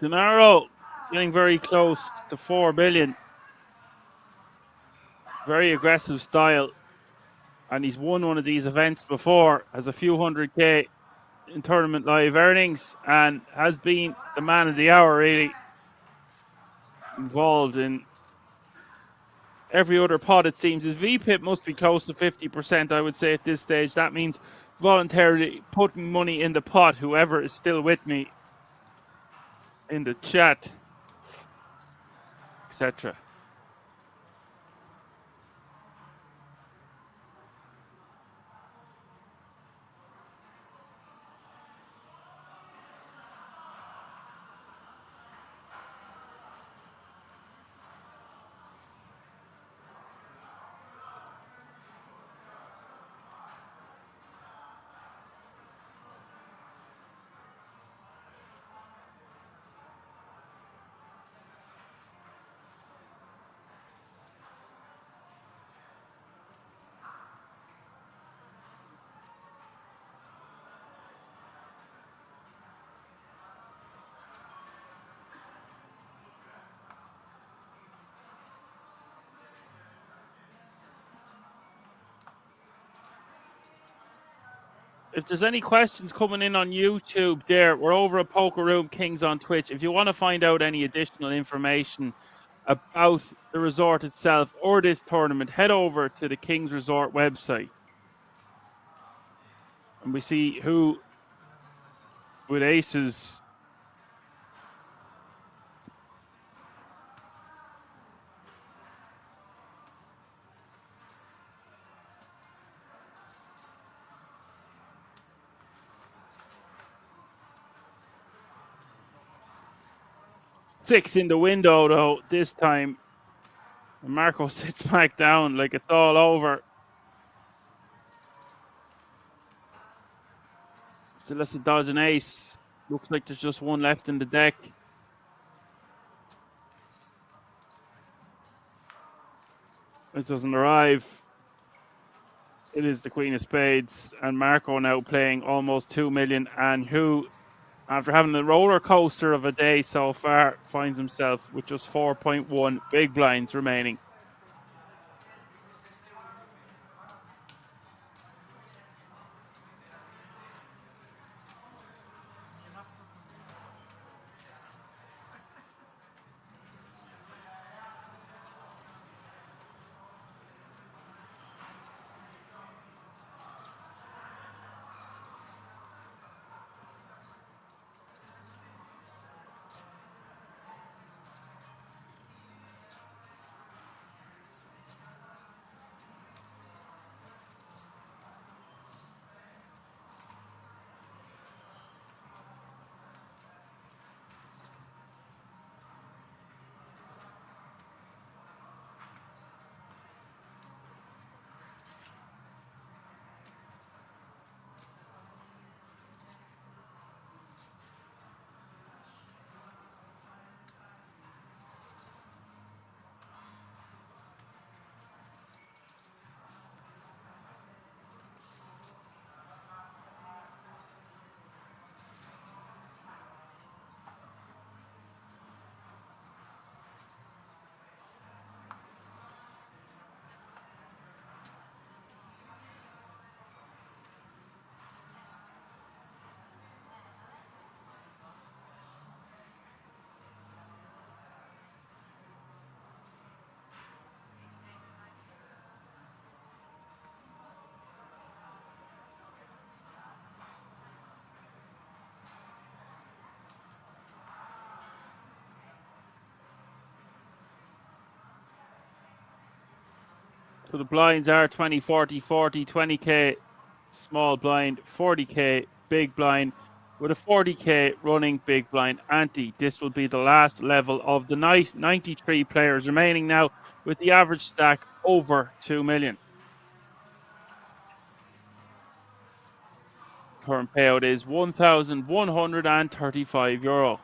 Gennaro getting very close to 4 billion. Very aggressive style. And he's won one of these events before, has a few 100k in tournament live earnings, and has been the man of the hour, really. Involved in every other pot, it seems. His VPIP must be close to 50%, I would say, at this stage. That means voluntarily putting money in the pot, whoever is still with me in the chat, etc. if there's any questions coming in on YouTube there, we're over at Poker Room Kings on Twitch. If you want to find out any additional information about the resort itself or this tournament, head over to the Kings Resort website. And we see who with aces. Six in the window, though, this time. And Marco sits back down like it's all over. Still has to dodge an ace. Looks like there's just one left in the deck. It doesn't arrive. It is the Queen of Spades. And Marco now playing almost 2 million. And who, after having a roller coaster of a day so far, finds himself with just 4.1 big blinds remaining. So the blinds are 20, 40, 40, 20k small blind, 40k big blind, with a 40k running big blind ante. This will be the last level of the night. 93 players remaining now, with the average stack over 2 million. Current payout is €1,135.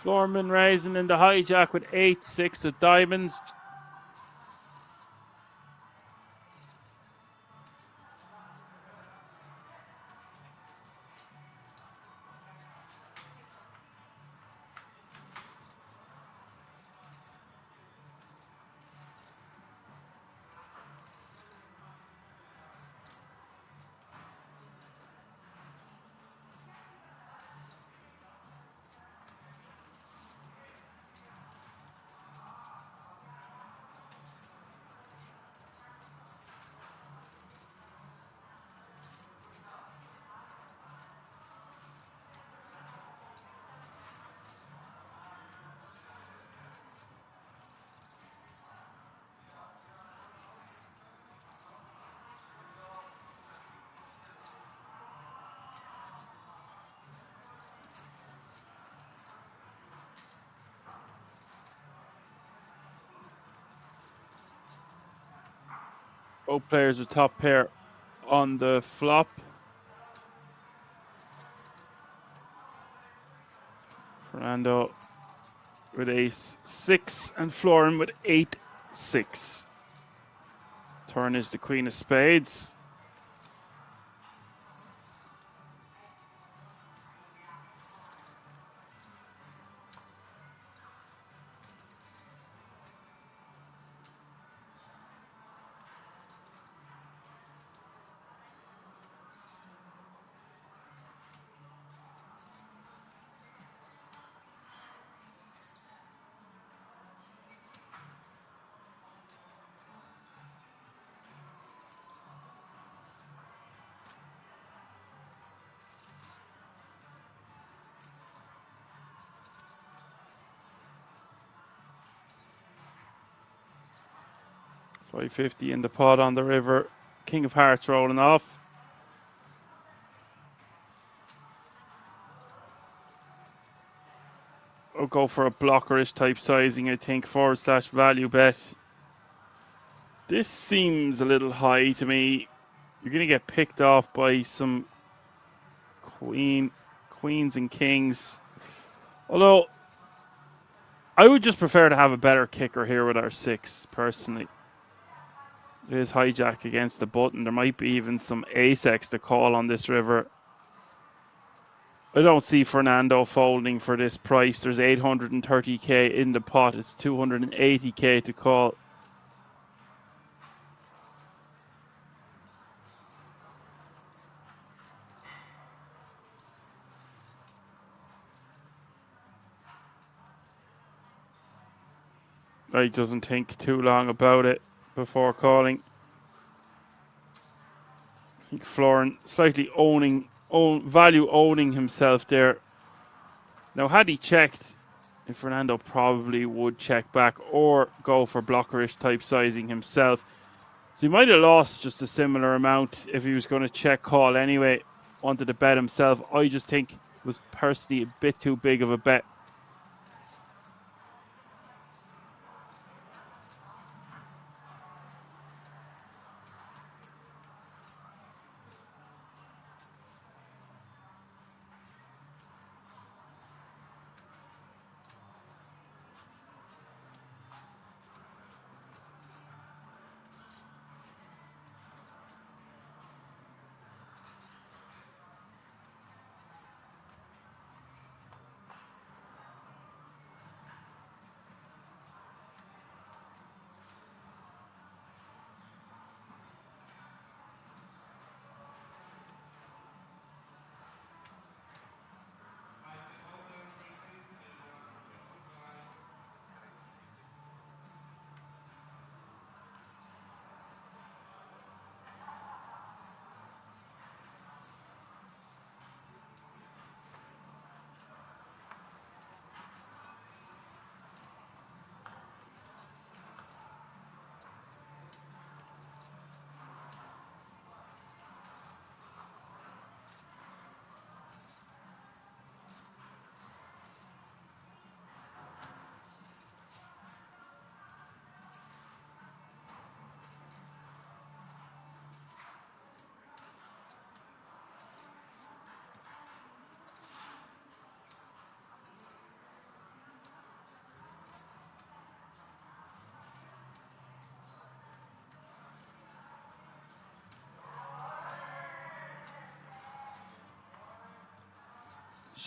Florman raising in the hijack with 8-6 of diamonds. Both players with top pair on the flop. Fernando with ace-6 and Florin with 8-6. Turn is the queen of spades. $550 in the pot on the river. King of Hearts rolling off. I'll go for a blockerish type sizing, I think, / value bet. This seems a little high to me. You're going to get picked off by some queens and kings. Although, I would just prefer to have a better kicker here with our 6, personally. There's hijack against the button. There might be even some ace-x to call on this river. I don't see Fernando folding for this price. There's 830k in the pot. It's 280k to call. He doesn't think too long about it before calling. I think Florin slightly value owning himself there. Now, had he checked, Fernando probably would check back or go for blockerish type sizing himself. So he might have lost just a similar amount if he was going to check call anyway. Wanted to bet himself. I just think it was personally a bit too big of a bet.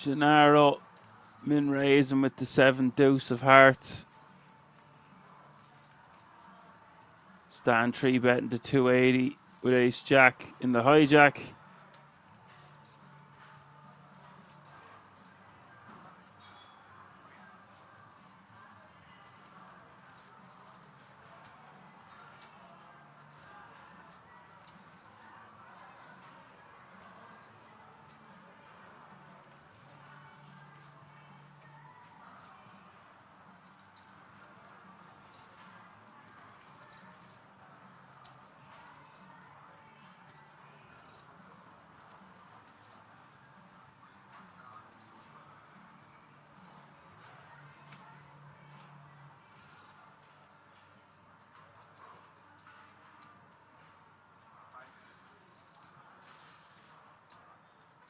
Gennaro min raising with the 7 deuce of hearts. Stan 3 betting to 280 with ace jack in the hijack.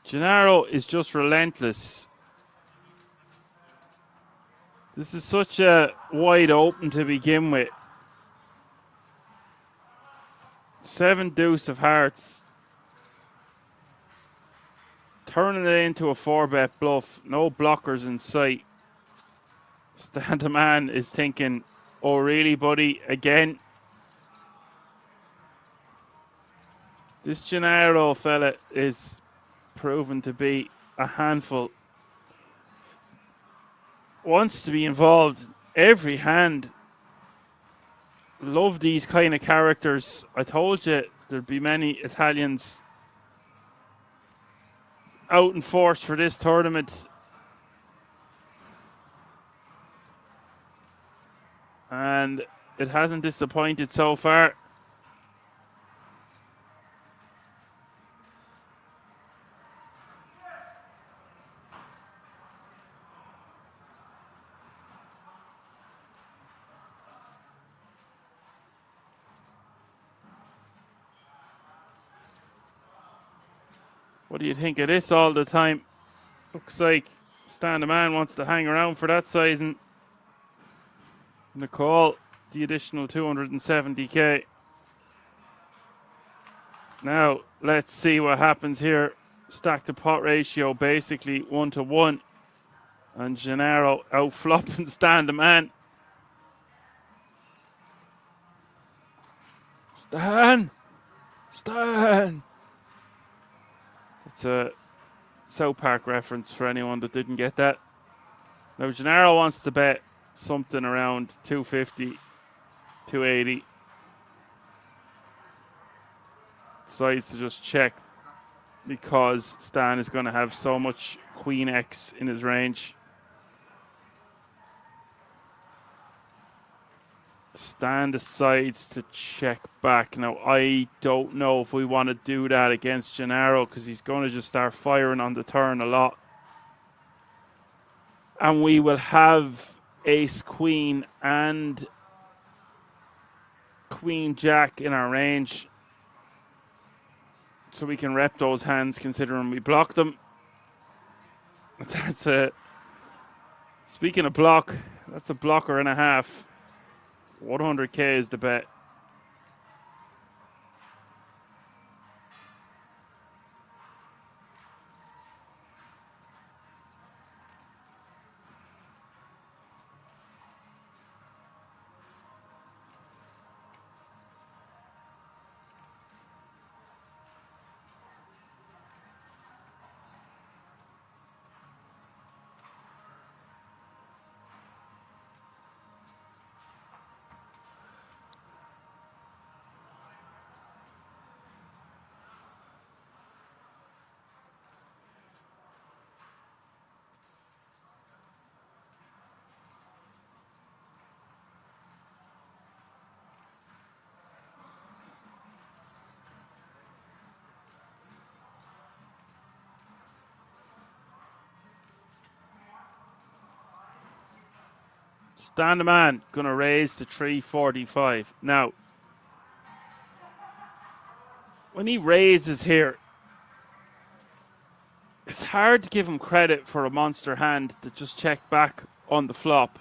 Gennaro is just relentless. This is such a wide open to begin with. 7 deuce of hearts. Turning it into a 4-bet bluff. No blockers in sight. Stan the man is thinking, oh really, buddy, again? This Gennaro fella is proven to be a handful. Wants to be involved every hand. Love these kind of characters. I told you there'd be many Italians out in force for this tournament. And it hasn't disappointed so far. What do you think of this all the time? Looks like Stan the man wants to hang around for that sizing. Nicole, the additional 270k. Now, let's see what happens here. Stack to pot ratio basically 1-to-1. And Gennaro out flopping Stan the man. Stan! Stan! It's a South Park reference for anyone that didn't get that. Now, Gennaro wants to bet something around 250, 280. Decides to just check because Stan is going to have so much Queen X in his range. Stan decides to check back. Now, I don't know if we want to do that against Gennaro because he's going to just start firing on the turn a lot. And we will have ace queen and queen jack in our range. So we can rep those hands considering we block them. That's a... Speaking of block, that's a blocker and a half. 100k is the bet. Stan the man going to raise to 345. Now, when he raises here, it's hard to give him credit for a monster hand that just checked back on the flop.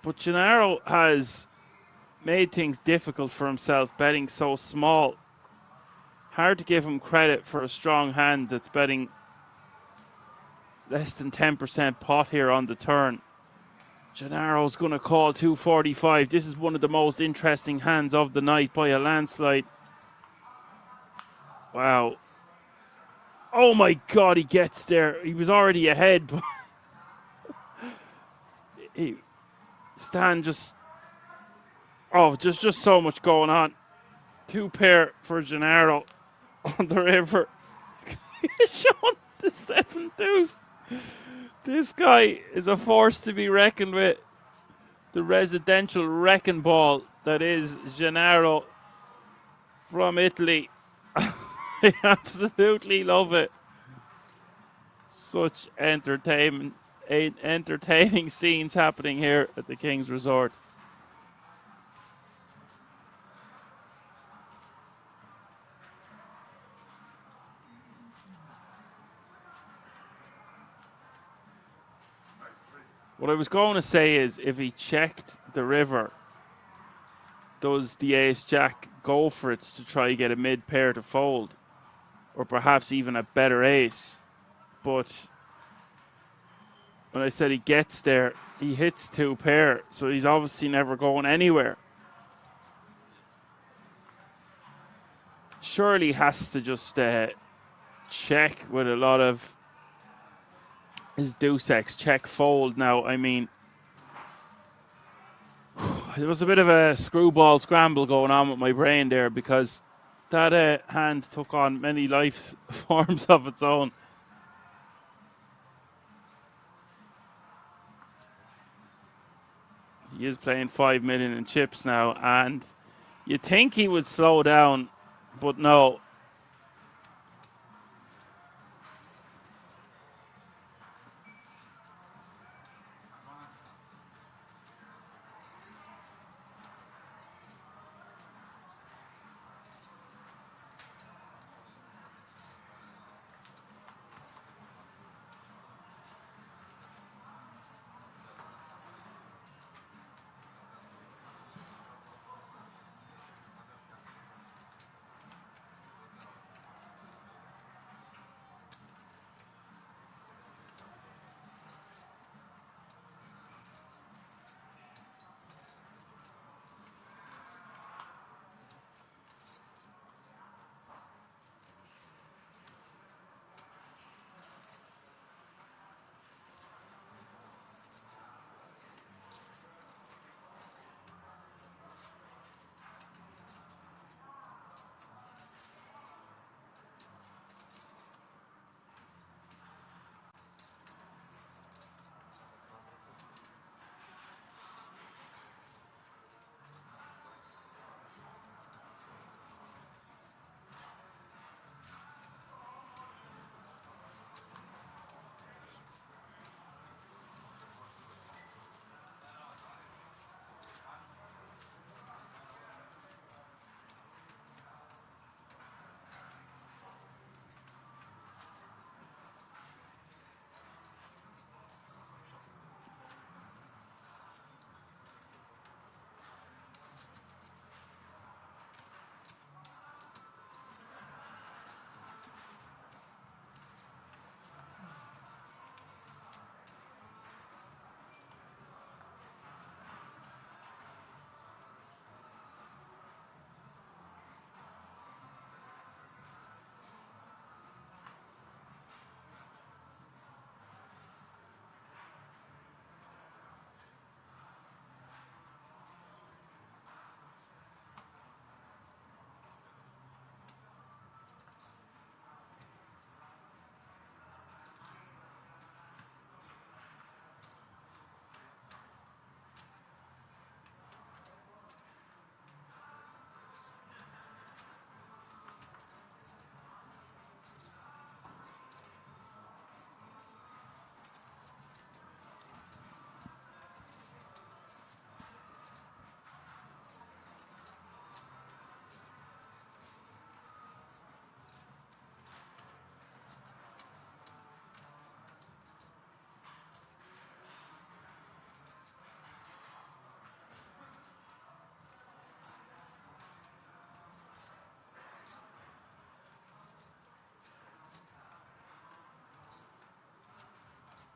But Gennaro has made things difficult for himself betting so small. Hard to give him credit for a strong hand that's betting less than 10% pot here on the turn. Gennaro's going to call 245. This is one of the most interesting hands of the night by a landslide. Wow. Oh my God, he gets there. He was already ahead, but Stan just... Oh, there's just so much going on. 2 pair for Gennaro on the river. He's showing the 7 deuce. This guy is a force to be reckoned with. The residential wrecking ball that is Gennaro from Italy. I absolutely love it. Such entertainment, entertaining scenes happening here at the King's Resort. What I was going to say is, if he checked the river, does the ace-jack go for it to try to get a mid-pair to fold? Or perhaps even a better ace? But when I said he gets there, he hits 2 pair, so he's obviously never going anywhere. Surely has to just check with a lot of his deuce X, check fold now. I mean, there was a bit of a screwball scramble going on with my brain there, because that hand took on many life forms of its own. He is playing 5 million in chips now, and you'd think he would slow down, but no.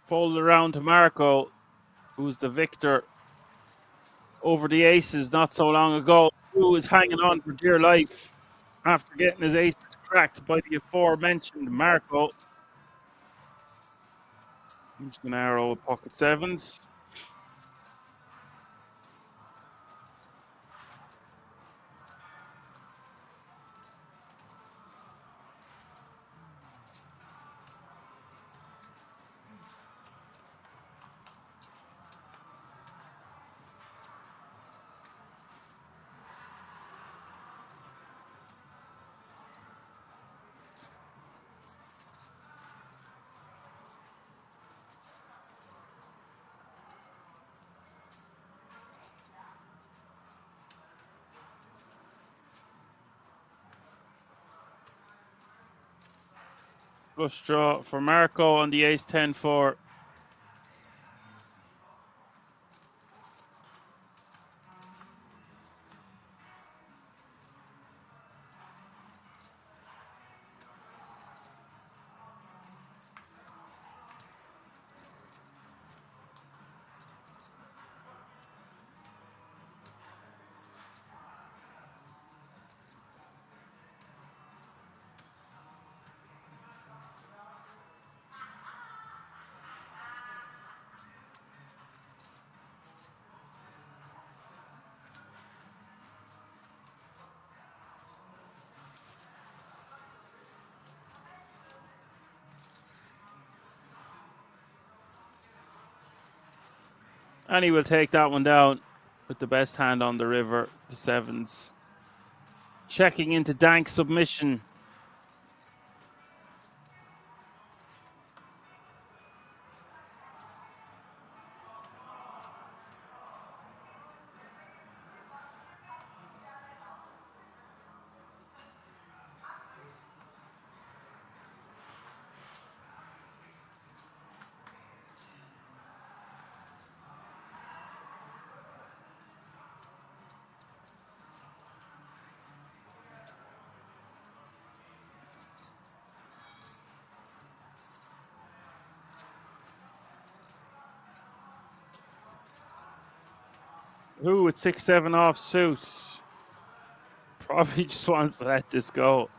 folded around to Marco, who's the victor over the aces not so long ago, who is hanging on for dear life after getting his aces cracked by the aforementioned Marco. He's going to arrow with pocket sevens. Flush draw for Marco on the ace 10-4. And he will take that one down with the best hand on the river, the sevens. Checking into dank submission. Who with 6-7 off suit probably just wants to let this go.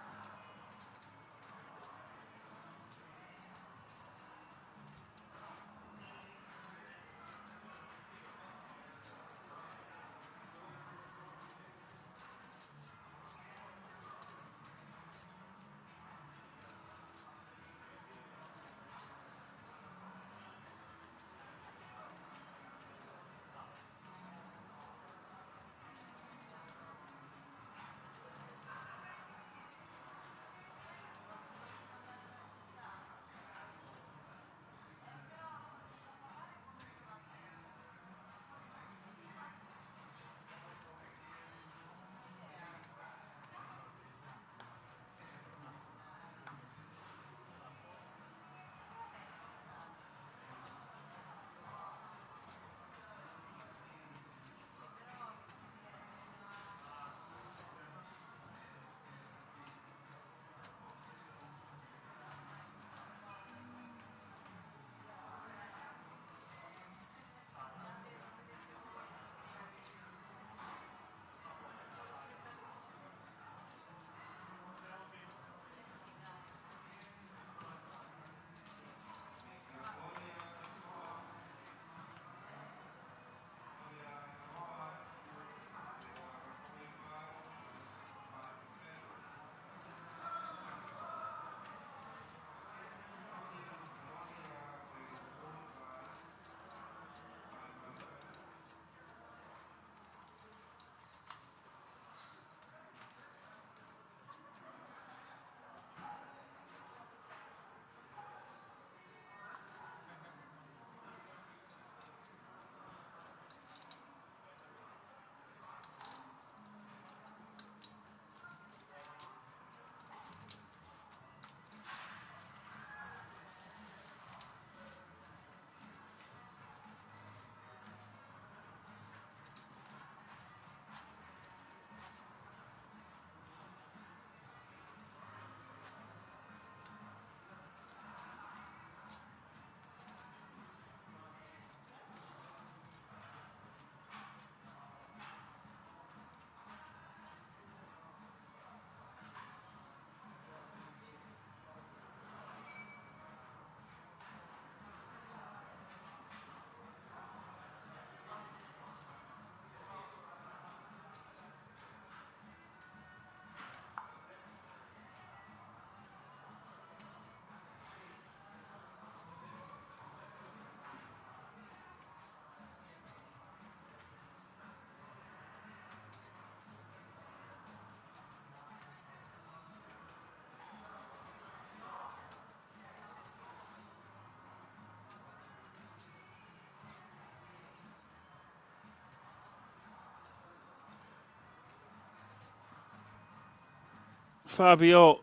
Fabio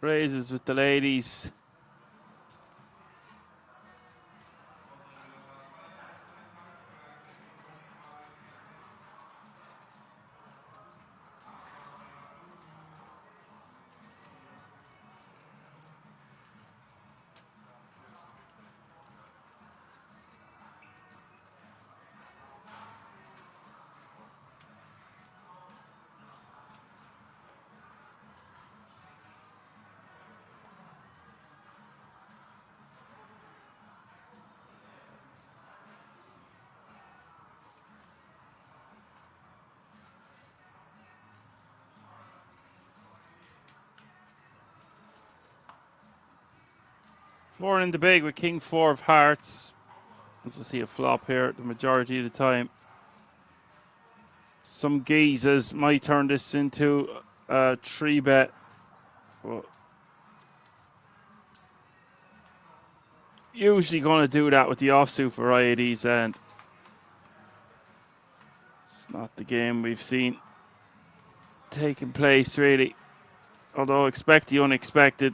raises with the ladies. Floor in the big with king 4 of hearts. As I see a flop here the majority of the time. Some geezers might turn this into a 3-bet. Well, usually going to do that with the offsuit varieties, and it's not the game we've seen taking place really. Although expect the unexpected.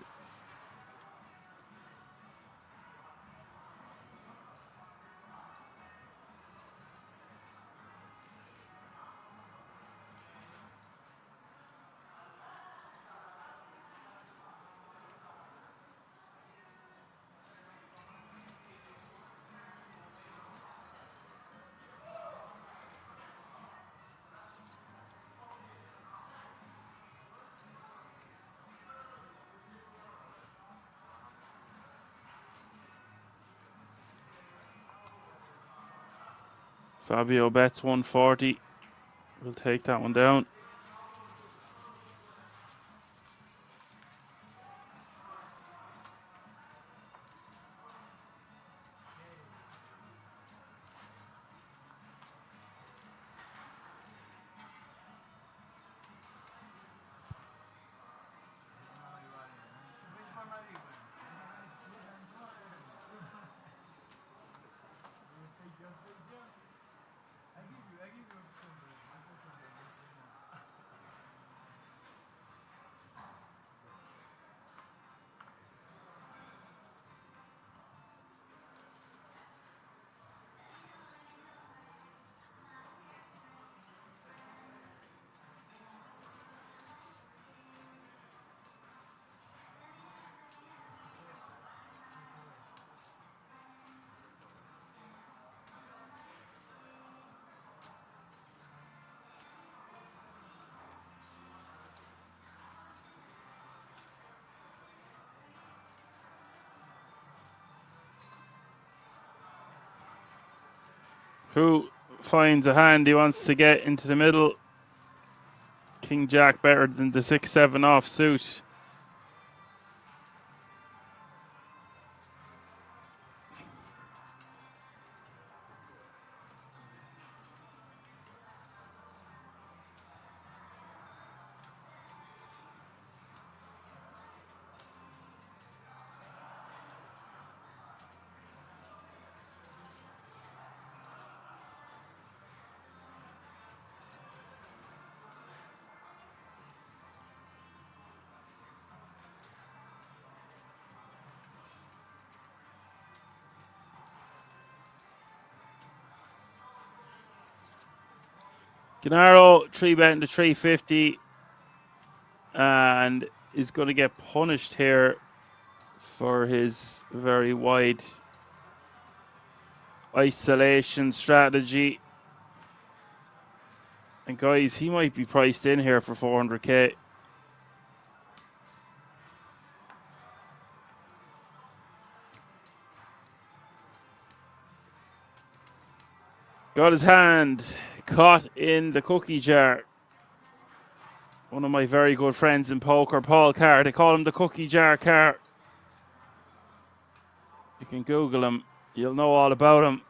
Fabio bets 140. We'll take that one down. Who finds a hand he wants to get into the middle? King Jack better than the 6-7 offsuit. Gennaro 3-betting to 350 and is going to get punished here for his very wide isolation strategy. And guys, he might be priced in here for 400k. Got his hand caught in the cookie jar. One of my very good friends in poker, Paul Carr, they call him the cookie jar Carr. You can Google him, you'll know all about him.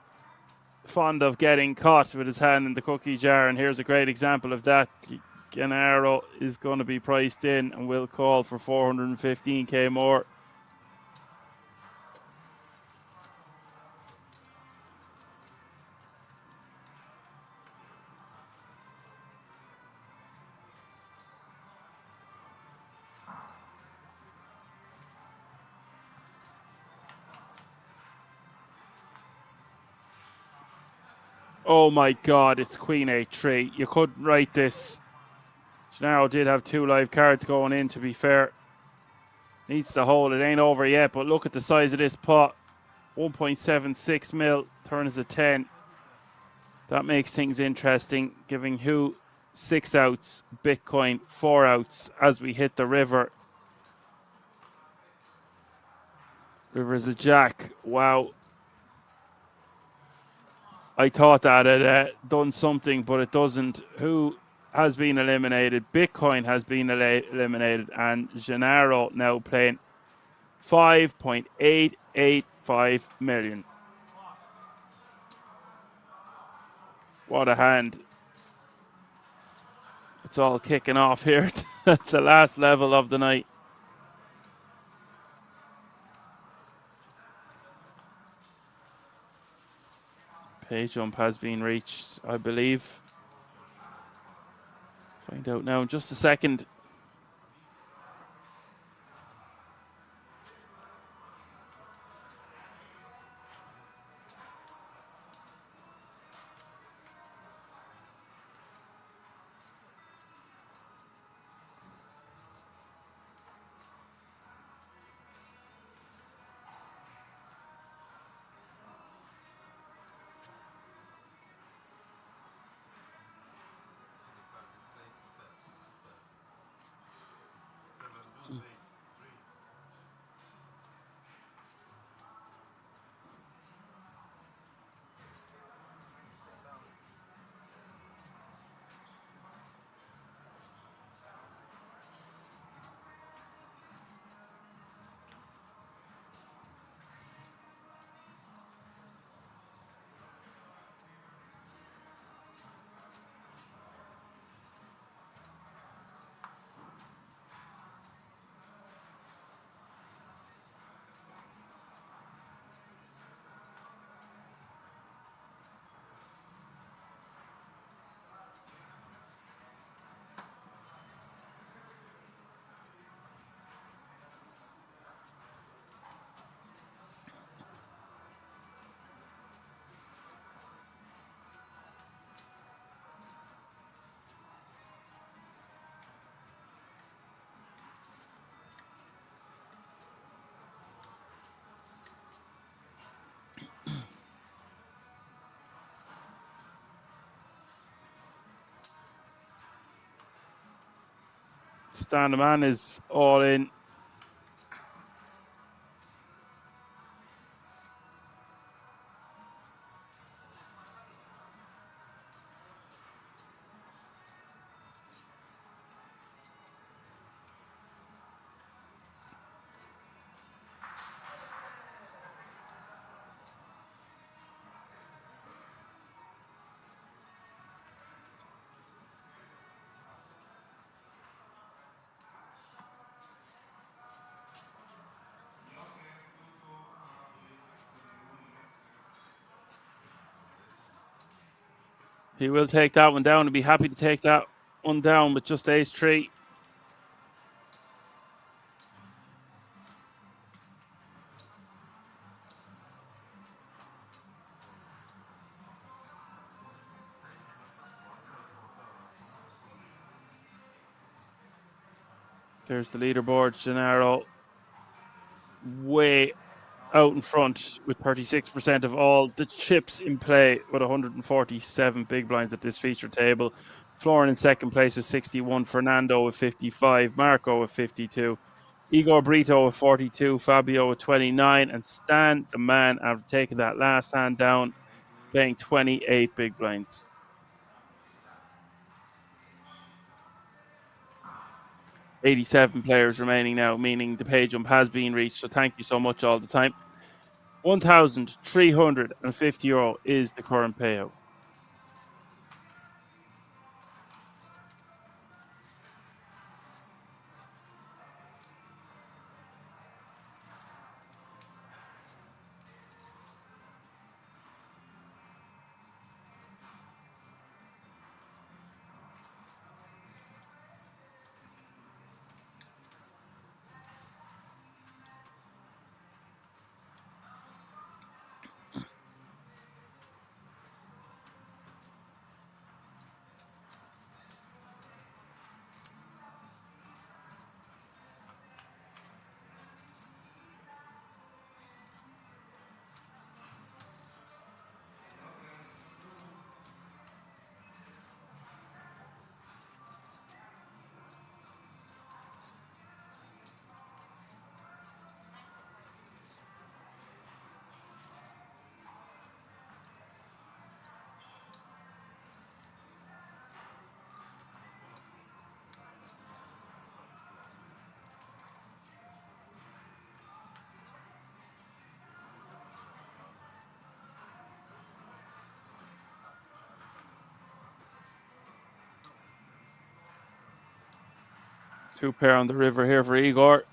Fond of getting caught with his hand in the cookie jar, and here's a great example of that. Gennaro is going to be priced in and will call for 415k more. Oh my God, it's Queen A3. You couldn't write this. Gennaro did have 2 live cards going in, to be fair. Needs to hold. It ain't over yet, but look at the size of this pot. 1.76 mil. Turn is a 10. That makes things interesting, giving who 6 outs, Bitcoin 4 outs as we hit the river. River is a jack. Wow. I thought that had done something, but it doesn't. Who has been eliminated? Bitcoin has been eliminated, and Gennaro now playing 5.885 million. What a hand. It's all kicking off here at the last level of the night. Pay jump has been reached, I believe. Find out now in just a second. Stan the man is all in. He will take that one down and be happy to take that one down with just ace-3. There's the leaderboard. Gennaro way out in front with 36% of all the chips in play with 147 big blinds at this feature table. Florin in second place with 61, Fernando with 55, Marco with 52, Igor Brito with 42, Fabio with 29, and Stan, the man, after taking that last hand down, playing 28 big blinds. $87 players remaining now, meaning the pay jump has been reached. So thank you so much all the time. €1,350 is the current payout. Two pair on the river here for Igor.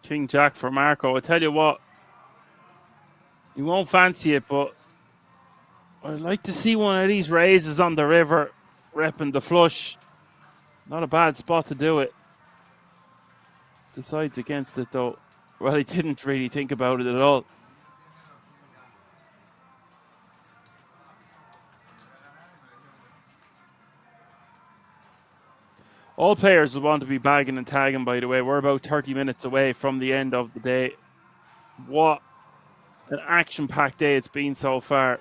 King Jack for Marco. I tell you what, you won't fancy it, but I'd like to see one of these raises on the river, repping the flush. Not a bad spot to do it. Decides against it though. Well, he didn't really think about it at all. All players will want to be bagging and tagging, by the way. We're about 30 minutes away from the end of the day. What an action-packed day it's been so far.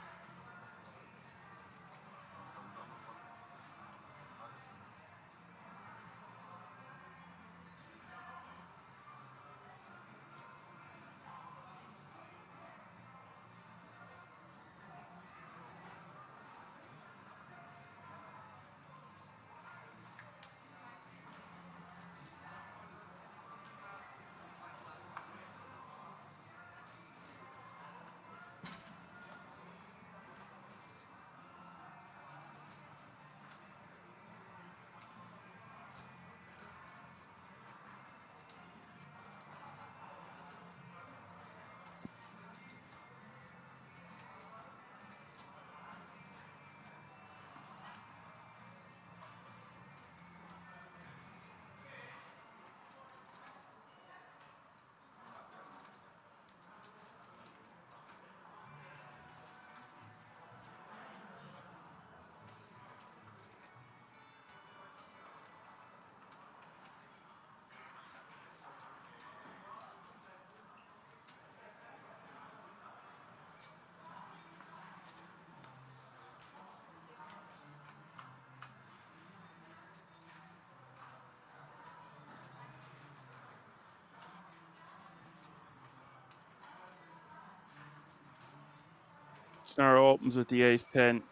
Snarr opens with the ace-10.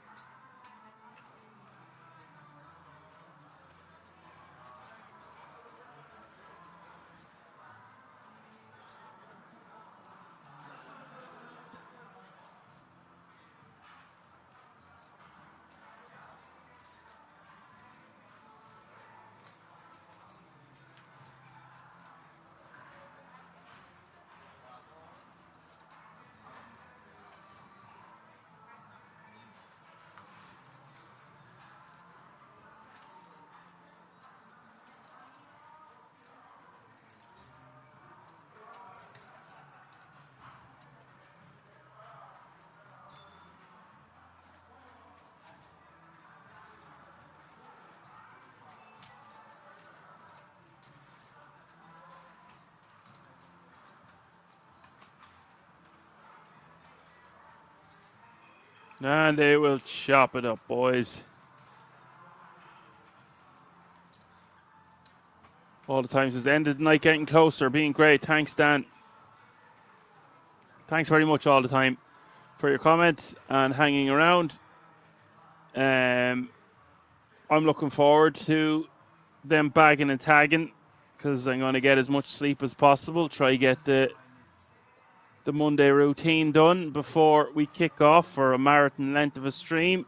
And they will chop it up, boys. All the times it's ended the night getting closer, being great. Thanks, Dan. Thanks very much all the time for your comment and hanging around. I'm looking forward to them bagging and tagging because I'm going to get as much sleep as possible. Try get the Monday routine done before we kick off for a marathon length of a stream.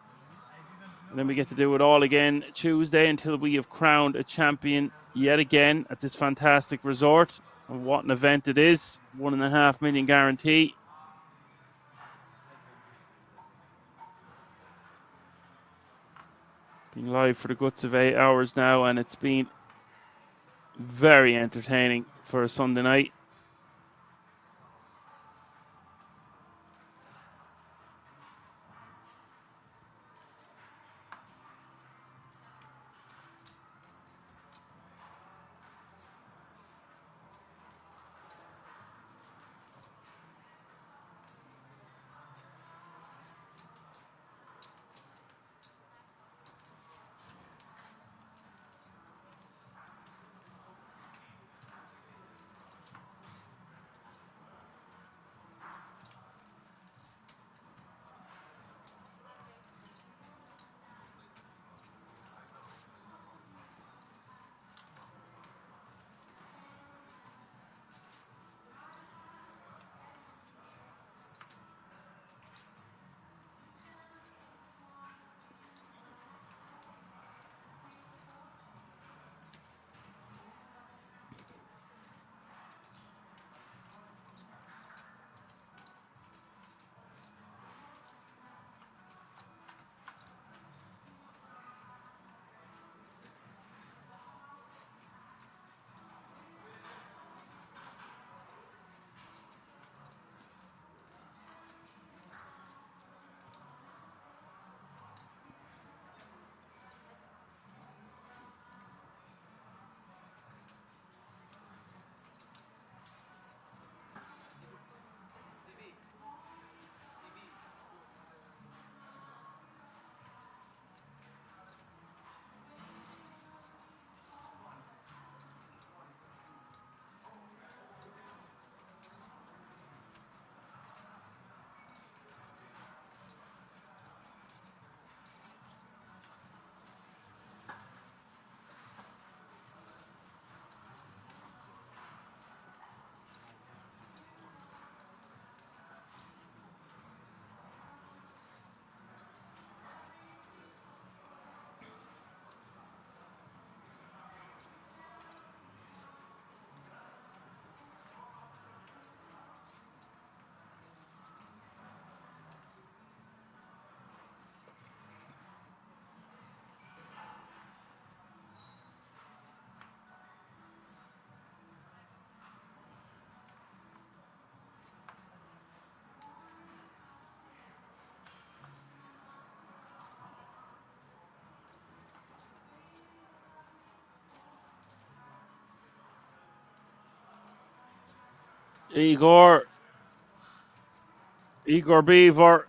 And then we get to do it all again Tuesday until we have crowned a champion yet again at this fantastic resort. And what an event it is. $1.5 million guarantee. Been live for the guts of 8 hours now, and it's been very entertaining for a Sunday night. Igor Beaver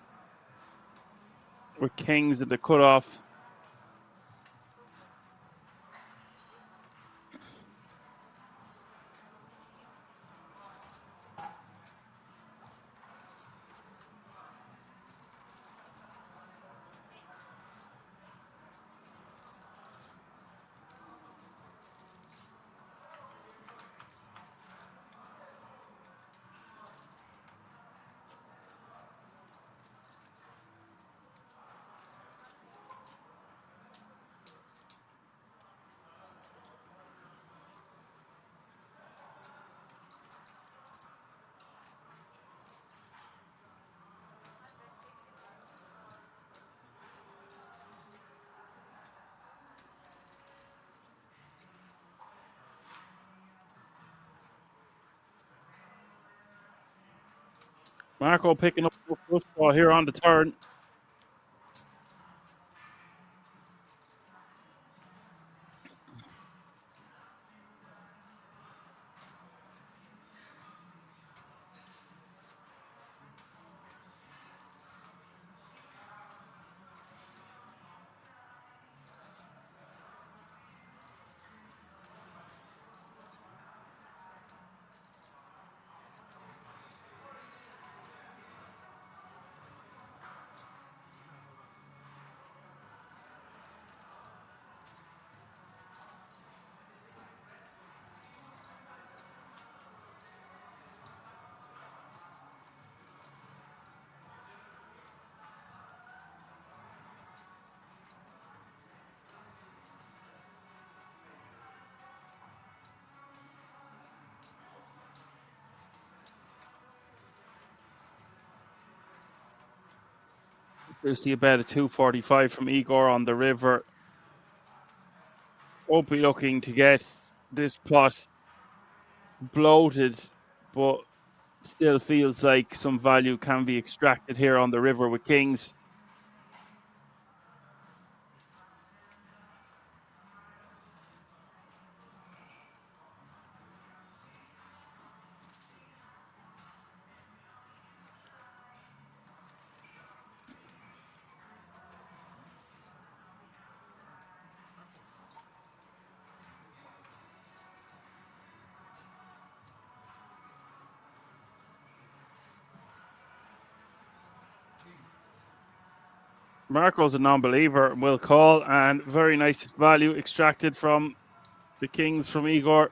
with kings at the cutoff. Marco picking up the first ball here on the turn. We see about a 245 from Igor on the river. Won't be looking to get this pot bloated, but still feels like some value can be extracted here on the river with kings. Marco's a non-believer and will call, and very nice value extracted from the kings from Igor.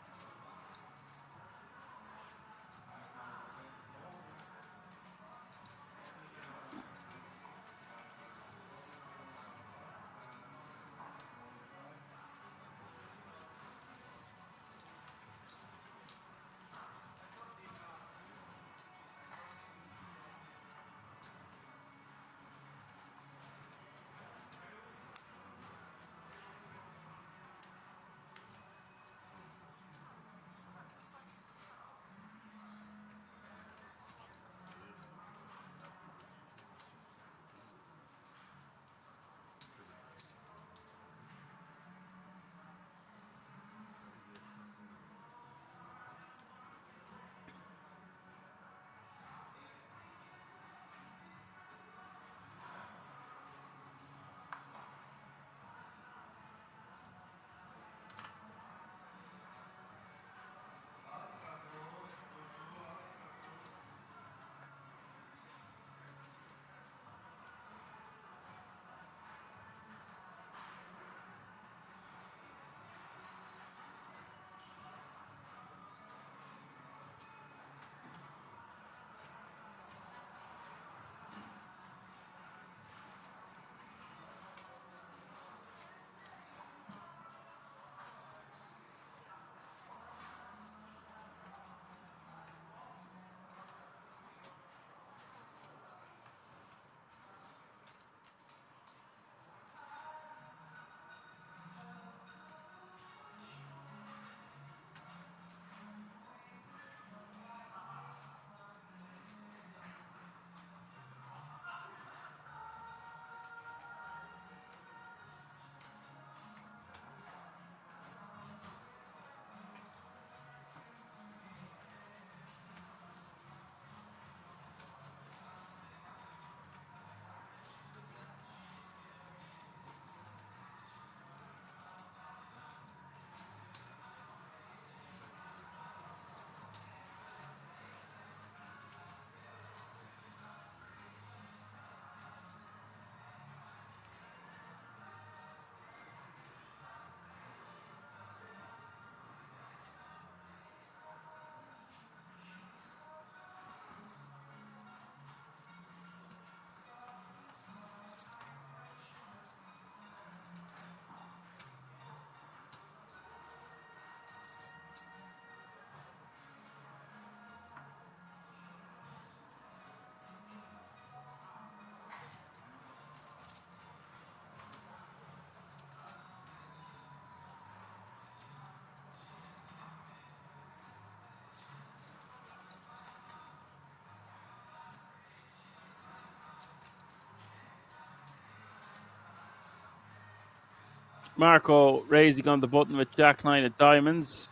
Marco raising on the button with Jack 9 of diamonds.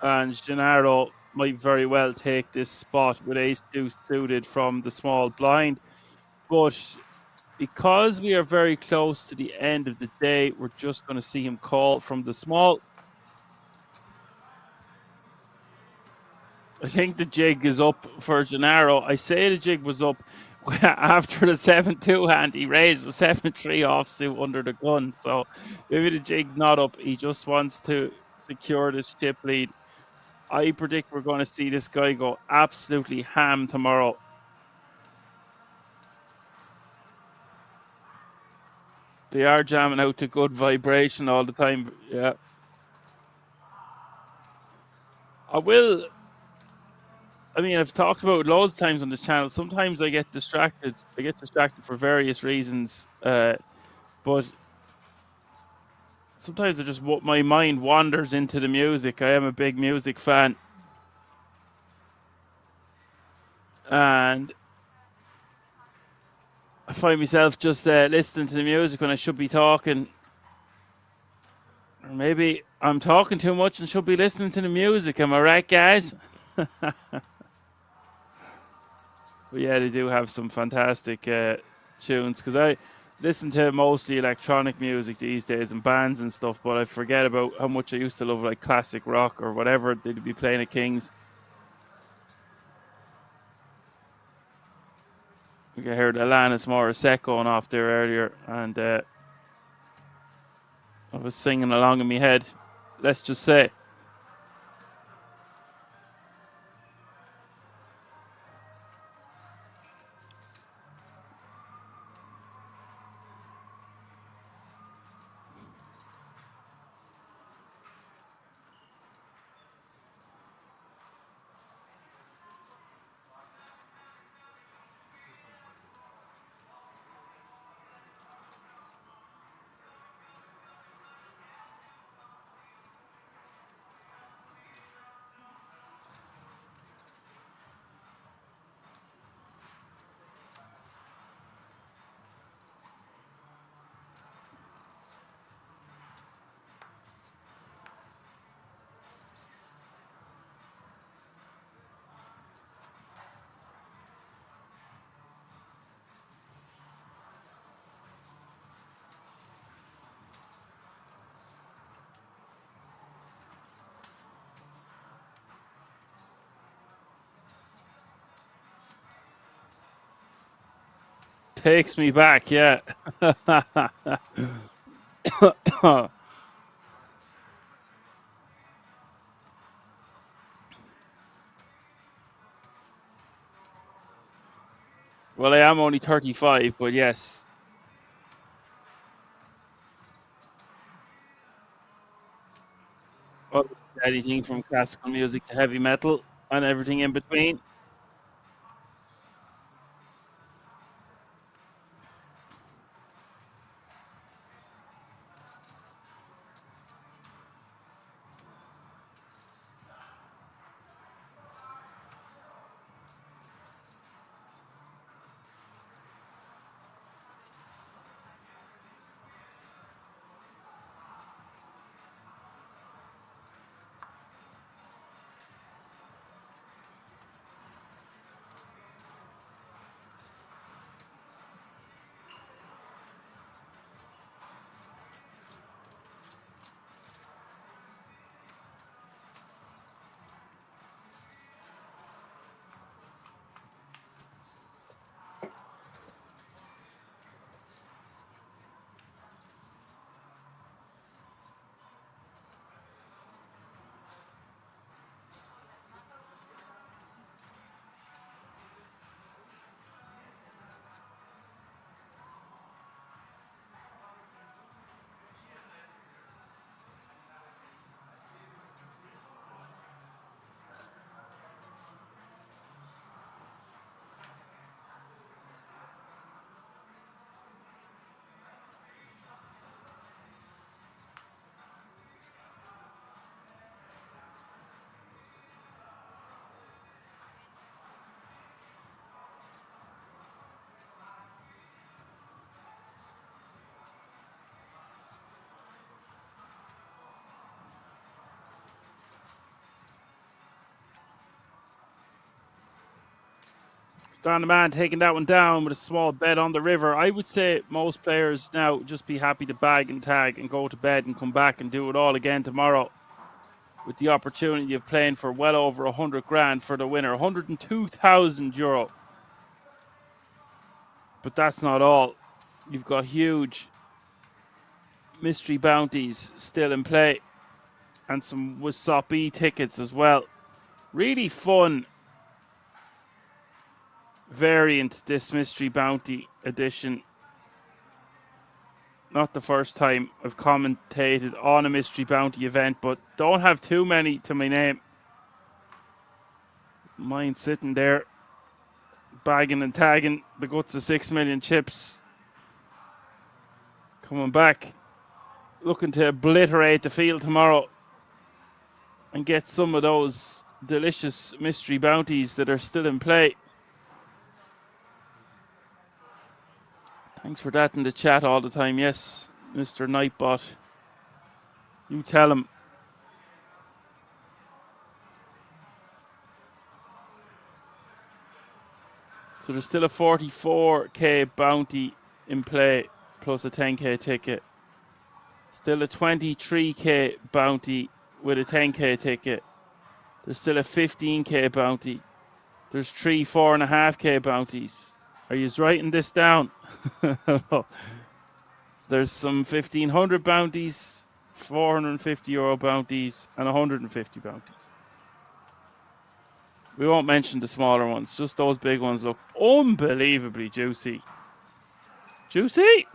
And Gennaro might very well take this spot with ace 2 suited from the small blind. But because we are very close to the end of the day, we're just going to see him call from the small. I think the jig is up for Gennaro. I say the jig was up after the 7-2 hand. He raised with 7-3 offsuit under the gun. So maybe the jig's not up. He just wants to secure this chip lead. I predict we're going to see this guy go absolutely ham tomorrow. They are jamming out to good vibration all the time. Yeah. I've talked about it loads of times on this channel. Sometimes I get distracted. I get distracted for various reasons. But sometimes my mind wanders into the music. I am a big music fan. And I find myself just listening to the music when I should be talking. Or maybe I'm talking too much and should be listening to the music. Am I right, guys? But yeah, they do have some fantastic tunes, because I listen to mostly electronic music these days and bands and stuff, but I forget about how much I used to love like classic rock or whatever they'd be playing at Kings. I heard Alanis Morissette going off there earlier, and I was singing along in my head, let's just say. Takes me back, yeah. Well, I am only 35, but yes. Anything from classical music to heavy metal and everything in between. Gone the man taking that one down with a small bet on the river. I would say most players now just be happy to bag and tag and go to bed and come back and do it all again tomorrow, with the opportunity of playing for well over 100 grand for the winner, 102,000 euro. But that's not all. You've got huge mystery bounties still in play and some WSOP tickets as well. Really fun variant, this mystery bounty edition. Not the first time I've commentated on a mystery bounty event, but don't have too many to my name. Mine sitting there, bagging and tagging the guts of 6 million chips. Coming back, looking to obliterate the field tomorrow and get some of those delicious mystery bounties that are still in play. Thanks for that in the chat all the time. Yes, Mr. Nightbot. You tell him. So there's still a 44k bounty in play, plus a 10k ticket. Still a 23k bounty with a 10k ticket. There's still a 15k bounty. There's 3 4.5k bounties. Are you writing this down? There's some 1,500 bounties, 450 euro bounties, and 150 bounties. We won't mention the smaller ones. Just those big ones look unbelievably juicy. Juicy!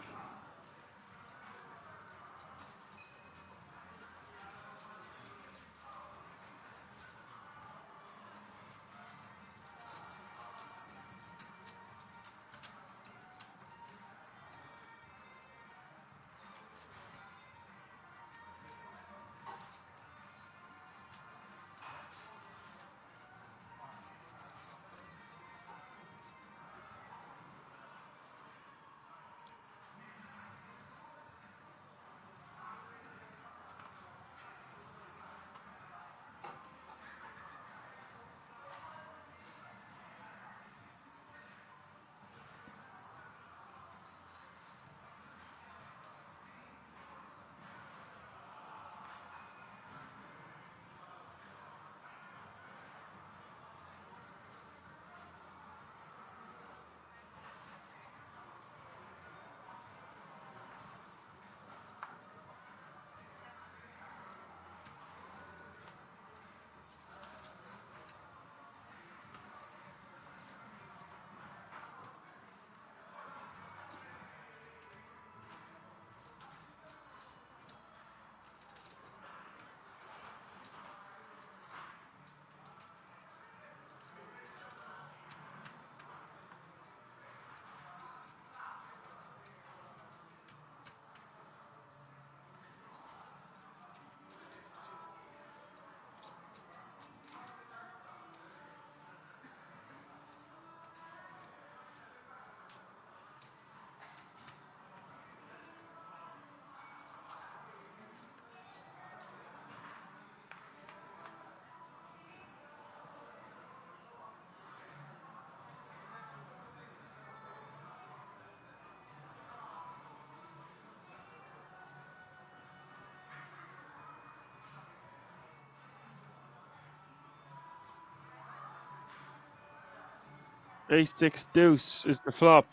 Ace-6 deuce is the flop.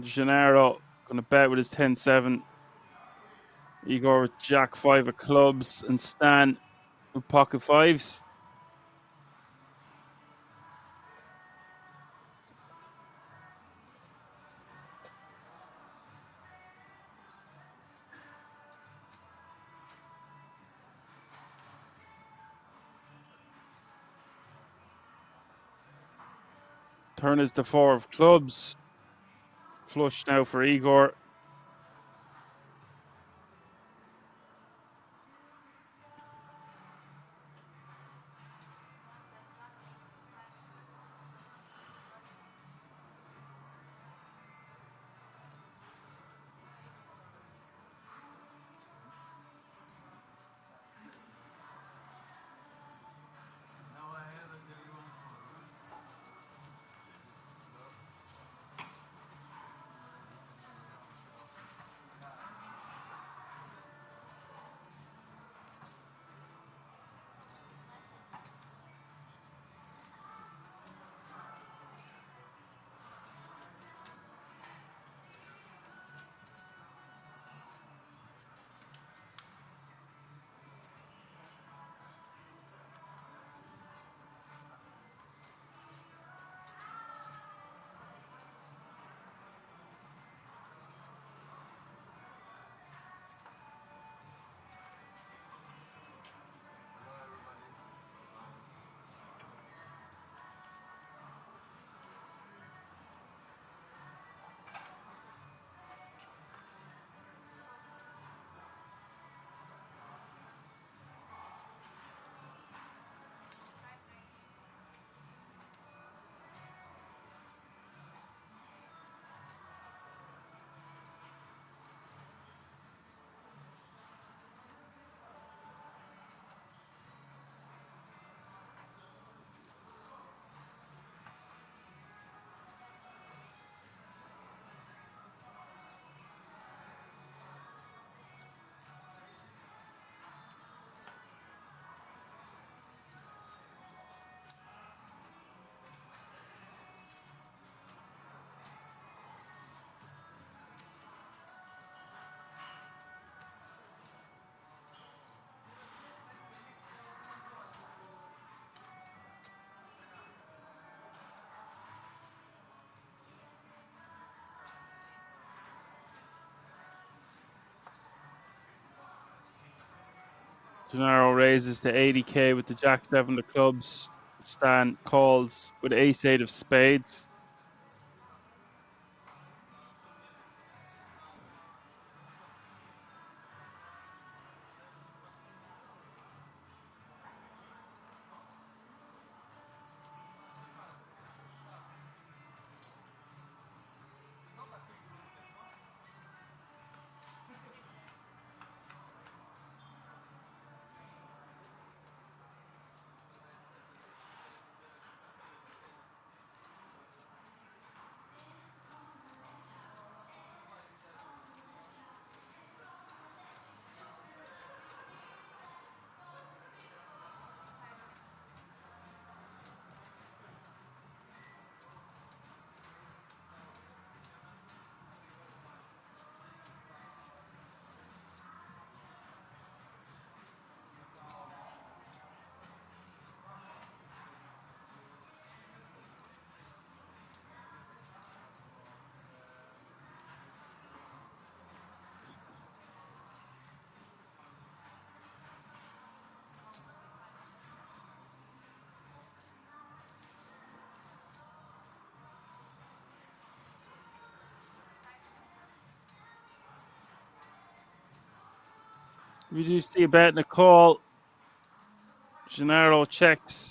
Gennaro going to bet with his 10-7. Igor with Jack-5 of clubs. And Stan with pocket fives. Turn is the 4 of clubs. Flush now for Igor. Gennaro raises to 80k with the Jack 7 of clubs. Stan calls with Ace 8 of spades. We do see a bet and a call. Gennaro checks.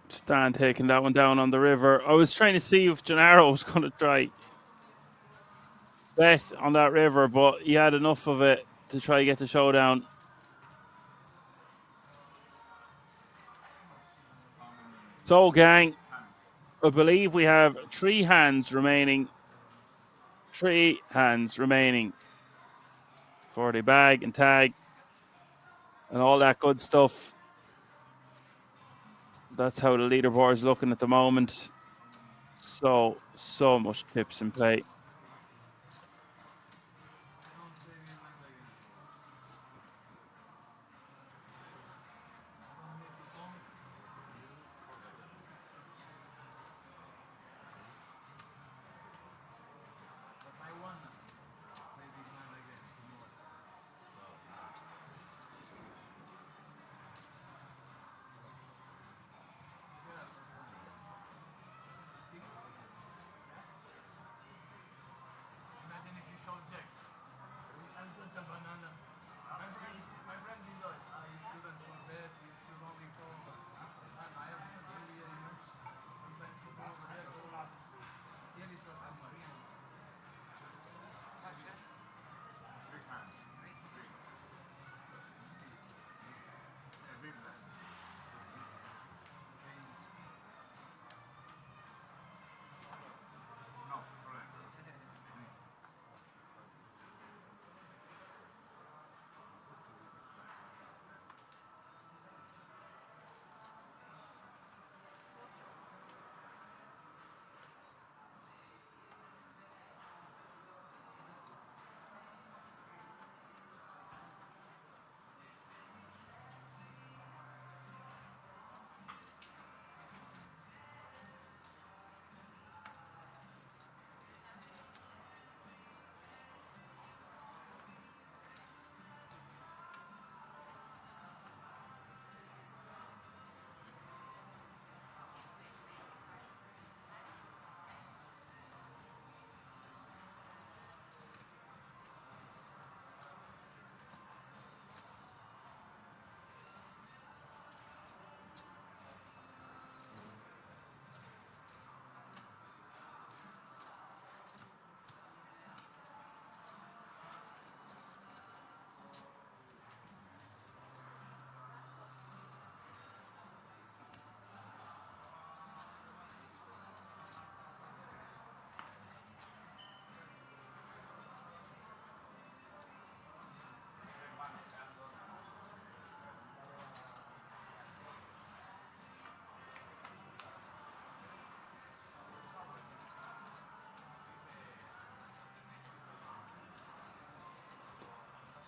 Stan taking that one down on the river. I was trying to see if Gennaro was going to try bet on that river, but he had enough of it to try to get the showdown. So, gang, I believe we have 3 hands remaining. 3 hands remaining for the bag and tag and all that good stuff. That's how the leaderboard is looking at the moment. So much tips in play.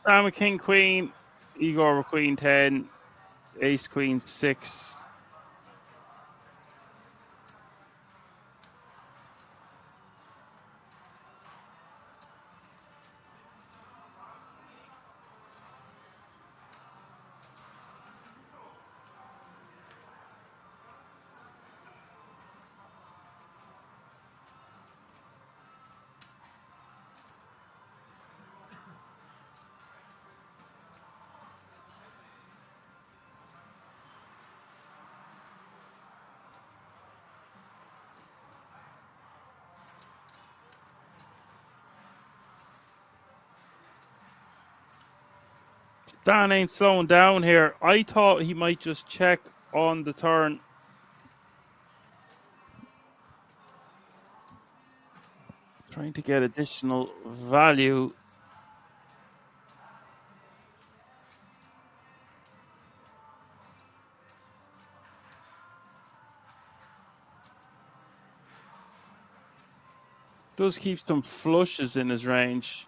I'm a king queen. Igor with queen 10. Ace queen 6. Dan ain't slowing down here. I thought he might just check on the turn. Trying to get additional value. Does keep some flushes in his range.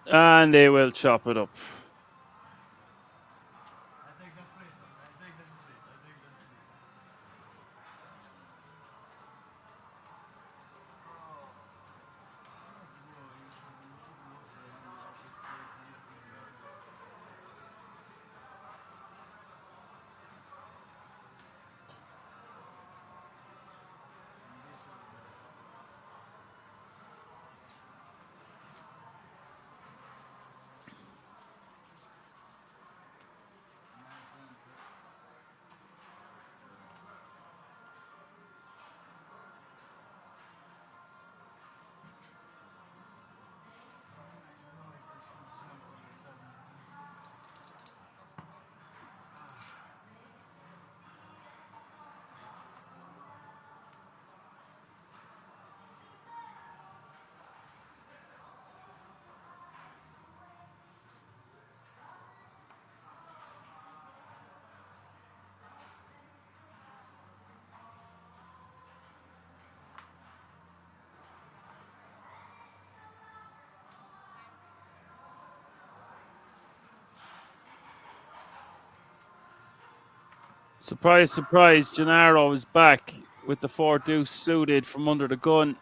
And they will chop it up. Surprise, surprise, Gennaro is back with the 4 deuce suited from under the gun.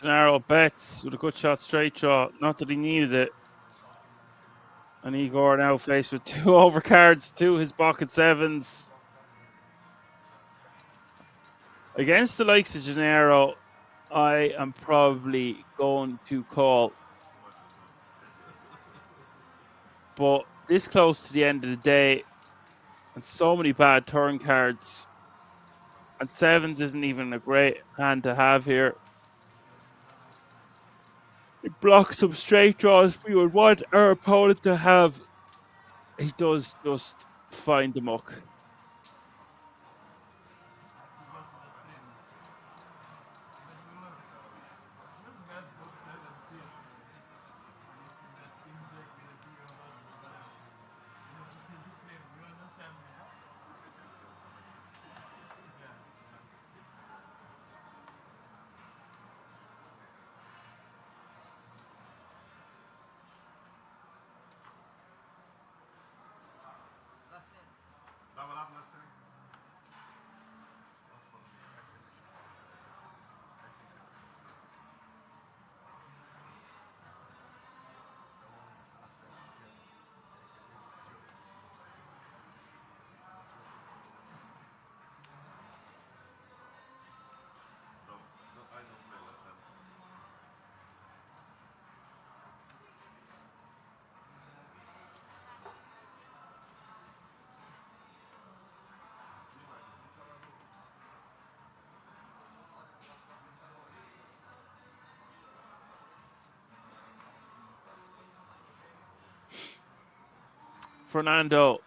Gennaro bets with a good shot straight draw. Not that he needed it. And Igor now faced with 2 overcards, 2 his pocket 7s. Against the likes of Gennaro, I am probably going to call. But this close to the end of the day, and so many bad turn cards, and 7s isn't even a great hand to have here. He blocks some straight draws we would want our opponent to have. He does just find the muck. Fernando,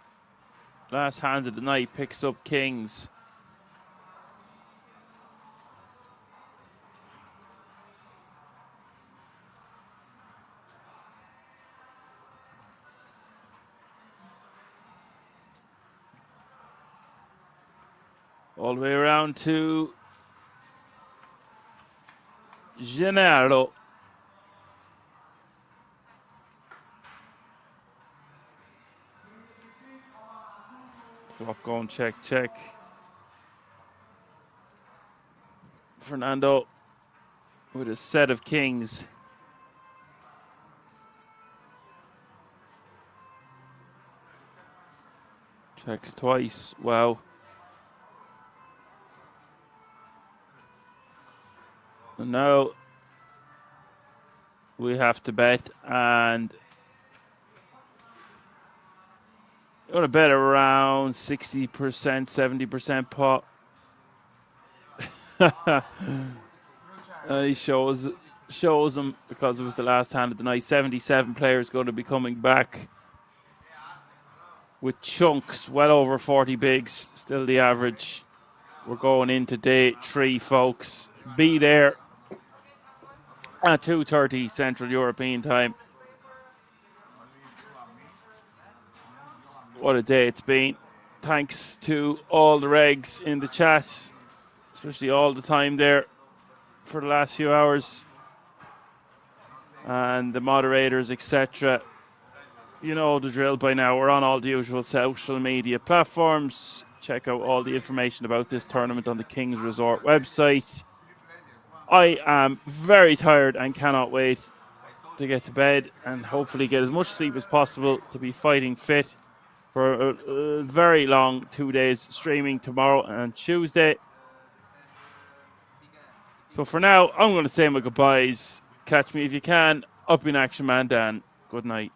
last hand of the night, picks up kings. All the way around to Gennaro. Flop going, check, check. Fernando with a set of kings. Checks twice. Wow. And now we have to bet, and I'm going to bet around 60%, 70% pot. He shows him, because it was the last hand of the night. 77 players going to be coming back with chunks, well over 40 bigs. Still the average. We're going into day 3, folks. Be there at 2:30 Central European time. What a day it's been. Thanks to all the regs in the chat, especially all the time there for the last few hours, and the moderators, etc. You know the drill by now. We're on all the usual social media platforms. Check out all the information about this tournament on the Kings Resort website. I am very tired and cannot wait to get to bed and hopefully get as much sleep as possible to be fighting fit for a very long 2 days streaming tomorrow and Tuesday. So for now, I'm going to say my goodbyes. Catch me if you can. Up in action, man, Dan. Good night.